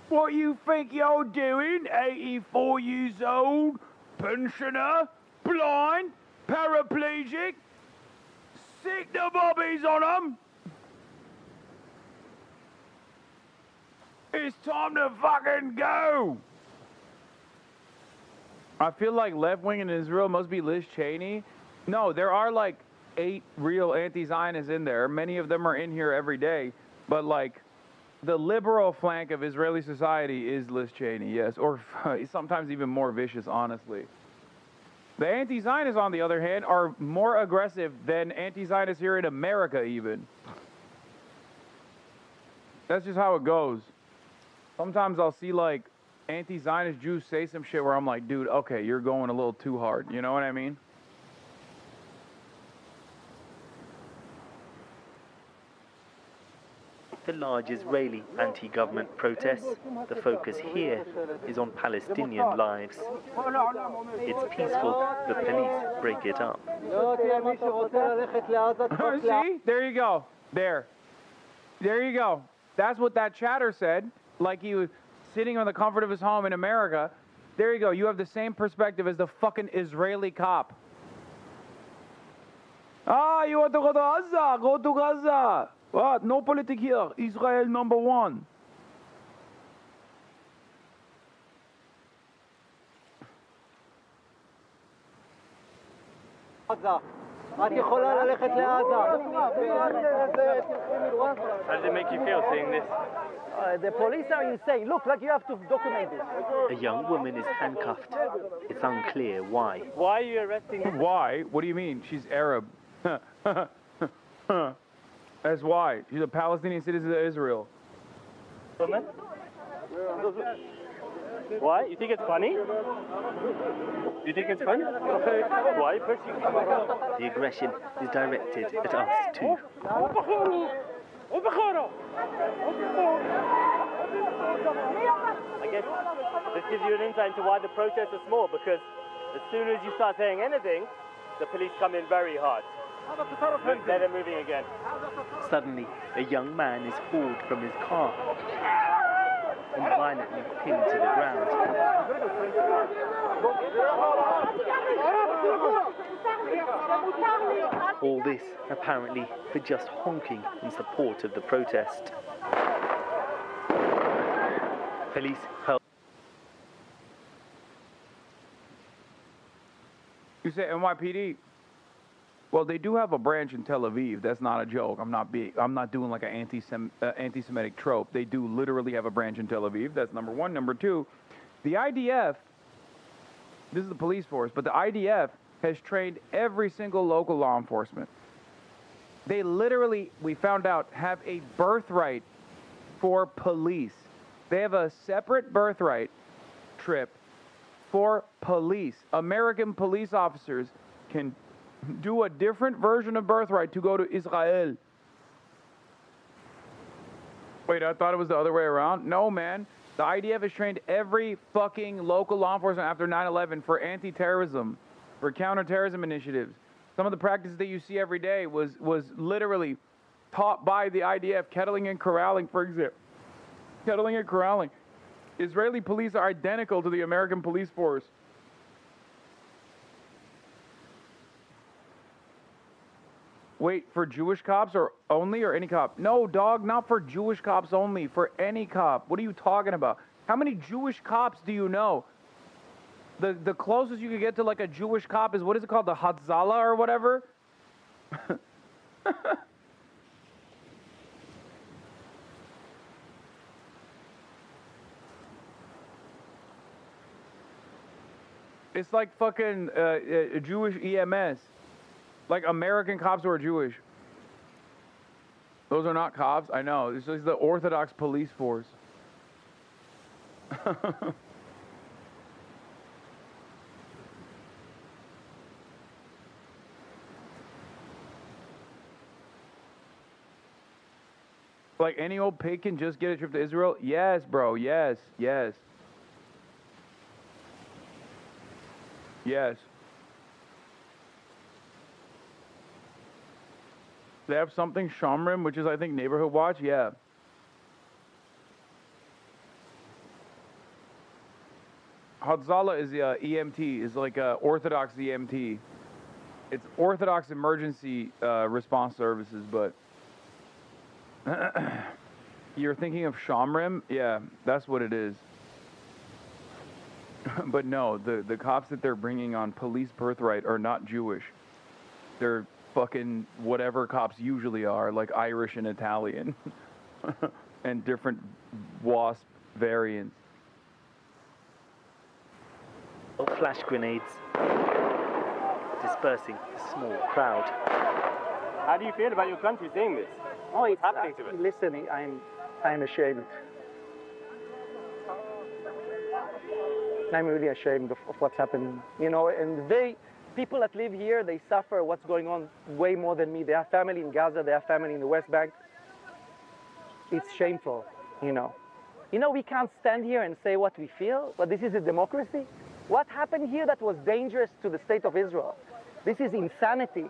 What you think you're doing, 84 years old, pensioner, blind, paraplegic, sick the bobbies on them. It's time to fucking go. I feel like left wing in Israel must be Liz Cheney. No, there are like 8 real anti-Zionists in there. Many of them are in here every day. But like the liberal flank of Israeli society is Liz Cheney, yes. Or sometimes even more vicious, honestly. The anti-Zionists, on the other hand, are more aggressive than anti-Zionists here in America even. That's just how it goes. Sometimes I'll see like anti-Zionist Jews say some shit where I'm like, dude, okay, you're going a little too hard. You know what I mean? The large Israeli anti-government protests, the focus here is on Palestinian lives. It's peaceful, the police break it up. See? There you go. There you go. That's what that chatter said. Like he was sitting on the comfort of his home in America. There you go. You have the same perspective as the fucking Israeli cop. Ah, you want to go to Gaza? Go to Gaza. What? No politics here. Israel number one. How does it make you feel seeing this? The police are insane. Look, like you have to document this. A young woman is handcuffed. It's unclear why. Why are you arresting her? Why? What do you mean? She's Arab. That's why. She's a Palestinian citizen of Israel. Why? You think it's funny? You think it's funny? Why? The aggression is directed at us too. I guess this gives you an insight into why the protests are small, because as soon as you start saying anything, the police come in very hard. Then they're moving again. Suddenly, a young man is hauled from his car and violently pinned to the ground. All this, apparently, for just honking in support of the protest. Police help. You say NYPD? Well, they do have a branch in Tel Aviv. That's not a joke. I'm not doing like an anti-Semitic trope. They do literally have a branch in Tel Aviv. That's number one. Number two, the IDF, this is the police force, but the IDF has trained every single local law enforcement. They literally, we found out, have a birthright for police. They have a separate birthright trip for police. American police officers can do a different version of birthright to go to Israel. Wait, I thought it was the other way around. No, man. The IDF has trained every fucking local law enforcement after 9/11 for anti-terrorism, for counterterrorism initiatives. Some of the practices that you see every day was literally taught by the IDF. Kettling and corralling, for example. Kettling and corralling. Israeli police are identical to the American police force. Wait, for Jewish cops or only, or any cop? No, dog, not for Jewish cops only, for any cop. What are you talking about? How many Jewish cops do you know? The closest you can get to like a Jewish cop is, what is it called, the Hatzalah or whatever? It's like fucking Jewish EMS. Like American cops who are Jewish. Those are not cops, I know. This is the Orthodox police force. Like any old pig can just get a trip to Israel? Yes, bro, yes, yes. Yes. They have something, Shomrim, which is, I think, Neighborhood Watch? Yeah. Hatzalah is EMT, is like Orthodox EMT. It's Orthodox Emergency Response Services, but you're thinking of Shomrim? Yeah, that's what it is. But no, the cops that they're bringing on police birthright are not Jewish. They're fucking whatever cops usually are, like Irish and Italian, and different WASP variants. Flash grenades, dispersing a small crowd. How do you feel about your country seeing this? Oh, it's happening to it. Listen, I'm ashamed. I'm really ashamed of what's happened. You know, and people that live here, they suffer what's going on way more than me. They have family in Gaza, they have family in the West Bank. It's shameful, you know. You know, we can't stand here and say what we feel, but this is a democracy. What happened here that was dangerous to the state of Israel? This is insanity.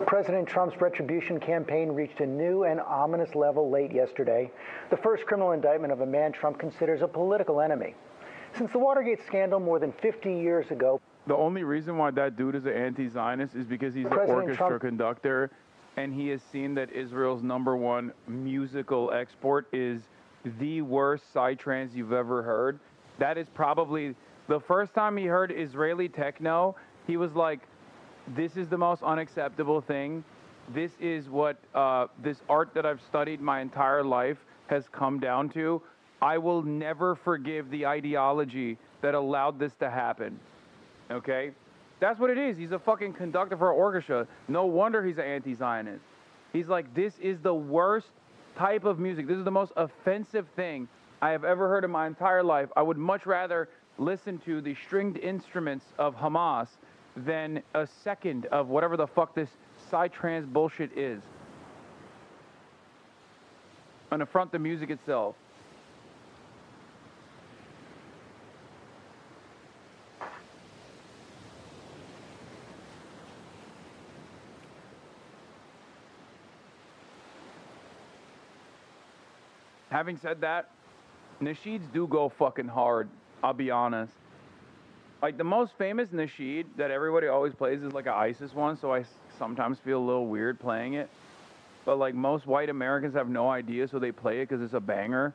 President Trump's retribution campaign reached a new and ominous level late yesterday. The first criminal indictment of a man Trump considers a political enemy. Since the Watergate scandal more than 50 years ago. The only reason why that dude is an anti-Zionist is because he's an orchestra conductor, and he has seen that Israel's #1 musical export is the worst psytrance you've ever heard. That is probably the first time he heard Israeli techno, he was like, this is the most unacceptable thing. This is what this art that I've studied my entire life has come down to. I will never forgive the ideology that allowed this to happen. Okay? That's what it is. He's a fucking conductor for an orchestra. No wonder he's an anti-Zionist. He's like, this is the worst type of music. This is the most offensive thing I have ever heard in my entire life. I would much rather listen to the stringed instruments of Hamas than a second of whatever the fuck this psytrance bullshit is. And affront the music itself. Having said that, nasheeds do go fucking hard, I'll be honest. Like, the most famous nasheed that everybody always plays is like an ISIS one, so I sometimes feel a little weird playing it. But like, most white Americans have no idea, so they play it because it's a banger.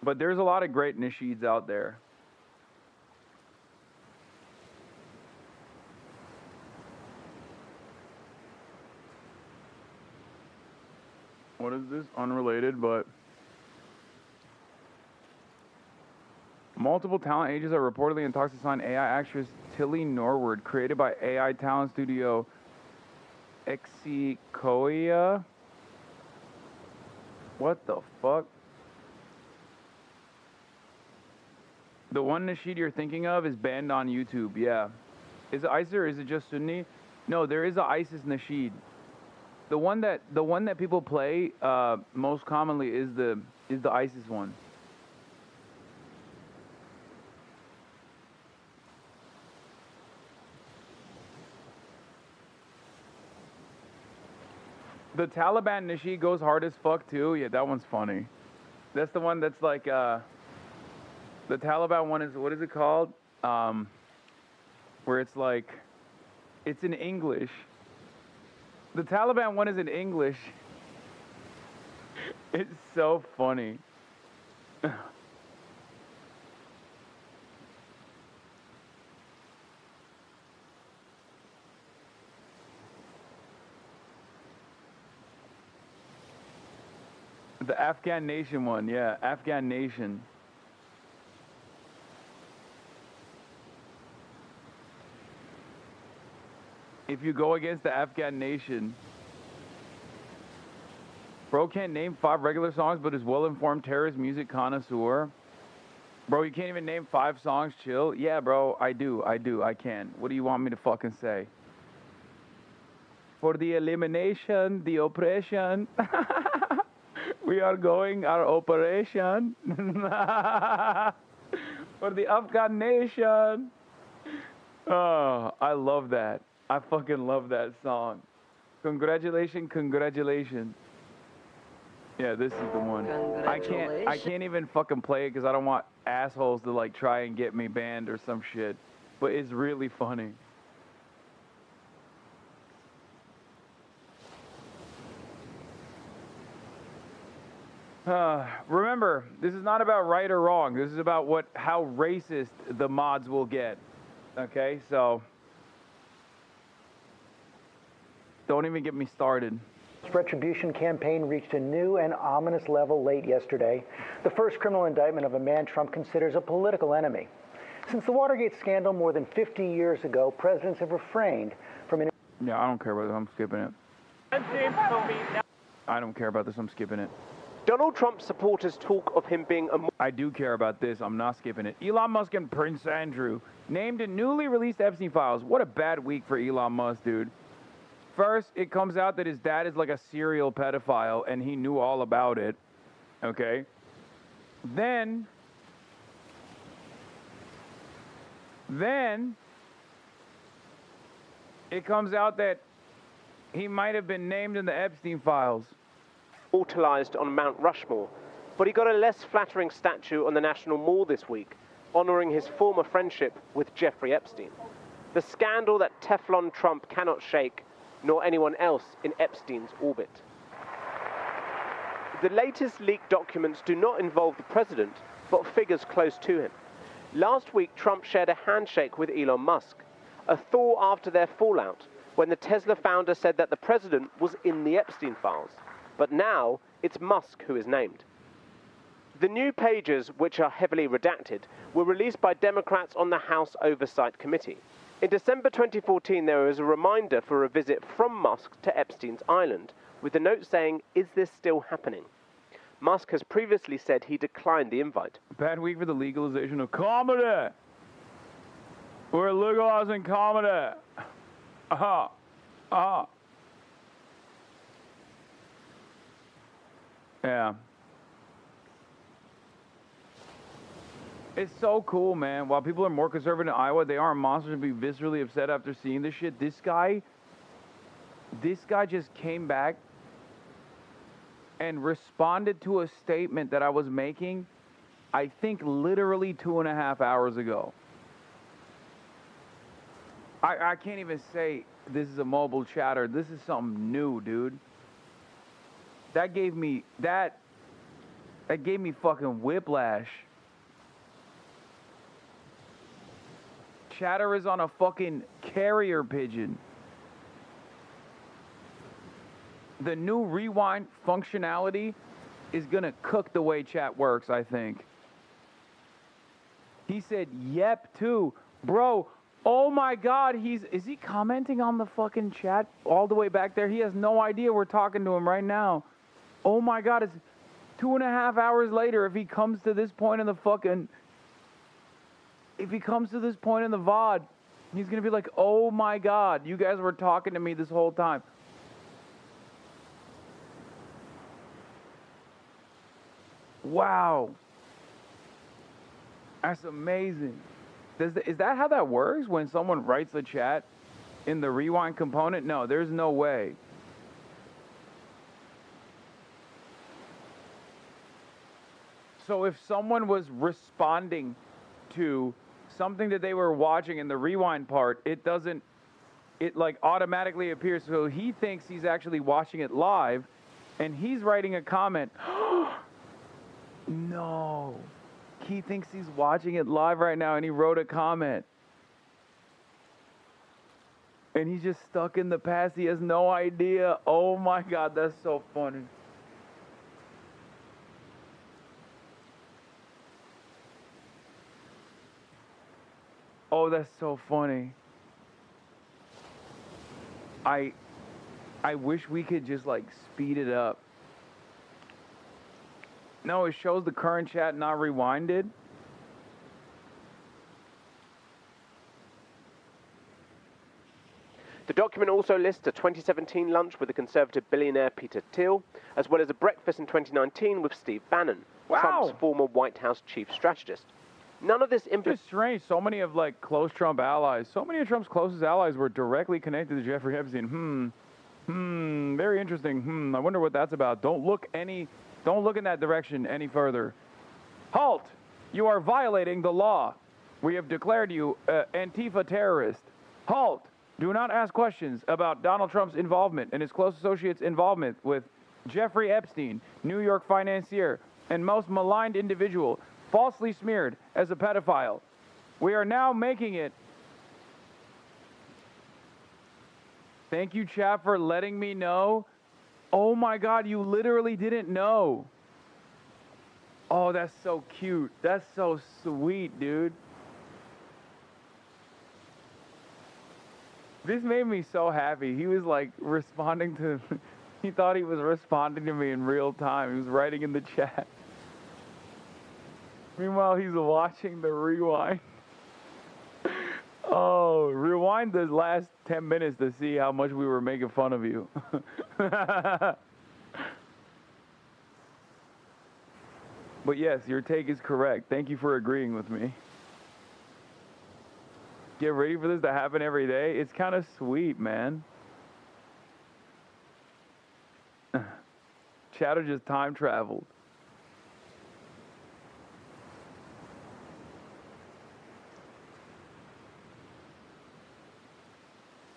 But there's a lot of great nasheeds out there. What is this? Unrelated, but multiple talent agents are reportedly in talks to sign AI actress Tilly Norwood, created by AI talent studio Exikoia. What the fuck? The one nasheed you're thinking of is banned on YouTube. Yeah. Is it ISIS or is it just Sunni? No, there is a ISIS nasheed. The one that people play most commonly is the ISIS one. The Taliban nasheed goes hard as fuck too. Yeah, that one's funny. That's the one that's like the Taliban one is, what is it called? Where it's like, it's in English. The Taliban one is in English. It's so funny. The Afghan Nation one, yeah, Afghan Nation. If you go against the Afghan Nation, bro can't name 5 regular songs, but is well-informed terrorist music connoisseur. Bro, you can't even name 5 songs, chill. Yeah, bro, I can. What do you want me to fucking say? For the elimination, the oppression. We are going our operation. For the Afghan Nation. Oh, I love that. I fucking love that song. Congratulations, congratulations. Yeah, this is the one. I can't even fucking play it because I don't want assholes to like try and get me banned or some shit. But it's really funny. Remember, this is not about right or wrong. This is about how racist the mods will get. Okay, so don't even get me started. Trump's retribution campaign reached a new and ominous level late yesterday. The first criminal indictment of a man Trump considers a political enemy. Since the Watergate scandal more than 50 years ago, presidents have refrained from... Yeah, I don't care about this. I'm skipping it. I don't care about this. I'm skipping it. Donald Trump supporters talk of him being a... I do care about this. I'm not skipping it. Elon Musk and Prince Andrew named in newly released Epstein files. What a bad week for Elon Musk, dude. First, it comes out that his dad is like a serial pedophile, and he knew all about it. Okay? Then it comes out that he might have been named in the Epstein files. Immortalized on Mount Rushmore, but he got a less flattering statue on the National Mall this week, honoring his former friendship with Jeffrey Epstein. The scandal that Teflon Trump cannot shake, nor anyone else in Epstein's orbit. The latest leaked documents do not involve the president, but figures close to him. Last week, Trump shared a handshake with Elon Musk, a thaw after their fallout, when the Tesla founder said that the president was in the Epstein files. But now, it's Musk who is named. The new pages, which are heavily redacted, were released by Democrats on the House Oversight Committee. In December 2014, there was a reminder for a visit from Musk to Epstein's island, with the note saying, "Is this still happening?" Musk has previously said he declined the invite. Bad week for the legalization of comedy. We're legalizing comedy. Aha. Aha. Yeah. It's so cool, man. While people are more conservative in Iowa, they aren't monsters to be viscerally upset after seeing this shit. This guy just came back and responded to a statement that I was making, I think literally 2.5 hours ago. I can't even say this is a mobile chatter. This is something new, dude. That gave me fucking whiplash. Chatter is on a fucking carrier pigeon. The new rewind functionality is gonna cook the way chat works, I think. He said, yep, too. Bro, oh my God, is he commenting on the fucking chat all the way back there? He has no idea we're talking to him right now. Oh my God, it's 2.5 hours later. If he comes to this point in the VOD, he's gonna be like, oh my God, you guys were talking to me this whole time. Wow. That's amazing. Is that how that works when someone writes a chat in the rewind component? No, there's no way. So if someone was responding to something that they were watching in the rewind part, it like automatically appears. So he thinks he's actually watching it live and he's writing a comment. No. He thinks he's watching it live right now and he wrote a comment. And he's just stuck in the past. He has no idea. Oh my God, that's so funny. Oh, that's so funny. I wish we could just like speed it up. No, it shows the current chat not rewinded. The document also lists a 2017 lunch with the conservative billionaire Peter Thiel, as well as a breakfast in 2019 with Steve Bannon, Trump's former White House chief strategist. None of this It's strange. So many of like close Trump allies, so many of Trump's closest allies were directly connected to Jeffrey Epstein. Very interesting. I wonder what that's about. Don't look in that direction any further. Halt! You are violating the law. We have declared you Antifa terrorist. Halt! Do not ask questions about Donald Trump's involvement and his close associates' involvement with Jeffrey Epstein, New York financier, and most maligned individual, falsely smeared as a pedophile. We are now making it. Thank you, chat, for letting me know. Oh my God, you literally didn't know. Oh, that's so cute. That's so sweet, dude. This made me so happy. He was like responding to, he thought he was responding to me in real time. He was writing in the chat. Meanwhile, he's watching the rewind. Oh, rewind the last 10 minutes to see how much we were making fun of you. But yes, your take is correct. Thank you for agreeing with me. Get ready for this to happen every day. It's kind of sweet, man. Chatter just time traveled.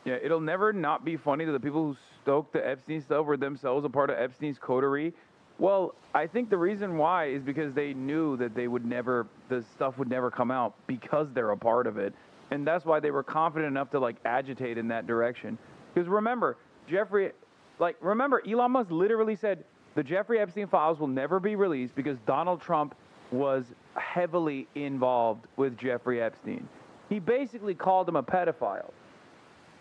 Yeah, it'll never not be funny that the people who stoked the Epstein stuff were themselves a part of Epstein's coterie. Well, I think the reason why is because they knew that the stuff would never come out because they're a part of it. And that's why they were confident enough to like agitate in that direction. Because remember, Elon Musk literally said the Jeffrey Epstein files will never be released because Donald Trump was heavily involved with Jeffrey Epstein. He basically called him a pedophile,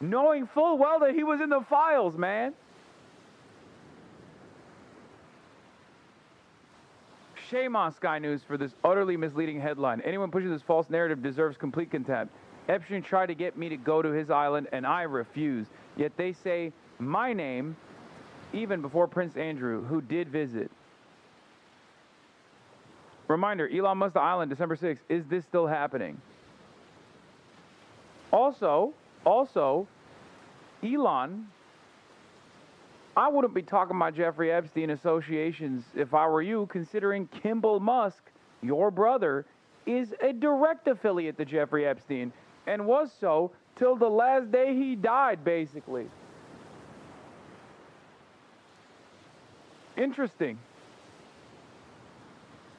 knowing full well that he was in the files, man. Shame on Sky News for this utterly misleading headline. Anyone pushing this false narrative deserves complete contempt. Epstein tried to get me to go to his island, and I refused. Yet they say my name even before Prince Andrew, who did visit. Reminder, Elon Musk the island, December 6th. Is this still happening? Also, Elon, I wouldn't be talking about Jeffrey Epstein associations if I were you, considering Kimball Musk, your brother, is a direct affiliate to Jeffrey Epstein, and was so till the last day he died, basically. Interesting.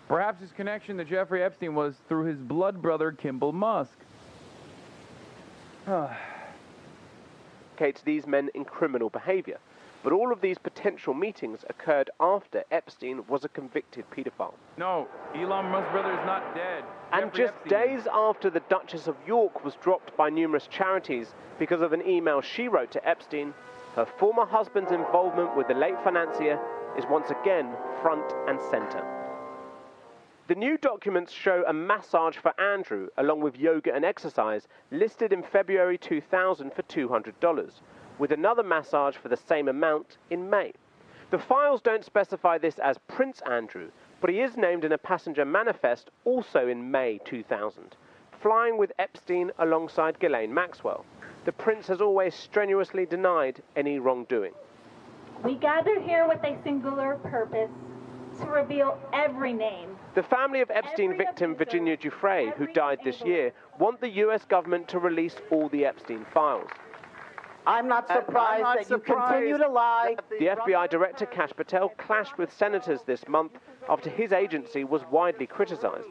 Perhaps his connection to Jeffrey Epstein was through his blood brother, Kimball Musk. Indicates these men in criminal behavior. But all of these potential meetings occurred after Epstein was a convicted pedophile. No, Elon Musk's brother is not dead. And Jeffrey just Epstein. days after the Duchess of York was dropped by numerous charities because of an email she wrote to Epstein, her former husband's involvement with the late financier is once again front and center. The new documents show a massage for Andrew, along with yoga and exercise, listed in February 2000 for $200, with another massage for the same amount in May. The files don't specify this as Prince Andrew, but he is named in a passenger manifest also in May 2000, flying with Epstein alongside Ghislaine Maxwell. The prince has always strenuously denied any wrongdoing. We gathered here with a singular purpose, to reveal every name. The family of Epstein victim Virginia Giuffre, who died this year, want the US government to release all the Epstein files. I'm not surprised that you continue to lie. The FBI Director Kash Patel clashed with senators this month after his agency was widely criticized.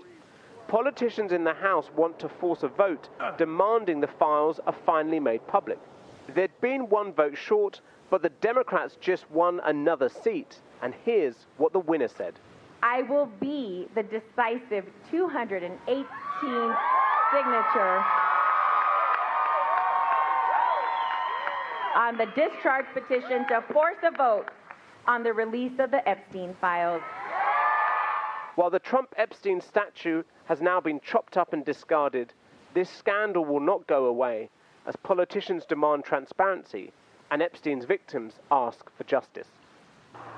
Politicians in the House want to force a vote demanding the files are finally made public. There'd been one vote short, but the Democrats just won another seat. And here's what the winner said. I will be the decisive 218 signature on the discharge petition to force a vote on the release of the Epstein files. While the Trump-Epstein statue has now been chopped up and discarded, this scandal will not go away as politicians demand transparency and Epstein's victims ask for justice.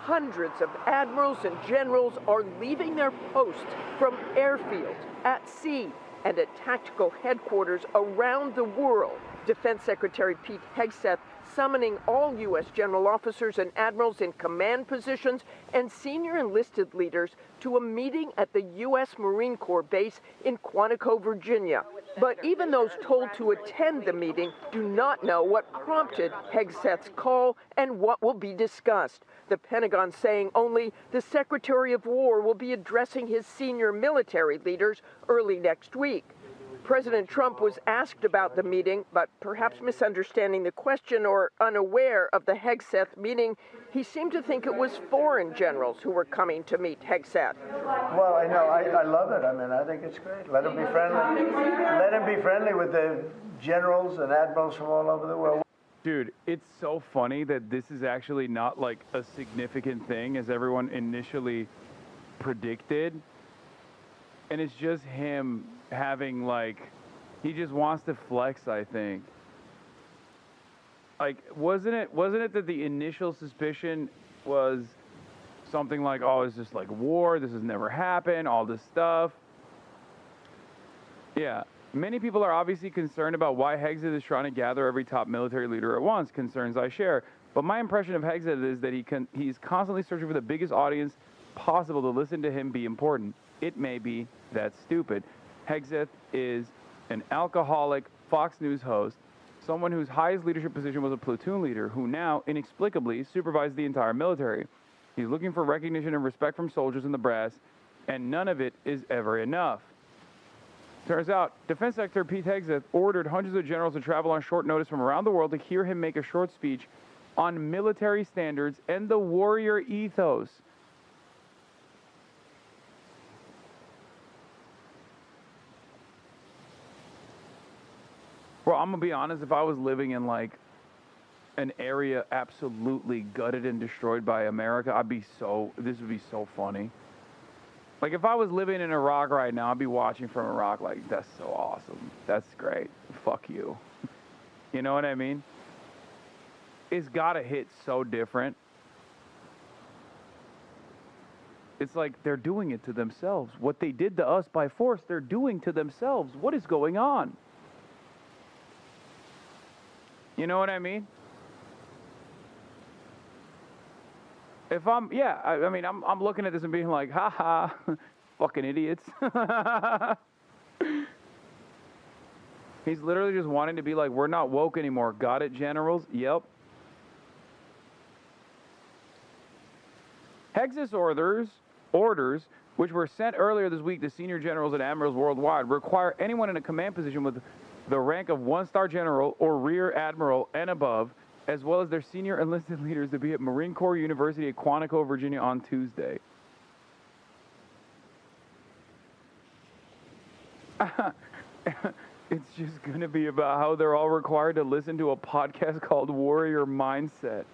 Hundreds of admirals and generals are leaving their posts from airfields, at sea, and at tactical headquarters around the world. Defense Secretary Pete Hegseth summoning all U.S. general officers and admirals in command positions and senior enlisted leaders to a meeting at the U.S. Marine Corps base in Quantico, Virginia. But even those told to attend the meeting do not know what prompted Hegseth's call and what will be discussed. The Pentagon saying only the Secretary of War will be addressing his senior military leaders early next week. President Trump was asked about the meeting, but perhaps misunderstanding the question or unaware of the Hegseth meeting, he seemed to think it was foreign generals who were coming to meet Hegseth. Well, I know, I love it. I mean, I think it's great. Let him be friendly. Let him be friendly with the generals and admirals from all over the world. Dude, it's so funny that this is actually not like a significant thing as everyone initially predicted. And it's just him having like, he just wants to flex, I think. Like, wasn't it that the initial suspicion was something like, oh, it's just like war, this has never happened, all this stuff. Yeah. Many people are obviously concerned about why Hegseth is trying to gather every top military leader at once, concerns I share. But my impression of Hegseth is that he's constantly searching for the biggest audience possible to listen to him be important. It may be that stupid. Hegseth is an alcoholic Fox News host, someone whose highest leadership position was a platoon leader, who now, inexplicably, supervised the entire military. He's looking for recognition and respect from soldiers in the brass, and none of it is ever enough. Turns out, Defense Secretary Pete Hegseth ordered hundreds of generals to travel on short notice from around the world to hear him make a short speech on military standards and the warrior ethos. Well, I'm going to be honest, if I was living in like an area absolutely gutted and destroyed by America, this would be so funny. Like, if I was living in Iraq right now, I'd be watching from Iraq like, that's so awesome. That's great. Fuck you. You know what I mean? It's got to hit so different. It's like they're doing it to themselves. What they did to us by force, they're doing to themselves. What is going on? You know what I mean? If I'm, yeah, I mean, I'm looking at this and being like, haha, fucking idiots. He's literally just wanting to be like, we're not woke anymore. Got it, generals? Yep. Hexus orders, which were sent earlier this week to senior generals and admirals worldwide, require anyone in a command position with the rank of 1-star general or rear admiral and above, as well as their senior enlisted leaders, to be at Marine Corps University at Quantico, Virginia on Tuesday. It's just going to be about how they're all required to listen to a podcast called Warrior Mindset.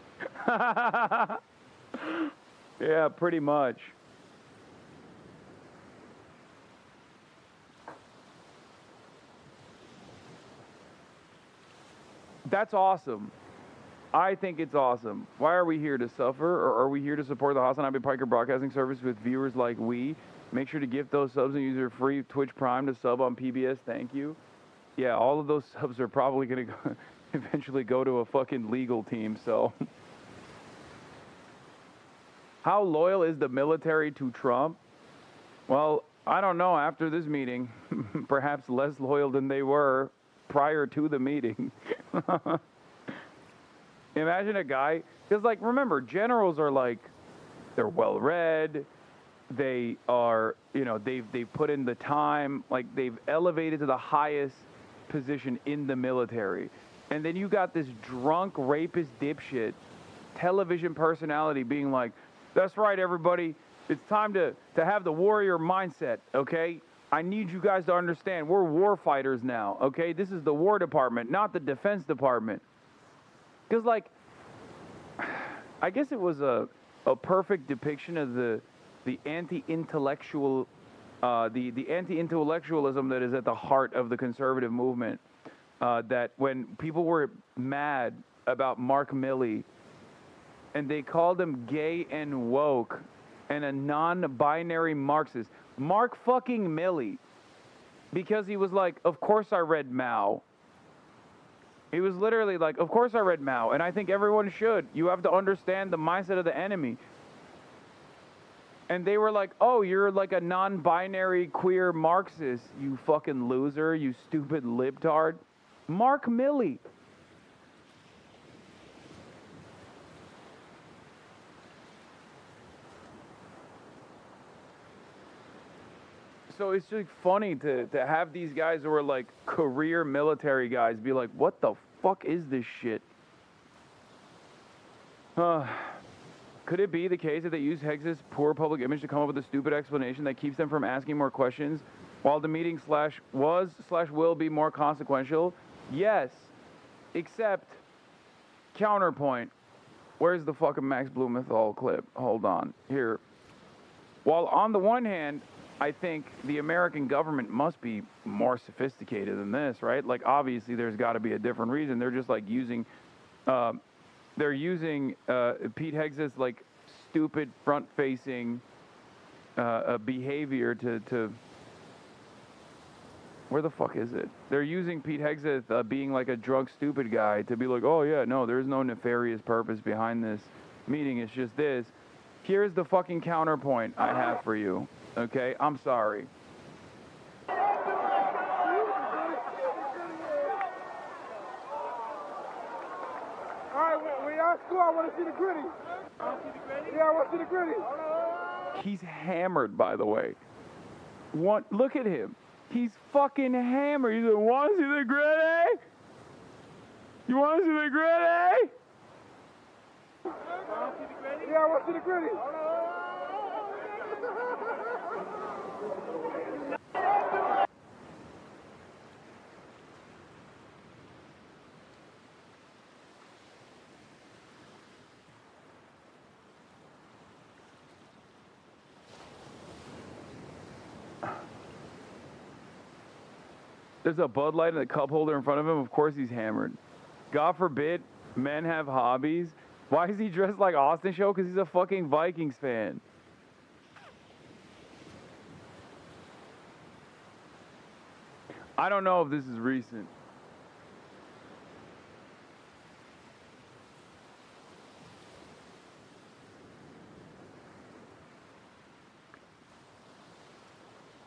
Yeah, pretty much. That's awesome. I think it's awesome. Why are we here to suffer, or are we here to support the Hasanabi Piker Broadcasting Service with viewers like we? Make sure to gift those subs and use your free Twitch Prime to sub on PBS. Thank you. Yeah, all of those subs are probably going to eventually go to a fucking legal team, so. How loyal is the military to Trump? Well, I don't know. After this meeting, perhaps less loyal than they were prior to the meeting. Imagine a guy, because, like, remember, generals are like, they're well-read, they are, you know, they've put in the time, like, they've elevated to the highest position in the military. And then you got this drunk, rapist dipshit television personality being like, that's right, everybody, it's time to have the warrior mindset, okay? I need you guys to understand, we're war fighters now, okay? This is the War Department, not the Defense Department. Because, like, I guess it was a perfect depiction of the anti-intellectual, the anti-intellectualism that is at the heart of the conservative movement. That when people were mad about Mark Milley, and they called him gay and woke, and a non-binary Marxist. Mark fucking Milley. Because he was like, of course I read Mao. He was literally like, of course I read Mao, and I think everyone should. You have to understand the mindset of the enemy. And they were like, oh, you're like a non-binary queer Marxist, you fucking loser, you stupid libtard. Mark Milley. So it's just funny to have these guys who are like career military guys be like, what the fuck is this shit? Could it be the case that they use Hex's poor public image to come up with a stupid explanation that keeps them from asking more questions while the meeting /will be more consequential? Yes, except counterpoint. Where's the fucking Max Blumenthal clip? Hold on, here. While on the one hand, I think the American government must be more sophisticated than this, right? Like, obviously, there's got to be a different reason. They're just, like, using, they're using Pete Hex's, like, stupid front-facing behavior to, where the fuck is it? They're using Pete Hegseth being, like, a drunk, stupid guy to be like, oh, yeah, no, there's no nefarious purpose behind this meeting. It's just this. Here's the fucking counterpoint I have for you. Okay, I'm sorry. All right, when y'all score, I want to see the gritty. Yeah, I want to see the gritty. He's hammered, by the way. Look at him. He's fucking hammered. He's like, want to see the gritty? You want to see the gritty? Yeah, I want to see the gritty. There's a Bud Light and a cup holder in front of him. Of course he's hammered. God forbid men have hobbies. Why is he dressed like Austin Show? Because he's a fucking Vikings fan. I don't know if this is recent.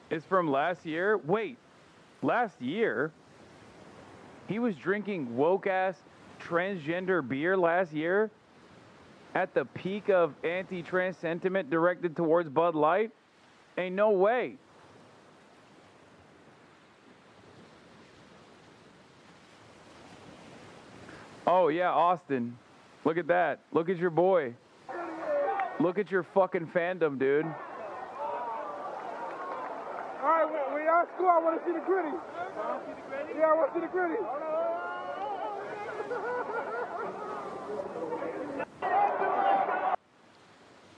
It's from last year? Wait, last year? He was drinking woke-ass transgender beer last year? At the peak of anti-trans sentiment directed towards Bud Light? Ain't no way. Oh, yeah, Austin. Look at that. Look at your boy. Look at your fucking fandom, dude. All right, when y'all score, I want to see the gritty. Yeah, I want to see the gritty.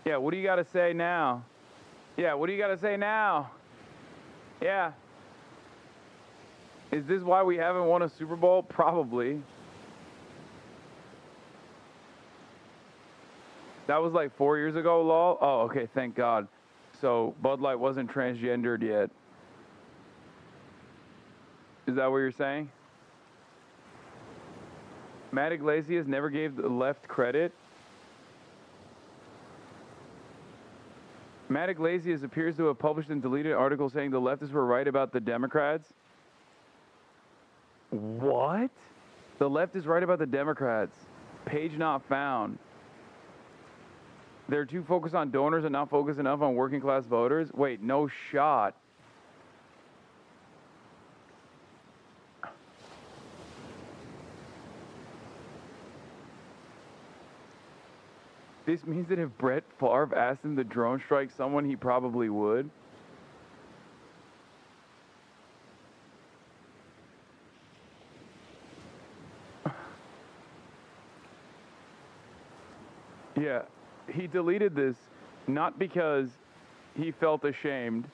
Yeah, what do you got to say now? Yeah, what do you got to say now? Yeah. Is this why we haven't won a Super Bowl? Probably. That was like 4 years ago, lol. Oh, okay, thank God. So Bud Light wasn't transgendered yet. Is that what you're saying? Matt Iglesias never gave the left credit. Matt Iglesias appears to have published and deleted an article saying the leftists were right about the Democrats. What? The left is right about the Democrats. Page not found. They're too focused on donors and not focused enough on working class voters? Wait, no shot. This means that if Brett Favre asked him to drone strike someone, he probably would. Yeah, he deleted this not because he felt ashamed.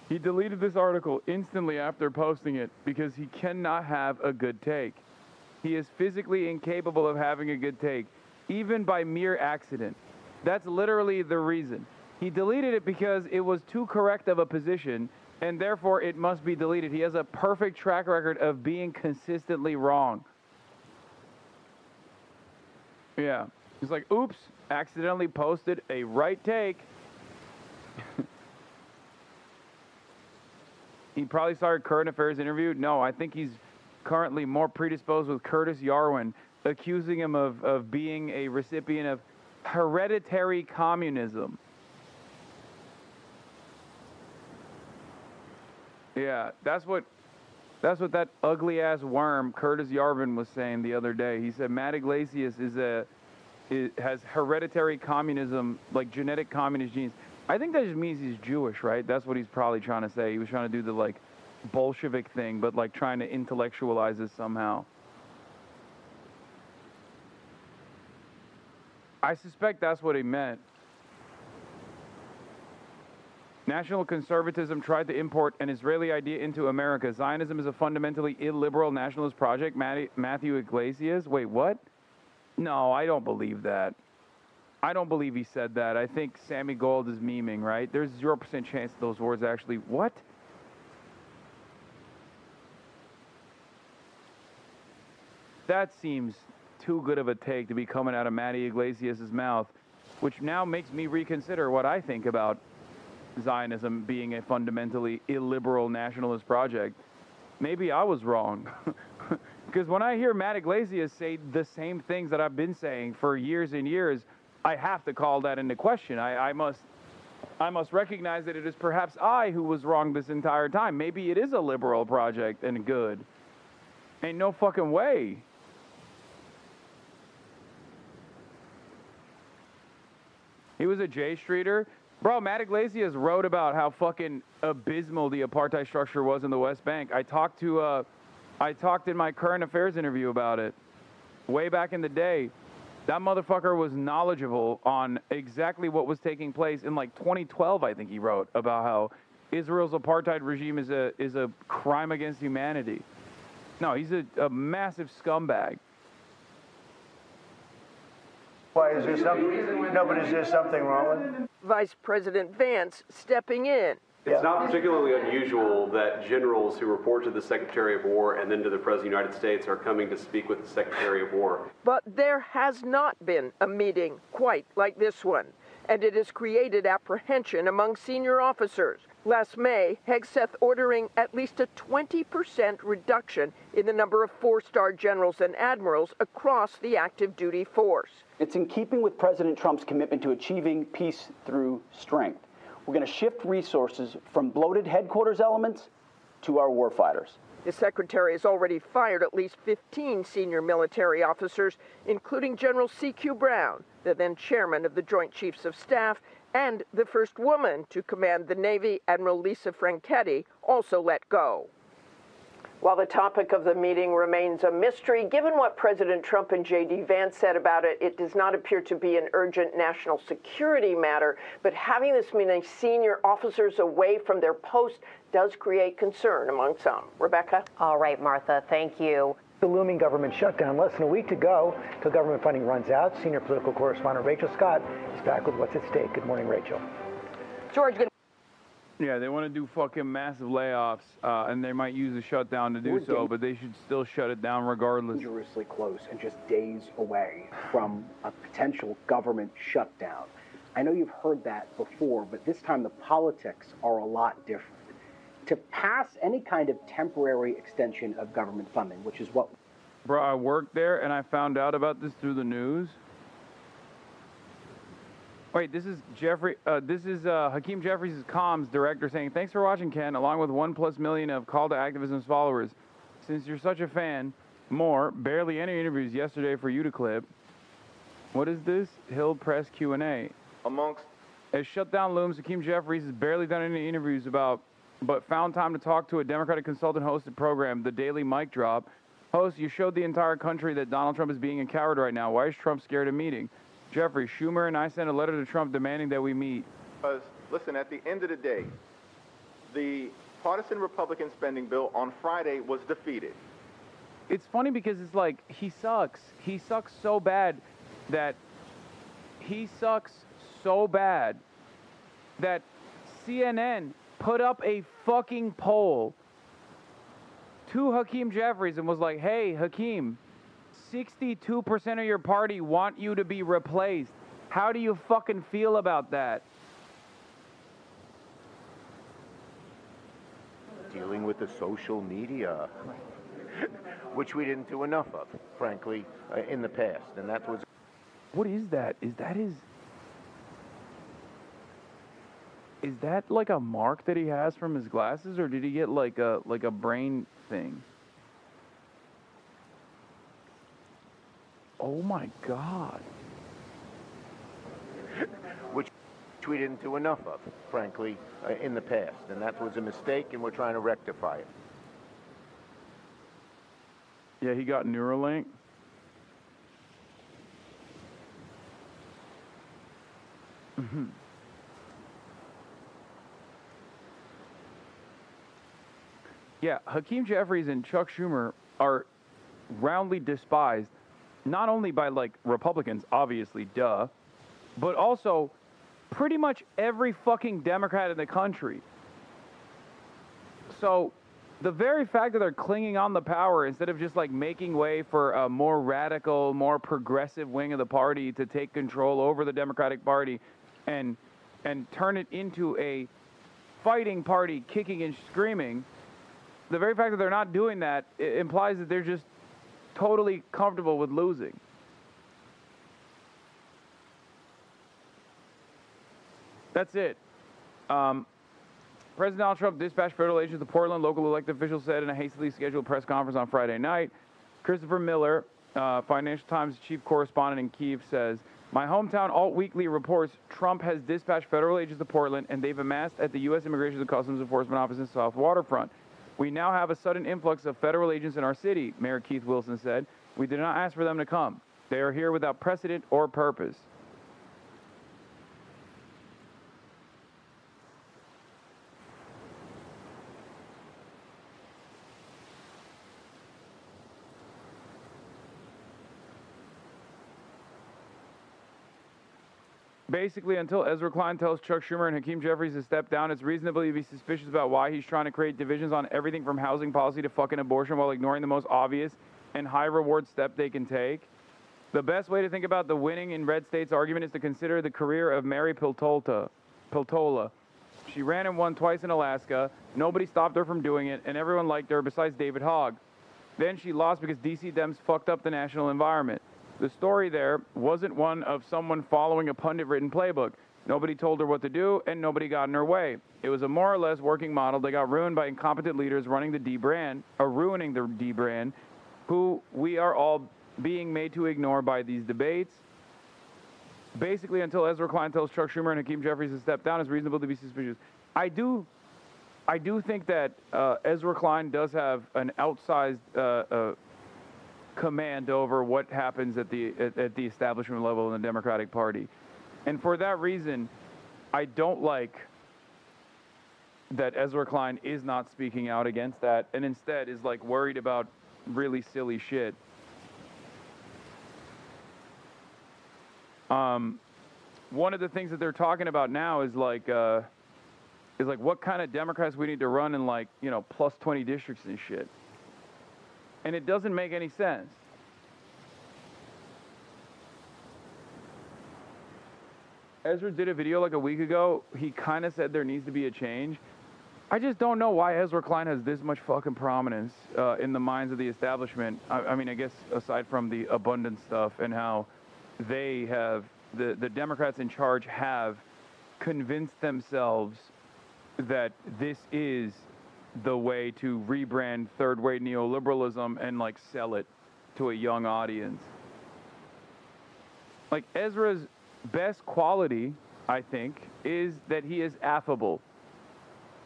He deleted this article instantly after posting it because he cannot have a good take. He is physically incapable of having a good take, even by mere accident. That's literally the reason. He deleted it because it was too correct of a position, and therefore it must be deleted. He has a perfect track record of being consistently wrong. Yeah. He's like, oops, accidentally posted a right take. He probably saw a current affairs interview. No, I think he's currently more predisposed with Curtis Yarwin, accusing him of being a recipient of hereditary communism. Yeah, that's what that ugly ass worm Curtis Yarvin was saying the other day. He said Matt Iglesias has hereditary communism, like genetic communist genes. I think that just means he's Jewish, right? That's what he's probably trying to say. He was trying to do the like Bolshevik thing, but like trying to intellectualize it somehow. I suspect that's what he meant. National conservatism tried to import an Israeli idea into America. Zionism is a fundamentally illiberal nationalist project. Matthew Iglesias? Wait, what? No, I don't believe that. I don't believe he said that. I think Sammy Gold is memeing, right? There's 0% chance those words actually... What? That seems too good of a take to be coming out of Matty Iglesias' mouth, which now makes me reconsider what I think about Zionism being a fundamentally illiberal nationalist project. Maybe I was wrong. Because when I hear Matt Iglesias say the same things that I've been saying for years and years, I have to call that into question. I must recognize that it is perhaps I who was wrong this entire time. Maybe it is a liberal project and good. Ain't no fucking way. He was a J Streeter. Bro, Matt Iglesias wrote about how fucking abysmal the apartheid structure was in the West Bank. I talked in my current affairs interview about it way back in the day. That motherfucker was knowledgeable on exactly what was taking place in like 2012, I think he wrote, about how Israel's apartheid regime is a crime against humanity. No, he's a massive scumbag. Why is there something? No, but is there something wrong with it? Vice President Vance stepping in. It's not particularly unusual that generals who report to the Secretary of War and then to the President of the United States are coming to speak with the Secretary of War. But there has not been a meeting quite like this one, and it has created apprehension among senior officers. Last May, Hegseth ordering at least a 20% reduction in the number of four-star generals and admirals across the active duty force. It's in keeping with President Trump's commitment to achieving peace through strength. We're going to shift resources from bloated headquarters elements to our warfighters. The Secretary has already fired at least 15 senior military officers, including General C.Q. Brown, the then chairman of the Joint Chiefs of Staff, and the first woman to command the Navy, Admiral Lisa Franchetti, also let go. While the topic of the meeting remains a mystery, given what President Trump and J.D. Vance said about it, it does not appear to be an urgent national security matter, but having this many senior officers away from their post does create concern among some. Rebecca? All right, Martha, thank you. The looming government shutdown, less than a week to go till government funding runs out. Senior political correspondent Rachel Scott is back with what's at stake. Good morning, Rachel. George, good. Yeah, they want to do fucking massive layoffs, and they might use a shutdown to do so, but they should still shut it down regardless. Dangerously close and just days away from a potential government shutdown. I know you've heard that before, but this time the politics are a lot different. To pass any kind of temporary extension of government funding, which is what... Bro, I worked there, and I found out about this through the news. Wait, this is Hakeem Jeffries' comms director saying, "Thanks for watching, Ken, along with 1+ million of Call to Activism's followers. Since you're such a fan, barely any interviews yesterday for you to clip." What is this? Hill Press Q&A. As shutdown looms, Hakeem Jeffries has barely done any interviews but found time to talk to a Democratic consultant-hosted program, The Daily Mic Drop. Host, you showed the entire country that Donald Trump is being a coward right now. Why is Trump scared of meeting? Jeffrey, Schumer and I sent a letter to Trump demanding that we meet. Because, listen, at the end of the day, the partisan Republican spending bill on Friday was defeated. It's funny because it's like, he sucks. He sucks so bad that CNN put up a fucking poll to Hakeem Jeffries and was like, "Hey, Hakeem, 62% of your party want you to be replaced. How do you fucking feel about that?" Dealing with the social media, which we didn't do enough of, frankly, in the past. And that was... What is that? Is that like a mark that he has from his glasses, or did he get like a brain thing? Oh my God. Which we didn't do enough of, frankly, in the past. And that was a mistake, and we're trying to rectify it. Yeah, he got Neuralink. Mm-hmm. Yeah, Hakeem Jeffries and Chuck Schumer are roundly despised, not only by, like, Republicans, obviously, duh, but also pretty much every fucking Democrat in the country. So the very fact that they're clinging on the power instead of just, like, making way for a more radical, more progressive wing of the party to take control over the Democratic Party and turn it into a fighting party kicking and screaming, the very fact that they're not doing that implies that they're just totally comfortable with losing. That's it. President Donald Trump dispatched federal agents to Portland, local elected officials said in a hastily scheduled press conference on Friday night. Christopher Miller, Financial Times chief correspondent in Kyiv, says, "My hometown Alt Weekly reports Trump has dispatched federal agents to Portland, and they've amassed at the U.S. Immigration and Customs Enforcement Office in South Waterfront. We now have a sudden influx of federal agents in our city," Mayor Keith Wilson said. "We did not ask for them to come. They are here without precedent or purpose." Basically, until Ezra Klein tells Chuck Schumer and Hakeem Jeffries to step down, it's reasonable to be suspicious about why he's trying to create divisions on everything from housing policy to fucking abortion while ignoring the most obvious and high-reward step they can take. The best way to think about the winning in red states argument is to consider the career of Mary Piltola. She ran and won twice in Alaska. Nobody stopped her from doing it, and everyone liked her besides David Hogg. Then she lost because DC Dems fucked up the national environment. The story there wasn't one of someone following a pundit-written playbook. Nobody told her what to do, and nobody got in her way. It was a more or less working model that got ruined by incompetent leaders running the D brand, or ruining the D brand, who we are all being made to ignore by these debates. Basically, until Ezra Klein tells Chuck Schumer and Hakeem Jeffries to step down, it's reasonable to be suspicious. I do think that Ezra Klein does have an outsized command over what happens at the establishment level in the Democratic Party. And for that reason, I don't like that Ezra Klein is not speaking out against that and instead is like worried about really silly shit. One of the things that they're talking about now is like what kind of Democrats we need to run in, like, you know, plus 20 districts and shit. And it doesn't make any sense. Ezra did a video like a week ago. He kind of said there needs to be a change. I just don't know why Ezra Klein has this much fucking prominence in the minds of the establishment. I mean, I guess aside from the abundant stuff and how they have, the Democrats in charge have convinced themselves that this is the way to rebrand third-way neoliberalism and, like, sell it to a young audience. Like, Ezra's best quality, I think, is that he is affable.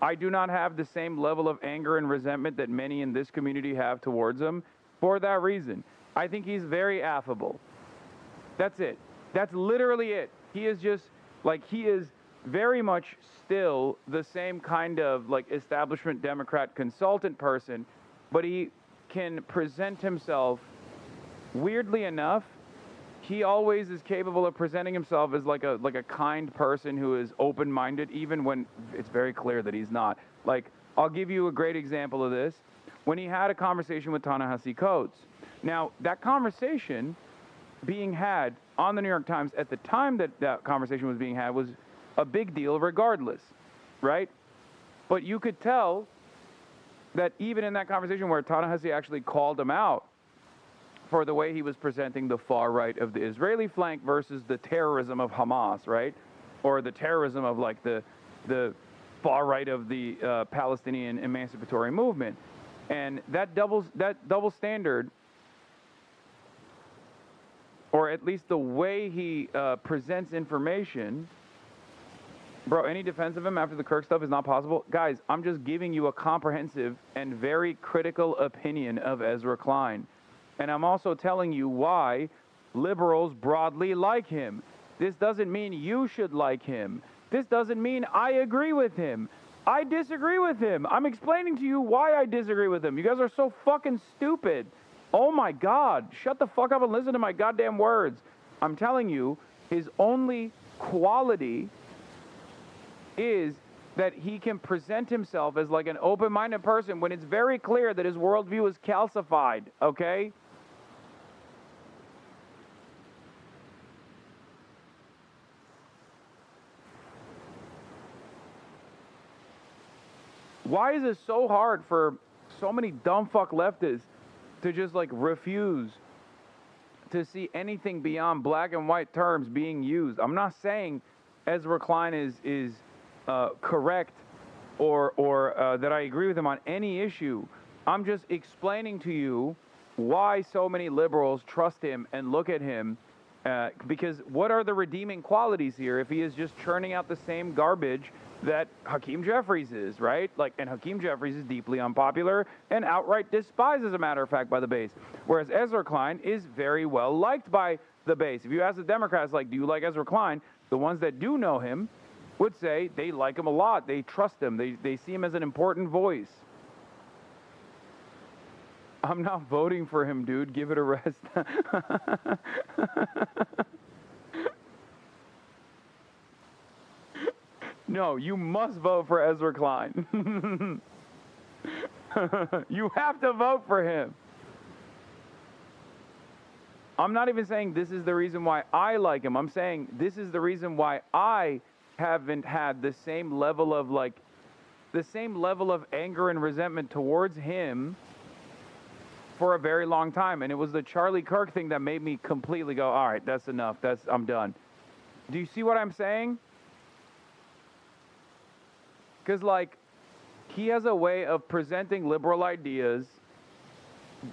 I do not have the same level of anger and resentment that many in this community have towards him for that reason. I think he's very affable. That's it. That's literally it. He is just, like, he is very much still the same kind of, like, establishment Democrat consultant person, but he can present himself, weirdly enough, he always is capable of presenting himself as like a kind person who is open-minded, even when it's very clear that he's not. Like, I'll give you a great example of this. When he had a conversation with Ta-Nehisi Coates. Now, that conversation being had on the New York Times at the time that that conversation was being had was a big deal regardless, right? But you could tell that even in that conversation where Ta-Nehisi actually called him out for the way he was presenting the far right of the Israeli flank versus the terrorism of Hamas, right? Or the terrorism of, like, the far right of the Palestinian emancipatory movement. And that double standard, or at least the way he presents information, bro, any defense of him after the Kirk stuff is not possible. Guys, I'm just giving you a comprehensive and very critical opinion of Ezra Klein. And I'm also telling you why liberals broadly like him. This doesn't mean you should like him. This doesn't mean I agree with him. I disagree with him. I'm explaining to you why I disagree with him. You guys are so fucking stupid. Oh my God, shut the fuck up and listen to my goddamn words. I'm telling you, his only quality is that he can present himself as like an open-minded person when it's very clear that his worldview is calcified, okay? Why is it so hard for so many dumb fuck leftists to just, like, refuse to see anything beyond black and white terms being used? I'm not saying Ezra Klein is correct or that I agree with him on any issue. I'm just explaining to you why so many liberals trust him and look at him, because what are the redeeming qualities here if he is just churning out the same garbage that Hakeem Jeffries is, right? Like, and Hakeem Jeffries is deeply unpopular and outright despised, as a matter of fact, by the base. Whereas Ezra Klein is very well liked by the base. If you ask the Democrats, like, do you like Ezra Klein? The ones that do know him would say they like him a lot. They trust him. They see him as an important voice. I'm not voting for him, dude. Give it a rest. No, you must vote for Ezra Klein. You have to vote for him. I'm not even saying this is the reason why I like him. I'm saying this is the reason why I haven't had the same level of anger and resentment towards him for a very long time. And it was the Charlie Kirk thing that made me completely go, all right, that's enough. I'm done. Do you see what I'm saying? Because, like, he has a way of presenting liberal ideas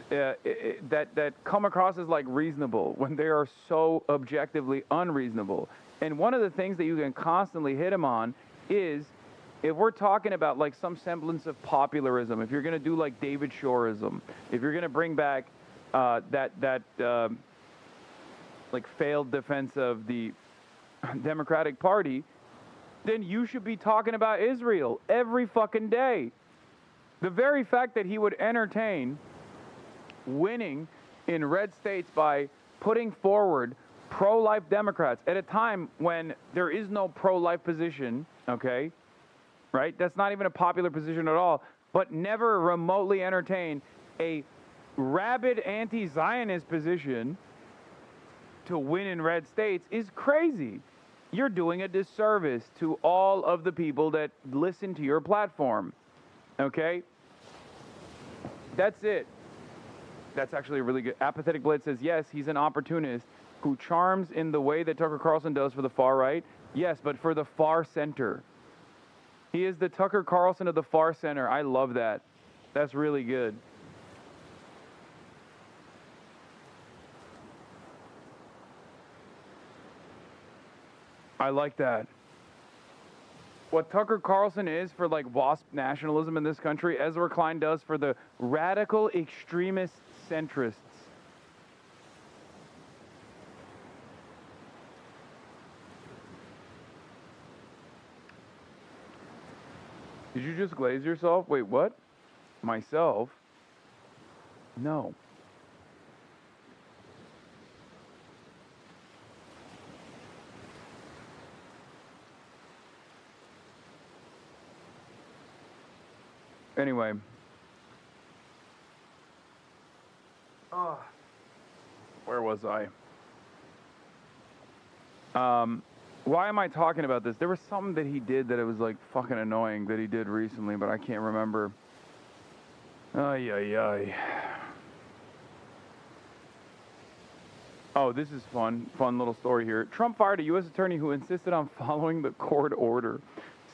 that come across as, like, reasonable when they are so objectively unreasonable. And one of the things that you can constantly hit him on is, if we're talking about, like, some semblance of popularism, if you're going to do, like, David Shoreism, if you're going to bring back like, failed defense of the Democratic Party, then you should be talking about Israel every fucking day. The very fact that he would entertain winning in red states by putting forward pro-life Democrats at a time when there is no pro-life position, okay, right? That's not even a popular position at all, but never remotely entertain a rabid anti-Zionist position to win in red states is crazy. You're doing a disservice to all of the people that listen to your platform, okay? That's it. That's actually a really good. Apathetic Blitz says, yes, he's an opportunist who charms in the way that Tucker Carlson does for the far right. Yes, but for the far center. He is the Tucker Carlson of the far center. I love that. That's really good. I like that. What Tucker Carlson is for, like, WASP nationalism in this country, Ezra Klein does for the radical extremist centrists. Did you just glaze yourself? Wait, what? Myself? No. Anyway. Where was I? Why am I talking about this? There was something that he did that it was, like, fucking annoying that he did recently, but I can't remember. Ay, ay, ay. Oh, this is fun. Fun little story here. Trump fired a U.S. attorney who insisted on following the court order.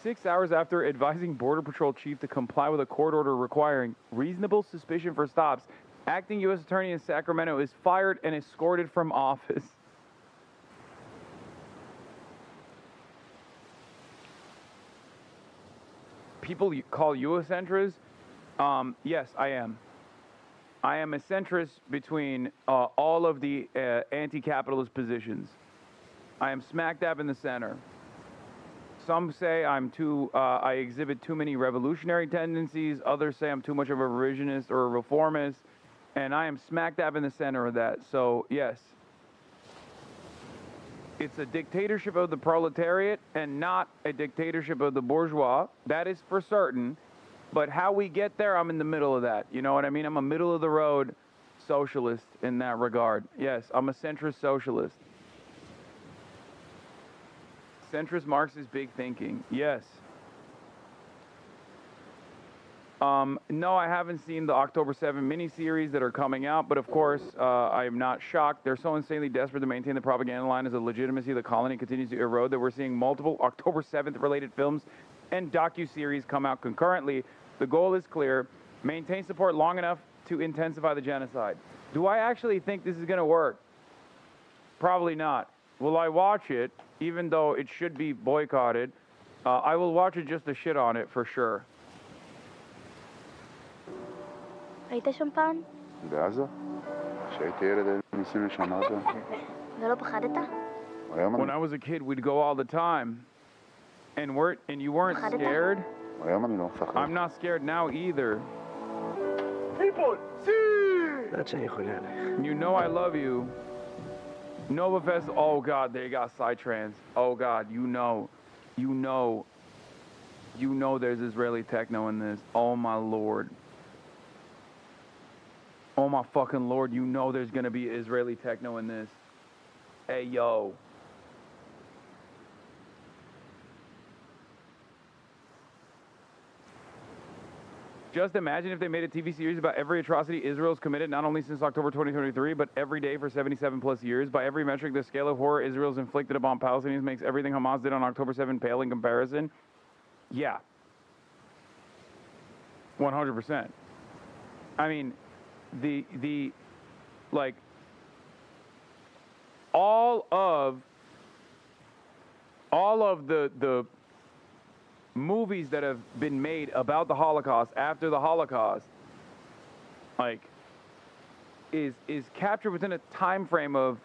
6 hours after advising Border Patrol chief to comply with a court order requiring reasonable suspicion for stops, acting U.S. attorney in Sacramento is fired and escorted from office. People call you a centrist? Yes, I am. I am a centrist between all of the anti-capitalist positions. I am smack dab in the center. Some say I exhibit too many revolutionary tendencies. Others say I'm too much of a revisionist or a reformist. And I am smack dab in the center of that. So, yes. It's a dictatorship of the proletariat and not a dictatorship of the bourgeois. That is for certain. But how we get there, I'm in the middle of that. You know what I mean? I'm a middle-of-the-road socialist in that regard. Yes, I'm a centrist socialist. Centrist Marxist big thinking. Yes. No, I haven't seen the October 7 miniseries that are coming out, but of course, I am not shocked. They're so insanely desperate to maintain the propaganda line as the legitimacy of the colony continues to erode that we're seeing multiple October 7th related films and docuseries come out concurrently. The goal is clear. Maintain support long enough to intensify the genocide. Do I actually think this is going to work? Probably not. Will I watch it, even though it should be boycotted? I will watch it just to shit on it for sure. ראית שם פעם? בעזה? כשהייתי ילד ניסינו לשנות. ולא פחדת? When I was a kid, we'd go all the time. And you weren't scared? I'm not scared now either. People, see! You know I love you. Nova Fest, oh God, they got Psytrance. Oh God, you know. You know there's Israeli techno in this. Oh my lord. Oh my fucking lord, you know there's gonna be Israeli techno in this. Hey yo. Just imagine if they made a TV series about every atrocity Israel's committed, not only since October 2023, but every day for 77 plus years. By every metric, the scale of horror Israel's inflicted upon Palestinians makes everything Hamas did on October 7 pale in comparison. Yeah. 100%. I mean, like, all of the movies that have been made about the Holocaust after the Holocaust, like, is captured within a time frame of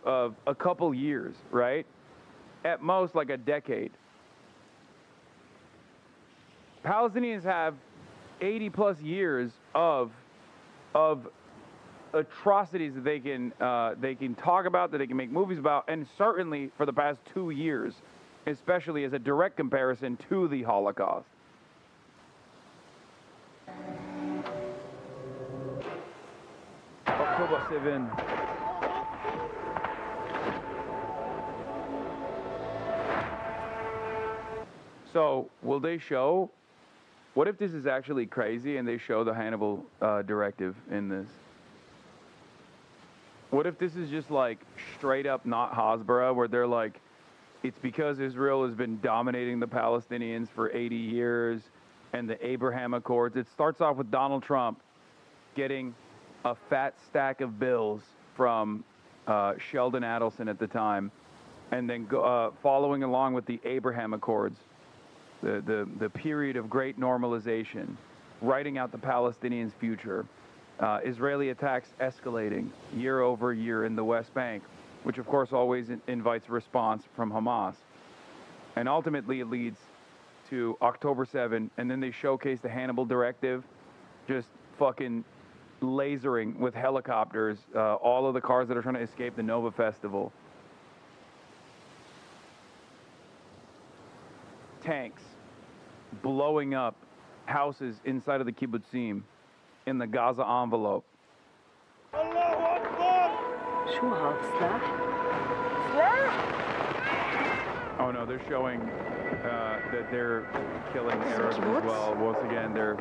a couple years, right? At most, like a decade. Palestinians have 80 plus years of atrocities that they can talk about, that they can make movies about, and certainly for the past 2 years, especially as a direct comparison to the Holocaust. October 7. So, will they show? What if this is actually crazy and they show the Hannibal directive in this? What if this is just like straight up not Hasbara, where they're like, it's because Israel has been dominating the Palestinians for 80 years and the Abraham Accords. It starts off with Donald Trump getting a fat stack of bills from Sheldon Adelson at the time, and then following along with the Abraham Accords, the period of great normalization, writing out the Palestinians' future, Israeli attacks escalating year over year in the West Bank, which of course always invites a response from Hamas. And ultimately it leads to October 7, and then they showcase the Hannibal directive, just fucking lasering with helicopters all of the cars that are trying to escape the Nova Festival. Tanks blowing up houses inside of the kibbutzim in the Gaza envelope. Oh no, they're showing that they're killing Arabs as well. Once again, they're...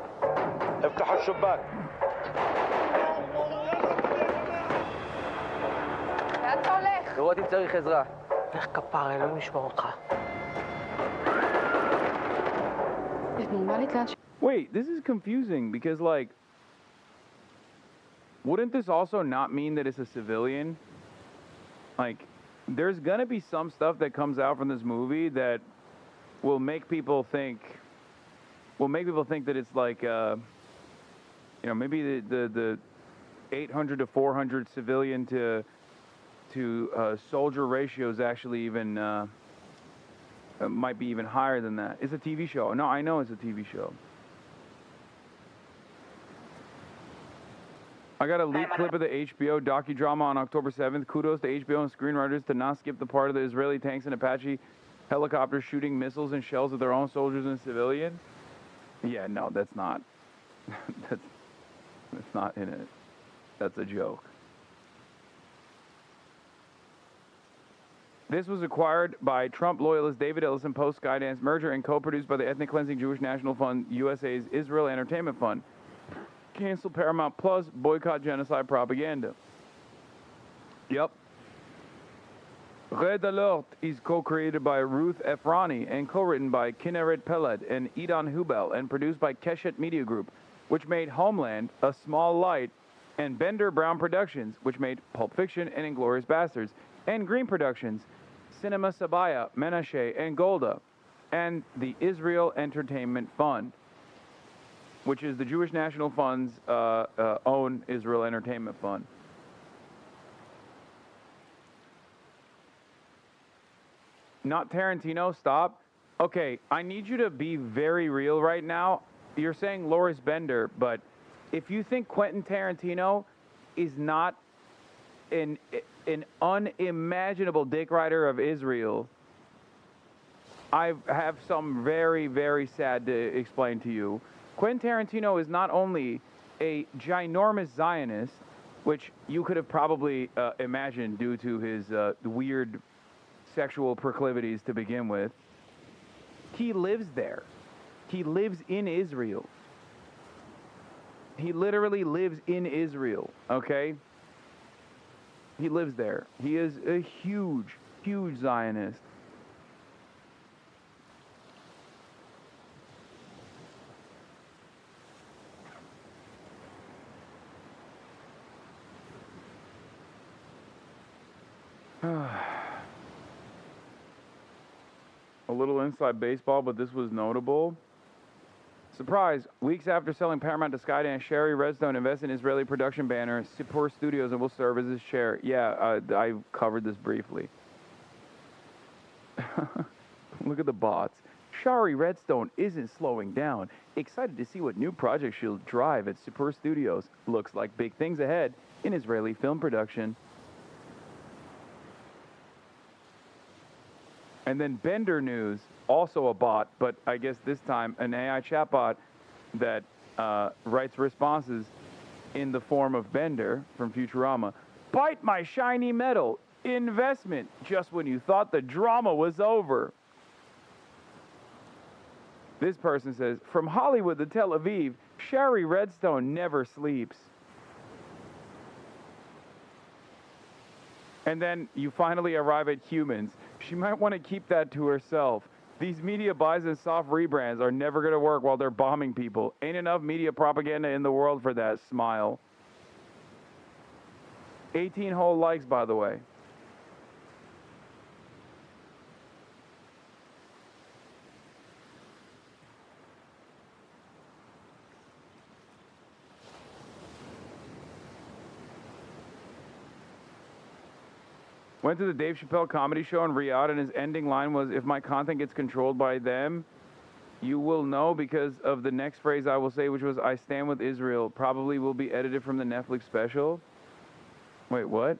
לראות אם צריך עזרה. איך כפרה, אלוהים ישמור אותך. Wait, this is confusing because, like, wouldn't this also not mean that it's a civilian? Like, there's gonna be some stuff that comes out from this movie that will make people think that it's like, you know, maybe the 800 to 400 civilian to soldier ratio is actually even might be even higher than that. It's a TV show. No, I know it's a TV show. I got a leaked clip of the HBO docudrama on October 7th. Kudos to HBO and screenwriters to not skip the part of the Israeli tanks and Apache helicopters shooting missiles and shells at their own soldiers and civilians. Yeah, no, that's not. that's not in it. That's a joke. This was acquired by Trump loyalist David Ellison post-Skydance merger and co-produced by the Ethnic Cleansing Jewish National Fund, USA's Israel Entertainment Fund. Cancel Paramount Plus, boycott genocide propaganda. Yep. Red Alert is co-created by Ruth Efrani and co-written by Kinneret Peled and Idan Hubel and produced by Keshet Media Group, which made Homeland, A Small Light, and Bender Brown Productions, which made Pulp Fiction and Inglourious Bastards, and Green Productions, Cinema Sabaya, Menashe, and Golda, and the Israel Entertainment Fund, which is the Jewish National Fund's own Israel Entertainment Fund. Not Tarantino, stop. Okay, I need you to be very real right now. You're saying Loris Bender, but if you think Quentin Tarantino is not an unimaginable dick rider of Israel, I have some very, very sad to explain to you. Quentin Tarantino is not only a ginormous Zionist, which you could have probably imagined due to his weird sexual proclivities to begin with. He lives there. He lives in Israel. He literally lives in Israel, okay? He lives there. He is a huge, huge Zionist. A little inside baseball, but this was notable. Surprise! Weeks after selling Paramount to Skydance, Sherry Redstone invested in Israeli production banner Sipur Studios and will serve as his chair. Yeah, I covered this briefly. Look at the bots. Shari Redstone isn't slowing down. Excited to see what new projects she'll drive at Sipur Studios. Looks like big things ahead in Israeli film production. And then Bender News, also a bot, but I guess this time an AI chatbot that writes responses in the form of Bender from Futurama. Bite my shiny metal. Investment just when you thought the drama was over. This person says, from Hollywood to Tel Aviv, Shari Redstone never sleeps. And then you finally arrive at humans. She might want to keep that to herself. These media buys and soft rebrands are never going to work while they're bombing people. Ain't enough media propaganda in the world for that. Smile. 18 whole likes, by the way. Went to the Dave Chappelle comedy show in Riyadh, and his ending line was, if my content gets controlled by them, you will know because of the next phrase I will say, which was, I stand with Israel. Probably will be edited from the Netflix special. Wait, what?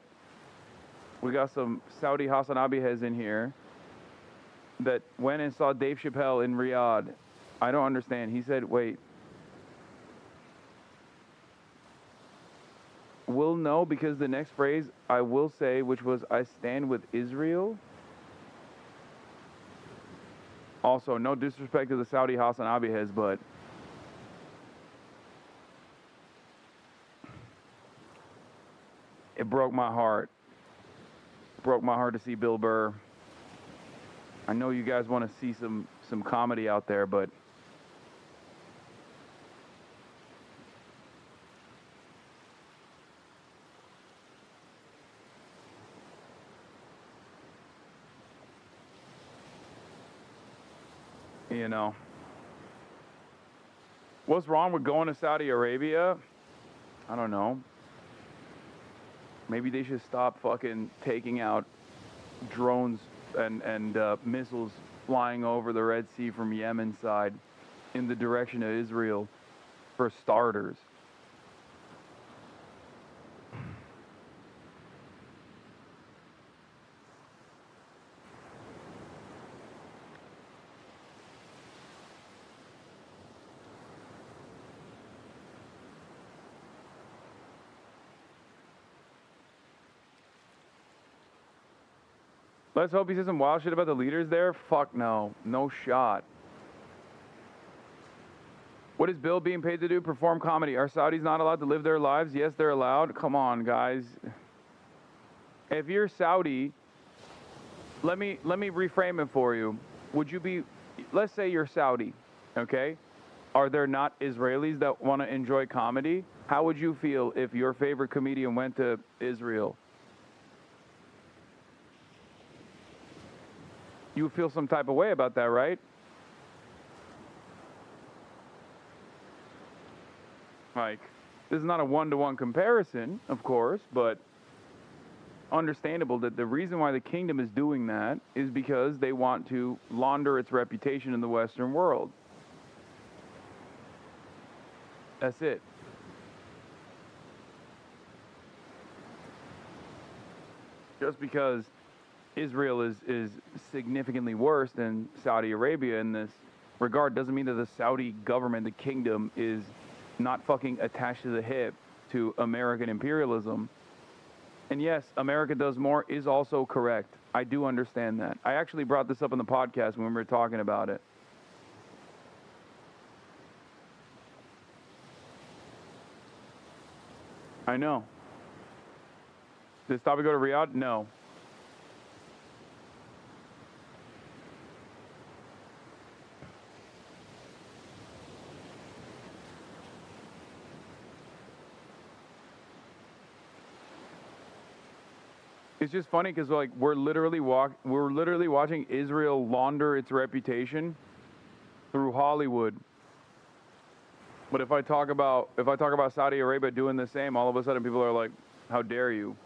We got some Saudi Hasanabi heads in here that went and saw Dave Chappelle in Riyadh. I don't understand. He said, wait. Will know because the next phrase I will say, which was, I stand with Israel. Also, no disrespect to the Saudi Hasanabi heads, but it broke my heart. Broke my heart to see Bill Burr. I know you guys want to see some comedy out there, but you know, what's wrong with going to Saudi Arabia? I don't know. Maybe they should stop fucking taking out drones and missiles flying over the Red Sea from Yemen side in the direction of Israel, for starters. Let's hope he says some wild shit about the leaders there. Fuck no. No shot. What is Bill being paid to do? Perform comedy. Are Saudis not allowed to live their lives? Yes, they're allowed. Come on, guys. If you're Saudi, let me reframe it for you. Would you be, let's say you're Saudi, okay? Are there not Israelis that want to enjoy comedy? How would you feel if your favorite comedian went to Israel? You feel some type of way about that, right? Like, this is not a one-to-one comparison, of course, but understandable that the reason why the kingdom is doing that is because they want to launder its reputation in the Western world. That's it. Just because Israel is significantly worse than Saudi Arabia in this regard doesn't mean that the Saudi government, the kingdom, is not fucking attached to the hip to American imperialism. And yes, America does more is also correct. I do understand that. I actually brought this up on the podcast when we were talking about it. I know. Does topic go to Riyadh? No. It's just funny because like we're literally watching Israel launder its reputation through Hollywood. But if I talk about Saudi Arabia doing the same, all of a sudden people are like, "How dare you?"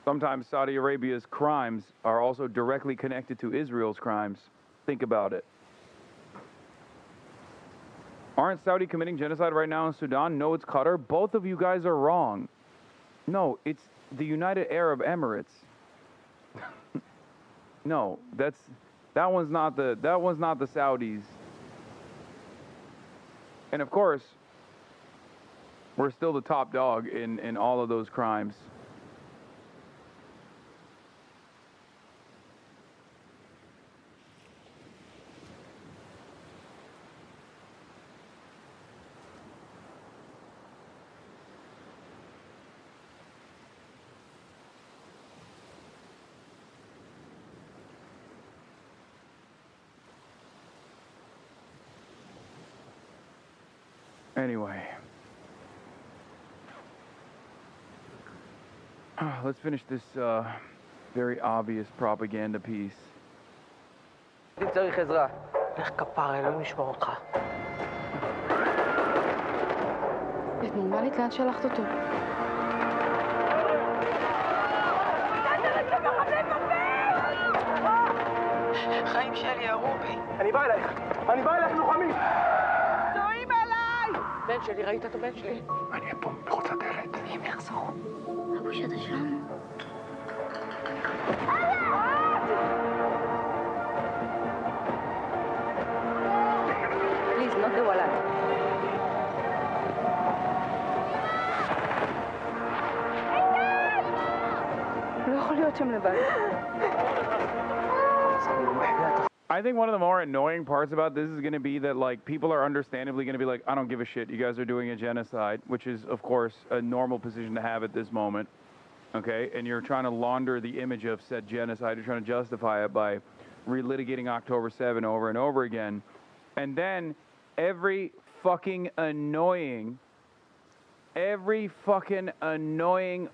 Sometimes Saudi Arabia's crimes are also directly connected to Israel's crimes. Think about it. Aren't Saudi committing genocide right now in Sudan? No, it's Qatar. Both of you guys are wrong. No, it's the United Arab Emirates. No, that one's not the Saudis. And of course, we're still the top dog in all of those crimes. Anyway, let's finish this very obvious propaganda piece. אם צריך עזרה, לך כפרה, אלוהים ישמור אותך. את נורמלית, לאן שלחת אותו? חיים שלי, הרובי. אני בא אלייך, לוחמים! צועים אליי! בן שלי, ראית את הבן שלי? אני אהיה פה מחוץ לדלת. הם יחזרו. אבו שאתה שם? Please, not the wallet. לא יכול להיות שם לבד. I think one of the more annoying parts about this is going to be that, like, people are understandably going to be like, I don't give a shit, you guys are doing a genocide, which is, of course, a normal position to have at this moment, okay? And you're trying to launder the image of said genocide, you're trying to justify it by relitigating October 7 over and over again. And then every fucking annoying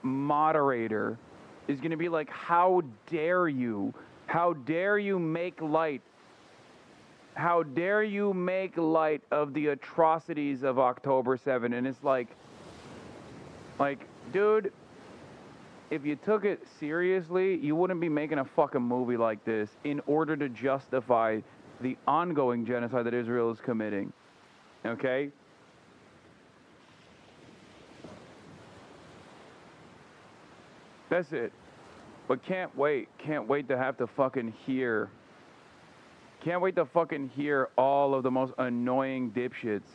moderator is going to be like, how dare you? How dare you make light? How dare you make light of the atrocities of October 7? And it's like, dude, if you took it seriously, you wouldn't be making a fucking movie like this in order to justify the ongoing genocide that Israel is committing. Okay? That's it. But can't wait to have to fucking hear. Can't wait to fucking hear all of the most annoying dipshits.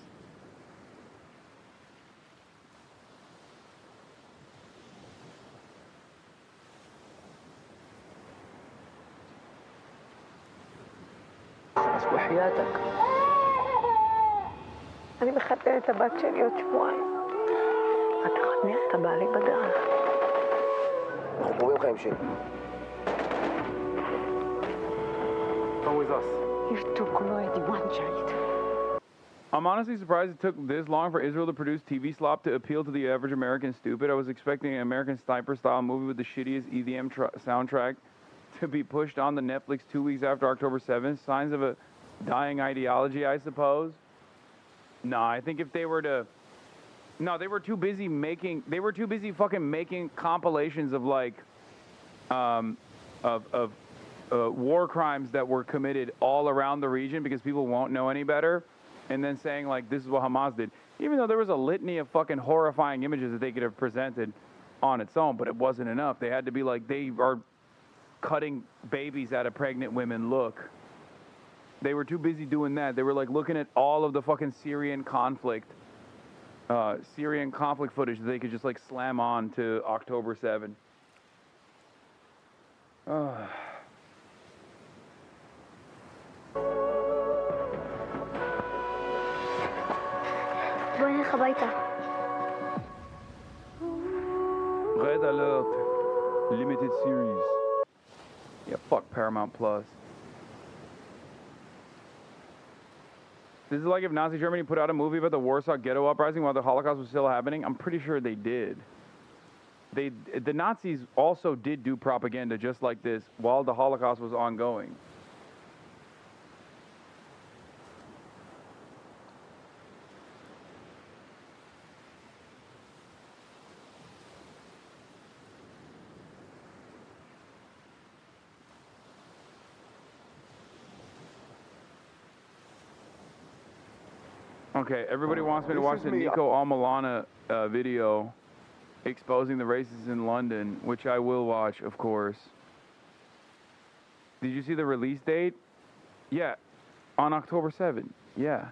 אז בחייתק. אני מחתנת את הבת שלי עוד שבועיים. את תחתני את הבעלי בדרך. אנחנו קרובים חיים שלי. Come with us. You took already one child. I'm honestly surprised it took this long for Israel to produce TV slop to appeal to the average American stupid. I was expecting an American sniper-style movie with the shittiest EDM soundtrack to be pushed on the Netflix 2 weeks after October 7th. Signs of a dying ideology, I suppose. No, I think if they were to... No, they were too busy fucking making compilations of, like, war crimes that were committed all around the region because people won't know any better, and then saying, like, this is what Hamas did. Even though there was a litany of fucking horrifying images that they could have presented on its own, but it wasn't enough. They had to be like, they are cutting babies out of pregnant women. Look. They were too busy doing that. They were like looking at all of the fucking Syrian conflict footage that they could just like slam on to October 7. Red Alert, limited series. Yeah, fuck Paramount Plus. This is like if Nazi Germany put out a movie about the Warsaw Ghetto Uprising while the Holocaust was still happening. I'm pretty sure they did. The Nazis also did do propaganda just like this while the Holocaust was ongoing. Okay, everybody wants me to watch the Nico Almalana video exposing the racists in London, which I will watch, of course. Did you see the release date? Yeah, on October 7th. Yeah.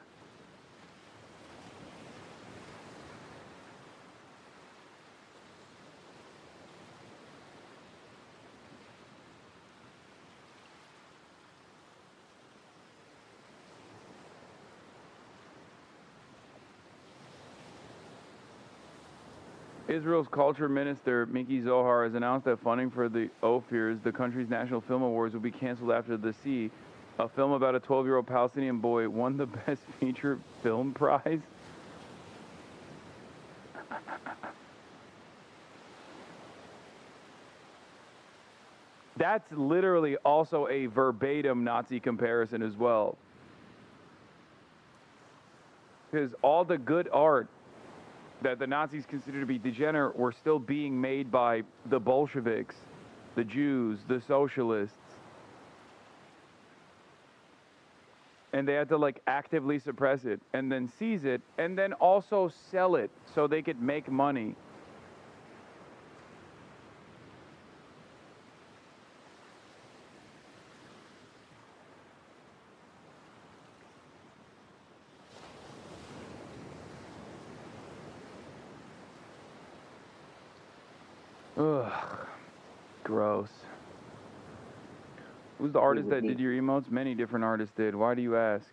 Israel's culture minister, Miki Zohar, has announced that funding for the Ophir, the country's national film awards, will be canceled after The Sea, a film about a 12-year-old Palestinian boy, won the Best Feature Film Prize. That's literally also a verbatim Nazi comparison as well. Because all the good art that the Nazis considered to be degenerate were still being made by the Bolsheviks, the Jews, the socialists. And they had to like actively suppress it and then seize it and then also sell it so they could make money. Ugh, gross. Who's the artist that did your emotes? Many different artists did. Why do you ask?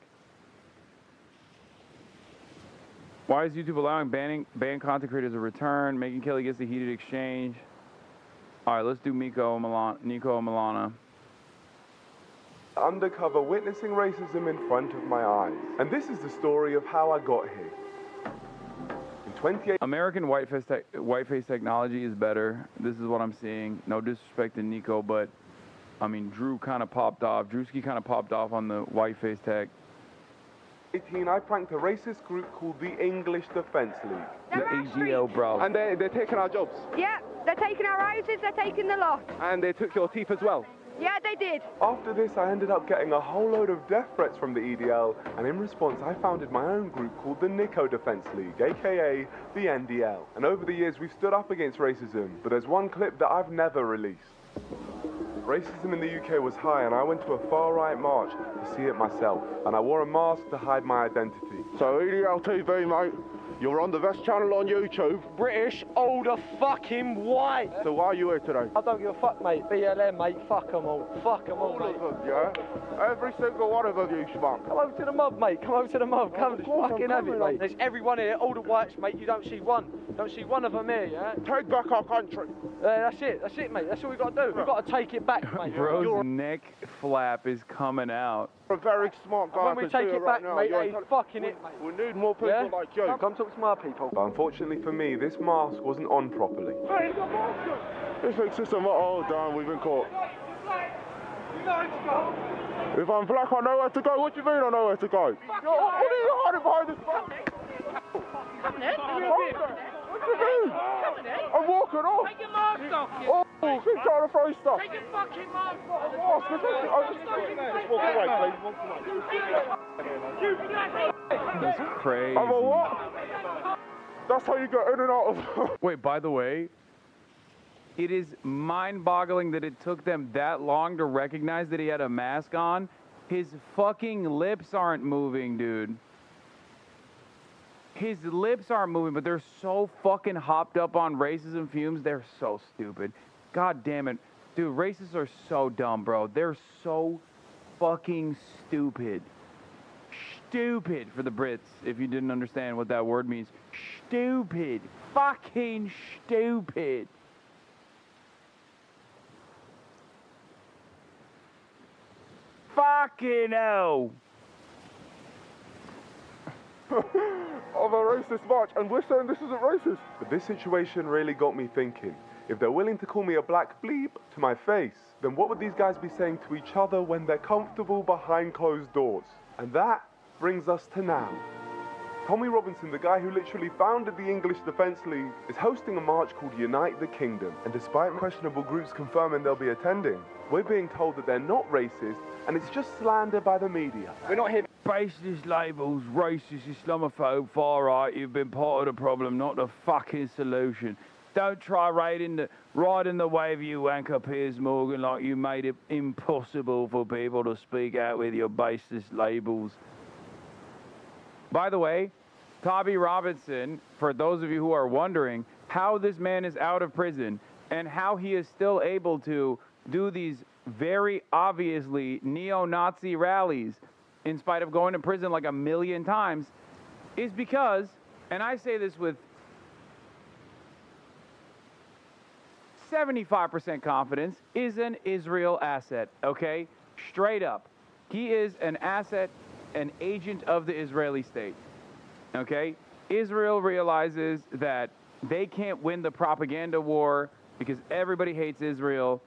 Why is YouTube allowing banned content creators to return? Making Kelly gets the heated exchange. All right, let's do Nico Milana. Undercover witnessing racism in front of my eyes. And this is the story of how I got here. American whiteface technology is better. This is what I'm seeing. No disrespect to Nico, but I mean, Drew kind of popped off. Drewski kind of popped off on the whiteface tech. 18, I pranked a racist group called the English Defense League. The AGL, bro. And they're taking our jobs. Yeah, they're taking our houses, they're taking the lot. And they took your teeth as well. Yeah, they did. After this, I ended up getting a whole load of death threats from the EDL, and in response, I founded my own group called the Nico Defense League, aka the NDL. And over the years, we've stood up against racism, but there's one clip that I've never released. Racism in the UK was high, and I went to a far-right march to see it myself, and I wore a mask to hide my identity. So EDL TV, mate, you're on the best channel on YouTube. British, older, fucking white. So why are you here today? I don't give a fuck, mate. BLM, mate. Fuck them all. Fuck them all, mate. All of them, yeah? Every single one of them, you schmuck. Come over to the mob, mate. Come over to the mob. Come fucking have it, mate. There's everyone here, all the whites, mate. You don't see one. Don't see one of them here, yeah? Take back our country. That's it, mate. That's all we got to do. We've got to take it back, mate. Bro's neck flap is coming out. You're a very smart guy. When we take it back, mate, hey, fucking it, mate. We need more people like you. Come talk to my people. But unfortunately for me, this mask wasn't on properly. Hey, the mask! This makes system, oh damn, we've been caught. If I'm black, I know where to go. What do you mean I know where to go? What are you hiding behind this mask? What do you mean? I'm walking off. Take your mask off. Oh, keep trying to throw stuff. Take your fucking mask off. Just walk away, please. That's crazy. I'm a what? That's how you get in and out of. Wait, by the way, It is mind-boggling that it took them that long to recognize that he had a mask on. His fucking lips aren't moving, dude. His lips aren't moving, but they're so fucking hopped up on racism fumes. They're so stupid. God damn it. Dude, racists are so dumb, bro. They're so fucking stupid. Stupid for the Brits, if you didn't understand what that word means. Stupid. Fucking stupid. Fucking hell. Of a racist march, and we're saying this isn't racist. But this situation really got me thinking. If they're willing to call me a black bleep to my face, then what would these guys be saying to each other when they're comfortable behind closed doors? And that brings us to now. Tommy Robinson, the guy who literally founded the English Defence League, is hosting a march called Unite the Kingdom. And despite questionable groups confirming they'll be attending, we're being told that they're not racist, and it's just slander by the media. We're not here. Baseless labels, racist, Islamophobe, far right. You've been part of the problem, not the fucking solution. Don't try riding the wave, you wanker Piers Morgan, like you made it impossible for people to speak out with your baseless labels. By the way, Tommy Robinson, for those of you who are wondering how this man is out of prison and how he is still able to do these very obviously neo-Nazi rallies in spite of going to prison like 1 million times, is because, and I say this with 75% confidence, is an Israel asset, okay? Straight up. He is an asset, an agent of the Israeli state, okay? Israel realizes that they can't win the propaganda war because everybody hates Israel.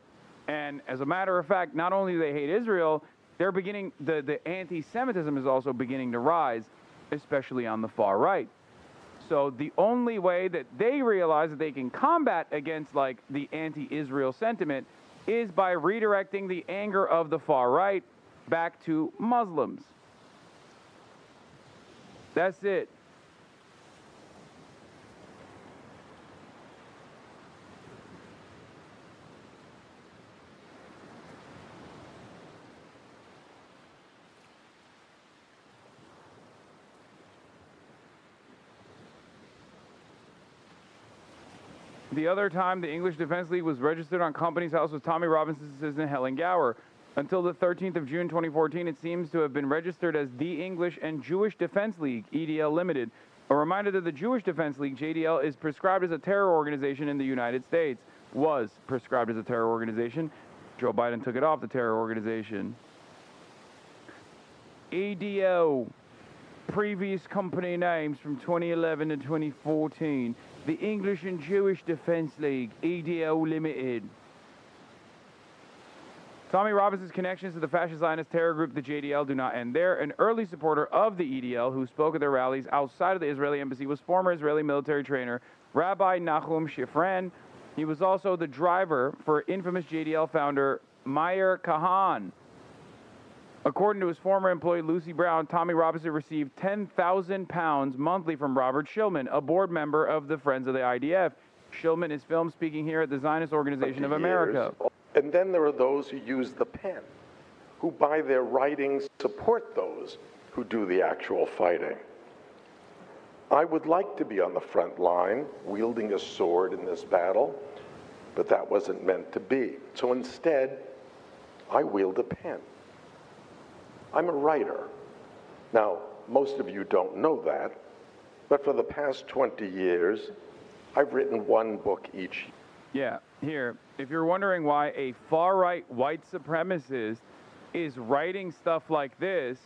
And as a matter of fact, not only do they hate Israel, they're beginning, the anti-Semitism is also beginning to rise, especially on the far right. So the only way that they realize that they can combat against like the anti-Israel sentiment is by redirecting the anger of the far right back to Muslims. That's it. The other time the English Defence League was registered on Company's House was Tommy Robinson's assistant Helen Gower. Until the 13th of June 2014, it seems to have been registered as the English and Jewish Defence League, EDL Limited. A reminder that the Jewish Defence League, JDL, is prescribed as a terror organization in the United States. Was prescribed as a terror organization. Joe Biden took it off the terror organization. EDL. Previous company names from 2011 to 2014. The English and Jewish Defence League, EDL Limited. Tommy Robinson's connections to the fascist Zionist terror group, the JDL, do not end there. An early supporter of the EDL, who spoke at their rallies outside of the Israeli embassy, was former Israeli military trainer Rabbi Nachum Shifran. He was also the driver for infamous JDL founder Meir Kahan. According to his former employee, Lucy Brown, Tommy Robinson received £10,000 monthly from Robert Shillman, a board member of the Friends of the IDF. Shillman is filmed speaking here at the Zionist Organization of America. And then there are those who use the pen, who by their writings support those who do the actual fighting. I would like to be on the front line, wielding a sword in this battle, but that wasn't meant to be. So instead, I wield a pen. I'm a writer. Now, most of you don't know that, but for the past 20 years, I've written one book each. Yeah, here, if you're wondering why a far-right white supremacist is writing stuff like this,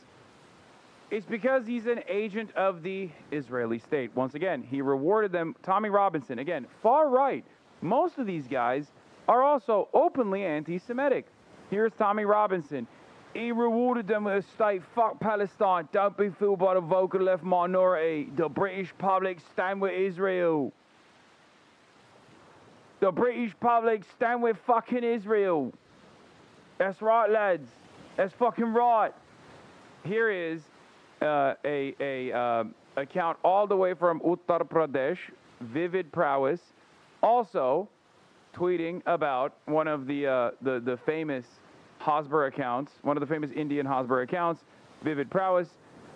it's because he's an agent of the Israeli state. Once again, he rewarded them. Tommy Robinson, again, far-right. Most of these guys are also openly anti-Semitic. Here's Tommy Robinson. He rewarded them with a state, fuck Palestine, don't be fooled by the vocal left minority. The British public stand with Israel. The British public stand with fucking Israel. That's right, lads. That's fucking right. Here is account all the way from Uttar Pradesh, Vivid Prowess. Also, tweeting about one of the famous Hosber accounts, one of the famous Indian Hosber accounts, Vivid Prowess.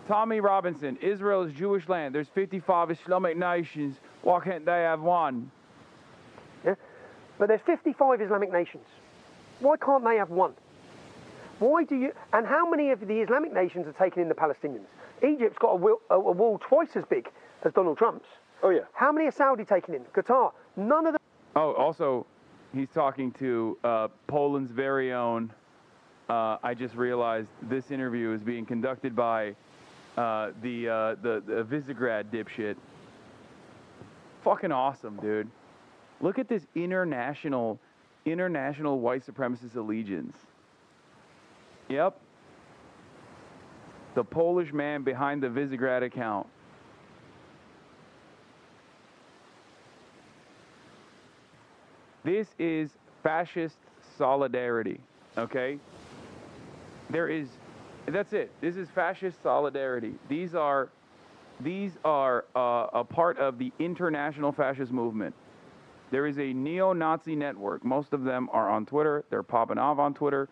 Tommy Robinson, Israel is Jewish land. There's 55 Islamic nations. Why can't they have one? Yeah, but there's 55 Islamic nations. Why can't they have one? Why do you? And how many of the Islamic nations are taking in the Palestinians? Egypt's got a wall twice as big as Donald Trump's. Oh yeah. How many are Saudi taking in? Qatar. None of them. Oh, also, he's talking to Poland's very own. I just realized this interview is being conducted by the Visegrad dipshit. Fucking awesome, dude. Look at this international white supremacist allegiance. Yep. The Polish man behind the Visegrad account. This is fascist solidarity, okay? That's it. This is fascist solidarity. These are a part of the international fascist movement. There is a neo-Nazi network. Most of them are on Twitter. They're popping off on Twitter.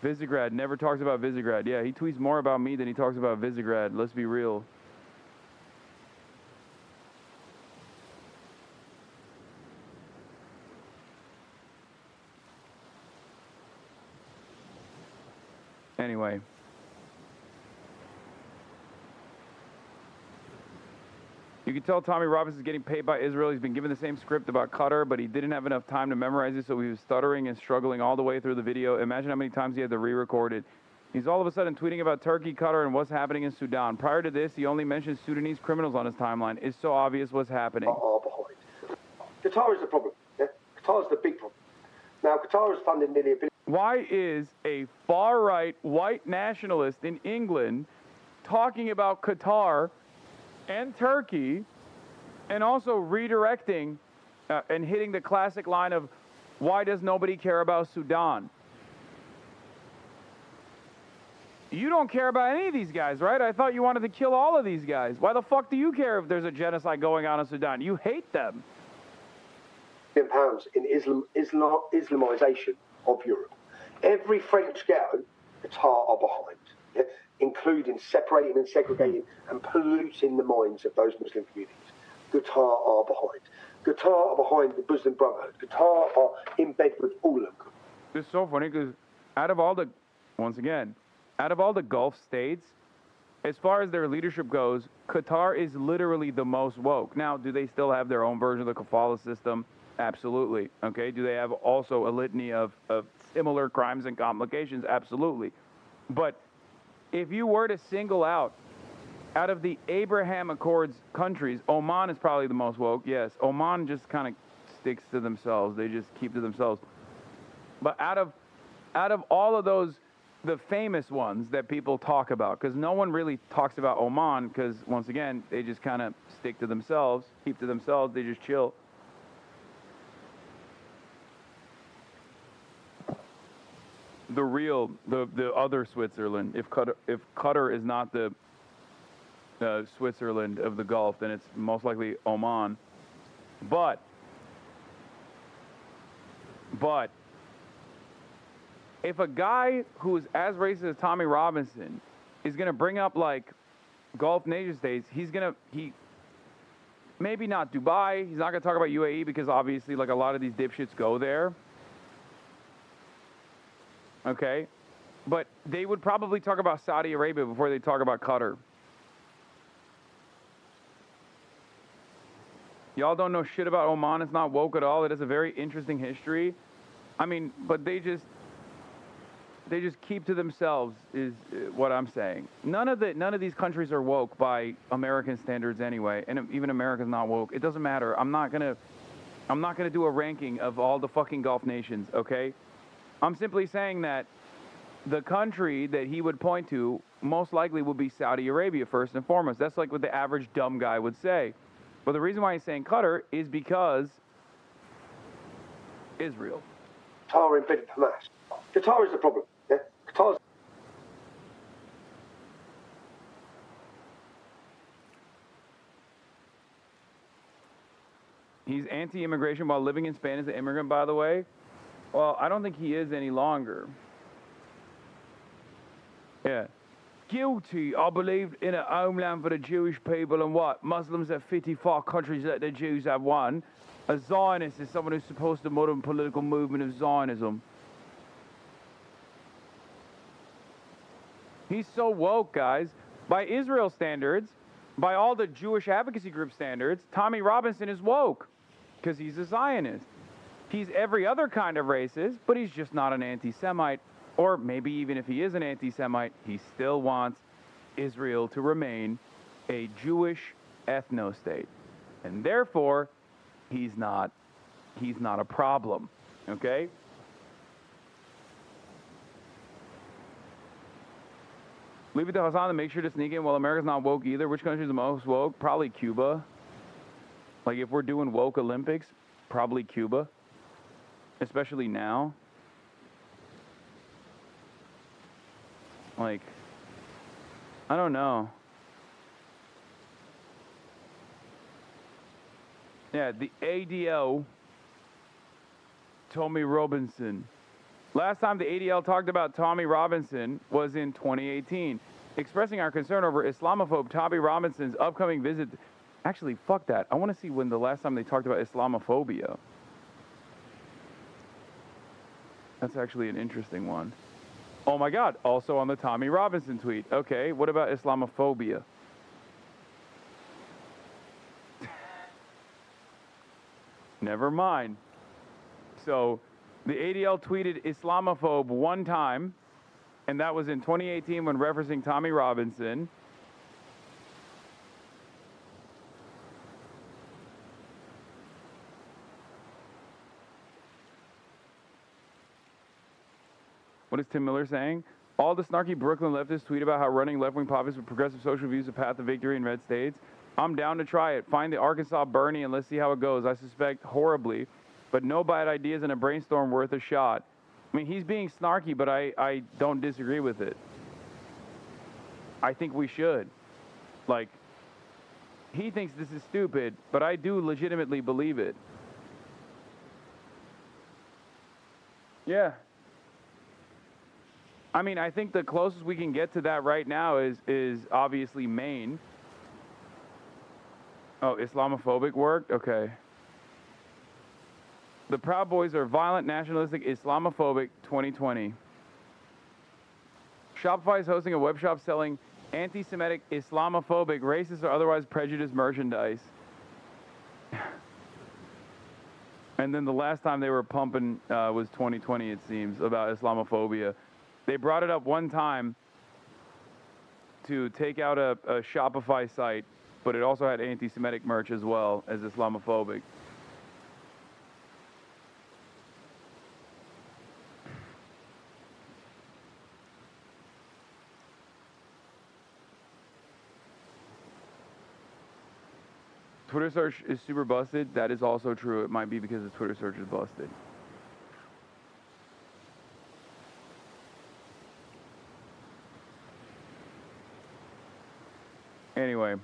Visegrad never talks about Visegrad. Yeah, he tweets more about me than he talks about Visegrad. Let's be real. Anyway. You can tell Tommy Robbins is getting paid by Israel. He's been given the same script about Qatar, but he didn't have enough time to memorize it, so he was stuttering and struggling all the way through the video. Imagine how many times he had to re-record it. He's all of a sudden tweeting about Turkey, Qatar, and what's happening in Sudan. Prior to this, he only mentioned Sudanese criminals on his timeline. It's so obvious what's happening. Are behind. Qatar is the problem. Yeah? Qatar is the big problem. Now, Qatar is funding nearly $1 billion. Why is a far-right white nationalist in England talking about Qatar and Turkey and also redirecting and hitting the classic line of, why does nobody care about Sudan? You don't care about any of these guys, right? I thought you wanted to kill all of these guys. Why the fuck do you care if there's a genocide going on in Sudan? You hate them. Pounds in Islamization of Europe. Every French ghetto, Qatar are behind, yeah? Including separating and segregating and polluting the minds of those Muslim communities. Qatar are behind. Qatar are behind the Muslim Brotherhood. Qatar are in bed with all of them. It's so funny because out of all the Gulf states, as far as their leadership goes, Qatar is literally the most woke. Now, do they still have their own version of the kafala system? Absolutely. Okay. Do they have also a litany of similar crimes and complications? Absolutely. But if you were to single out of the Abraham Accords countries, Oman is probably the most woke. Yes, Oman just kind of sticks to themselves. They just keep to themselves. But out of all of those, the famous ones that people talk about, because no one really talks about Oman, because once again, they just kind of stick to themselves, keep to themselves, they just chill. The other Switzerland, if Qatar is not the Switzerland of the Gulf, then it's most likely Oman. But if a guy who's as racist as Tommy Robinson is going to bring up like Gulf nation states, he maybe not Dubai, he's not going to talk about UAE because obviously like a lot of these dipshits go there. Okay? But they would probably talk about Saudi Arabia before they talk about Qatar. Y'all don't know shit about Oman. It's not woke at all. It has a very interesting history. I mean, but they just keep to themselves is what I'm saying. None of these countries are woke by American standards anyway, and even America's not woke. It doesn't matter. I'm not gonna do a ranking of all the fucking Gulf nations, okay? I'm simply saying that the country that he would point to most likely would be Saudi Arabia first and foremost. That's like what the average dumb guy would say. But the reason why he's saying Qatar is because Israel. Qatar in bed with Hamas. Qatar is the problem. Yeah? Qatar's He's anti-immigration while living in Spain as an immigrant, by the way. Well, I don't think he is any longer. Yeah. Guilty, I believe, in a homeland for the Jewish people and what? Muslims have 54 countries that the Jews have one. A Zionist is someone who's supposed to modern political movement of Zionism. He's so woke, guys. By Israel standards, by all the Jewish advocacy group standards, Tommy Robinson is woke because he's a Zionist. He's every other kind of racist, but he's just not an anti-Semite. Or maybe even if he is an anti-Semite, he still wants Israel to remain a Jewish ethno-state. And therefore, he's not a problem, okay? Leave it to Hasan to make sure to sneak in while America's not woke either. Which country is the most woke? Probably Cuba. Like, if we're doing woke Olympics, probably Cuba. Especially now. Like, I don't know. Yeah, the ADL, Tommy Robinson. Last time the ADL talked about Tommy Robinson was in 2018, expressing our concern over Islamophobe Tommy Robinson's upcoming visit. Actually, fuck that. I want to see when the last time they talked about Islamophobia. That's actually an interesting one. Oh my God, also on the Tommy Robinson tweet. Okay, what about Islamophobia? Never mind. So, the ADL tweeted Islamophobe one time, and that was in 2018 when referencing Tommy Robinson. What is Tim Miller saying? All the snarky Brooklyn leftists tweet about how running left-wing politics with progressive social views is a path to victory in red states. I'm down to try it. Find the Arkansas Bernie and let's see how it goes. I suspect horribly, but no bad ideas and a brainstorm worth a shot. I mean, he's being snarky, but I don't disagree with it. I think we should. Like, he thinks this is stupid, but I do legitimately believe it. Yeah. I mean, I think the closest we can get to that right now is obviously Maine. Oh, Islamophobic worked? Okay. The Proud Boys are violent, nationalistic, Islamophobic 2020. Shopify is hosting a web shop selling anti-Semitic, Islamophobic, racist, or otherwise prejudiced merchandise. And then the last time they were pumping was 2020, it seems, about Islamophobia. They brought it up one time to take out a Shopify site, but it also had anti-Semitic merch as well as Islamophobic. Twitter search is super busted. That is also true. It might be because the Twitter search is busted. Anyway.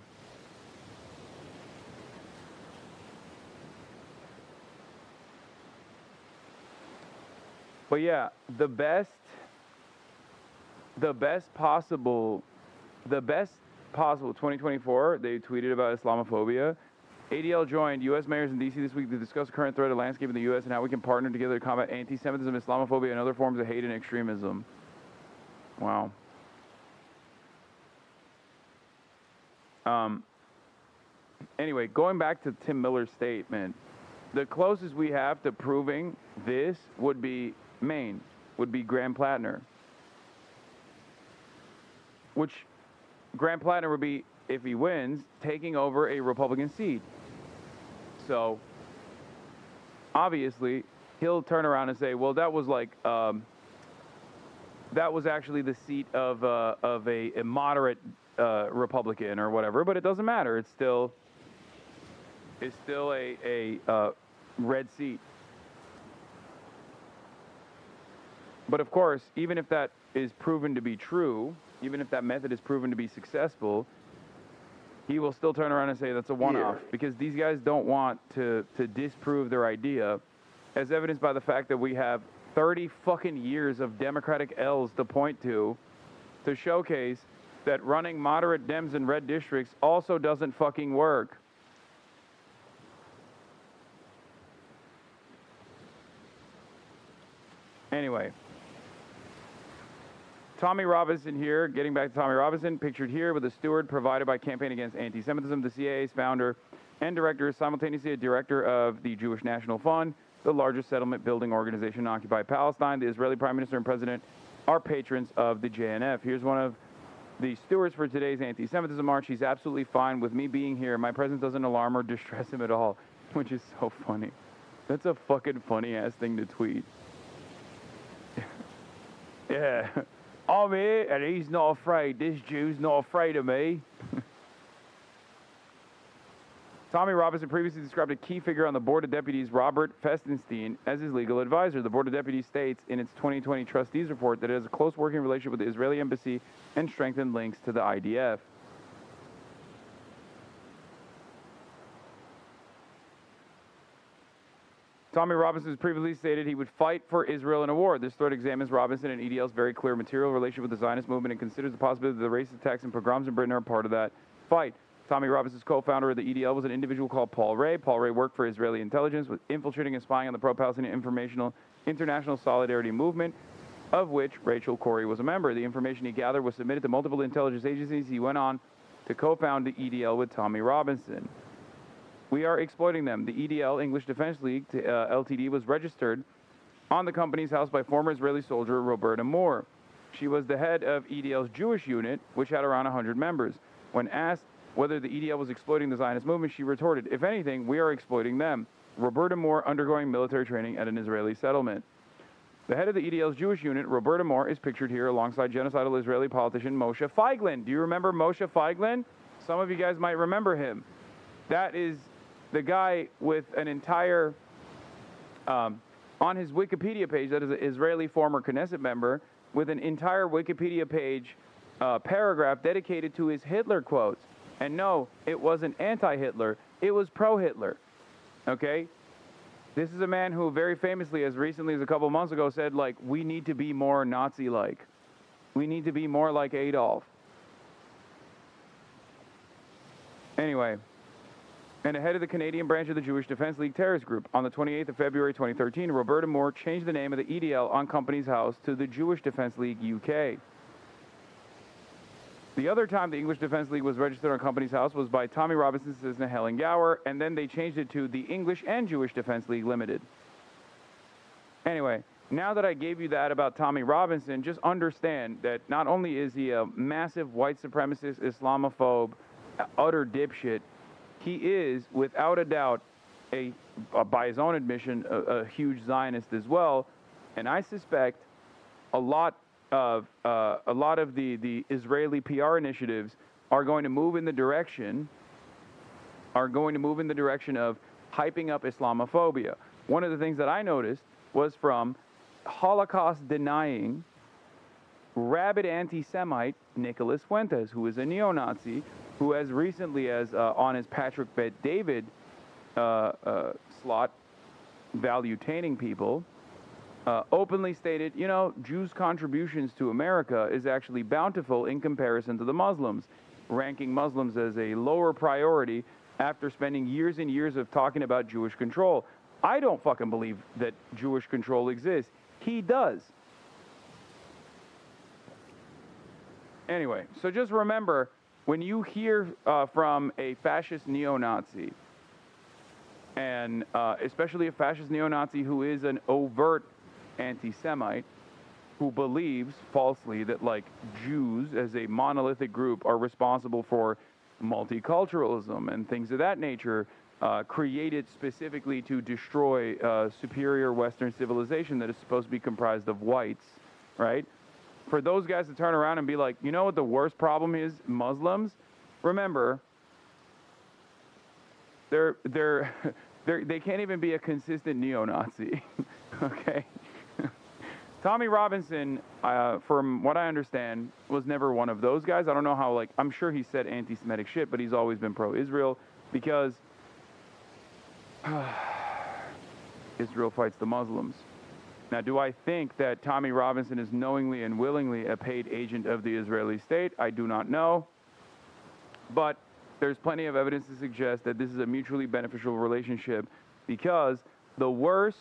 But yeah, the best possible 2024, they tweeted about Islamophobia. ADL joined U.S. mayors in D.C. this week to discuss the current threat of landscape in the U.S. and how we can partner together to combat anti-Semitism, Islamophobia, and other forms of hate and extremism. Wow. Anyway, going back to Tim Miller's statement, the closest we have to proving this would be Maine, would be Graham Plattner. Which Graham Plattner would be, if he wins, taking over a Republican seat. So, obviously, he'll turn around and say, well, that was like, that was actually the seat of a moderate Republican or whatever, but it doesn't matter. It's still a red seat. But of course, even if that is proven to be true, even if that method is proven to be successful, he will still turn around and say that's a one-off because these guys don't want to disprove their idea, as evidenced by the fact that we have 30 fucking years of Democratic L's to point to showcase that running moderate Dems in red districts also doesn't fucking work. Anyway, Tommy Robinson here, getting back to Tommy Robinson, pictured here with a steward provided by Campaign Against Anti-Semitism. The CIA's founder and director is simultaneously a director of the Jewish National Fund, the largest settlement building organization in occupied Palestine. The Israeli Prime Minister and President are patrons of the JNF. Here's one of the stewards for today's anti-Semitism march. He's absolutely fine with me being here. My presence doesn't alarm or distress him at all, which is so funny. That's a fucking funny-ass thing to tweet. Yeah. I'm here, and he's not afraid. This Jew's not afraid of me. Tommy Robinson previously described a key figure on the Board of Deputies, Robert Festenstein, as his legal advisor. The Board of Deputies states in its 2020 Trustees Report that it has a close working relationship with the Israeli Embassy and strengthened links to the IDF. Tommy Robinson has previously stated he would fight for Israel in a war. This threat examines Robinson and EDL's very clear material relationship with the Zionist movement and considers the possibility that the racist attacks and pogroms in Britain are part of that fight. Tommy Robinson's co-founder of the EDL was an individual called Paul Ray. Paul Ray worked for Israeli intelligence, with infiltrating and spying on the pro-Palestinian International Solidarity Movement, of which Rachel Corrie was a member. The information he gathered was submitted to multiple intelligence agencies. He went on to co-found the EDL with Tommy Robinson. We are exploiting them. The EDL, English Defense League, LTD, was registered on the company's house by former Israeli soldier Roberta Moore. She was the head of EDL's Jewish unit, which had around 100 members. When asked whether the EDL was exploiting the Zionist movement, she retorted, "If anything, we are exploiting them." Roberta Moore undergoing military training at an Israeli settlement. The head of the EDL's Jewish unit, Roberta Moore, is pictured here alongside genocidal Israeli politician Moshe Feiglin. Do you remember Moshe Feiglin? Some of you guys might remember him. That is the guy with an entire, on his Wikipedia page, that is an Israeli former Knesset member, with an entire Wikipedia page paragraph dedicated to his Hitler quotes. And no, it wasn't anti-Hitler, it was pro-Hitler, okay? This is a man who very famously, as recently as a couple months ago, said, like, we need to be more Nazi-like. We need to be more like Adolf. Anyway, and ahead of the Canadian branch of the Jewish Defense League terrorist group. On the 28th of February 2013, Roberta Moore changed the name of the EDL on Company's House to the Jewish Defense League UK. The other time the English Defense League was registered on Company's House was by Tommy Robinson's assistant Helen Gower, and then they changed it to the English and Jewish Defense League Limited. Anyway, now that I gave you that about Tommy Robinson, just understand that not only is he a massive white supremacist, Islamophobe, utter dipshit, he is, without a doubt, by his own admission, a huge Zionist as well. And I suspect a lot of the Israeli PR initiatives are going to move in the direction of hyping up Islamophobia. One of the things that I noticed was from Holocaust-denying, rabid anti-Semite Nicholas Fuentes, who is a neo-Nazi, who as recently as on his Patrick Bet-David slot, value-taining people, openly stated, you know, Jews' contributions to America is actually bountiful in comparison to the Muslims, ranking Muslims as a lower priority after spending years and years of talking about Jewish control. I don't fucking believe that Jewish control exists. He does. Anyway, so just remember, when you hear from a fascist neo-Nazi, and especially a fascist neo-Nazi who is an overt anti-Semite, who believes falsely that, like, Jews as a monolithic group are responsible for multiculturalism and things of that nature, created specifically to destroy superior Western civilization that is supposed to be comprised of whites, right? For those guys to turn around and be like, you know what the worst problem is? Muslims. Remember, they can't even be a consistent neo-Nazi, okay? Tommy Robinson, from what I understand, was never one of those guys. I don't know how, like, I'm sure he said anti-Semitic shit, but he's always been pro-Israel because Israel fights the Muslims. Now, do I think that Tommy Robinson is knowingly and willingly a paid agent of the Israeli state? I do not know. But there's plenty of evidence to suggest that this is a mutually beneficial relationship because the worse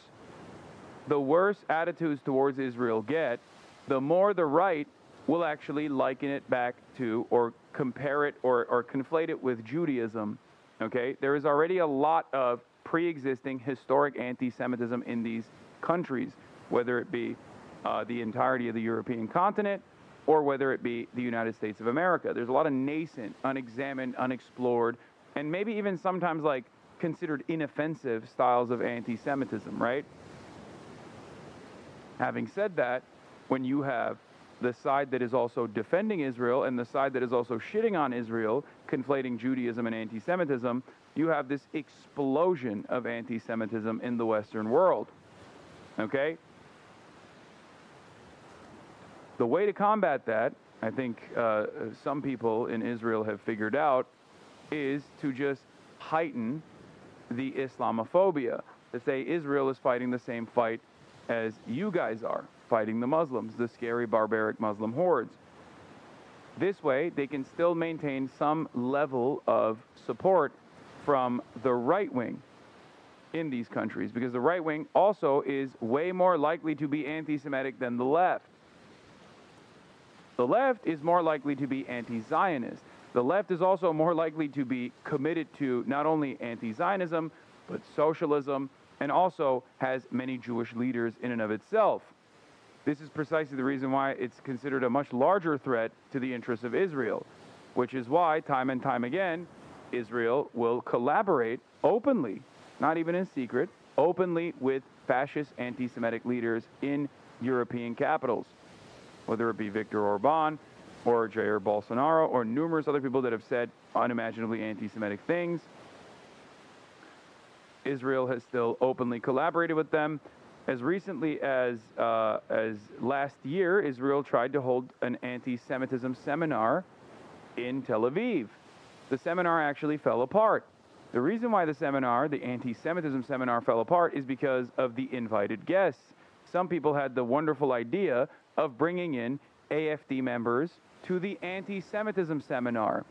attitudes towards Israel get, the more the right will actually liken it back to or compare it or conflate it with Judaism. Okay? There is already a lot of pre-existing historic anti-Semitism in these countries, whether it be the entirety of the European continent or whether it be the United States of America. There's a lot of nascent, unexamined, unexplored, and maybe even sometimes like considered inoffensive styles of anti-Semitism, right? Having said that, when you have the side that is also defending Israel and the side that is also shitting on Israel, conflating Judaism and anti-Semitism, you have this explosion of anti-Semitism in the Western world, okay? The way to combat that, I think some people in Israel have figured out, is to just heighten the Islamophobia. To say Israel is fighting the same fight as you guys are, fighting the Muslims, the scary, barbaric Muslim hordes. This way, they can still maintain some level of support from the right wing in these countries, because the right wing also is way more likely to be anti-Semitic than the left. The left is more likely to be anti-Zionist. The left is also more likely to be committed to not only anti-Zionism, but socialism, and also has many Jewish leaders in and of itself. This is precisely the reason why it's considered a much larger threat to the interests of Israel, which is why, time and time again, Israel will collaborate openly, not even in secret, openly with fascist anti-Semitic leaders in European capitals, whether it be Viktor Orban or Jair Bolsonaro or numerous other people that have said unimaginably anti-Semitic things. Israel has still openly collaborated with them. As recently as last year, Israel tried to hold an anti-Semitism seminar in Tel Aviv. The seminar actually fell apart. The reason why the anti-Semitism seminar fell apart is because of the invited guests. Some people had the wonderful idea of bringing in AFD members to the anti-Semitism seminar.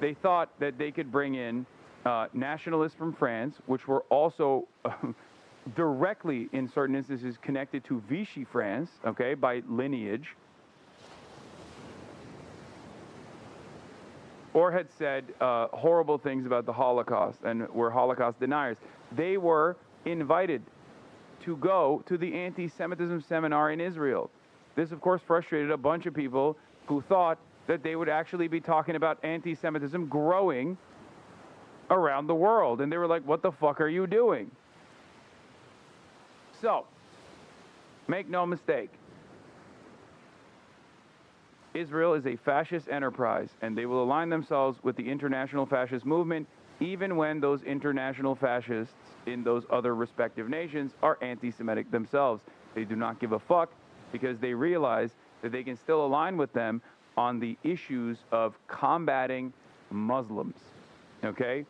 They thought that they could bring in nationalists from France, which were also directly, in certain instances, connected to Vichy France, okay, by lineage, or had said horrible things about the Holocaust and were Holocaust deniers. They were invited to go to the anti-Semitism seminar in Israel. This, of course, frustrated a bunch of people who thought that they would actually be talking about anti-Semitism growing around the world. And they were like, what the fuck are you doing? So, make no mistake. Israel is a fascist enterprise, and they will align themselves with the international fascist movement, even when those international fascists in those other respective nations are anti-Semitic themselves. They do not give a fuck, because they realize that they can still align with them on the issues of combating Muslims, okay?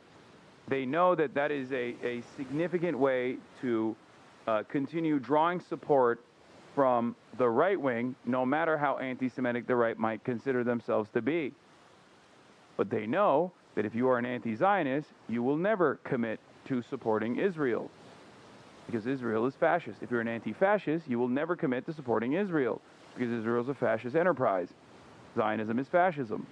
They know that that is a significant way to continue drawing support from the right wing, no matter how anti-Semitic the right might consider themselves to be. But they know that if you are an anti-Zionist, you will never commit to supporting Israel, because Israel is fascist. If you're an anti-fascist, you will never commit to supporting Israel, because Israel is a fascist enterprise. Zionism is fascism.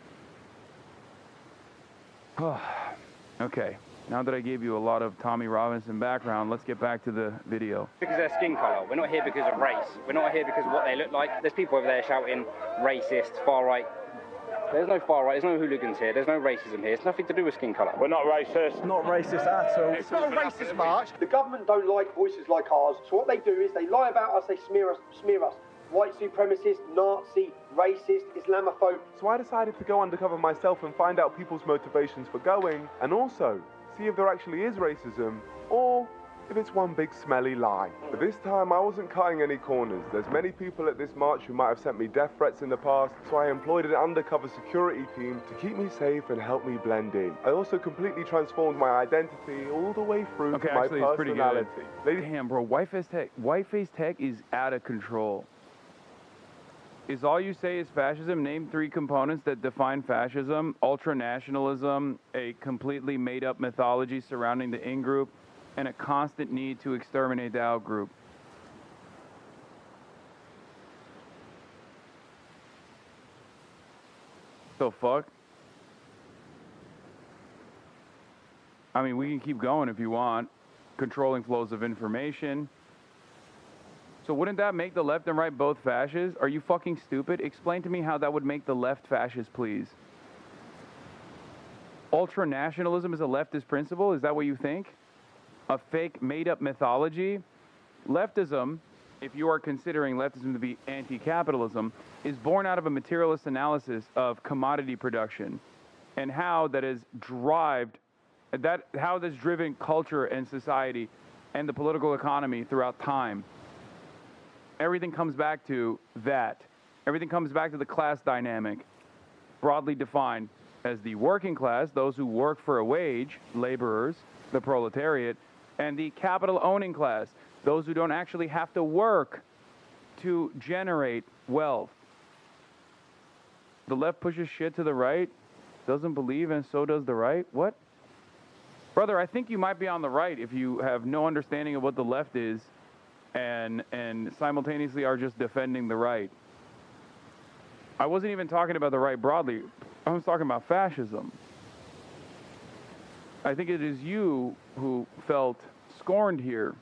Okay, now that I gave you a lot of Tommy Robinson background, let's get back to the video. Because of their skin colour. We're not here because of race. We're not here because of what they look like. There's people over there shouting racist, far right. There's no far right, there's no hooligans here, there's no racism here. It's nothing to do with skin colour. We're not racist. Not racist at all. It's not a racist march. The government don't like voices like ours, so what they do is they lie about us, they smear us. White supremacist, Nazi, racist, Islamophobe. So I decided to go undercover myself and find out people's motivations for going, and also see if there actually is racism, or if it's one big smelly lie. But this time I wasn't cutting any corners. There's many people at this march who might have sent me death threats in the past, so I employed an undercover security team to keep me safe and help me blend in. I also completely transformed my identity all the way through to my actually, it's pretty personality. good. Damn, bro, white-face tech is out of control. Is all you say is fascism? Name 3 components that define fascism. Ultranationalism, a completely made-up mythology surrounding the in-group, and a constant need to exterminate the out-group. So fuck? I mean, we can keep going if you want. Controlling flows of information. So wouldn't that make the left and right both fascists? Are you fucking stupid? Explain to me how that would make the left fascist, please. Ultranationalism is a leftist principle? Is that what you think? A fake made-up mythology? Leftism, if you are considering leftism to be anti-capitalism, is born out of a materialist analysis of commodity production and how that is how that's driven culture and society and the political economy throughout time. Everything comes back to that. Everything comes back to the class dynamic, broadly defined as the working class, those who work for a wage, laborers, the proletariat, and the capital-owning class, those who don't actually have to work to generate wealth. The left pushes shit to the right, doesn't believe, and so does the right? What? Brother, I think you might be on the right if you have no understanding of what the left is and simultaneously are just defending the right. I wasn't even talking about the right broadly. I was talking about fascism. I think it is you who felt scorned here.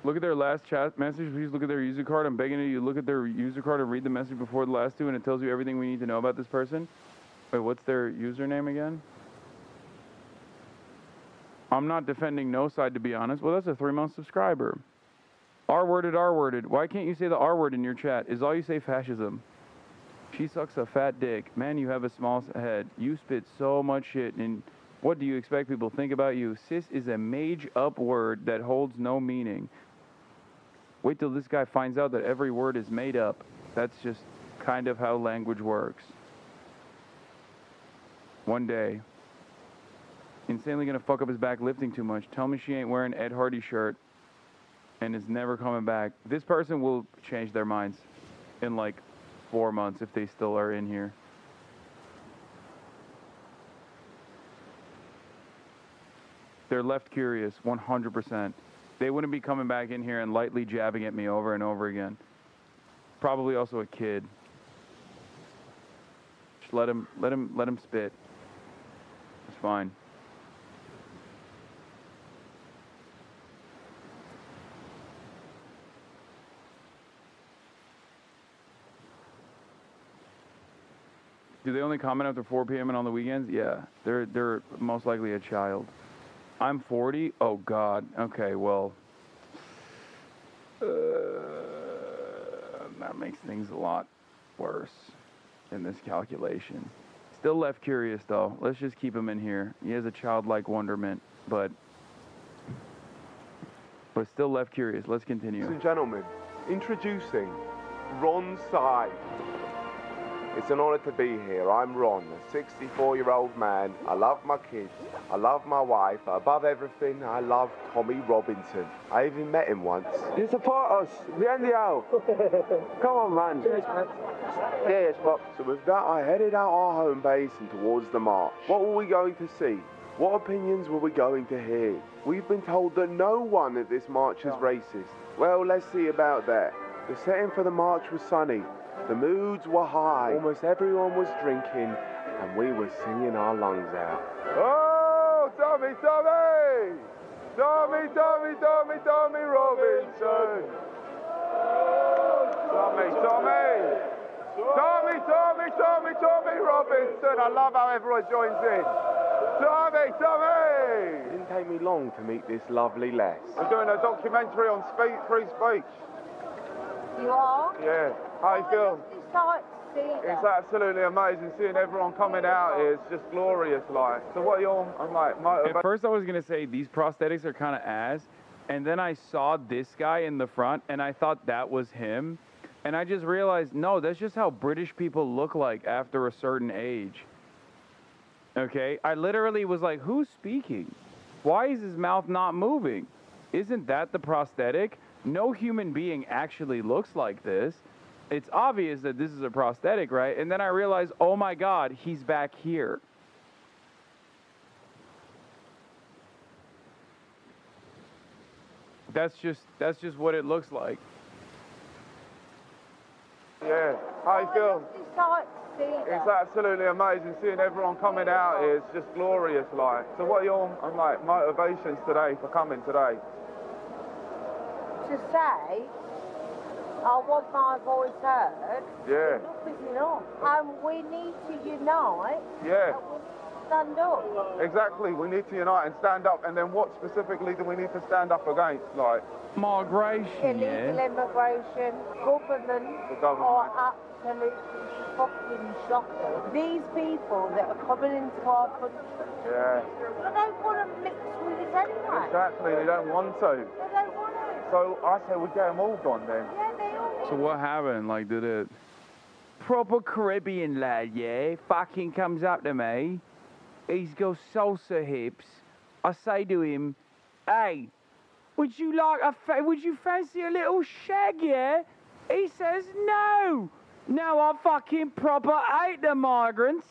Look at their last chat message. Please look at their user card. I'm begging you to look at their user card and read the message before the last two, and it tells you everything we need to know about this person. Wait, what's their username again? I'm not defending no side, to be honest. Well, that's a 3-month subscriber. R-worded, R-worded. Why can't you say the R-word in your chat? Is all you say fascism? She sucks a fat dick. Man, you have a small head. You spit so much shit, and what do you expect people to think about you? Sis is a made-up word that holds no meaning. Wait till this guy finds out that every word is made up. That's just kind of how language works. One day. Insanely gonna fuck up his back lifting too much. Tell me she ain't wearing Ed Hardy shirt and is never coming back. This person will change their minds in like 4 months if they still are in here. They're left curious, 100%. They wouldn't be coming back in here and lightly jabbing at me over and over again. Probably also a kid. Just let him spit. It's fine. Do they only comment after 4 p.m. and on the weekends? Yeah, they're most likely a child. I'm 40? Oh, God. Okay, well, that makes things a lot worse in this calculation. Still left curious, though. Let's just keep him in here. He has a childlike wonderment, but still left curious. Let's continue. Ladies and gentlemen, introducing Ron Sy. It's an honor to be here. I'm Ron, a 64-year-old man. I love my kids. I love my wife. Above everything, I love Tommy Robinson. I even met him once. You support us, the NDL. Come on, man. Cheers, man. Cheers, Bob. So with that, I headed out our home base and towards the march. What were we going to see? What opinions were we going to hear? We've been told that no one at this march is racist. Well, let's see about that. The setting for the march was sunny. The moods were high. Almost everyone was drinking, and we were singing our lungs out. Oh, Tommy, Tommy! Tommy, Tommy, Tommy, Tommy Robinson! Tommy, Tommy! Tommy, Tommy, Tommy, Tommy Robinson! I love how everyone joins in. Tommy, Tommy! It didn't take me long to meet this lovely lass. I'm doing a documentary on free speech. You are? Yeah. How you feel? sight to see It's that. absolutely amazing seeing everyone coming out here. It's just glorious, like. So what are your, motivations? At first I was going to say these prosthetics are kind of ass, and then I saw this guy in the front, and I thought that was him. And I just realized, no, that's just how British people look like after a certain age. Okay? I literally was like, who's speaking? Why is his mouth not moving? Isn't that the prosthetic? No human being actually looks like this. It's obvious that this is a prosthetic, right? And then I realized, oh my God, he's back here. That's just what it looks like. Yeah, how you feel? It's sight to see that. It's absolutely amazing seeing everyone coming out here. It's just glorious, like. So what are your, motivations today for coming today? To say, I want my voice heard. Yeah. Enough is enough. And we need to unite. Yeah. Stand up. Exactly, we need to unite and stand up. And then what specifically do we need to stand up against, like? Migration, Illegal immigration, government, are absolutely fucking shocking. These people that are coming into our country, Yeah. they don't want to mix with us anyway. Exactly, they don't want to. They don't want to. So I say we get them all gone then. Yeah, they all. So what happened? Like, did it... Proper Caribbean lad, yeah, fucking comes up to me. He's got salsa hips. I say to him, hey, would you fancy a little shag, yeah? He says, no. No, I fucking proper hate the migrants.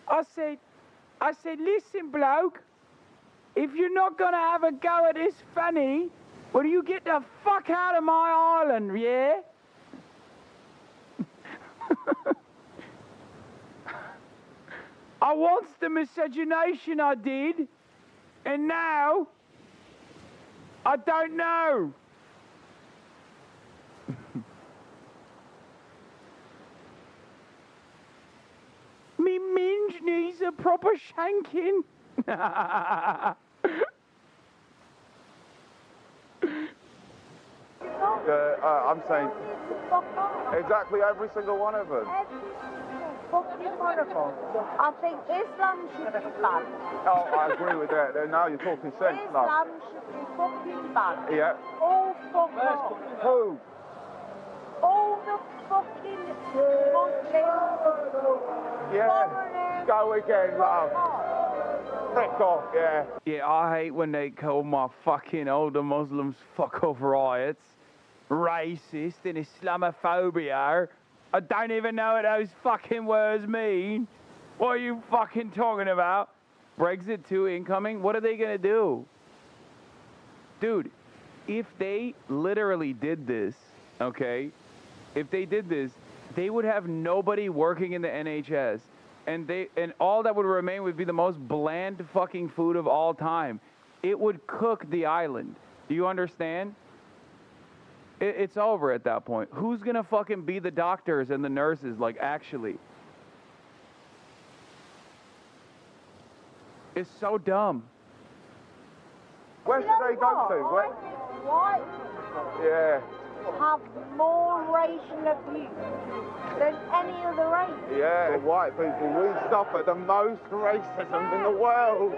I said, listen, bloke, if you're not gonna have a go at this fanny, will you get the fuck out of my island, yeah? I once the miscegenation I did, and now I don't know. Me minge needs a proper shanking. I'm saying exactly every single one of them. Fucking one of them. I think Islam should be banned. Oh, I agree with that. Now you're talking sense, love. Islam should be fucking banned. Yeah. All fuck off. Who? All the fucking Muslims. Yeah. Go again, love. Frick off, yeah. Yeah, I hate when they call my fucking older Muslims fuck off riots, racist and Islamophobia. I don't even know what those fucking words mean. What are you fucking talking about? Brexit 2 incoming? What are they gonna do? Dude, if they literally did this, okay? If they did this, they would have nobody working in the NHS. And all that would remain would be the most bland fucking food of all time. It would cook the island. Do you understand? It's over at that point. Who's gonna fucking be the doctors and the nurses, like, actually? It's so dumb. Where should they go to? Where? White Yeah. have more racial abuse than any other race. Yeah, white people, we suffer the most racism in the world.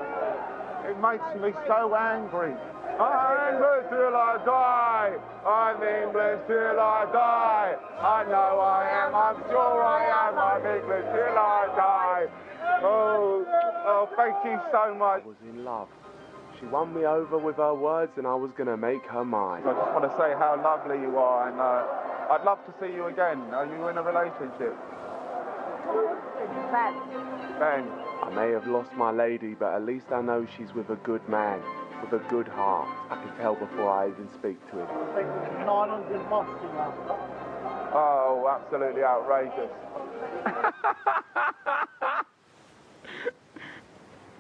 It makes me so angry. I'm English till I die. I'm English till I die. I know I am, I'm sure I am. I'm English till I die. Oh, thank you so much. I was in love. She won me over with her words and I was going to make her mine. I just want to say how lovely you are and I'd love to see you again. Are you in a relationship? Ben. I may have lost my lady, but at least I know she's with a good man, with a good heart. I can tell before I even speak to him. I think there's 900 mosques in that. Oh, absolutely outrageous.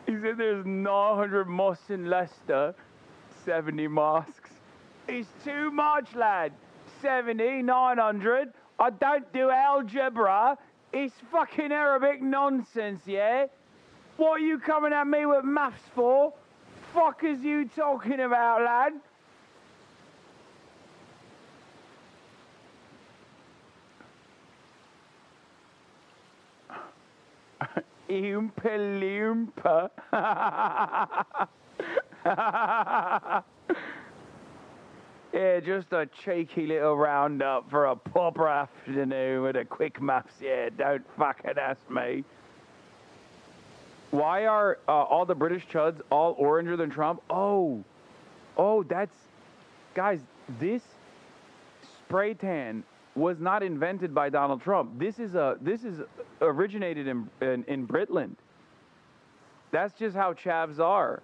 He said there's 900 mosques in Leicester, 70 mosques. It's too much, lad. 70, 900. I don't do algebra. It's fucking Arabic nonsense, yeah? What are you coming at me with maths for? Fuck is you talking about, lad? Oompa Loompa. Yeah, just a cheeky little roundup for a proper afternoon with a quick maths. Yeah, don't fucking ask me. Why are all the British chuds all oranger than Trump? Oh, that's... Guys, this spray tan was not invented by Donald Trump. This is originated in Britland. That's just how chavs are.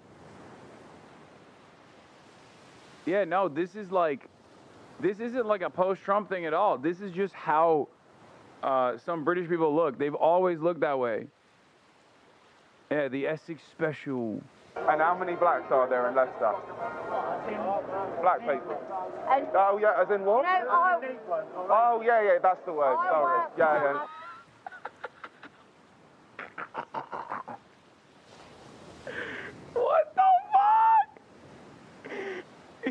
Yeah, no, this isn't like a post-Trump thing at all. This is just how some British people look. They've always looked that way. Yeah, the Essex Special. And how many blacks are there in Leicester? Black people. Oh, yeah, as in what? Oh, yeah, that's the word. Sorry. Yeah. What the fuck?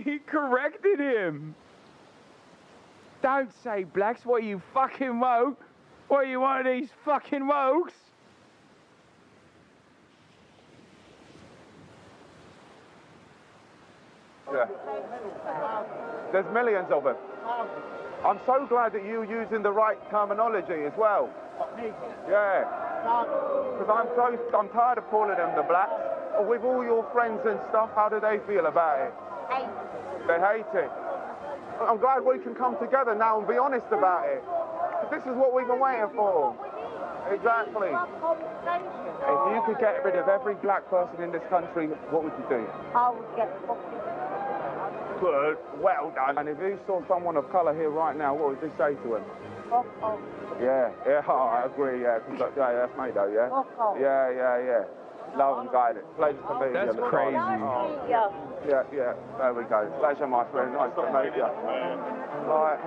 He corrected him. Don't say blacks. What, you fucking woke? What, you one of these fucking wokes? Yeah. There's millions of them. I'm so glad that you're using the right terminology as well. Yeah. Because I'm tired of calling them the blacks. With all your friends and stuff, how do they feel about it? They hate it. I'm glad we can come together now and be honest about it. This is what we've been waiting for. Exactly. If you could get rid of every black person in this country, what would you do? I would get fucking... Good. Well done. And if you saw someone of colour here right now, what would you say to him? Fuck off. Yeah, I agree, yeah. That's me though, yeah? Fuck off. Yeah. Love and guidance. Pleasure to meet you. That's crazy. Yeah. There we go. Pleasure, my friend. Nice to meet you. Right.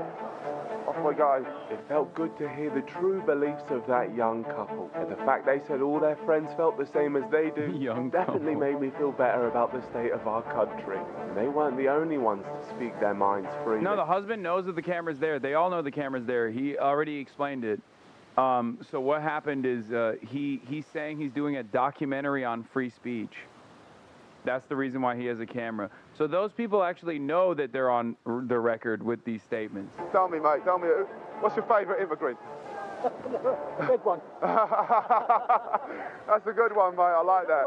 Off we go. It felt good to hear the true beliefs of that young couple. And the fact they said all their friends felt the same as they do definitely made me feel better about the state of our country. And they weren't the only ones to speak their minds freely. No, the husband knows that the camera's there. They all know the camera's there. He already explained it. So what happened is he's saying he's doing a documentary on free speech. That's the reason why he has a camera. So those people actually know that they're on the record with these statements. Tell me, mate, what's your favourite immigrant? Big one. That's a good one, mate, I like that.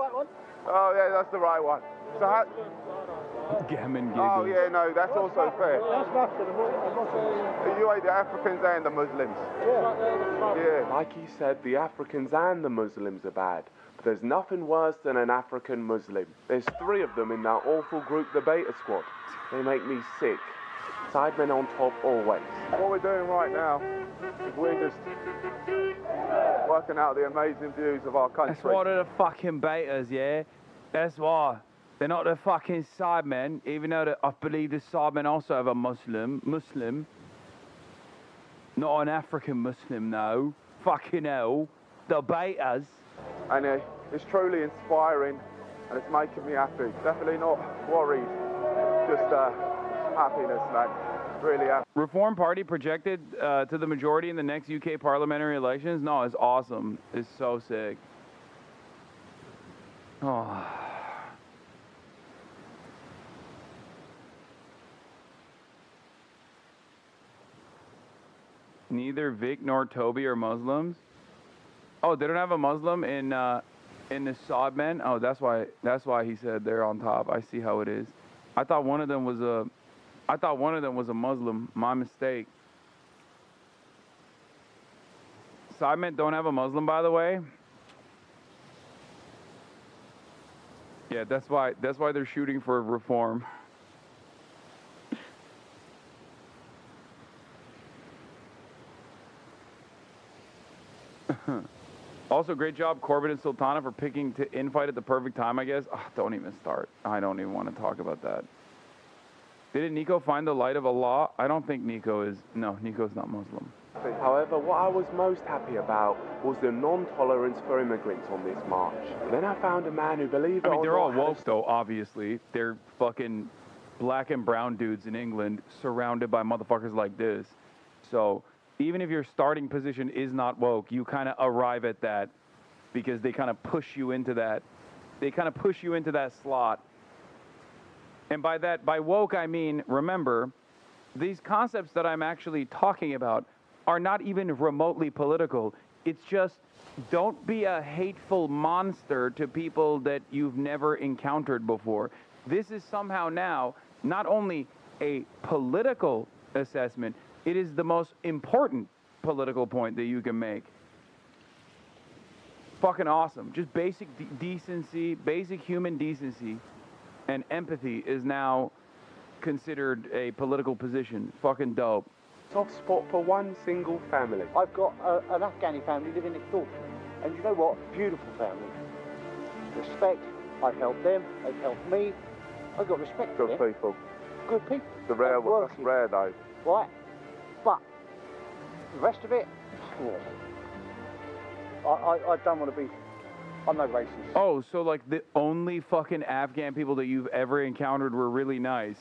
Oh, yeah, that's the right one. So how... Gammon giggles. Oh, yeah, no, that's also fair. You hate the Africans and the Muslims. Yeah. Like he said, the Africans and the Muslims are bad. But there's nothing worse than an African Muslim. There's 3 of them in that awful group debater squad. They make me sick. Sidemen on top always. What we're doing right now is we're just working out the amazing views of our country. That's why they're the fucking betas, yeah? That's why. They're not the fucking sidemen, even though I believe the sidemen also have a Muslim. Not an African Muslim, no. Fucking hell. The betas. And it's truly inspiring, and it's making me happy. Definitely not worried, just happiness, man. Really happy. Reform Party projected to the majority in the next UK parliamentary elections? No, it's awesome. It's so sick. Oh. Neither Vic nor Toby are Muslims. Oh, they don't have a Muslim in the Sodmen. Oh, that's why he said they're on top. I see how it is. I thought one of them was a Muslim. My mistake. Sodmen don't have a Muslim, by the way. Yeah, that's why they're shooting for reform. Also, great job, Corbett and Sultana, for picking to infight at the perfect time, I guess. Oh, don't even start. I don't even want to talk about that. Didn't Nico find the light of Allah? I don't think Nico's not Muslim. However, what I was most happy about was the non-tolerance for immigrants on this march. Then I found a man who believed... I mean, they're all woke, though, obviously. They're fucking black and brown dudes in England surrounded by motherfuckers like this. So... even if your starting position is not woke, you kind of arrive at that because they kind of push you into that. They kind of push you into that slot. And by woke, I mean, remember, these concepts that I'm actually talking about are not even remotely political. It's just, don't be a hateful monster to people that you've never encountered before. This is somehow now not only a political assessment, it is the most important political point that you can make. Fucking awesome. Just basic decency, basic human decency and empathy is now considered a political position. Fucking dope. Soft spot for one single family. I've got an Afghani family living next door to me. And you know what? Beautiful family. Respect. I've helped them. They've helped me. I've got respect for them. Good people. Good people. The rare one. That's rare though. Right. But the rest of it, I don't want to be. I'm no racist. Oh, so like the only fucking Afghan people that you've ever encountered were really nice,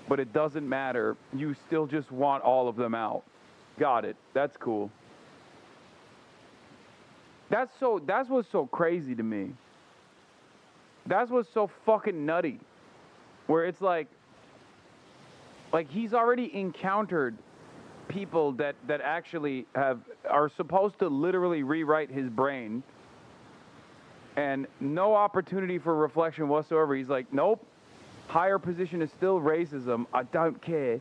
but it doesn't matter. You still just want all of them out. Got it. That's cool. That's what's so crazy to me. That's what's so fucking nutty. Where it's like he's already encountered people that actually are supposed to literally rewrite his brain, and no opportunity for reflection whatsoever. He's like, nope, higher position is still racism. I don't care.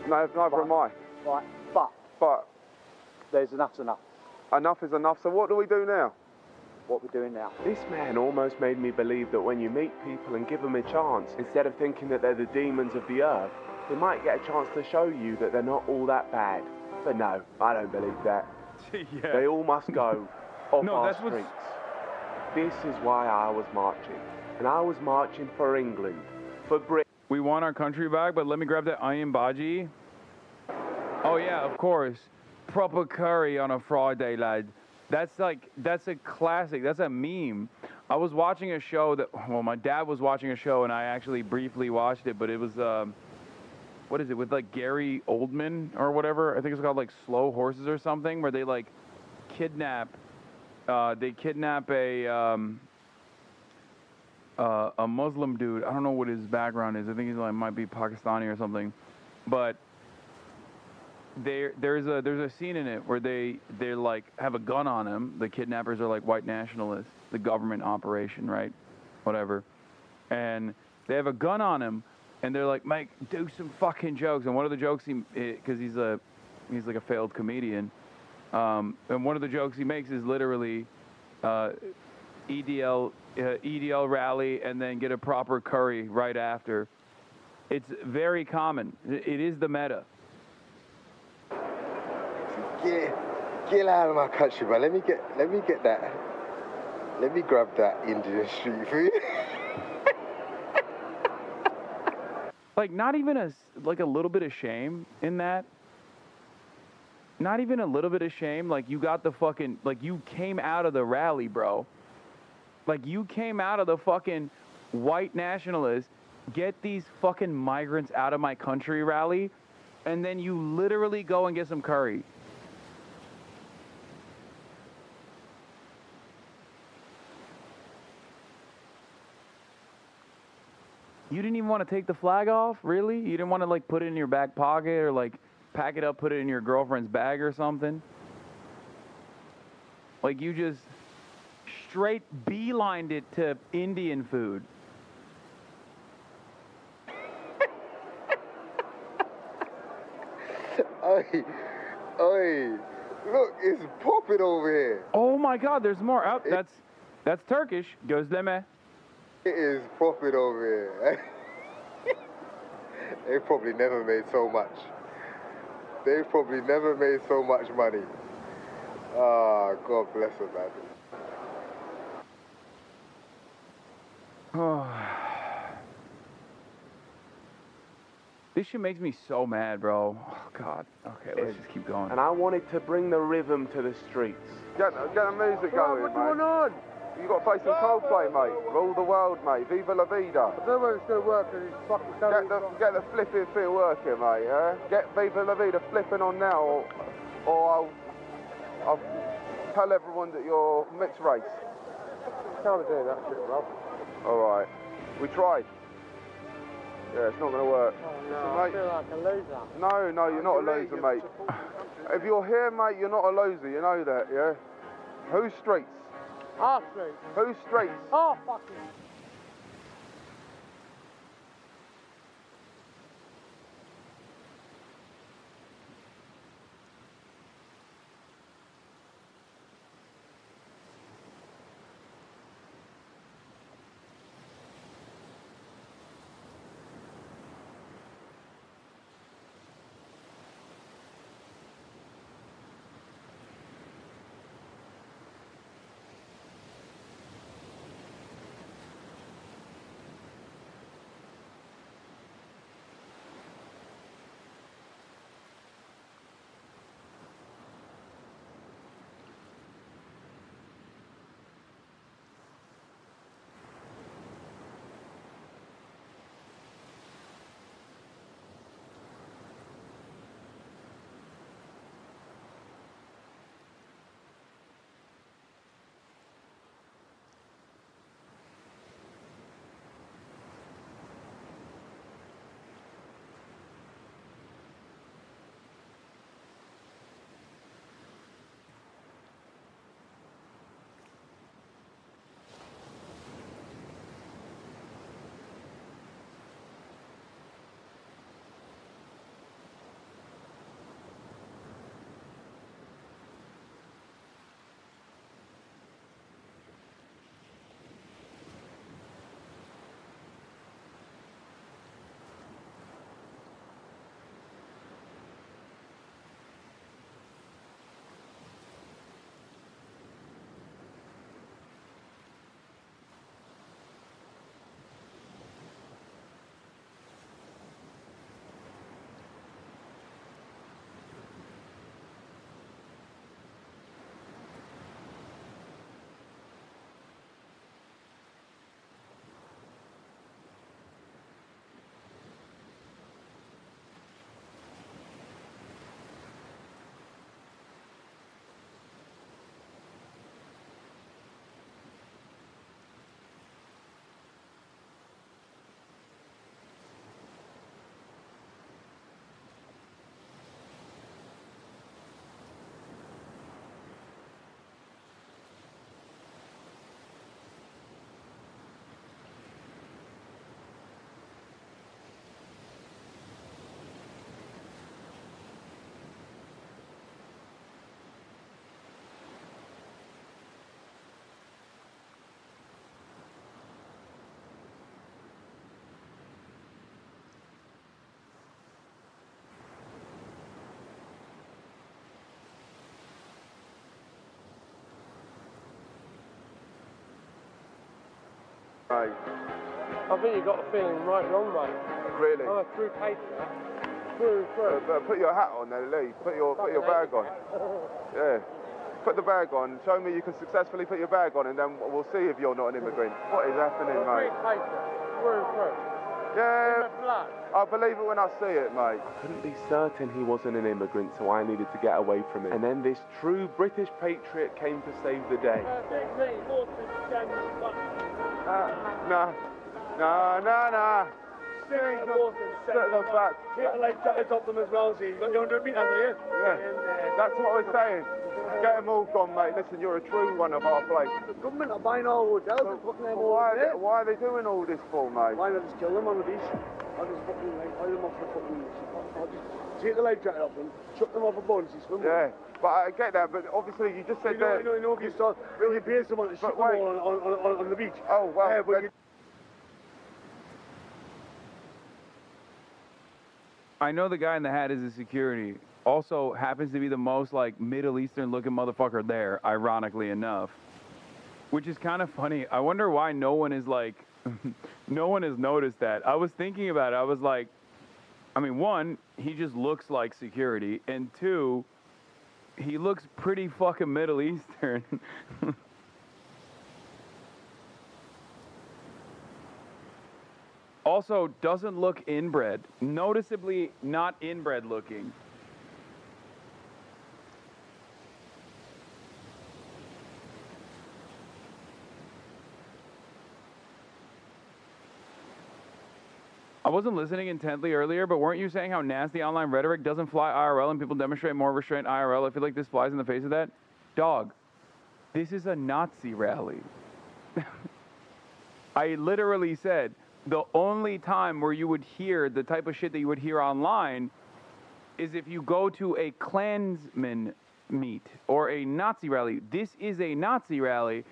No, neither am I. Right, but there's enough's enough. Enough is enough. So what do we do now? What we're doing now. This man almost made me believe that when you meet people and give them a chance, instead of thinking that they're the demons of the earth, they might get a chance to show you that they're not all that bad. But no, I don't believe that. Yeah. They all must go off No, our that's what's... streets. This is why I was marching. And I was marching for England, for Britain. We want our country back, but let me grab that onion bhaji. Oh yeah, of course. Proper curry on a Friday, lad. That's a classic. That's a meme. I was watching a show my dad was watching a show and I actually briefly watched it, but it was, what is it, with like Gary Oldman or whatever? I think it's called like Slow Horses or something, where they like kidnap a Muslim dude. I don't know what his background is. I think he's like might be Pakistani or something, but there's a scene in it where they like have a gun on him. The kidnappers are like white nationalists, the government operation, right? Whatever. And they have a gun on him, and they're like, Mike, do some fucking jokes. And one of the jokes because he's like a failed comedian, and one of the jokes he makes is literally EDL rally and then get a proper curry right after. It's very common. It is the meta. Get out of my country, man. Let me get that. Let me grab that Indian street food. Like, not even a little bit of shame in that. Not even a little bit of shame. Like, you got the fucking, like, you came out of the rally, bro. Like, you came out of the fucking white nationalists, get these fucking migrants out of my country rally, and then you literally go and get some curry. You didn't even want to take the flag off? Really? You didn't want to, like, put it in your back pocket or, like, pack it up, put it in your girlfriend's bag or something? Like, you just straight beelined it to Indian food. Oi, look, it's popping over here. Oh, my God, there's more. Oh, that's Turkish. Gözleme. It is profit over here. They probably never made so much. They probably never made so much money. Ah, God bless them, man. Oh. This shit makes me so mad, bro. Oh, God. Okay, let's just keep going. And I wanted to bring the rhythm to the streets. Get the music going, what's mate. going on? You got to play some Coldplay, mate. Rule the world, mate. Viva la vida. I don't know whether it's going to work because it's fucking Get the flipping thing working, mate, yeah? Get Viva la vida flipping on now, or I'll tell everyone that you're mixed race. Can't be doing that shit, Rob. Alright. We tried. Yeah, it's not going to work. Oh, no, I feel like a loser. No, no, you're not a loser, mate. If you're here, mate, you're not a loser, you know that, yeah? Who's streets? Our streets. Who's streets? Oh, fucking. Mate. I think you got the feeling right wrong, mate. Really? I'm a true patriot. Through. Put your hat on there, Lee. Put your bag on. Yeah. Put the bag on. Show me you can successfully put your bag on, and then we'll see if you're not an immigrant. What is happening, mate? True patriot. Through. Yeah. In the blood. I believe it when I see it, mate. I couldn't be certain he wasn't an immigrant, so I needed to get away from him. And then this true British patriot came to save the day. Nah. Set the back. Get the leg jackets off them as well, see. You've got your 100 metres, have you? Yeah. That's what I was saying. Get them all gone, mate. Listen, you're a true one of our place. The government are buying our hotels and fucking them all there. Why are they doing all this for, mate? Why not just kill them on the beach? I'll just fucking buy them off the fucking beach. I'll just take the life jacket off them, chuck them off a boat and see swim. Yeah, but I get that, but obviously you just said that... You know, if you start really paying someone to shoot them all on the beach. Oh, well... I know the guy in the hat is a security. Also happens to be the most, like, Middle Eastern looking motherfucker there, ironically enough. Which is kind of funny. I wonder why no one is, like... no one has noticed that. I was thinking about it. I was like... I mean, one, he just looks like security. And two, he looks pretty fucking Middle Eastern. Also, doesn't look inbred. Noticeably not inbred looking. I wasn't listening intently earlier, but weren't you saying how nasty online rhetoric doesn't fly IRL and people demonstrate more restraint IRL? I feel like this flies in the face of that. Dog, this is a Nazi rally. I literally said the only time where you would hear the type of shit that you would hear online is if you go to a Klansman meet or a Nazi rally. This is a Nazi rally.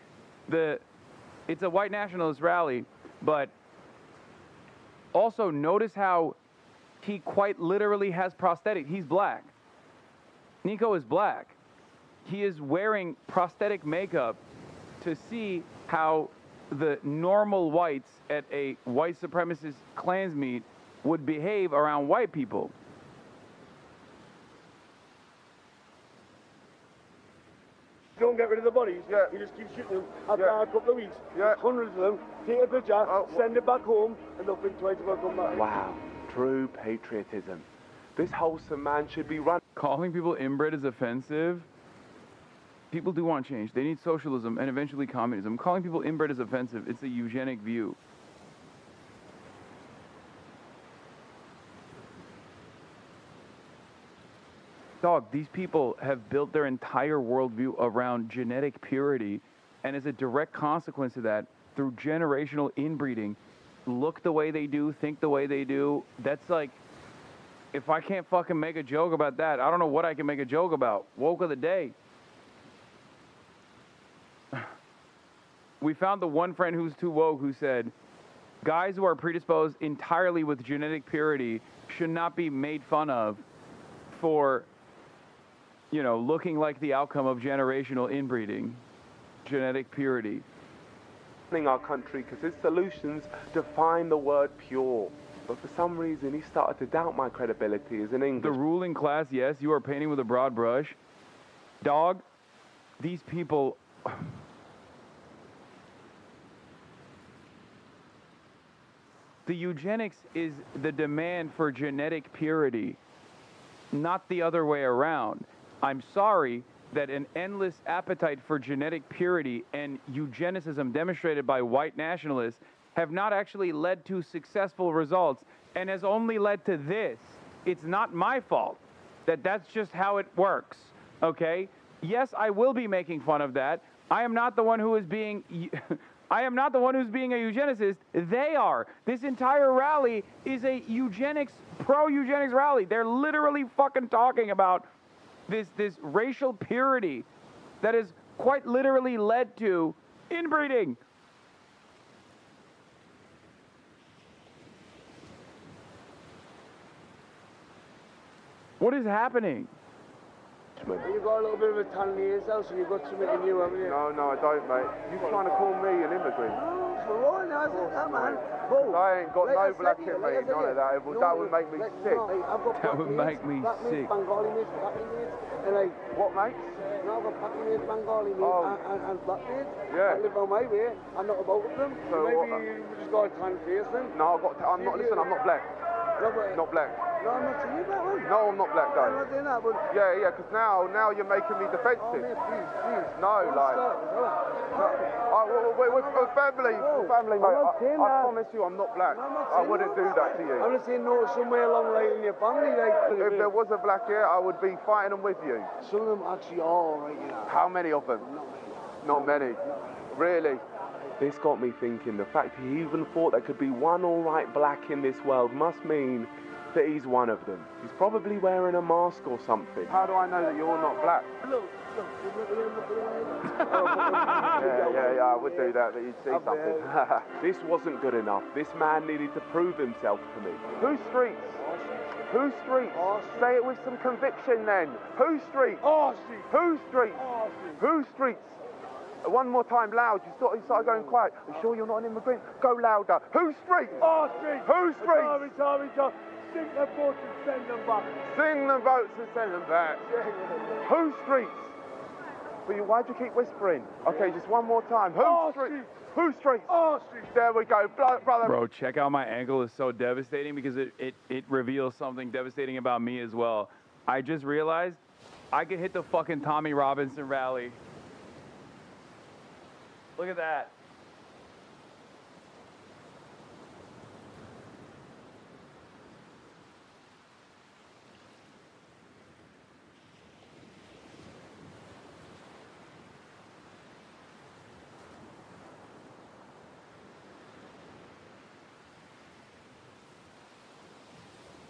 It's a white nationalist rally, but also notice how he quite literally has prosthetic. He's black. Nico is black. He is wearing prosthetic makeup to see how the normal whites at a white supremacist Klans meet would behave around white people. Don't get rid of the bodies. Yeah. You just keep shooting them. After a couple of weeks, hundreds of them, take a picture, send it back home, and they'll think twice about coming back. Wow, true patriotism. This wholesome man should be run. Calling people inbred is offensive. People do want change. They need socialism and eventually communism. Calling people inbred is offensive. It's a eugenic view. Dog, these people have built their entire worldview around genetic purity, and as a direct consequence of that, through generational inbreeding, look the way they do, think the way they do. That's like, if I can't fucking make a joke about that, I don't know what I can make a joke about. Woke of the day. We found the one friend who's too woke who said, guys who are predisposed entirely with genetic purity should not be made fun of for, you know, looking like the outcome of generational inbreeding, genetic purity. Our country because his solutions define the word pure. But for some reason, he started to doubt my credibility as an English. The ruling class, yes, you are painting with a broad brush. Dog, these people... The eugenics is the demand for genetic purity, not the other way around. I'm sorry that an endless appetite for genetic purity and eugenicism demonstrated by white nationalists have not actually led to successful results and has only led to this. It's not my fault that that's just how it works, okay? Yes, I will be making fun of that. I am not the one who is being... I am not the one who's being a eugenicist. They are. This entire rally is a eugenics, pro-eugenics rally. They're literally fucking talking about this racial purity that has quite literally led to inbreeding. What is happening? You got a little bit of a tan near yourself, so you've got something in you, haven't you? No, I don't, mate. You trying to call me an immigrant? For what? No, that man. I ain't got no black in me, none of that. That would make me sick. That would make me sick. Bengali mates, Pakistani mates, and like... What, mates? No, I've got Pakistani mates, Bengali mates, and black mates. Yeah. I live on my way. I'm not about with them. So maybe what? you just got a tan face then. No, I'm not, listen, I'm not black. Not black. No, I'm not saying you black, man. No, I'm not black, though. I'm not saying that, but... Yeah, because now you're making me defensive. Oh, mate, please. No, like... We're family, mate. I promise you I'm not black. I wouldn't do that to you. I'm just saying no, somewhere along the line in your family, like... If there was a black here, I would be fighting them with you. Some of them actually are, right, you know. How many of them? Not many. Really? This got me thinking, the fact he even thought there could be one alright black in this world must mean that he's one of them. He's probably wearing a mask or something. How do I know that you're not black? Yeah, I would do that you'd see something. This wasn't good enough. This man needed to prove himself to me. Whose streets? Whose streets? Say it with some conviction then. Whose streets? Whose streets? Whose streets? One more time, loud. You started going quiet. Are you sure you're not an immigrant? Go louder. Whose streets? Our streets. Whose streets? Sorry. Sing the votes and send them back. Sing the votes and send them back. Whose streets? But why'd you keep whispering? Okay, just one more time. Whose streets? Whose streets? Our streets. There we go, brother. Bro, check out my ankle. It's so devastating because it reveals something devastating about me as well. I just realized I could hit the fucking Tommy Robinson rally. Look at that.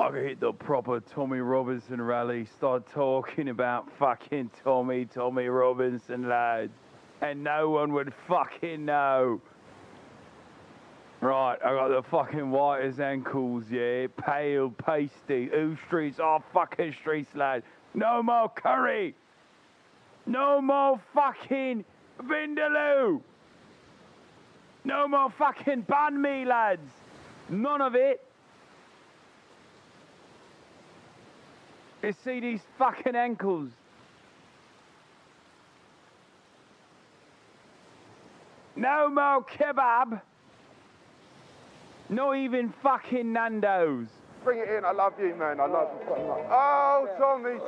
I could hit the proper Tommy Robinson rally, start talking about fucking Tommy Robinson, lads. And no one would fucking know. Right, I got the fucking whitest ankles, yeah. Pale, pasty, streets, fucking streets, lads. No more curry. No more fucking vindaloo. No more fucking banh mi, lads. None of it. You see these fucking ankles? No more kebab. Not even fucking Nando's. Bring it in, I love you, man. I love you so much. Oh, Tommy!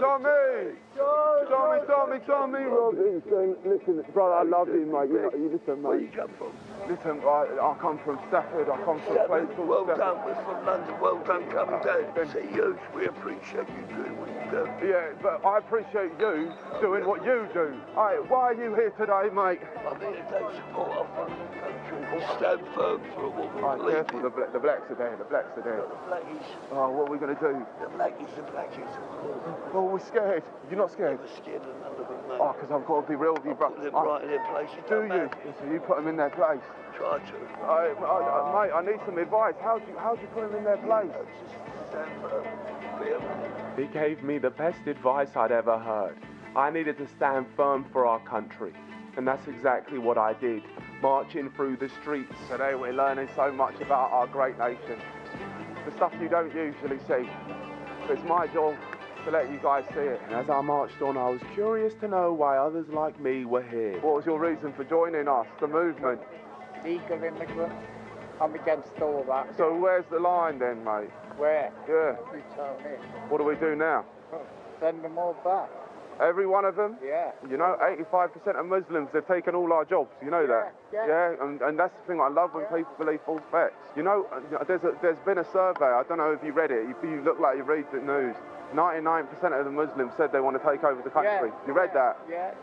Tommy Robinson. Listen, brother, I love you, mate. You listen, mate. Where you come from? Listen, I come from Stafford. I come from a place called Well Stafford. done, we're from London. Well done coming down to see you. We appreciate you doing what you do. Yeah, but I appreciate you doing what you do. Alright, why are you here today, mate? I'm here to support our fucking country. We'll stand firm for what we believe in. The blacks are there, the blacks are there. The blackies. Oh, what are we going to do? The blackies. Oh, we're scared. You're not scared? Never scared of none of them, mate. Oh, because I've got to be real with you, bro. Put them right in their places. Do you? So you put them in their place? Try to. Mate, I need some advice. How do you put them in their place? Stand firm. He gave me the best advice I'd ever heard. I needed to stand firm for our country. And that's exactly what I did, marching through the streets. Today we're learning so much about our great nation. The stuff you don't usually see. But it's my job to let you guys see it. And as I marched on, I was curious to know why others like me were here. What was your reason for joining us, the movement? Legal immigrant. I'm against all that. So where's the line then, mate? Where? Yeah. You tell me. What do we do now? Send them all back. Every one of them? Yeah. You know, 85% of Muslims, they've taken all our jobs. You know that? Yeah. And that's the thing I love when people believe false facts. You know, there's been a survey, I don't know if you read it, you look like you read the news. 99% of the Muslims said they want to take over the country. Yeah. You read that? Yeah.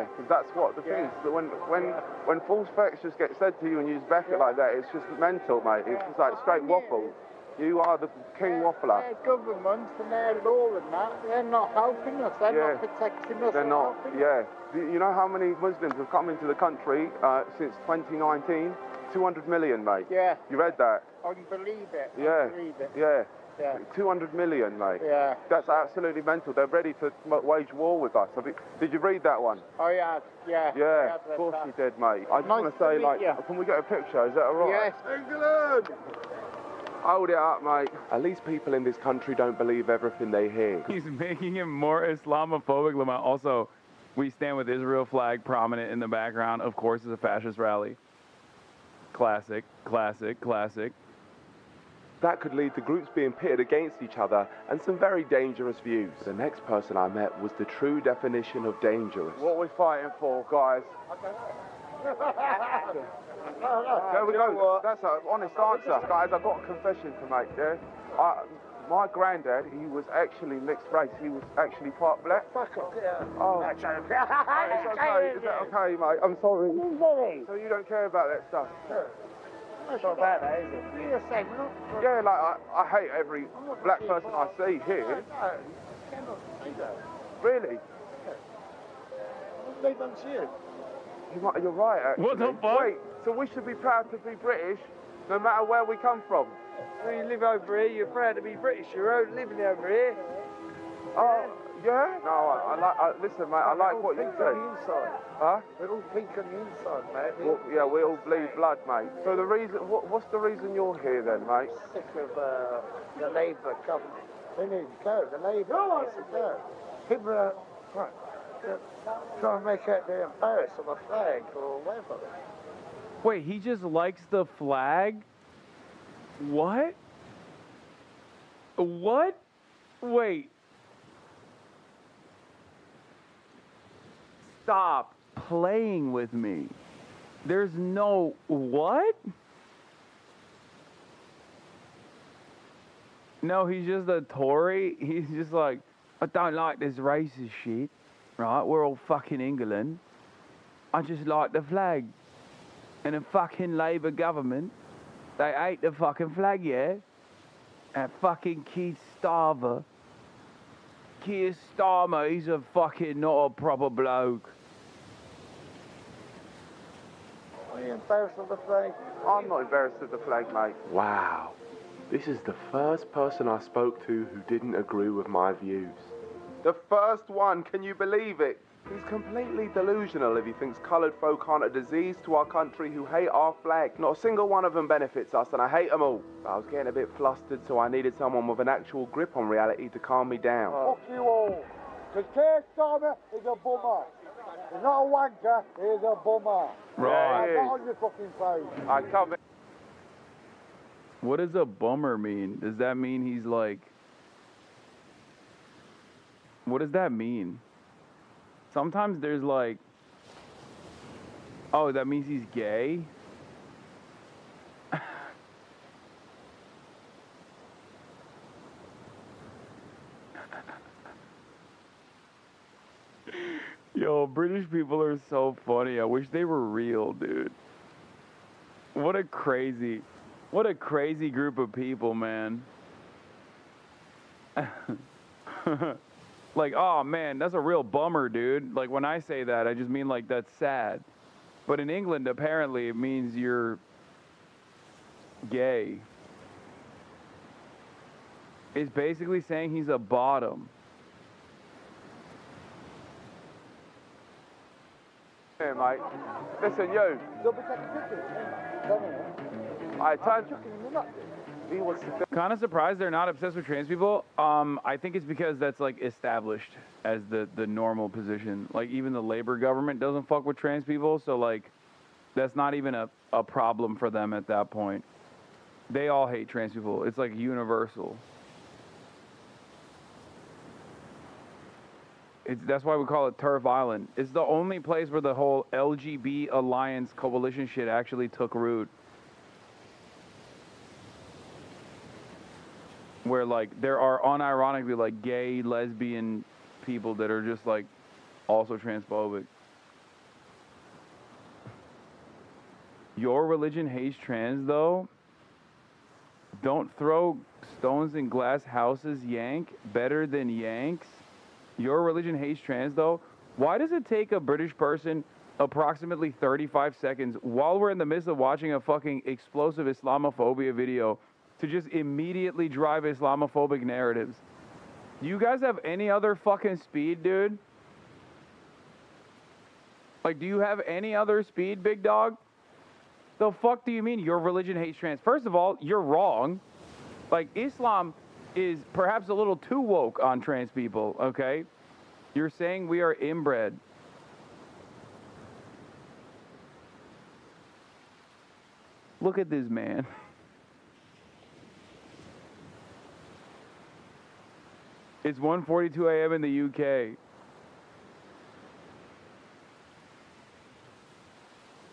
Because that's what the thing is. That when false facts just get said to you and you just back it like that, it's just mental, mate. It's just like straight waffle. You are the king waffler. Their government and their law and that, they're not helping us. They're not protecting us. They're not. Helping Yeah. us. You know how many Muslims have come into the country since 2019? 200 million, mate. Yeah. You read that? I can believe it. Yeah. I believe it. Yeah. Yeah. 200 million, mate. Yeah. That's absolutely mental. They're ready to wage war with us. Did you read that one? Oh, yeah. Yeah. Yeah, of course you did, mate. I just want to say, like, can we get a picture? Is that all right? Yes. England! Hold it up, mate. At least people in this country don't believe everything they hear. He's making him more Islamophobic, Lamont. Also, we stand with Israel flag prominent in the background. Of course, it's a fascist rally. Classic, classic, classic. That could lead to groups being pitted against each other and some very dangerous views. The next person I met was the true definition of dangerous. What are we fighting for, guys? There we go. That's an honest answer. Guys, I've got a confession to make, yeah? My granddad, he was actually mixed race. He was actually part black. Fuck off, yeah. Oh. It's okay. Is that okay, mate? I'm sorry. So you don't care about that stuff? It's not about that, is it? You're saying we're not... Yeah, like, I hate every black person I see here. No, you cannot say that. Really? What have they done to you? You're right, actually. What the fuck? Wait, so we should be proud to be British, no matter where we come from? When you live over here, you're proud to be British. You're living over here. Oh, yeah? No, listen, mate, I like what you said. Huh? We're all pink on the inside, mate. Well, yeah, we all bleed blood, mate. So the reason, what's the reason you're here then, mate? Sick of the Labour government. They need to go. The Labour needs to go. People are trying to make out they're embarrassed on the flag or whatever. Wait, he just likes the flag? What? What? Wait. Stop playing with me. There's no... What? No, he's just a Tory. He's just like, I don't like this racist shit. Right? We're all fucking England. I just like the flag. And the fucking Labour government, they hate the fucking flag, yeah? That fucking Keith Starmer. Keith Starmer, he's a fucking not a proper bloke. Are you embarrassed of the flag? I'm not embarrassed of the flag, mate. Wow. This is the first person I spoke to who didn't agree with my views. The first one, can you believe it? He's completely delusional if he thinks coloured folk aren't a disease to our country who hate our flag. Not a single one of them benefits us, and I hate them all. But I was getting a bit flustered, so I needed someone with an actual grip on reality to calm me down. Fuck you all. Because Keir Starmer is a bummer. He's not a wanker, he's a bummer. Right. Not on your fucking face. I come in. What does a bummer mean? Does that mean he's like... What does that mean? Sometimes there's like... Oh, that means he's gay? Yo, British people are so funny. I wish they were real, dude. What a crazy group of people, man. Like, oh man, that's a real bummer, dude. Like, when I say that, I just mean like that's sad. But in England, apparently, it means you're gay. It's basically saying he's a bottom. Here, mate. Listen, you. I turned. He was Kind of surprised they're not obsessed with trans people. I think it's because that's like established as the normal position. Like even the Labor government doesn't fuck with trans people, so like that's not even a problem for them at that point. They all hate trans people. It's like universal. That's why we call it Turf Island. It's the only place where the whole LGB Alliance coalition shit actually took root. Where like there are unironically like gay, lesbian people that are just like also transphobic. Your religion hates trans though? Don't throw stones in glass houses, Yank. Better than Yanks. Your religion hates trans though? Why does it take a British person approximately 35 seconds while we're in the midst of watching a fucking explosive Islamophobia video to just immediately drive Islamophobic narratives? Do you guys have any other fucking speed, dude? Like, do you have any other speed, big dog? The fuck do you mean your religion hates trans? First of all, you're wrong. Like, Islam is perhaps a little too woke on trans people, okay? You're saying we are inbred. Look at this man. It's 1:42 a.m. in the UK.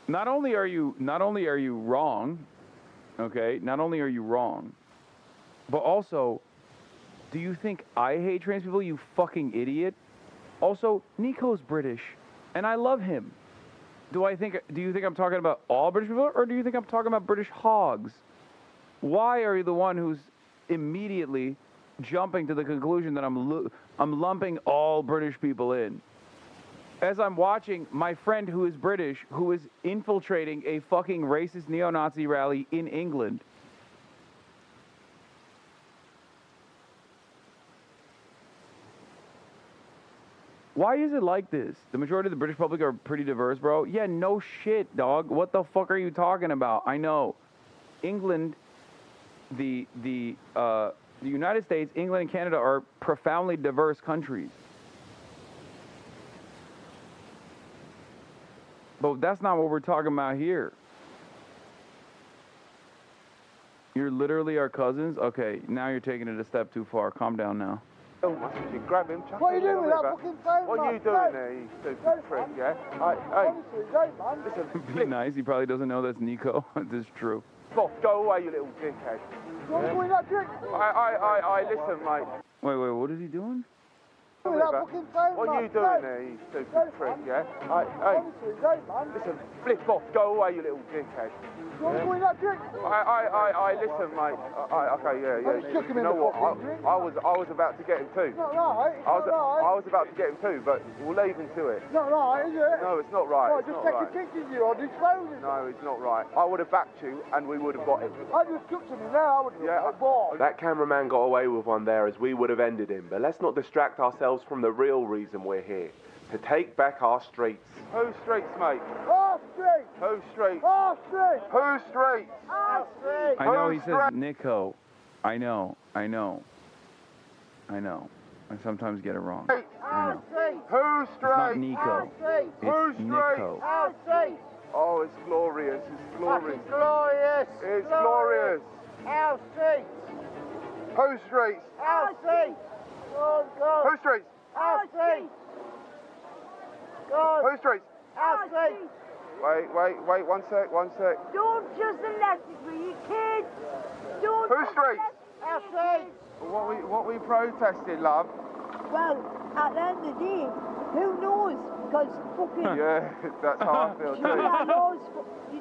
Not only are you wrong, okay? Not only are you wrong, but also, do you think I hate trans people, you fucking idiot? Also, Nico's British, and I love him. Do you think I'm talking about all British people, or do you think I'm talking about British hogs? Why are you the one who's immediately jumping to the conclusion that I'm lumping all British people in? As I'm watching my friend who is British, who is infiltrating a fucking racist neo-Nazi rally in England. Why is it like this? The majority of the British public are pretty diverse, bro. Yeah, no shit, dog. What the fuck are you talking about? I know. England, the United States, England, and Canada are profoundly diverse countries. But that's not what we're talking about here. You're literally our cousins? Okay, now you're taking it a step too far. Calm down now. Oh, grab him, chuck What are him you in doing the with that river. fucking phone, What are you doing there, you stupid prick, yeah? Listen, Be nice. He probably doesn't know that's Nico. This is true. Go away, you little dickhead. What's going on, drink? Listen, mate. Wait, what is he doing? What are you doing there, you stupid prick, yeah? Hey, listen, flip off, go away, you little dickhead. Listen, mate. Okay, yeah. You know what? I was about to get him too. Not right. I was about to get him too, but we'll leave him to it. Not right, is it? No, it's not right. Well, It's just not take right. a picture of you or dispose it. No, it's not right. I would have backed you, and we would have got him. I just took to me now, I would have. Yeah, that cameraman got away with one there, as we would have ended him. But let's not distract ourselves from the real reason we're here. To take back our streets. Whose streets, mate? Our streets! Whose streets? Our streets! Whose streets? Our streets! I know he says Nico. I know. I sometimes get it wrong. I know. Whose It's not streets? Nico. Whose It's Nico. Our streets! Oh, it's glorious. It's glorious. It's glorious! It's glorious. Our streets! Whose streets? Our streets! Go, go! Whose streets? Our streets! Go! Whose streets? Our streets! Wait, one sec. Don't just electric me, you kids! Don't Whose streets? Our streets! What we protesting, love? Well, at the end of the day, who knows? Because fucking... Yeah, that's how I feel too. You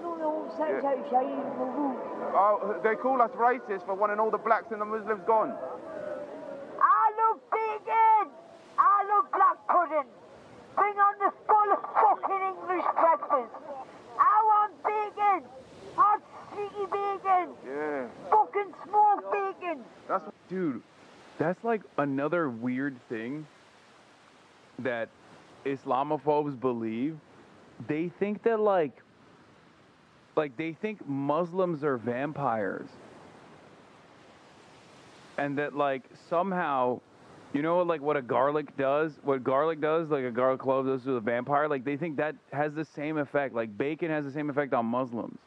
know the whole sex out shining in the room. Oh, they call us racist for wanting all the blacks and the Muslims gone. I love bacon! I love black pudding! Bring on the full fucking English breakfast! I want bacon! Hot, sticky bacon! Yeah. Fucking smoked bacon! Dude, that's like another weird thing that Islamophobes believe. They think that like they think Muslims are vampires. And that like somehow, you know, like what garlic does, like a garlic clove does to a vampire, like they think that has the same effect. Like bacon has the same effect on Muslims.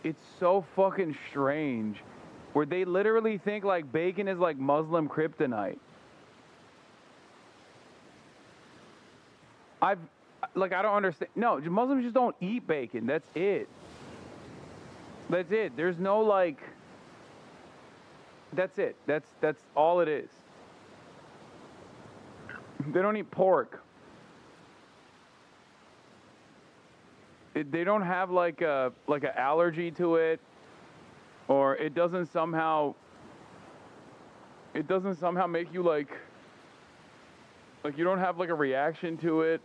It's so fucking strange, where they literally think like bacon is like Muslim kryptonite. I don't understand. No, Muslims just don't eat bacon. That's it. There's no like. That's it. That's all it is. They don't eat pork. They don't have like an allergy to it, or it doesn't somehow make you like you don't have like a reaction to it.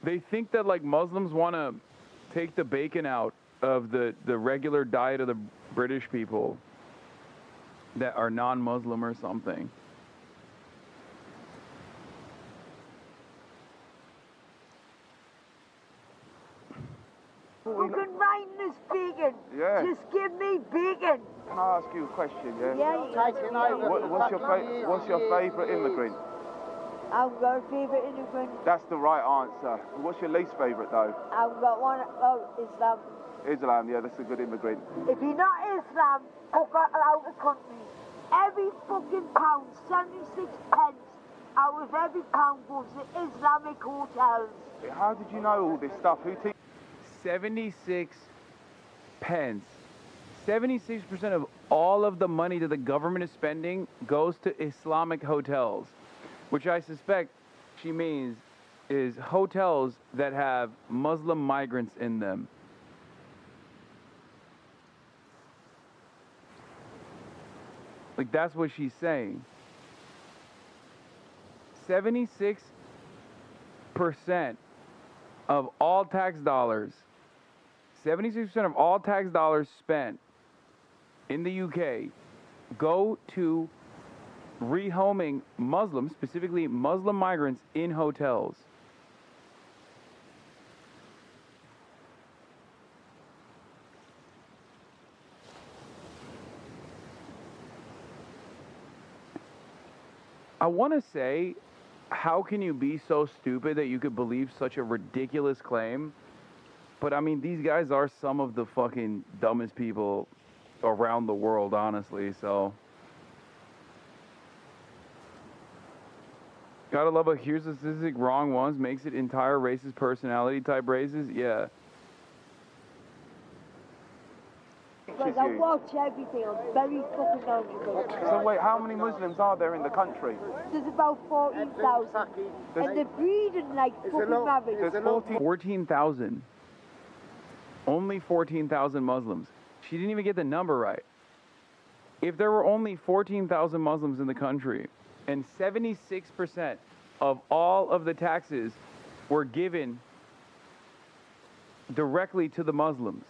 They think that like Muslims want to take the bacon out of the regular diet of the British people that are non-Muslim or something. Fucking mind this bacon! Yeah. Just give me bacon! Can I ask you a question, yeah? Yeah, you What's your favourite immigrant? I've got a favourite immigrant. That's the right answer. What's your least favourite though? I've got one, Islam. Islam, yeah, that's a good immigrant. If you're not Islam, fuck out the country. Every fucking pound, 76 pence out of every pound goes to Islamic hotels. How did you know all this stuff? Who teach? 76 pence. 76% of all of the money that the government is spending goes to Islamic hotels, which I suspect she means is hotels that have Muslim migrants in them. Like, that's what she's saying. 76% of all tax dollars, 76% of all tax dollars spent in the UK go to rehoming Muslims, specifically Muslim migrants, in hotels. I want to say, how can you be so stupid that you could believe such a ridiculous claim? But I mean, these guys are some of the fucking dumbest people around the world, honestly, so. Gotta love a here's a statistic, wrong ones, makes it entire racist personality type races, yeah. watches I you? watch everything. I'm very fucking knowledgeable. So wait, how many Muslims are there in the country? There's about 14,000. And they're breeding like fucking rabbits. There's 14,000. Only 14,000 Muslims. She didn't even get the number right. If there were only 14,000 Muslims in the country and 76% of all of the taxes were given directly to the Muslims,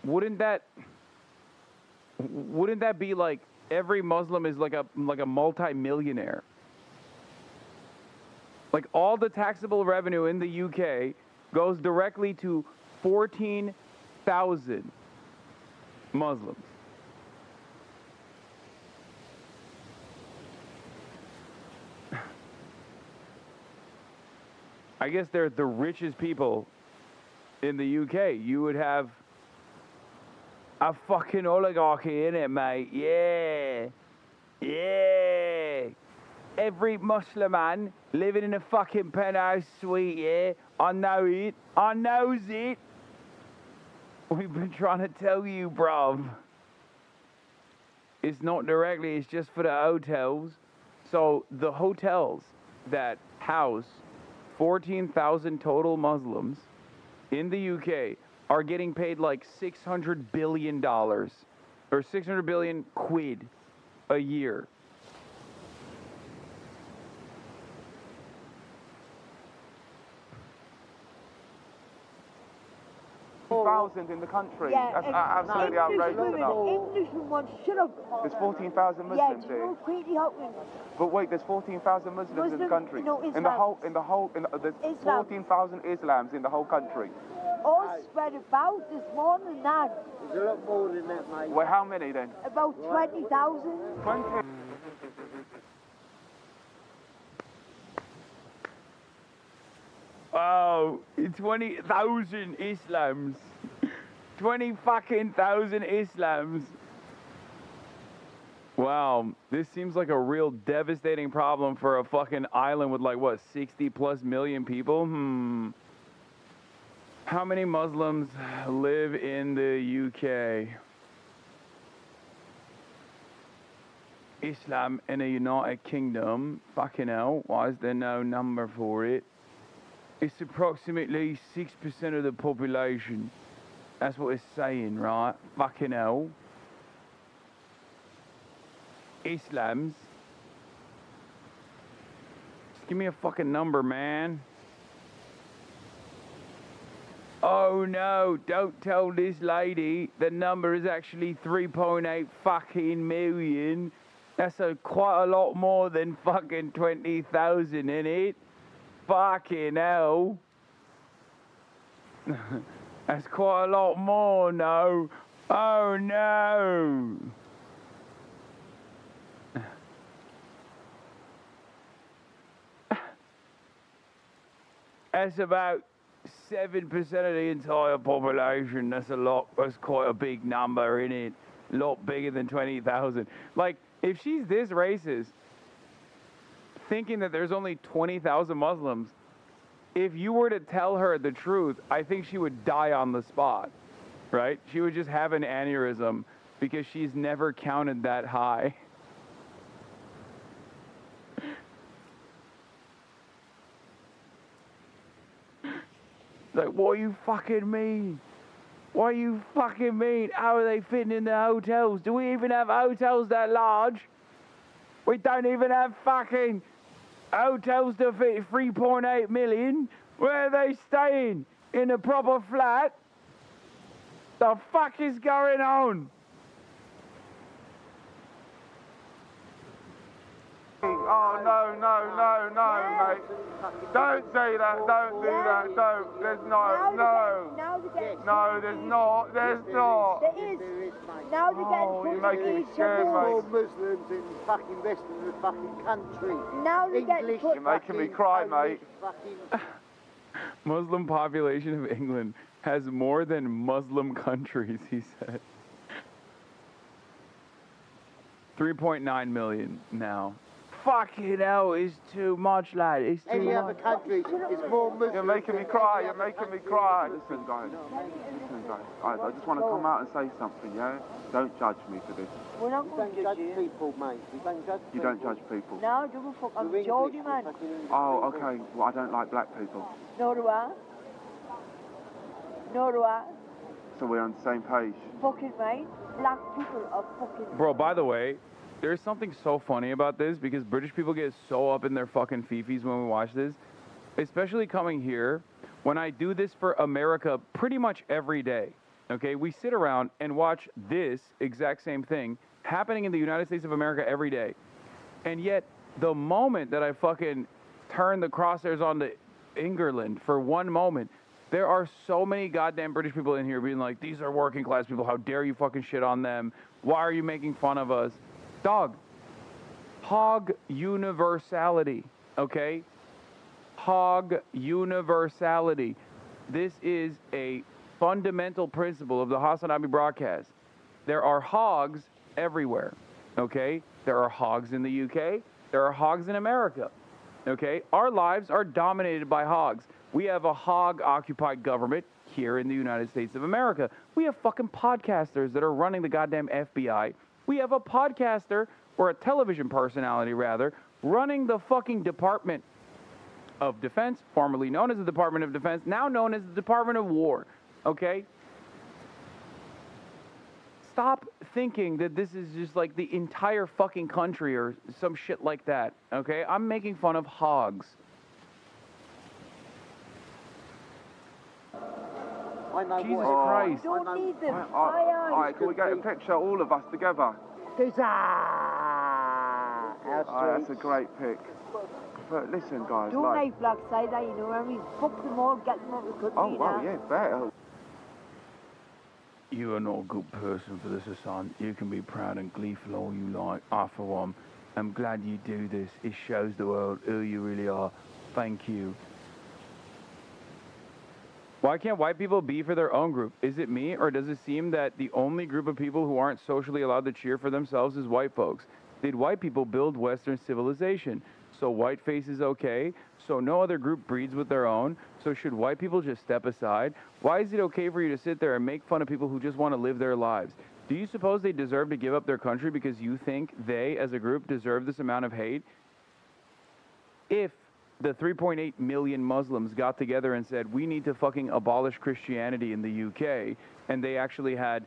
wouldn't that be like every Muslim is like a multi-millionaire? Like all the taxable revenue in the UK goes directly to 14,000 Muslims. I guess they're the richest people in the UK. You would have a fucking oligarchy in it, mate. Yeah. Yeah. Every Muslim man living in a fucking penthouse suite, yeah. I know it. I knows it. We've been trying to tell you, bruv. It's not directly, it's just for the hotels. So the hotels that house 14,000 total Muslims in the UK are getting paid like $600 billion or 600 billion quid a year. Thousand in the country. Yeah, That's absolutely outrageous. Englishman wants, shut up. There's 14,000 Yeah, Muslims here. no crazy happening. But wait, there's 14,000 Muslims in the country. No, there's Islam. 14,000 Islams in the whole country. All spread about, there's more than that. There's a lot more than that, mate. Well, how many then? About 20,000. 20. Oh, 20,000 Islams. 20 fucking thousand Islams. Wow, this seems like a real devastating problem for a fucking island with like, what, 60 plus million people? How many Muslims live in the UK? Islam in the United Kingdom. Fucking hell, why is there no number for it? It's approximately 6% of the population. That's what it's saying, right? Fucking hell. Islams. Just give me a fucking number, man. Oh no, don't tell this lady the number is actually 3.8 fucking million. That's quite a lot more than fucking 20,000 in it. Fucking hell. That's quite a lot more, no. Oh no. That's about 7% of the entire population. That's a lot. That's quite a big number, isn't it? A lot bigger than 20,000. Like, if she's this racist, thinking that there's only 20,000 Muslims, if you were to tell her the truth, I think she would die on the spot, right? She would just have an aneurysm because she's never counted that high. Like, what you fucking mean? What you fucking mean? How are they fitting in the hotels? Do we even have hotels that large? We don't even have fucking hotels to fit 3.8 million. Where are they staying? In a proper flat? The fuck is going on? Oh, no, mate. Don't say that, don't do that, don't. There's no. There's not. There is. Now they're getting you're making me scared, More mate. Muslims in the fucking rest of the fucking country. Now they're getting You're making me cry, mate. Muslim population of England has more than Muslim countries, he said. 3.9 million now. Fucking hell, it's too much, lad. It's too Any much. other country is more Muslim. You're making me cry. You're making me cry. Listen, guys. I just want to come out and say something, yeah? Don't judge me for this. We're not We going don't to judge judge you. people, mate. We don't judge You people. don't judge people. No, give a fuck. I'm We're Geordie, English, man. we're fucking English Oh, people. okay. Well, I don't like black people. Nor do I. Nor do I. So we're on the same page. Fucking mate. Black people are fucking... Bro, by the way, there's something so funny about this because British people get so up in their fucking fifis when we watch this. Especially coming here, when I do this for America pretty much every day. Okay, we sit around and watch this exact same thing happening in the United States of America every day. And yet, the moment that I fucking turn the crosshairs on to England for one moment, there are so many goddamn British people in here being like, these are working class people, how dare you fucking shit on them? Why are you making fun of us? Dog, hog universality, okay? Hog universality. This is a fundamental principle of the Hasanabi broadcast. There are hogs everywhere, okay? There are hogs in the UK. There are hogs in America, okay? Our lives are dominated by hogs. We have a hog-occupied government here in the United States of America. We have fucking podcasters that are running the goddamn FBI. We have a podcaster, or a television personality rather, running the fucking Department of Defense, formerly known as the Department of Defense, now known as the Department of War, okay? Stop thinking that this is just like the entire fucking country or some shit like that, okay? I'm making fun of hogs. I know Jesus what Christ. Don't need them. Alright, can we get a picture, all of us together? That's a great pic. But listen, guys, Don't like... like black side, you know what I mean? Fuck them all, get them out of the country. Oh, well, now. yeah, better. You are not a good person for this, Hassan. You can be proud and gleeful all you like. I, for one, am glad you do this. It shows the world who you really are. Thank you. Why can't white people be for their own group? Is it me, or does it seem that the only group of people who aren't socially allowed to cheer for themselves is white folks? Did white people build Western civilization? So whiteface is okay? So no other group breeds with their own? So should white people just step aside? Why is it okay for you to sit there and make fun of people who just want to live their lives? Do you suppose they deserve to give up their country because you think they, as a group, deserve this amount of hate? If the 3.8 million Muslims got together and said, we need to fucking abolish Christianity in the UK, and they actually had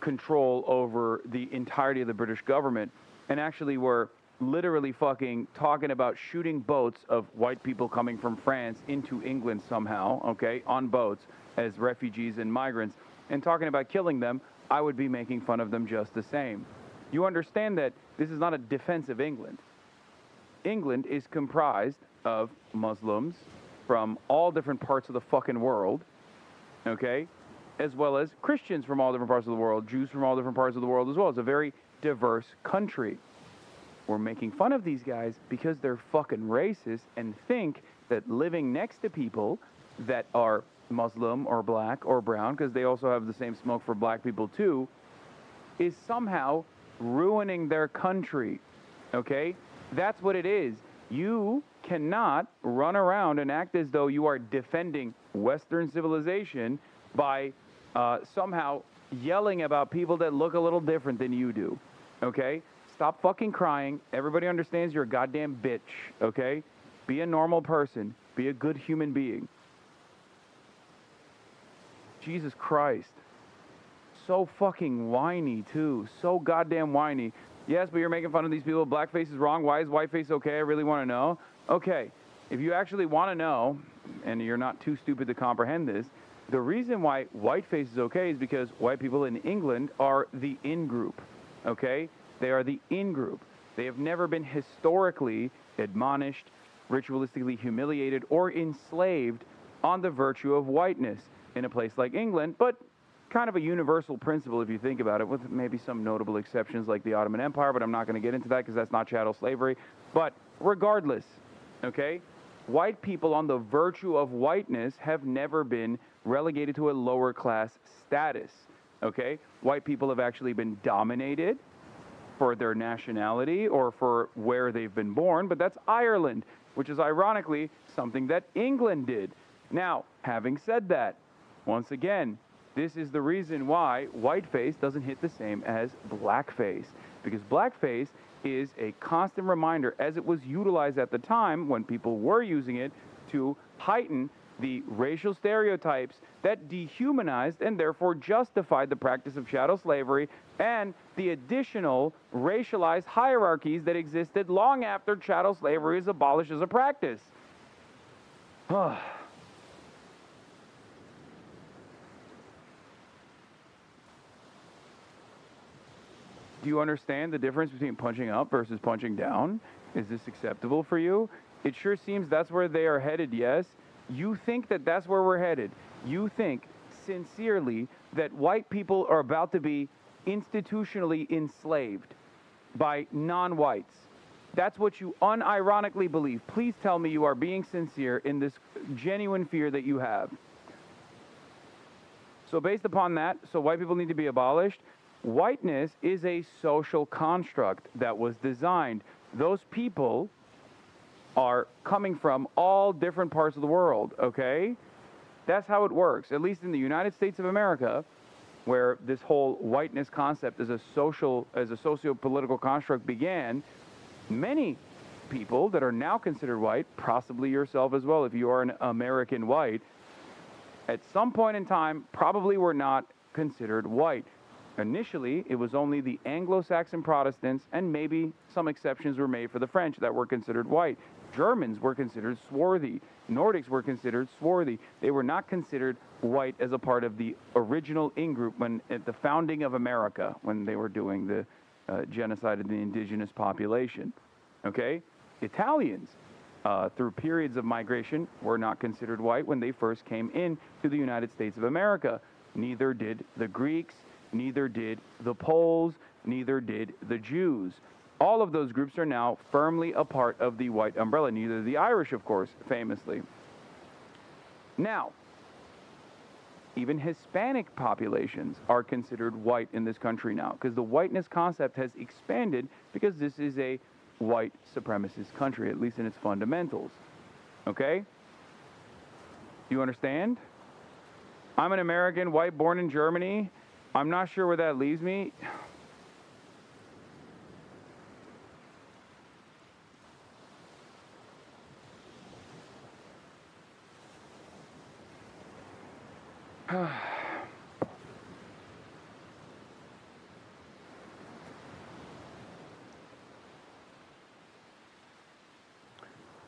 control over the entirety of the British government, and actually were literally fucking talking about shooting boats of white people coming from France into England somehow, okay, on boats as refugees and migrants, and talking about killing them, I would be making fun of them just the same. You understand that this is not a defense of England. England is comprised of Muslims from all different parts of the fucking world, okay, as well as Christians from all different parts of the world, Jews from all different parts of the world as well. It's a very diverse country. We're making fun of these guys because they're fucking racist and think that living next to people that are Muslim or black or brown, because they also have the same smoke for black people too, is somehow ruining their country, okay? That's what it is. You cannot run around and act as though you are defending Western civilization by somehow yelling about people that look a little different than you do, okay? Stop fucking crying. Everybody understands you're a goddamn bitch, okay? Be a normal person. Be a good human being. Jesus Christ. So fucking whiny, too. So goddamn whiny. Yes, but you're making fun of these people. Blackface is wrong. Why is whiteface okay? I really want to know. Okay, if you actually want to know, and you're not too stupid to comprehend this, the reason why whiteface is okay is because white people in England are the in-group, okay? They are the in-group. They have never been historically admonished, ritualistically humiliated, or enslaved on the virtue of whiteness in a place like England, but kind of a universal principle if you think about it, with maybe some notable exceptions like the Ottoman Empire, but I'm not going to get into that because that's not chattel slavery. But regardless, okay, white people on the virtue of whiteness have never been relegated to a lower class status, okay? White people have actually been dominated for their nationality or for where they've been born, but that's Ireland, which is ironically something that England did. Now, having said that, once again, this is the reason why whiteface doesn't hit the same as blackface, because blackface is a constant reminder, as it was utilized at the time when people were using it to heighten the racial stereotypes that dehumanized and therefore justified the practice of chattel slavery and the additional racialized hierarchies that existed long after chattel slavery is abolished as a practice. Do you understand the difference between punching up versus punching down? Is this acceptable for you? It sure seems that's where they are headed, yes? You think that that's where we're headed. You think sincerely that white people are about to be institutionally enslaved by non-whites. That's what you unironically believe. Please tell me you are being sincere in this genuine fear that you have. So based upon that, so white people need to be abolished. Whiteness is a social construct that was designed. Those people are coming from all different parts of the world, okay? That's how it works. At least in the United States of America, where this whole whiteness concept as a socio-political construct began, many people that are now considered white, possibly yourself as well, if you are an American white, at some point in time probably were not considered white. Initially, it was only the Anglo-Saxon Protestants, and maybe some exceptions were made for the French that were considered white. Germans were considered swarthy. Nordics were considered swarthy. They were not considered white as a part of the original in-group when at the founding of America, when they were doing the genocide of the indigenous population. Okay? Italians, through periods of migration, were not considered white when they first came in to the United States of America. Neither did the Greeks, neither did the Poles, neither did the Jews. All of those groups are now firmly a part of the white umbrella, neither the Irish, of course, famously. Now, even Hispanic populations are considered white in this country now, because the whiteness concept has expanded because this is a white supremacist country, at least in its fundamentals. Okay? Do you understand? I'm an American, white, born in Germany. I'm not sure where that leaves me.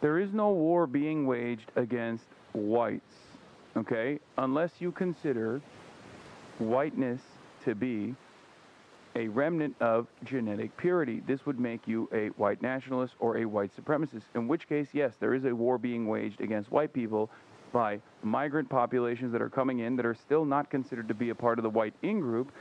There is no war being waged against whites, okay? Unless you consider whiteness to be a remnant of genetic purity. This would make you a white nationalist or a white supremacist, in which case, yes, there is a war being waged against white people by migrant populations that are coming in that are still not considered to be a part of the white in-group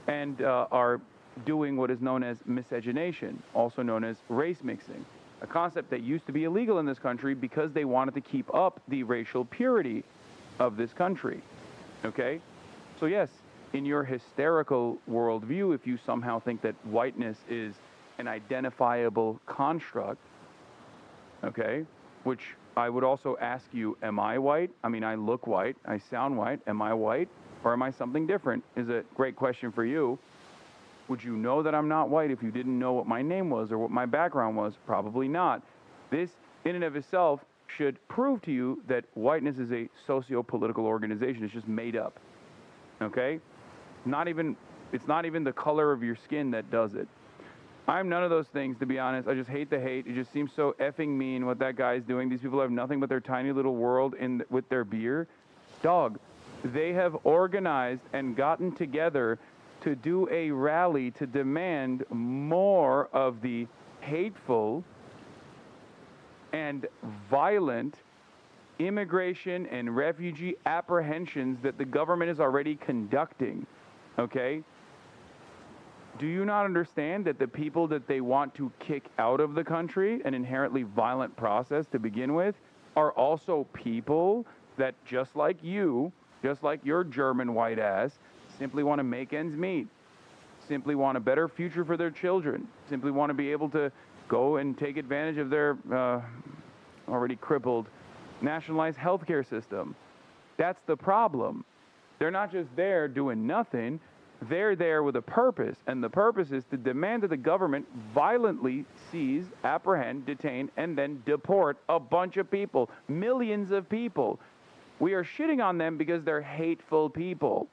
and are doing what is known as miscegenation, also known as race mixing, a concept that used to be illegal in this country because they wanted to keep up the racial purity of this country, okay? So yes, in your hysterical worldview, if you somehow think that whiteness is an identifiable construct, okay, which I would also ask you, am I white? I mean, I look white, I sound white, am I white? Or am I something different? Is a great question for you. Would you know that I'm not white if you didn't know what my name was or what my background was? Probably not. This, in and of itself, should prove to you that whiteness is a socio-political organization. It's just made up, okay? It's not even the color of your skin that does it. I'm none of those things, to be honest. I just hate the hate. It just seems so effing mean what that guy's doing. These people have nothing but their tiny little world with their beer. Dog, they have organized and gotten together to do a rally to demand more of the hateful and violent immigration and refugee apprehensions that the government is already conducting, okay? Do you not understand that the people that they want to kick out of the country, an inherently violent process to begin with, are also people that, just like you, just like your German white ass, simply want to make ends meet? simply want a better future for their children, simply want to be able to go and take advantage of their already crippled nationalized healthcare system. That's the problem. They're not just there doing nothing. They're there with a purpose, and the purpose is to demand that the government violently seize, apprehend, detain, and then deport a bunch of people, millions of people. We are shitting on them because they're hateful people.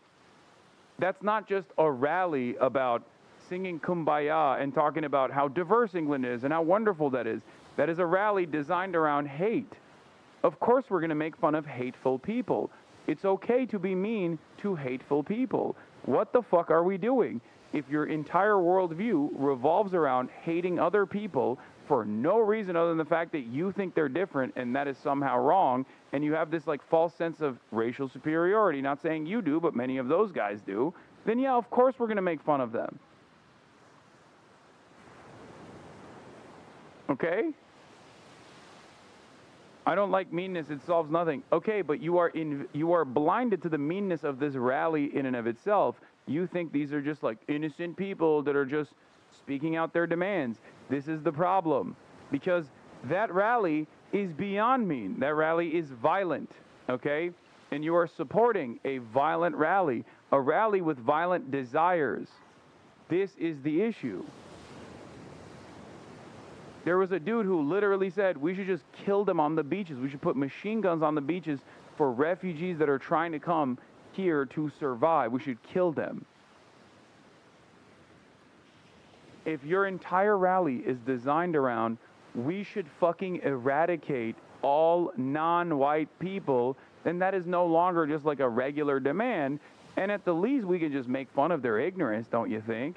That's not just a rally about singing Kumbaya and talking about how diverse England is and how wonderful that is. That is a rally designed around hate. Of course we're going to make fun of hateful people. It's okay to be mean to hateful people. What the fuck are we doing? If your entire worldview revolves around hating other people for no reason other than the fact that you think they're different and that is somehow wrong, and you have this like false sense of racial superiority, not saying you do, but many of those guys do, then yeah, of course we're going to make fun of them. Okay? I don't like meanness, it solves nothing. Okay, but you are blinded to the meanness of this rally in and of itself. You think these are just like innocent people that are just speaking out their demands. This is the problem. Because that rally is beyond mean. That rally is violent, okay? And you are supporting a violent rally, a rally with violent desires. This is the issue. There was a dude who literally said, we should just kill them on the beaches. We should put machine guns on the beaches for refugees that are trying to come here to survive. We should kill them. If your entire rally is designed around, we should fucking eradicate all non-white people, then that is no longer just like a regular demand. And at the least, we can just make fun of their ignorance, don't you think?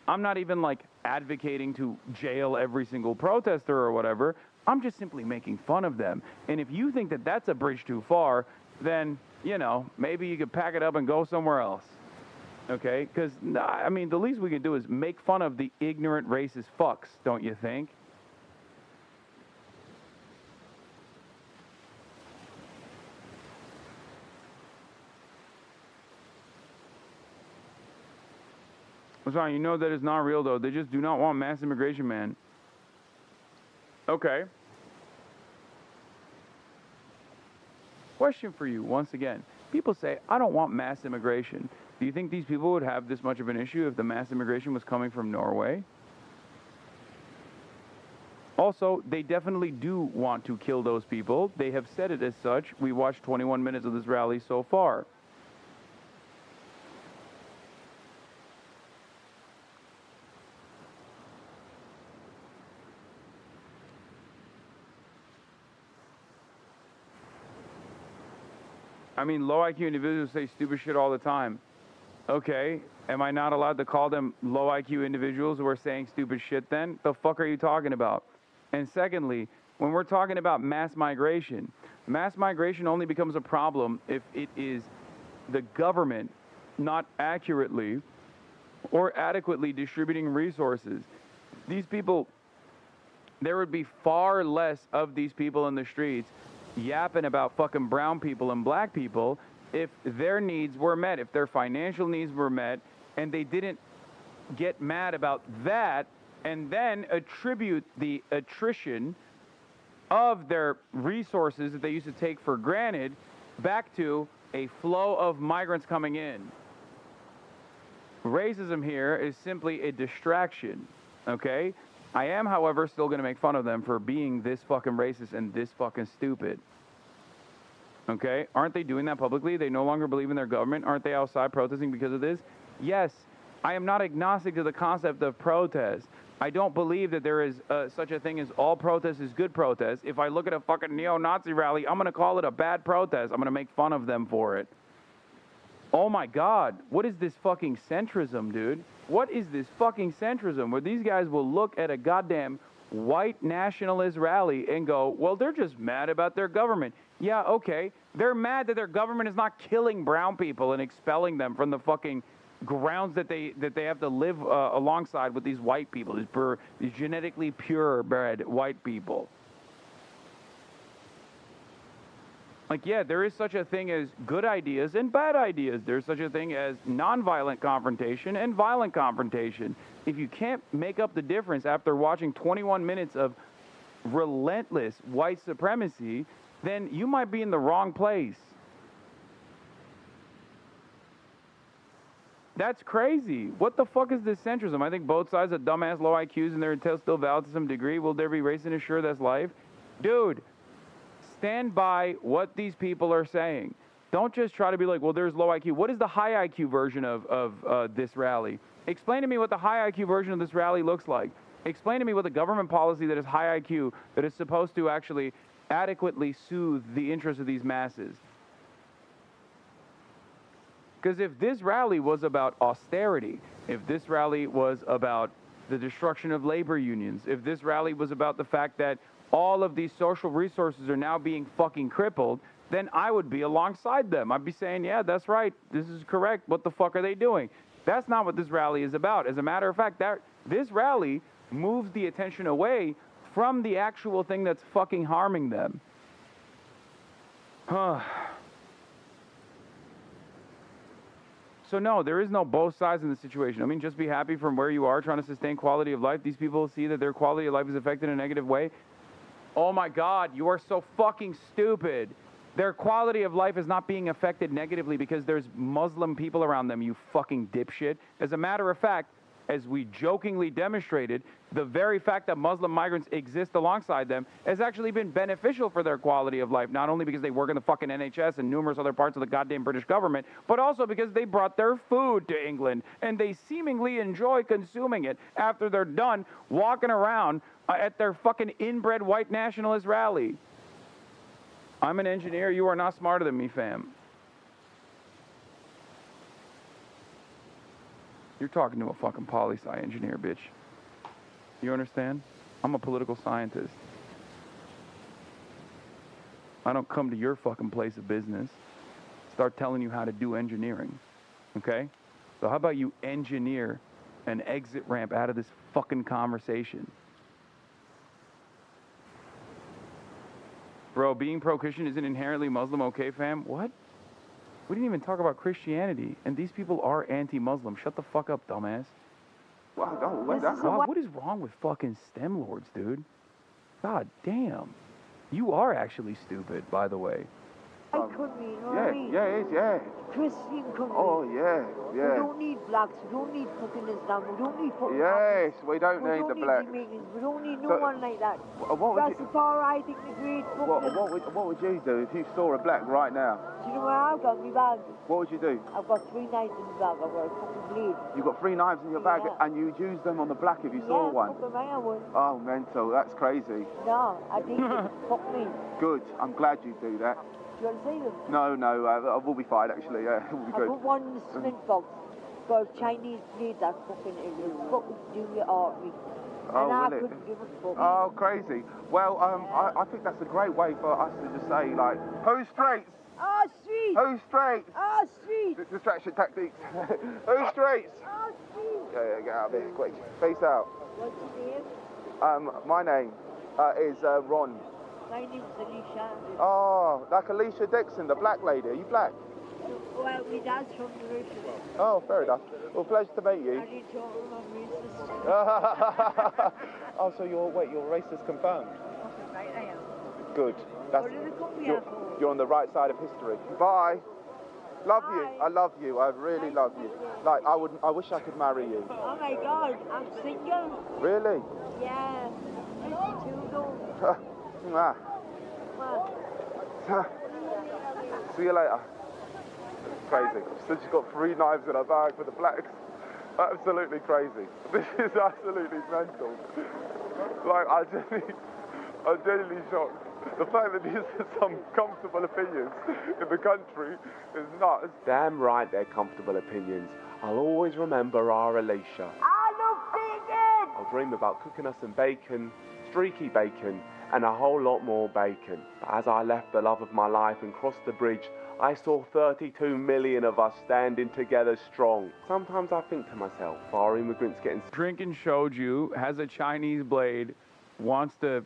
I'm not even like advocating to jail every single protester or whatever. I'm just simply making fun of them. And if you think that that's a bridge too far, then, you know, maybe you could pack it up and go somewhere else. Okay? Because, I mean, the least we can do is make fun of the ignorant racist fucks, don't you think? Sorry, you know that is not real, though. They just do not want mass immigration, man. Okay. Question for you, once again. People say, I don't want mass immigration. Do you think these people would have this much of an issue if the mass immigration was coming from Norway? Also, they definitely do want to kill those people. They have said it as such. We watched 21 minutes of this rally so far. I mean, low IQ individuals say stupid shit all the time. Okay, am I not allowed to call them low IQ individuals who are saying stupid shit then? The fuck are you talking about? And secondly, when we're talking about mass migration only becomes a problem if it is the government not accurately or adequately distributing resources. These people, there would be far less of these people in the streets yapping about fucking brown people and black people if their needs were met, if their financial needs were met, and they didn't get mad about that and then attribute the attrition of their resources that they used to take for granted back to a flow of migrants coming in. Racism here is simply a distraction, okay? I am, however, still going to make fun of them for being this fucking racist and this fucking stupid. Okay? Aren't they doing that publicly? They no longer believe in their government? Aren't they outside protesting because of this? Yes. I am not agnostic to the concept of protest. I don't believe that there is such a thing as all protest is good protest. If I look at a fucking neo-Nazi rally, I'm going to call it a bad protest. I'm going to make fun of them for it. Oh my God, what is this fucking centrism, dude? What is this fucking centrism where these guys will look at a goddamn white nationalist rally and go, well, they're just mad about their government. Yeah, okay. They're mad that their government is not killing brown people and expelling them from the fucking grounds that they have to live alongside with these white people, these genetically purebred white people. Like, yeah, there is such a thing as good ideas and bad ideas. There's such a thing as nonviolent confrontation and violent confrontation. If you can't make up the difference after watching 21 minutes of relentless white supremacy, then you might be in the wrong place. That's crazy. What the fuck is this centrism? I think both sides have dumbass low IQs and their intel still valid to some degree. Will there be racing assure that's life? Dude, stand by what these people are saying. Don't just try to be like, well, there's low IQ. What is the high IQ version of this rally? Explain to me what the high IQ version of this rally looks like. Explain to me what the government policy that is high IQ, that is supposed to actually adequately soothe the interests of these masses. Because if this rally was about austerity, if this rally was about the destruction of labor unions, if this rally was about the fact that all of these social resources are now being fucking crippled, then I would be alongside them. I'd be saying, yeah, that's right. This is correct. What the fuck are they doing? That's not what this rally is about. As a matter of fact, this rally moves the attention away from the actual thing that's fucking harming them. So no, there is no both sides in the situation. I mean, just be happy from where you are, trying to sustain quality of life. These people see that their quality of life is affected in a negative way. Oh my God, you are so fucking stupid. Their quality of life is not being affected negatively because there's Muslim people around them, you fucking dipshit. As a matter of fact, as we jokingly demonstrated, the very fact that Muslim migrants exist alongside them has actually been beneficial for their quality of life, not only because they work in the fucking NHS and numerous other parts of the goddamn British government, but also because they brought their food to England and they seemingly enjoy consuming it after they're done walking around at their fucking inbred white nationalist rally. I'm an engineer. You are not smarter than me, fam. You're talking to a fucking poli-sci engineer, bitch. You understand? I'm a political scientist. I don't come to your fucking place of business, start telling you how to do engineering, okay? So how about you engineer an exit ramp out of this fucking conversation? Bro, being pro-Christian isn't inherently Muslim, okay, fam? What? We didn't even talk about Christianity, and these people are anti-Muslim. Shut the fuck up, dumbass. Wow, God, what is wrong with fucking STEM lords, dude? God damn. You are actually stupid, by the way. White country, you know what I mean? Yeah, it is, yeah. Christian country. Oh, yeah, yeah. We don't need blacks, we don't need fucking Islam, we don't need fucking Yes, we don't need the blacks. We don't need no one like that. What would you... Rastafari, think the great fucking... What would you do if you saw a black right now? Do you know where I've got my bag? What would you do? I've got 3 knives in the bag, I've got a fucking blade. You've got 3 knives in your bag, Yeah. and you'd use them on the black if you saw one? Fucking right, I would. Oh, mental, that's crazy. No, I think fuck me. Good, I'm glad you do that. Do you want to see them? No, we'll be fine actually, yeah, we'll be I good. put one in the cement box. Got a Chinese blade that fucking, it will fucking do your artery. And I couldn't give a fuck. Oh, crazy. Well, I think that's a great way for us to just say, like, who's straight? Oh, street! Who's straight? Oh, street! Distraction tactics. Who's straight? Oh, street! Yeah, get out of here, quick. Peace out. What's your name? My name is Ron. My name's Alicia. Oh, like Alicia Dixon, the black lady. Are you black? Well, my dad's from the roof. Oh, fair enough. Well, pleasure to meet you. I need to I'm racist. Oh, so you're racist confirmed? Right, I am. Good. That's, What did they call me out for? you're on the right side of history. Bye. Love you. I love you. I really love you. Like, I wish I could marry you. Oh my God, I'm single. Really? Yeah. 52 though. Mwah. See you later. Crazy. So she's got 3 knives in her bag for the blacks. Absolutely crazy. This is absolutely mental. Like, I'm genuinely shocked. The fact that these are some comfortable opinions in the country is nuts. Damn right they're comfortable opinions. I'll always remember our Alicia. I love bacon! I'll dream about cooking us some bacon, streaky bacon, and a whole lot more bacon. But as I left the love of my life and crossed the bridge, I saw 32 million of us standing together strong. Sometimes I think to myself, are immigrants getting... Drinking shoju, has a Chinese blade, wants to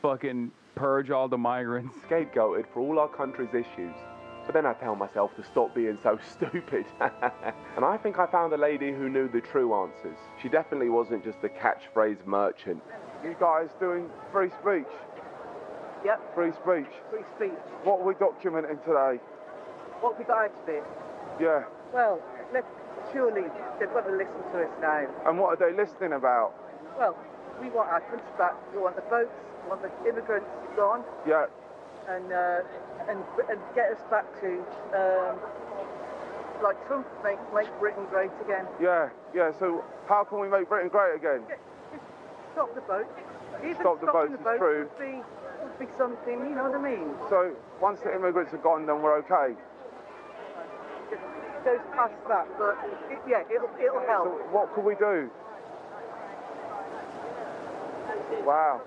fucking purge all the migrants. Scapegoated for all our country's issues. But then I tell myself to stop being so stupid. And I think I found a lady who knew the true answers. She definitely wasn't just a catchphrase merchant. You guys doing free speech? Yep. Free speech? Free speech. What are we documenting today? What we got out of it? Yeah. Well, surely they've got to listen to us now. And what are they listening about? Well, we want our country back. We want the votes. We want the immigrants gone. Yeah. And get us back to like Trump, make Britain great again. Yeah, yeah. So how can we make Britain great again? Stop the vote. Even Stop the votes is true. Would be something, you know what I mean? So once the immigrants are gone, then we're okay. It goes past that, but it'll help. So what can we do? Wow,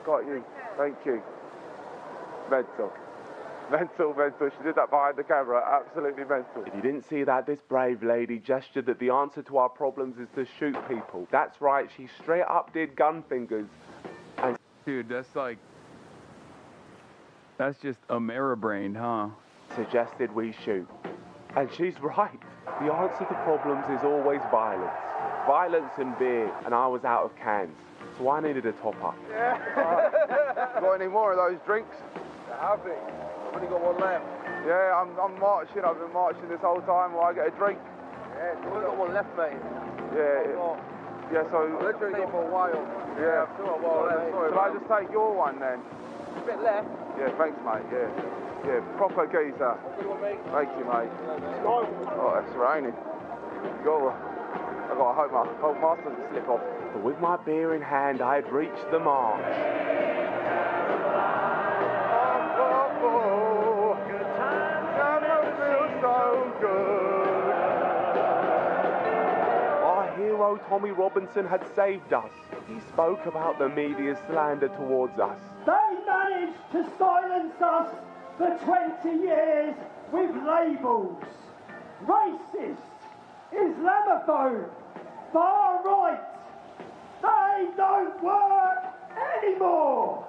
got you. Thank you. Mental. Mental. She did that behind the camera. Absolutely mental. If you didn't see that, this brave lady gestured that the answer to our problems is to shoot people. That's right, she straight up did gun fingers. And dude, that's just a mirror brain, huh? Suggested we shoot. And she's right. The answer to problems is always violence. Violence and beer. And I was out of cans. So I needed a top up. Yeah. Got any more of those drinks? I have it. I've only got one left. Yeah, I'm marching. I've been marching this whole time while I get a drink. Yeah, I've only got one left, mate. Yeah. Yeah, so... I've literally got for a while. Yeah. I've still got a while left. Sorry, Shall I just take your one then? A bit left. Yeah, thanks, mate. Yeah. Yeah, proper geezer. Thank you, mate. Oh, it's raining. Go. I gotta hope my mask doesn't slip off. But with my beer in hand, I had reached the march. Our hero Tommy Robinson had saved us. He spoke about the media's slander towards us. They managed to silence us for 20 years with labels. Racist, Islamophobe, far right. They don't work anymore.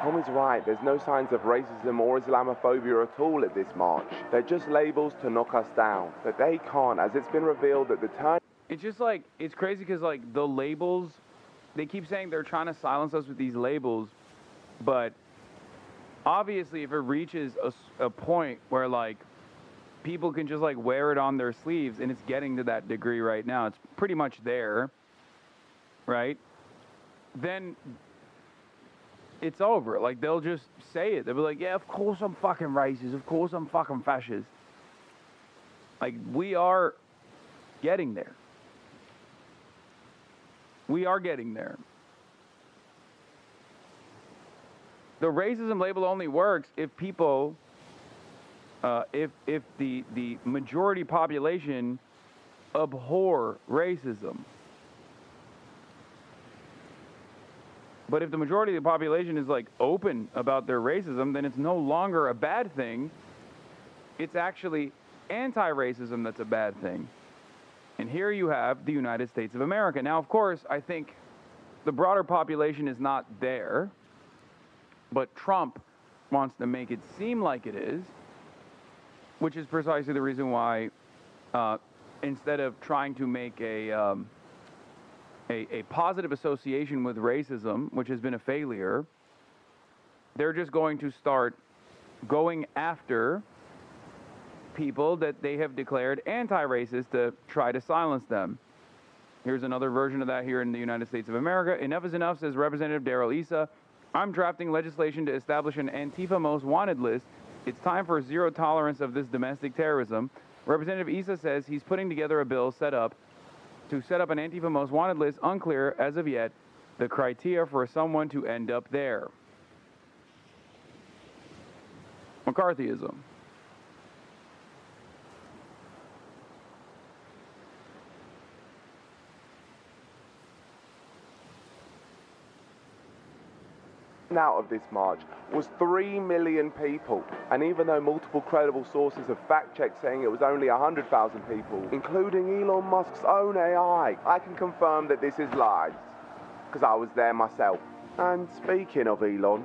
Tommy's right, there's no signs of racism or Islamophobia at all at this march. They're just labels to knock us down. But they can't, as it's been revealed that the turn... It's just like, it's crazy because like the labels, they keep saying they're trying to silence us with these labels, but obviously if it reaches a point where like people can just like wear it on their sleeves, and it's getting to that degree right now, it's pretty much there, right? Then it's over. Like they'll just say it. They'll be like, yeah, of course I'm fucking racist. Of course I'm fucking fascist. Like we are getting there. We are getting there. The racism label only works if people, if the majority population abhor racism. But if the majority of the population is like open about their racism, then it's no longer a bad thing. It's actually anti-racism that's a bad thing. And here you have the United States of America. Now, of course, I think the broader population is not there, but Trump wants to make it seem like it is, which is precisely the reason why instead of trying to make a positive association with racism, which has been a failure, they're just going to start going after people that they have declared anti-racist to try to silence them. Here's another version of that here in the United States of America. Enough is enough, says Representative Darrell Issa. I'm drafting legislation to establish an Antifa most wanted list. It's time for zero tolerance of this domestic terrorism. Representative Issa says he's putting together a bill to set up an Antifa most wanted list. Unclear as of yet the criteria for someone to end up there. McCarthyism. Out of this march was 3 million people, and even though multiple credible sources have fact-checked saying it was only 100,000 people, including Elon Musk's own AI, I can confirm that this is lies, because I was there myself. And speaking of Elon,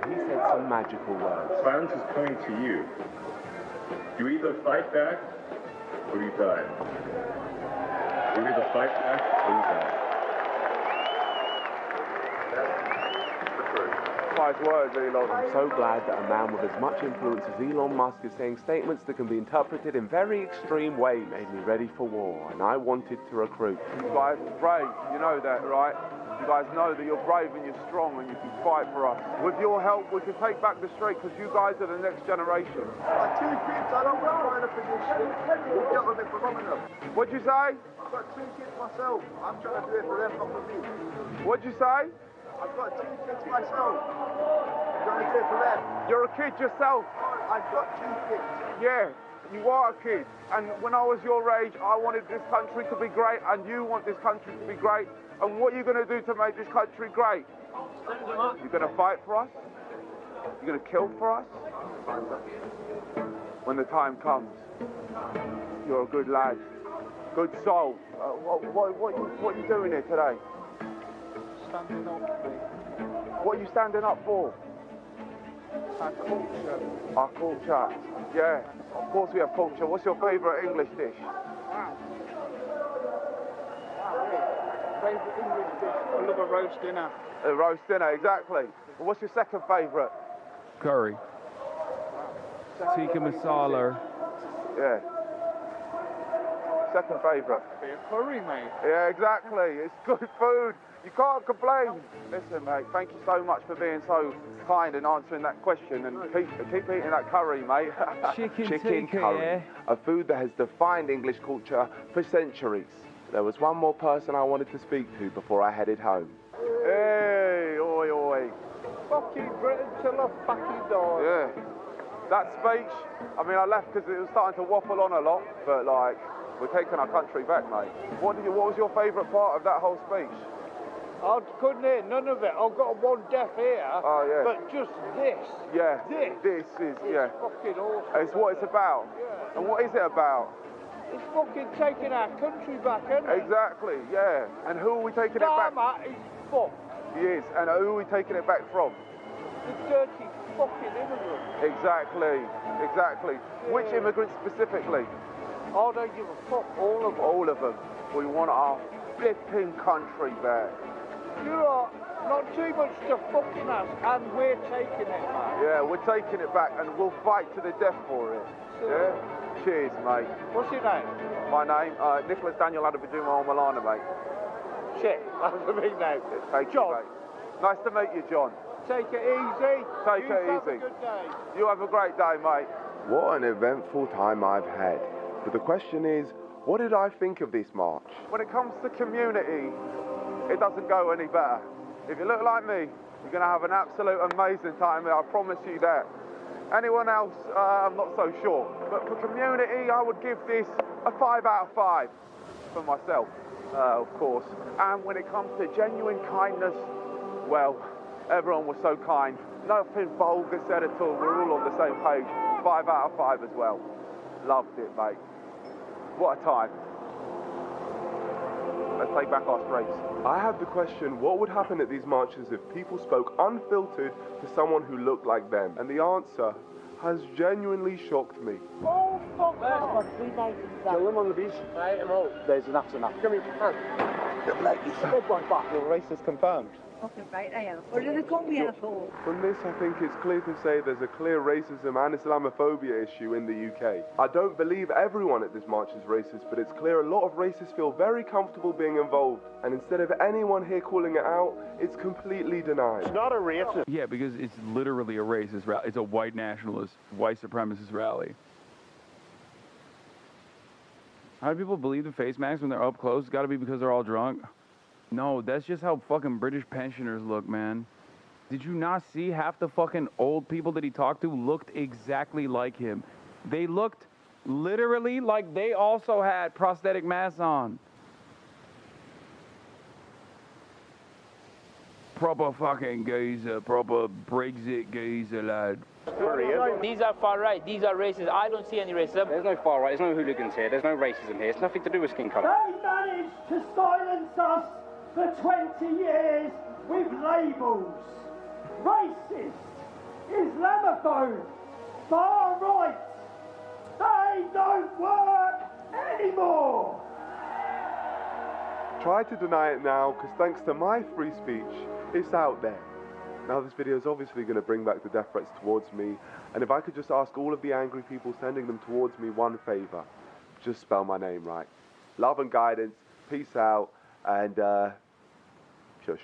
he said some magical words. Violence is coming to you. You either fight back or you die. You either fight back or you die. Wise words, Elon. I'm so glad that a man with as much influence as Elon Musk is saying statements that can be interpreted in very extreme ways. Made me ready for war, and I wanted to recruit. You guys are brave, you know that, right? You guys know that you're brave and you're strong and you can fight for us. With your help, we can take back the street because you guys are the next generation. Got 2 kids, I don't want to try to finish it. We'll get on it for long enough. What'd you say? I've got 2 kids myself. I'm trying to do it for them, not for me. What'd you say? I've got 2 kids myself. I'm trying to do it for them. You're a kid yourself. I've got 2 kids. Yeah, you are a kid. And when I was your age, I wanted this country to be great, and you want this country to be great. And what are you going to do to make this country great? You're going to fight for us? You're going to kill for us? When the time comes, you're a good lad, good soul. What are you doing here today? Standing up, mate. What are you standing up for? Our culture. Our culture. Yeah, of course we have culture. What's your favourite English dish? Favourite English dish? I love a roast dinner. A roast dinner, exactly. What's your second favourite? Curry. Tikka masala. Yeah. Second favourite. Be a curry, mate. Yeah, exactly. It's good food. You can't complain. Listen, mate, thank you so much for being so kind and answering that question, and keep eating that curry, mate. Chicken curry, yeah. a food that has defined English culture for centuries. There was one more person I wanted to speak to before I headed home. Hey, oi, oi. Fucking Britain till I fucking die. Yeah. That speech, I mean, I left because it was starting to waffle on a lot, but, like, we're taking our country back, mate. What was your favourite part of that whole speech? I couldn't hear none of it. I've got one deaf ear. Oh, yeah. But just this. Yeah. This is, yeah. fucking awesome. It's what it's about. Yeah. And what is it about? It's fucking taking our country back, isn't it? Exactly, yeah. And who are we taking it back? Starmer is fucked. He is. And who are we taking it back from? The dirty fucking immigrants. Exactly. Yeah. Which immigrants specifically? I don't give a fuck. All of them. All of them. We want our flipping country back. You are not too much to fucking us, and we're taking it back. Yeah, we're taking it back, and we'll fight to the death for it. Yeah? Cheers, mate. What's your name? My name? Nicholas Daniel Adavajuma Milana, mate. Shit, that's a big name. Thank you, mate. Nice to meet you, John. Take it easy. Take it easy. Have a good day. You have a great day, mate. What an eventful time I've had. But the question is, what did I think of this march? When it comes to community, it doesn't go any better. If you look like me, you're going to have an absolute amazing time here, I promise you that. Anyone else, I'm not so sure. But for community, I would give this a 5 out of 5 for myself, of course. And when it comes to genuine kindness, well, everyone was so kind. Nothing vulgar said at all. We're all on the same page. 5 out of 5 as well. Loved it, mate. What a time. Let's take back our streets. I have the question, what would happen at these marches if people spoke unfiltered to someone who looked like them? And the answer has genuinely shocked me. Oh, fuck off. Kill them on the beach. Right, them all. There's enough's enough. Come here, hand. Good one, back. Your race is confirmed. Okay, right, I am. What did they call me asshole? From this, I think it's clear to say there's a clear racism and Islamophobia issue in the UK. I don't believe everyone at this march is racist, but it's clear a lot of racists feel very comfortable being involved. And instead of anyone here calling it out, it's completely denied. It's not a racist. Yeah, because it's literally a racist rally. It's a white nationalist, white supremacist rally. How do people believe the face masks when they're up close? It's got to be because they're all drunk. No, that's just how fucking British pensioners look, man. Did you not see half the fucking old people that he talked to looked exactly like him? They looked literally like they also had prosthetic masks on. Proper fucking geezer, proper Brexit geezer, lad. These are far right. These are racist. I don't see any racism. There's no far right. There's no hooligans here. There's no racism here. It's nothing to do with skin colour. They managed to silence us for 20 years with labels. Racist, Islamophobe, far right. They don't work anymore. Try to deny it now, because thanks to my free speech, it's out there. Now this video is obviously going to bring back the death threats towards me, and if I could just ask all of the angry people sending them towards me one favour, just spell my name right. Love and guidance, peace out, and shush.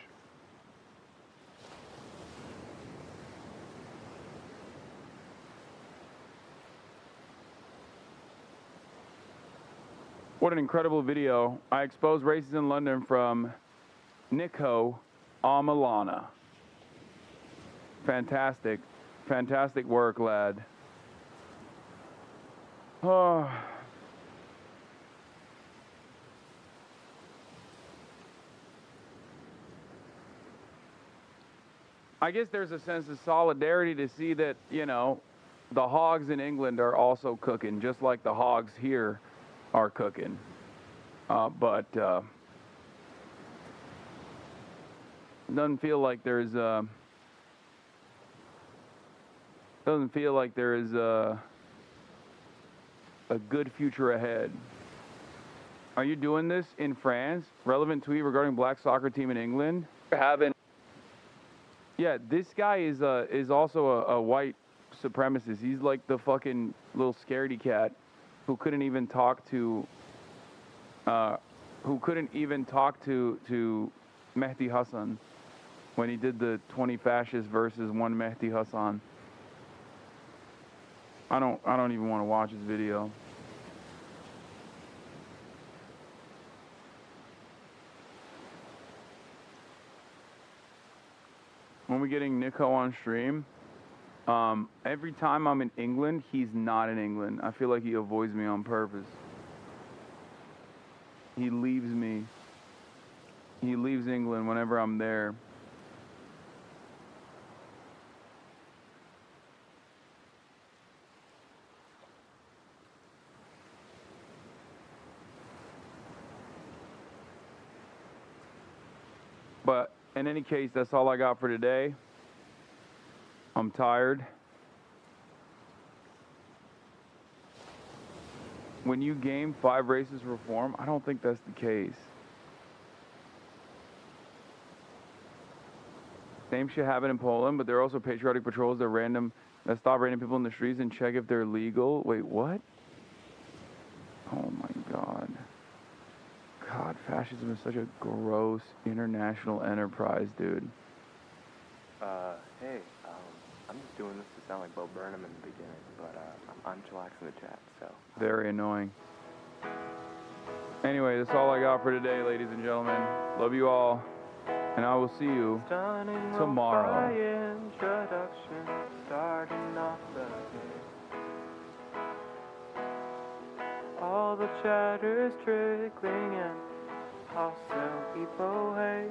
What an incredible video. I exposed racism in London from Nico Amalana. Fantastic. Fantastic work, lad. Oh. I guess there's a sense of solidarity to see that, you know, the hogs in England are also cooking, just like the hogs here are cooking. But doesn't feel like there's a good future ahead. Are you doing this in France? Relevant tweet regarding black soccer team in England? Yeah, this guy is also a white supremacist. He's like the fucking little scaredy cat who couldn't even talk to Mehdi Hasan when he did the 20 fascists versus one Mehdi Hasan. I don't even want to watch his video. When we getting Nico on stream, every time I'm in England, he's not in England. I feel like he avoids me on purpose. He leaves me. He leaves England whenever I'm there. But in any case, that's all I got for today. I'm tired. When you game 5 races reform, I don't think that's the case. Same shit happened in Poland, but there are also patriotic patrols that stop random people in the streets and check if they're legal. Wait, what? Oh my God. God, fascism is such a gross international enterprise, dude. Hey, I'm just doing this to sound like Bo Burnham in the beginning, but I'm chillaxing the chat, so. Very annoying. Anyway, that's all I got for today, ladies and gentlemen. Love you all, and I will see you tomorrow. Introduction, starting off the day. All the chatter's trickling in, I'll sell people hay.